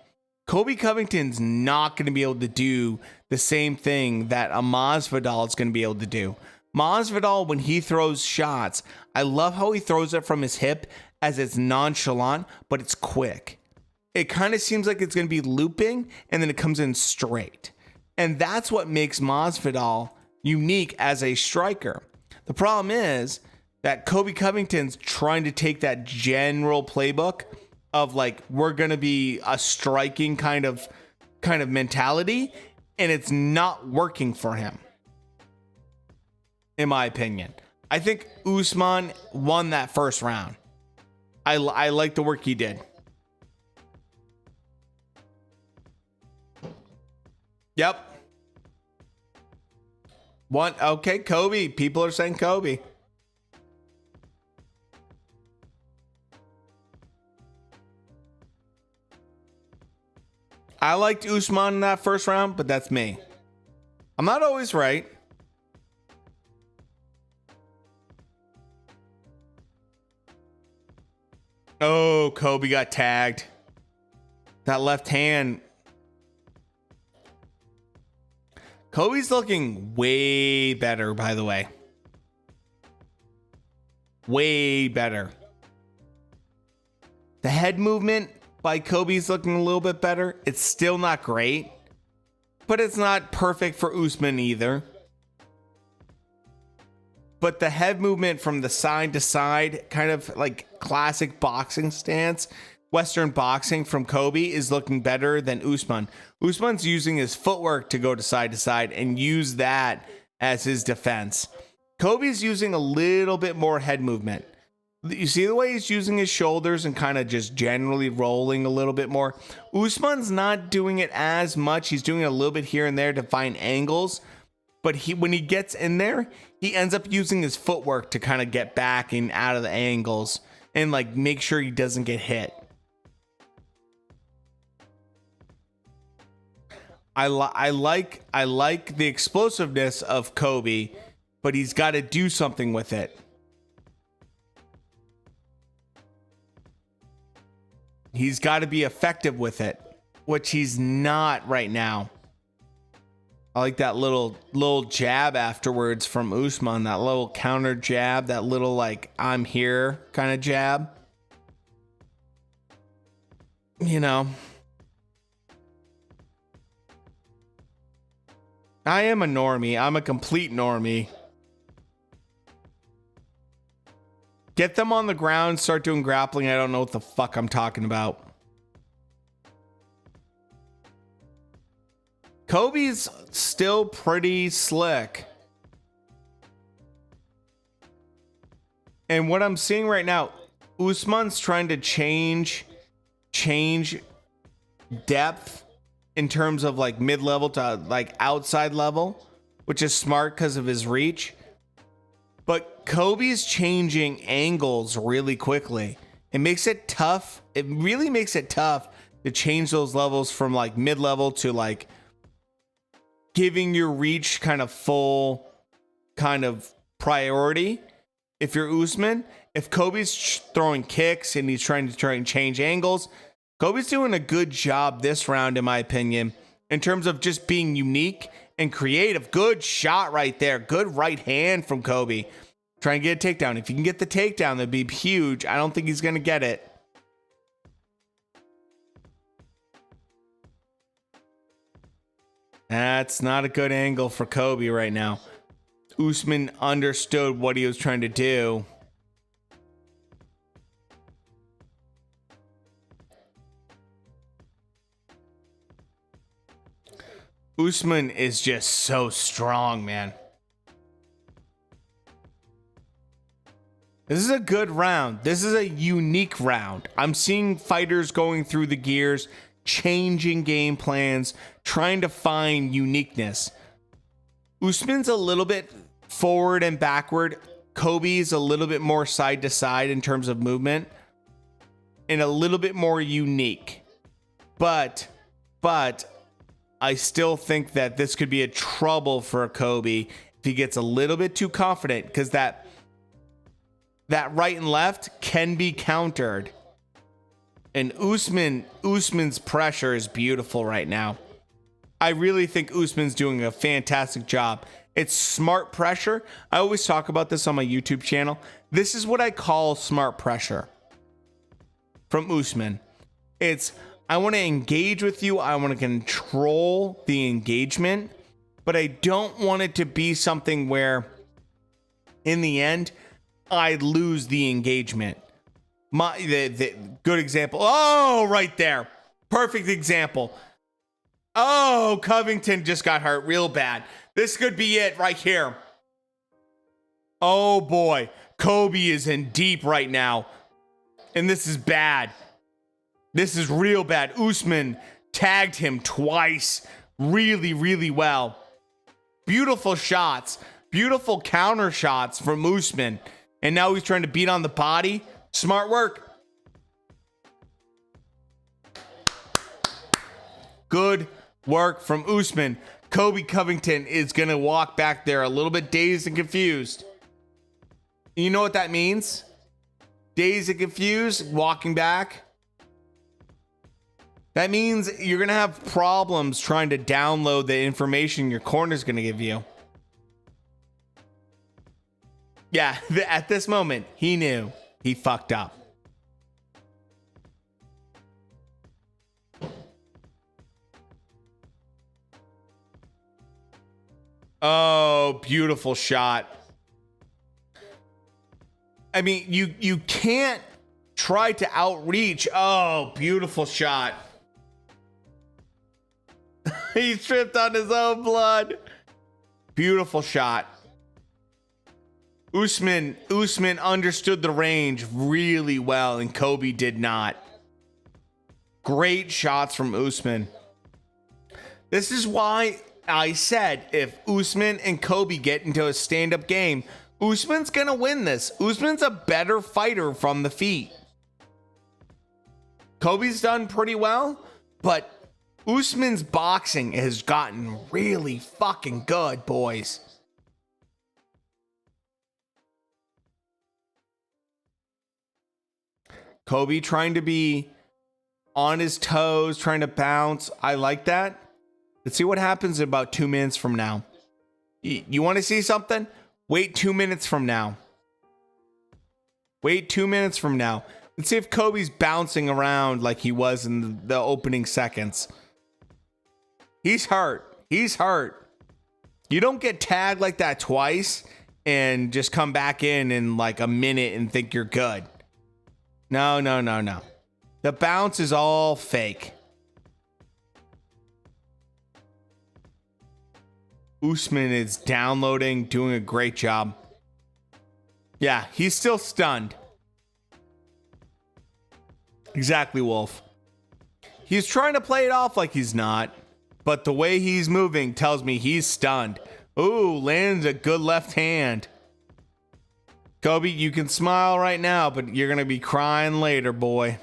Kobe Covington's not going to be able to do the same thing that a Masvidal is going to be able to do. Masvidal, when he throws shots, I love how he throws it from his hip as it's nonchalant, but it's quick. It kind of seems like it's going to be looping and then it comes in straight. And that's what makes Masvidal unique as a striker. The problem is that Kobe Covington's trying to take that general playbook of like, we're going to be a striking kind of mentality, and it's not working for him, in my opinion. I think Usman won that first round. I like the work he did. Yep. One. Okay, Kobe. People are saying Kobe. I liked Usman in that first round, but that's me. I'm not always right. Oh, Kobe got tagged. That left hand. Kobe's looking way better, by the way. Way better. The head movement by Kobe's looking a little bit better. It's still not great, but it's not perfect for Usman either. But the head movement from the side to side, kind of like classic boxing stance, Western boxing from Kobe, is looking better than Usman. Usman's using his footwork to go to side and use that as his defense. Kobe's using a little bit more head movement. You see the way he's using his shoulders and kind of just generally rolling a little bit more. Usman's not doing it as much. He's doing it a little bit here and there to find angles. But when he gets in there, he ends up using his footwork to kind of get back and out of the angles and like make sure he doesn't get hit. I like the explosiveness of Kobe, but he's got to do something with it. He's got to be effective with it, which he's not right now. I like that little jab afterwards from Usman, that little counter jab, that little like I'm here kind of jab. You know, I am a normie. I'm a complete normie. Get them on the ground, start doing grappling. I don't know what the fuck I'm talking about. Kobe's still pretty slick. And what I'm seeing right now, Usman's trying to change depth in terms of like mid-level to like outside level, which is smart because of his reach. But Kobe's changing angles really quickly. It makes it tough. It really makes it tough to change those levels from like mid-level to like giving your reach kind of full kind of priority. If you're Usman, if Kobe's throwing kicks and he's trying to change angles, Kobe's doing a good job this round, in my opinion, in terms of just being unique and creative. Good shot right there. Good right hand from Kobe. Trying to get a takedown. If you can get the takedown, that'd be huge. I don't think he's going to get it. That's not a good angle for Kobe right now. Usman understood what he was trying to do. Usman is just so strong, man. This is a good round. This is a unique round. I'm seeing fighters going through the gears, changing game plans, trying to find uniqueness. Usman's a little bit forward and backward. Kobe's a little bit more side to side in terms of movement and a little bit more unique. But I still think that this could be a trouble for Kobe if he gets a little bit too confident, because that right and left can be countered. And Usman's pressure is beautiful right now. I really think Usman's doing a fantastic job. It's smart pressure. I always talk about this on my YouTube channel. This is what I call smart pressure from Usman. It's, I want to engage with you. I want to control the engagement, but I don't want it to be something where in the end, I lose the engagement. The good example. Oh, right there. Perfect example. Oh, Covington just got hurt real bad. This could be it right here. Oh boy, Kobe is in deep right now. And this is bad. This is real bad. Usman tagged him twice. Really, really well. Beautiful shots. Beautiful counter shots from Usman. And now he's trying to beat on the body. Smart work. Good work from Usman. Kobe Covington is going to walk back there a little bit dazed and confused. You know what that means? Dazed and confused, walking back. That means you're going to have problems trying to download the information your corner's going to give you. Yeah, at this moment, he knew he fucked up. Oh, beautiful shot. I mean, you can't try to outreach. Oh, beautiful shot. He tripped on his own blood. Beautiful shot. Usman understood the range really well, and Kobe did not. Great shots from Usman. This is why I said if Usman and Kobe get into a stand-up game, Usman's gonna win this. Usman's a better fighter from the feet. Kobe's done pretty well, but Usman's boxing has gotten really fucking good, boys. Kobe trying to be on his toes, trying to bounce. I like that. Let's see what happens in about 2 minutes from now. You want to see something? Wait 2 minutes from now. Wait 2 minutes from now. Let's see if Kobe's bouncing around like he was in the opening seconds. He's hurt. He's hurt. You don't get tagged like that twice and just come back in like a minute and think you're good. No. The bounce is all fake. Usman is downloading, doing a great job. Yeah, he's still stunned. Exactly, Wolf. He's trying to play it off like he's not, but the way he's moving tells me he's stunned. Ooh, lands a good left hand. Kobe, you can smile right now, but you're going to be crying later, boy.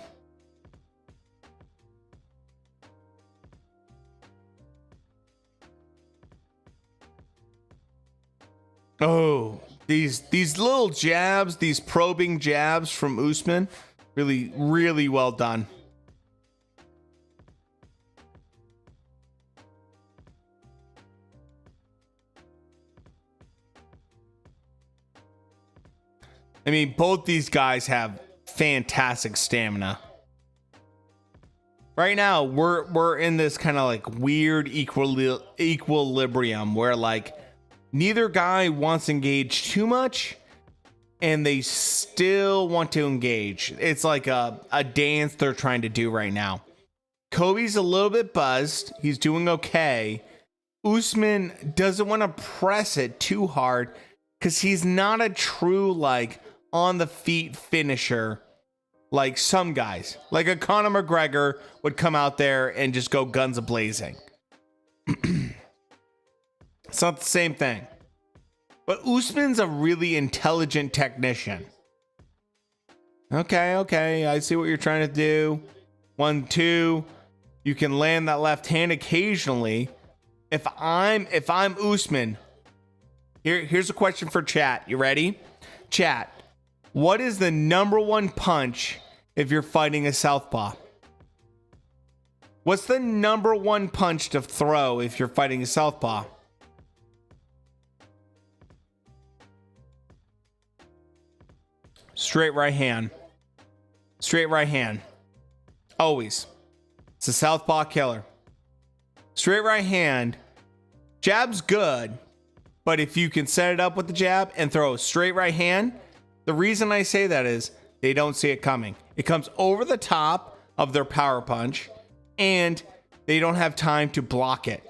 Oh, these little jabs, these probing jabs from Usman, really, really well done. I mean, both these guys have fantastic stamina. Right now, we're in this kind of like weird equilibrium where like neither guy wants to engage too much and they still want to engage. It's like a dance they're trying to do right now. Kobe's a little bit buzzed. He's doing okay. Usman doesn't want to press it too hard because he's not a true like on the feet finisher like some guys. Like a Conor McGregor would come out there and just go guns a-blazing. It's not the same thing. But Usman's a really intelligent technician. Okay. I see what you're trying to do. 1, 2. You can land that left hand occasionally. If I'm Usman, here's a question for chat. You ready? Chat. What is the number one punch if you're fighting a southpaw? What's the number one punch to throw if you're fighting a southpaw? Straight right hand. Straight right hand. Always. It's a southpaw killer. Straight right hand. Jab's good, but if you can set it up with the jab and throw a straight right hand, the reason I say that is they don't see it coming. It comes over the top of their power punch, and they don't have time to block it.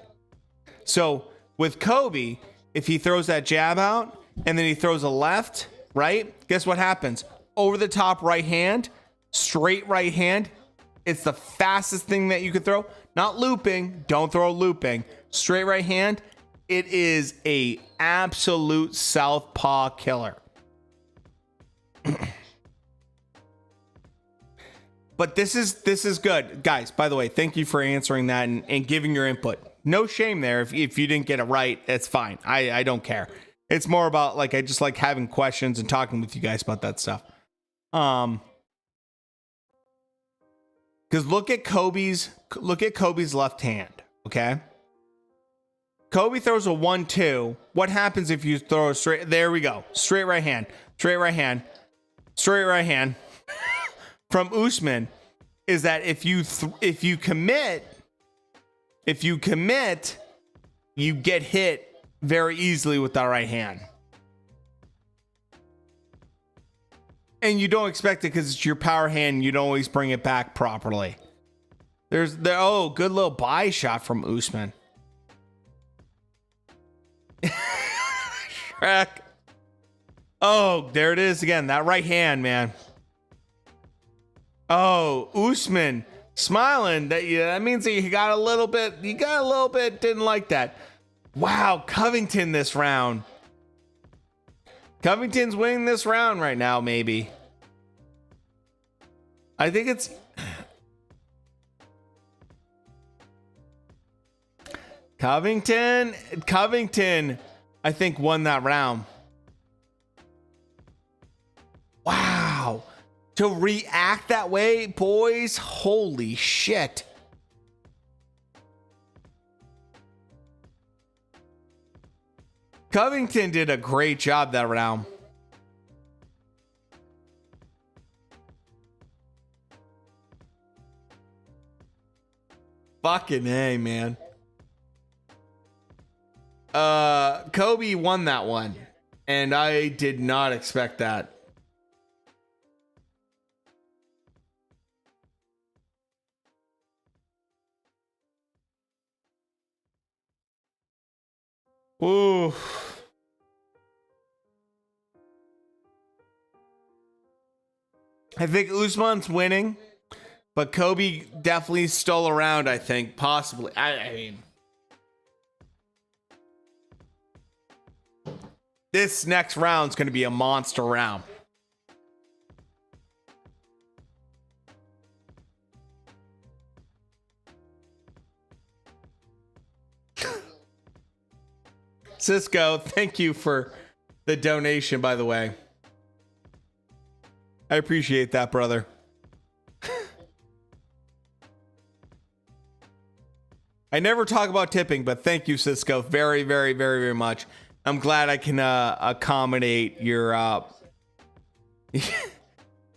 So with Kobe, if he throws that jab out and then he throws a left, right, guess what happens? Over the top right hand, straight right hand. It's the fastest thing that you could throw. Not looping. Don't throw looping. Straight right hand. It is a absolute southpaw killer. But this is good. Guys, by the way, thank you for answering that and giving your input. No shame there. If you didn't get it right, it's fine. I don't care. It's more about like I just like having questions and talking with you guys about that stuff. Because look at Kobe's left hand, okay? Kobe throws a 1-2. What happens if you throw a straight? There we go. Straight right hand. Straight right hand. Straight right hand. From Usman is that if you commit, you get hit very easily with that right hand. And you don't expect it because it's your power hand. You don't always bring it back properly. Oh, good little body shot from Usman. Shrek. Oh, there it is again. That right hand, man. Oh, Usman smiling. That means that you got a little bit. Didn't like that. Wow, Covington this round. Covington's winning this round right now, maybe. I think it's... Covington, I think, won that round. Wow. To react that way, boys, holy shit. Covington did a great job that round. Fucking A, man. Kobe won that one, and I did not expect that. Ooh. I think Usman's winning, but Kobe definitely stole around, I think, possibly. I mean, this next round's going to be a monster round. Cisco, thank you for the donation, by the way. I appreciate that, brother. I never talk about tipping, but thank you, Cisco, very, very, very, very much. I'm glad I can accommodate your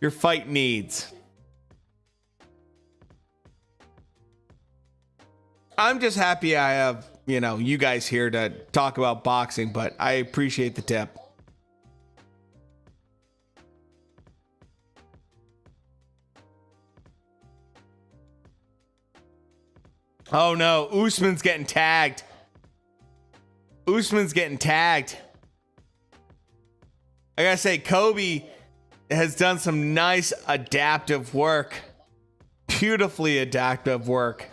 your fight needs. I'm just happy I have, you guys here to talk about boxing, but I appreciate the tip. Oh no, Usman's getting tagged. Usman's getting tagged. I gotta say, Kobe has done some nice adaptive work. Beautifully adaptive work.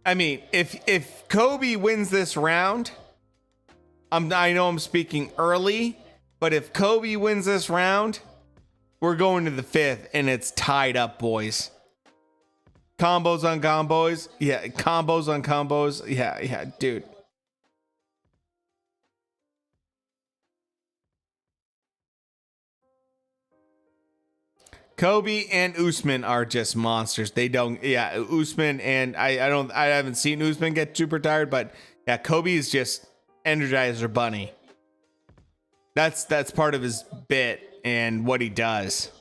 I mean, if Kobe wins this round, I know I'm speaking early, but if Kobe wins this round, we're going to the fifth, and it's tied up, boys. Combos on combos. Yeah, combos on combos. Yeah, dude. Kobe and Usman are just monsters. They don't, yeah, Usman and I haven't seen Usman get super tired, but yeah, Kobe is just Energizer Bunny. That's part of his bit and what he does.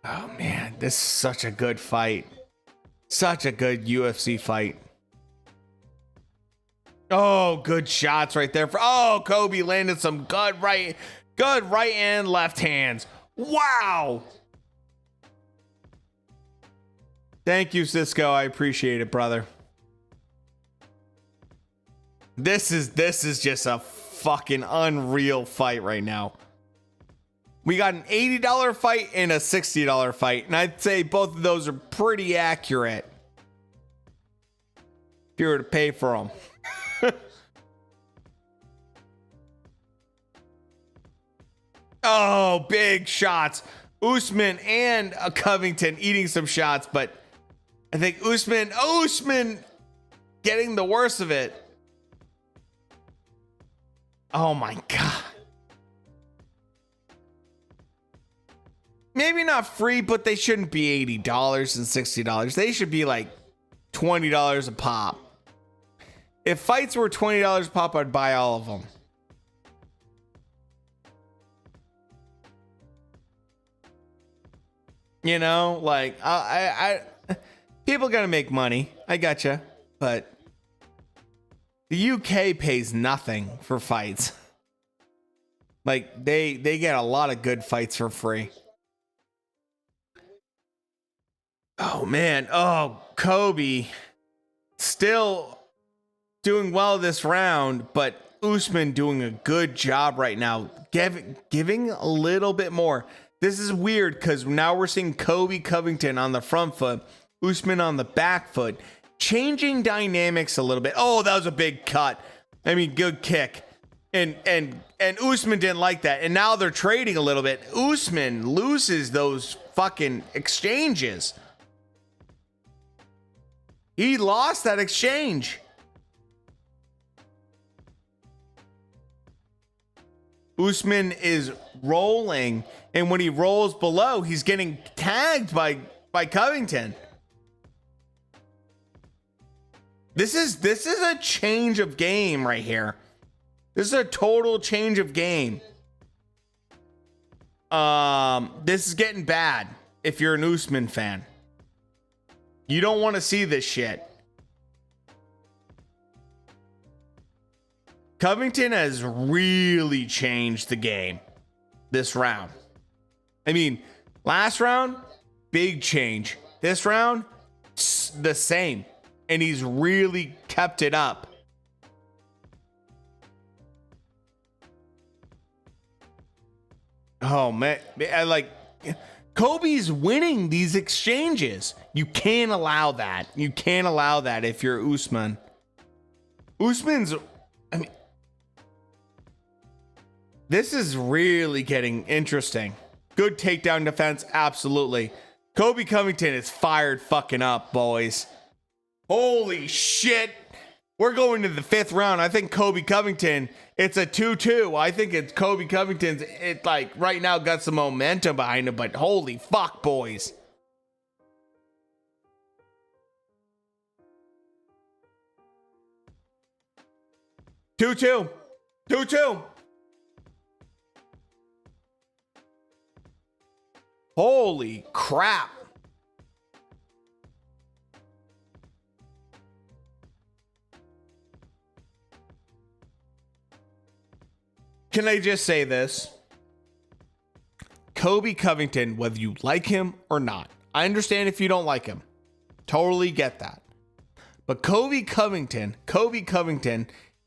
Oh man, this is such a good fight. Such a good UFC fight. Oh, good shots right there. Oh, Kobe landed some good right and left hands. Wow. Thank you, Cisco. I appreciate it, brother. This is just a fucking unreal fight right now. We got an $80 fight and a $60 fight, and I'd say both of those are pretty accurate if you were to pay for them. Oh, big shots. Usman and Covington eating some shots, but I think Usman getting the worst of it. Oh my God. Maybe not free, but they shouldn't be $80 and $60. They should be like $20 a pop. If fights were $20 a pop, I'd buy all of them. You know, like I people gotta make money. I gotcha, but the UK pays nothing for fights. Like they get a lot of good fights for free. Oh man, oh Kobe still doing well this round, but Usman doing a good job right now, giving a little bit more. This is weird because now we're seeing Kobe Covington on the front foot, Usman on the back foot, changing dynamics a little bit. Oh, that was a big cut. I mean, good kick. And Usman didn't like that. And now they're trading a little bit. Usman loses those fucking exchanges. He lost that exchange. Usman is rolling, and when he rolls below, he's getting tagged by Covington. This is a change of game right here. This is a total change of game. This is getting bad if you're an Usman fan. You don't want to see this shit. Covington has really changed the game this round. I mean, last round, big change. This round, the same. And he's really kept it up. Oh, man. I like... Kobe's winning these exchanges. You can't allow that. You can't allow that if you're Usman. Usman's... I mean... This is really getting interesting. Good takedown defense, absolutely. Kobe Covington is fired fucking up, boys. Holy shit. We're going to the 5th round. I think Kobe Covington, it's a 2-2. I think it's Kobe Covington's, it like right now got some momentum behind him, but holy fuck, boys. Two-two. Holy crap. Can I just say this? Kobe Covington, whether you like him or not, I understand if you don't like him. Totally get that. But Kobe Covington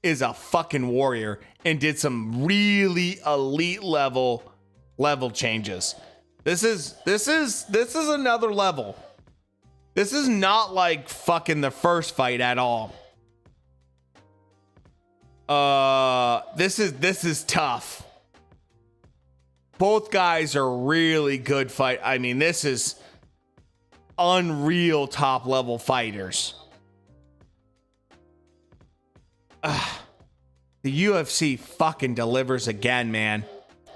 is a fucking warrior and did some really elite level changes. This is another level. This is not like fucking the first fight at all. This is tough. Both guys are really good fight. I mean, this is unreal top level fighters. The UFC fucking delivers again, man.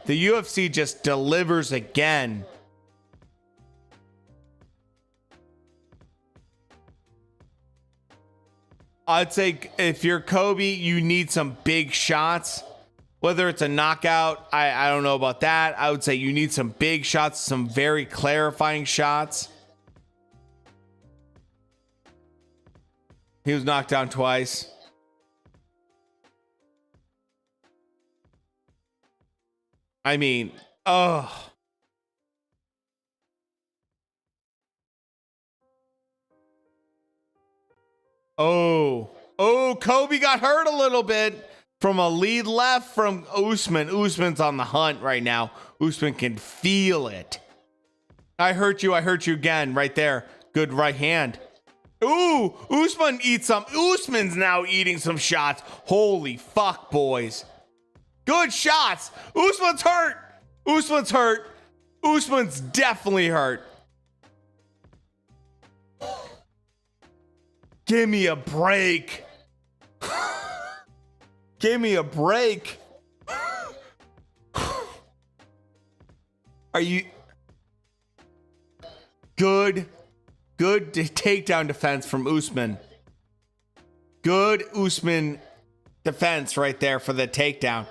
The UFC just delivers again. I'd say if you're Kobe, you need some big shots. Whether it's a knockout, I don't know about that. I would say you need some big shots, some very clarifying shots. He was knocked down twice. I mean, oh. Oh, Kobe got hurt a little bit from a lead left from Usman. Usman's on the hunt right now. Usman can feel it. I hurt you again right there. Good right hand. Ooh, Usman eats some. Usman's now eating some shots. Holy fuck, boys. Good shots. Usman's hurt. Usman's hurt. Usman's definitely hurt. Give me a break. Give me a break. Are you good? Good takedown defense from Usman. Good Usman defense right there for the takedown.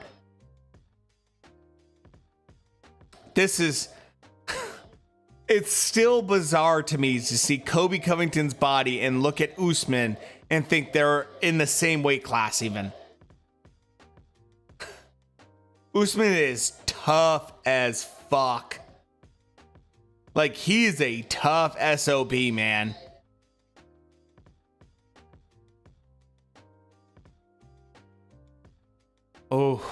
This is, it's still bizarre to me to see Kobe Covington's body and look at Usman and think they're in the same weight class even. Usman is tough as fuck. Like, he's a tough SOB, man. Oh,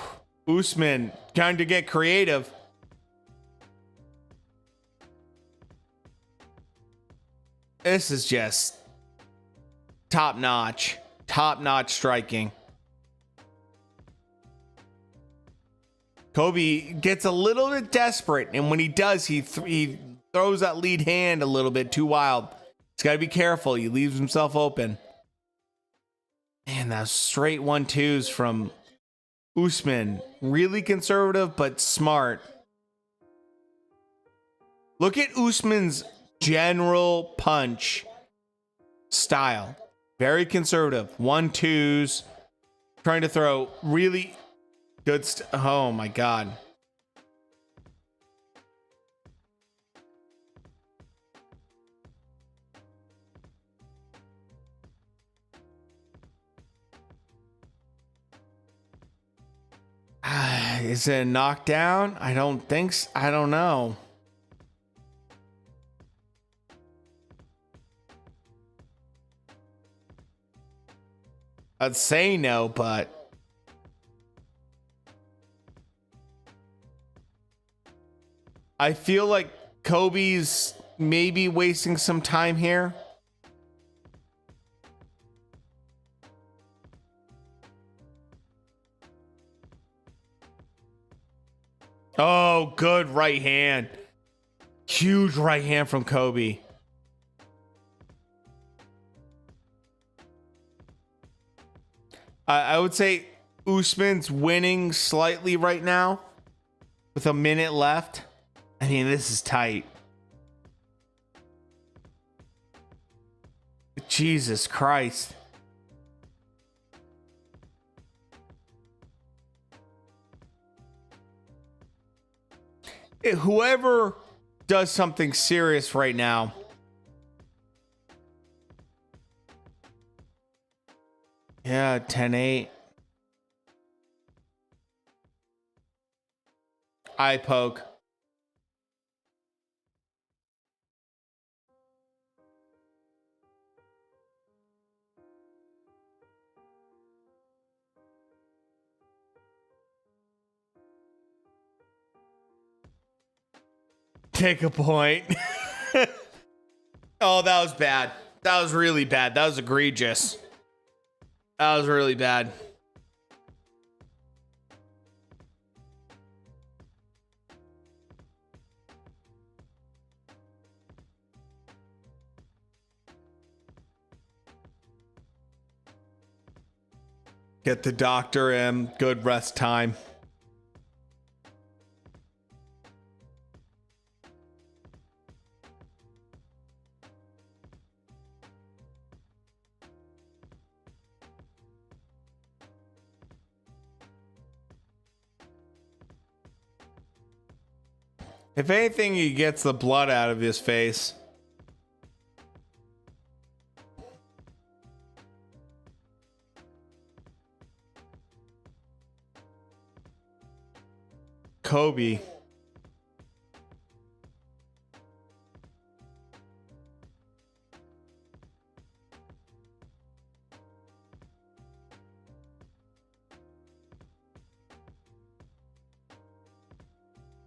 Usman trying to get creative. This is just top-notch striking. Kobe gets a little bit desperate, and when he does, he throws that lead hand a little bit too wild. He's got to be careful. He leaves himself open. Man, those straight 1-2s from Usman. Really conservative, but smart. Look at Usman's general punch style. Very conservative. 1-2s. Trying to throw really good oh my God. Is it a knockdown? I don't think so. I don't know. I'd say no, but I feel like Kobe's maybe wasting some time here. Oh, good right hand. Huge right hand from Kobe. I would say Usman's winning slightly right now with a minute left. I mean, this is tight. Jesus Christ. Whoever does something serious right now. Yeah, 10-8. Eye poke. Take a point. Oh, that was bad. That was really bad. That was egregious. That was really bad. Get the doctor in. Good rest time. If anything, he gets the blood out of his face. Kobe.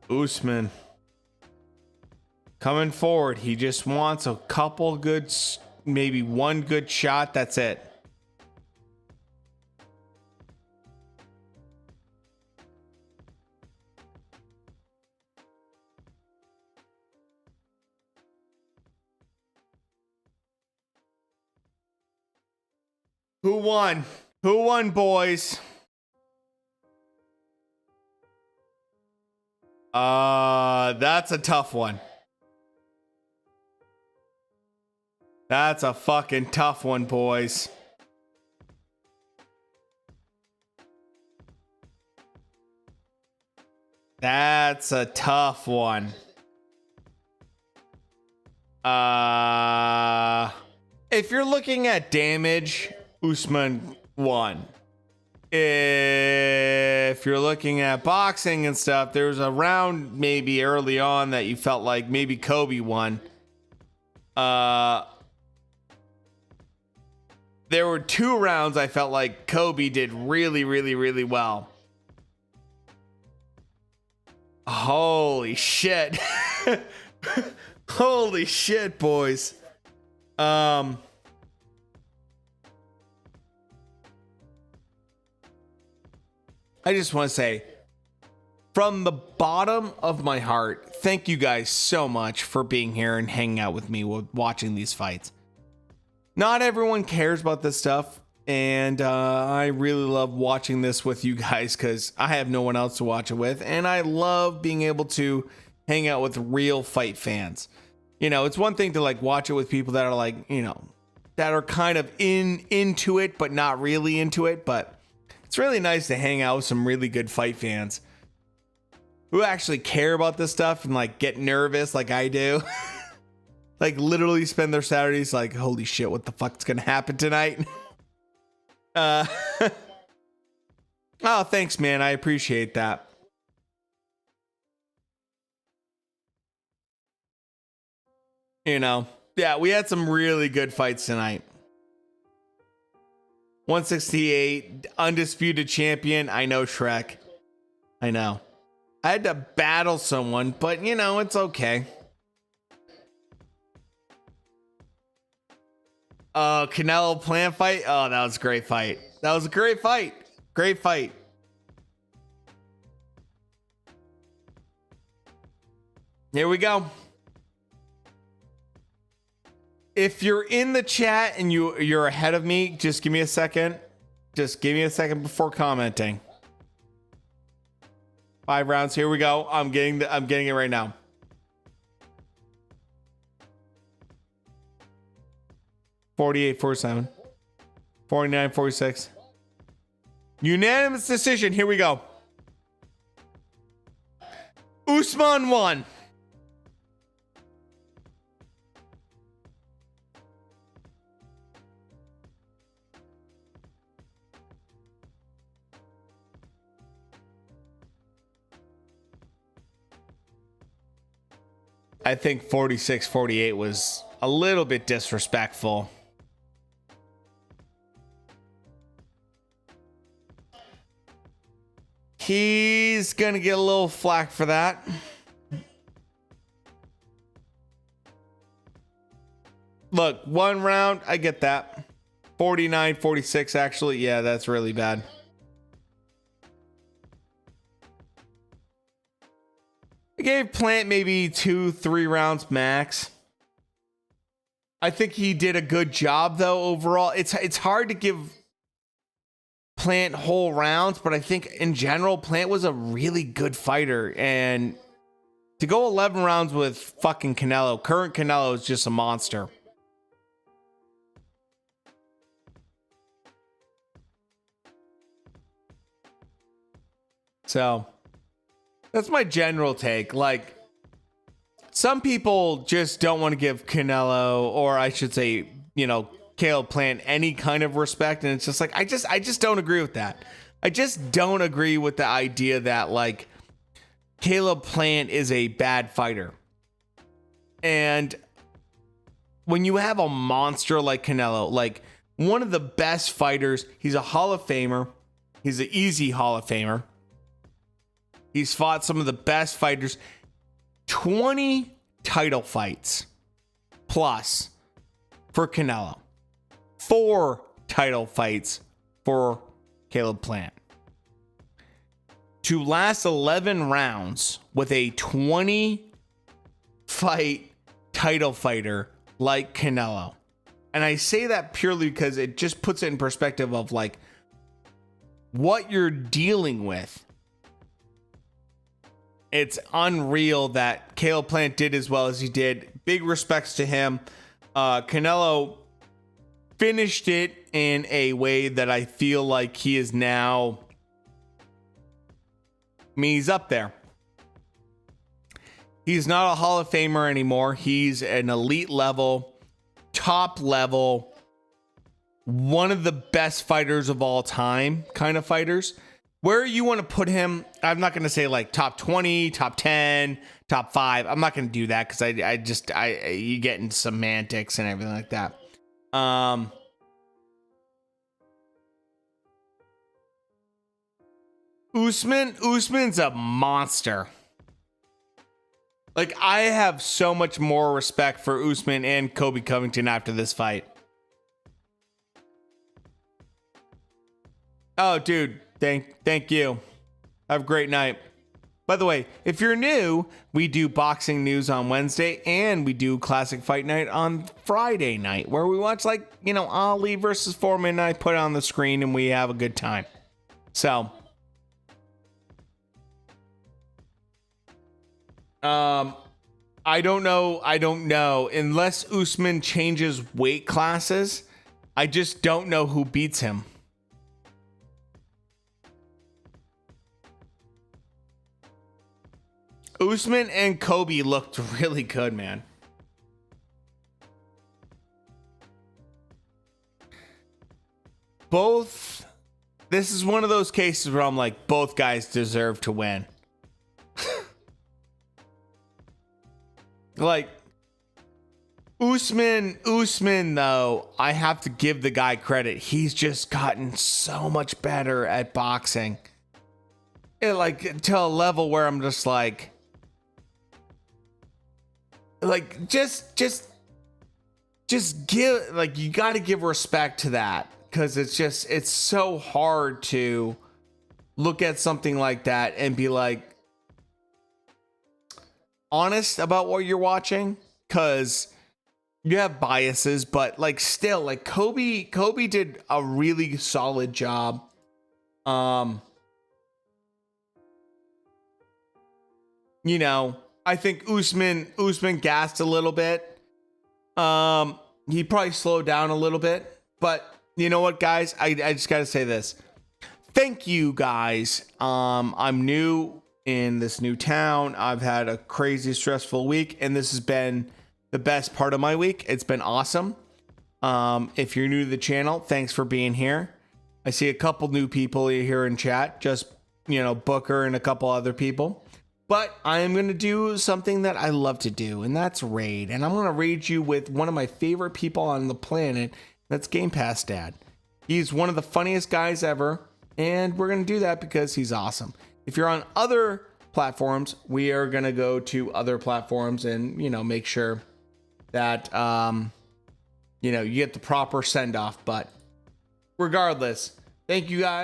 Usman. Coming forward. He just wants a couple good, maybe one good shot. That's it. Who won? Who won, boys? That's a tough one. That's a fucking tough one, boys. That's a tough one. If you're looking at damage, Usman won. If you're looking at boxing and stuff, there was a round maybe early on that you felt like maybe Kobe won. There were 2 rounds I felt like Kobe did really, really, really well. Holy shit. Holy shit, boys. I just want to say, from the bottom of my heart, thank you guys so much for being here and hanging out with me watching these fights. Not everyone cares about this stuff, and I really love watching this with you guys because I have no one else to watch it with, and I love being able to hang out with real fight fans. You know, it's one thing to like watch it with people that are like, you know, that are kind of into it, but not really into it, but it's really nice to hang out with some really good fight fans who actually care about this stuff and like get nervous like I do. Like literally spend their Saturdays like, holy shit, what the fuck's gonna happen tonight? Oh, thanks, man. I appreciate that. You know, yeah, we had some really good fights tonight. 168, undisputed champion. I know, Shrek. I know. I had to battle someone, but you know, it's okay. Canelo Plant fight. Oh, that was a great fight. That was a great fight. Great fight. Here we go. If you're in the chat and you're ahead of me, just give me a second. Just give me a second before commenting. 5 rounds. Here we go. I'm getting it right now. $48, $47, $49, $46. Unanimous decision. Here we go. Usman won. I think 46-48 was a little bit disrespectful. He's gonna get a little flack for that. Look, 1 round, I get that. 49-46, actually. Yeah, that's really bad. I gave Plant maybe 2-3 rounds max. I think he did a good job, though, overall. It's hard to give Plant whole rounds, but I think in general, Plant was a really good fighter. And to go 11 rounds with fucking Canelo, current Canelo is just a monster. So that's my general take. Like, some people just don't want to give Canelo, or I should say, Caleb Plant, any kind of respect. And it's just like, I just don't agree with that. I just don't agree with the idea that like Caleb Plant is a bad fighter. And when you have a monster like Canelo, like one of the best fighters, he's a Hall of Famer. He's an easy Hall of Famer. He's fought some of the best fighters. 20 title fights plus for Canelo. 4 title fights for Caleb Plant. To last 11 rounds with a 20 fight title fighter like Canelo. And I say that purely because it just puts it in perspective of like what you're dealing with. It's unreal that Caleb Plant did as well as he did. Big respects to him. Canelo finished it in a way that I feel like he is now. I mean, he's up there. He's not a Hall of Famer anymore. He's an elite level, top level, one of the best fighters of all time kind of fighters. Where you want to put him, I'm not going to say like top 20, top 10, top 5. I'm not going to do that because I you get into semantics and everything like that. Usman's a monster. Like, I have so much more respect for Usman and Kobe Covington after this fight. Oh, dude, thank you. Have a great night. By the way, if you're new, we do boxing news on Wednesday and we do classic fight night on Friday night where we watch like, Ali versus Foreman and I put it on the screen and we have a good time. So, I don't know. Unless Usman changes weight classes, I just don't know who beats him. Usman and Kobe looked really good, man. This is one of those cases where I'm like, both guys deserve to win. Like, Usman, though, I have to give the guy credit. He's just gotten so much better at boxing. To a level where I'm just like just give, like, you got to give respect to that, because it's so hard to look at something like that and be like honest about what you're watching, because you have biases, but like still, like Kobe did a really solid job. I think Usman gassed a little bit. He probably slowed down a little bit, but you know what, guys? I just got to say this. Thank you, guys. I'm new in this new town. I've had a crazy stressful week, and this has been the best part of my week. It's been awesome. If you're new to the channel, thanks for being here. I see a couple new people here in chat, just, Booker and a couple other people. But I am going to do something that I love to do, and that's raid. And I'm going to raid you with one of my favorite people on the planet. That's Game Pass Dad. He's one of the funniest guys ever, and we're going to do that because he's awesome. If you're on other platforms, we are going to go to other platforms and, make sure that, you get the proper send-off. But regardless, thank you guys.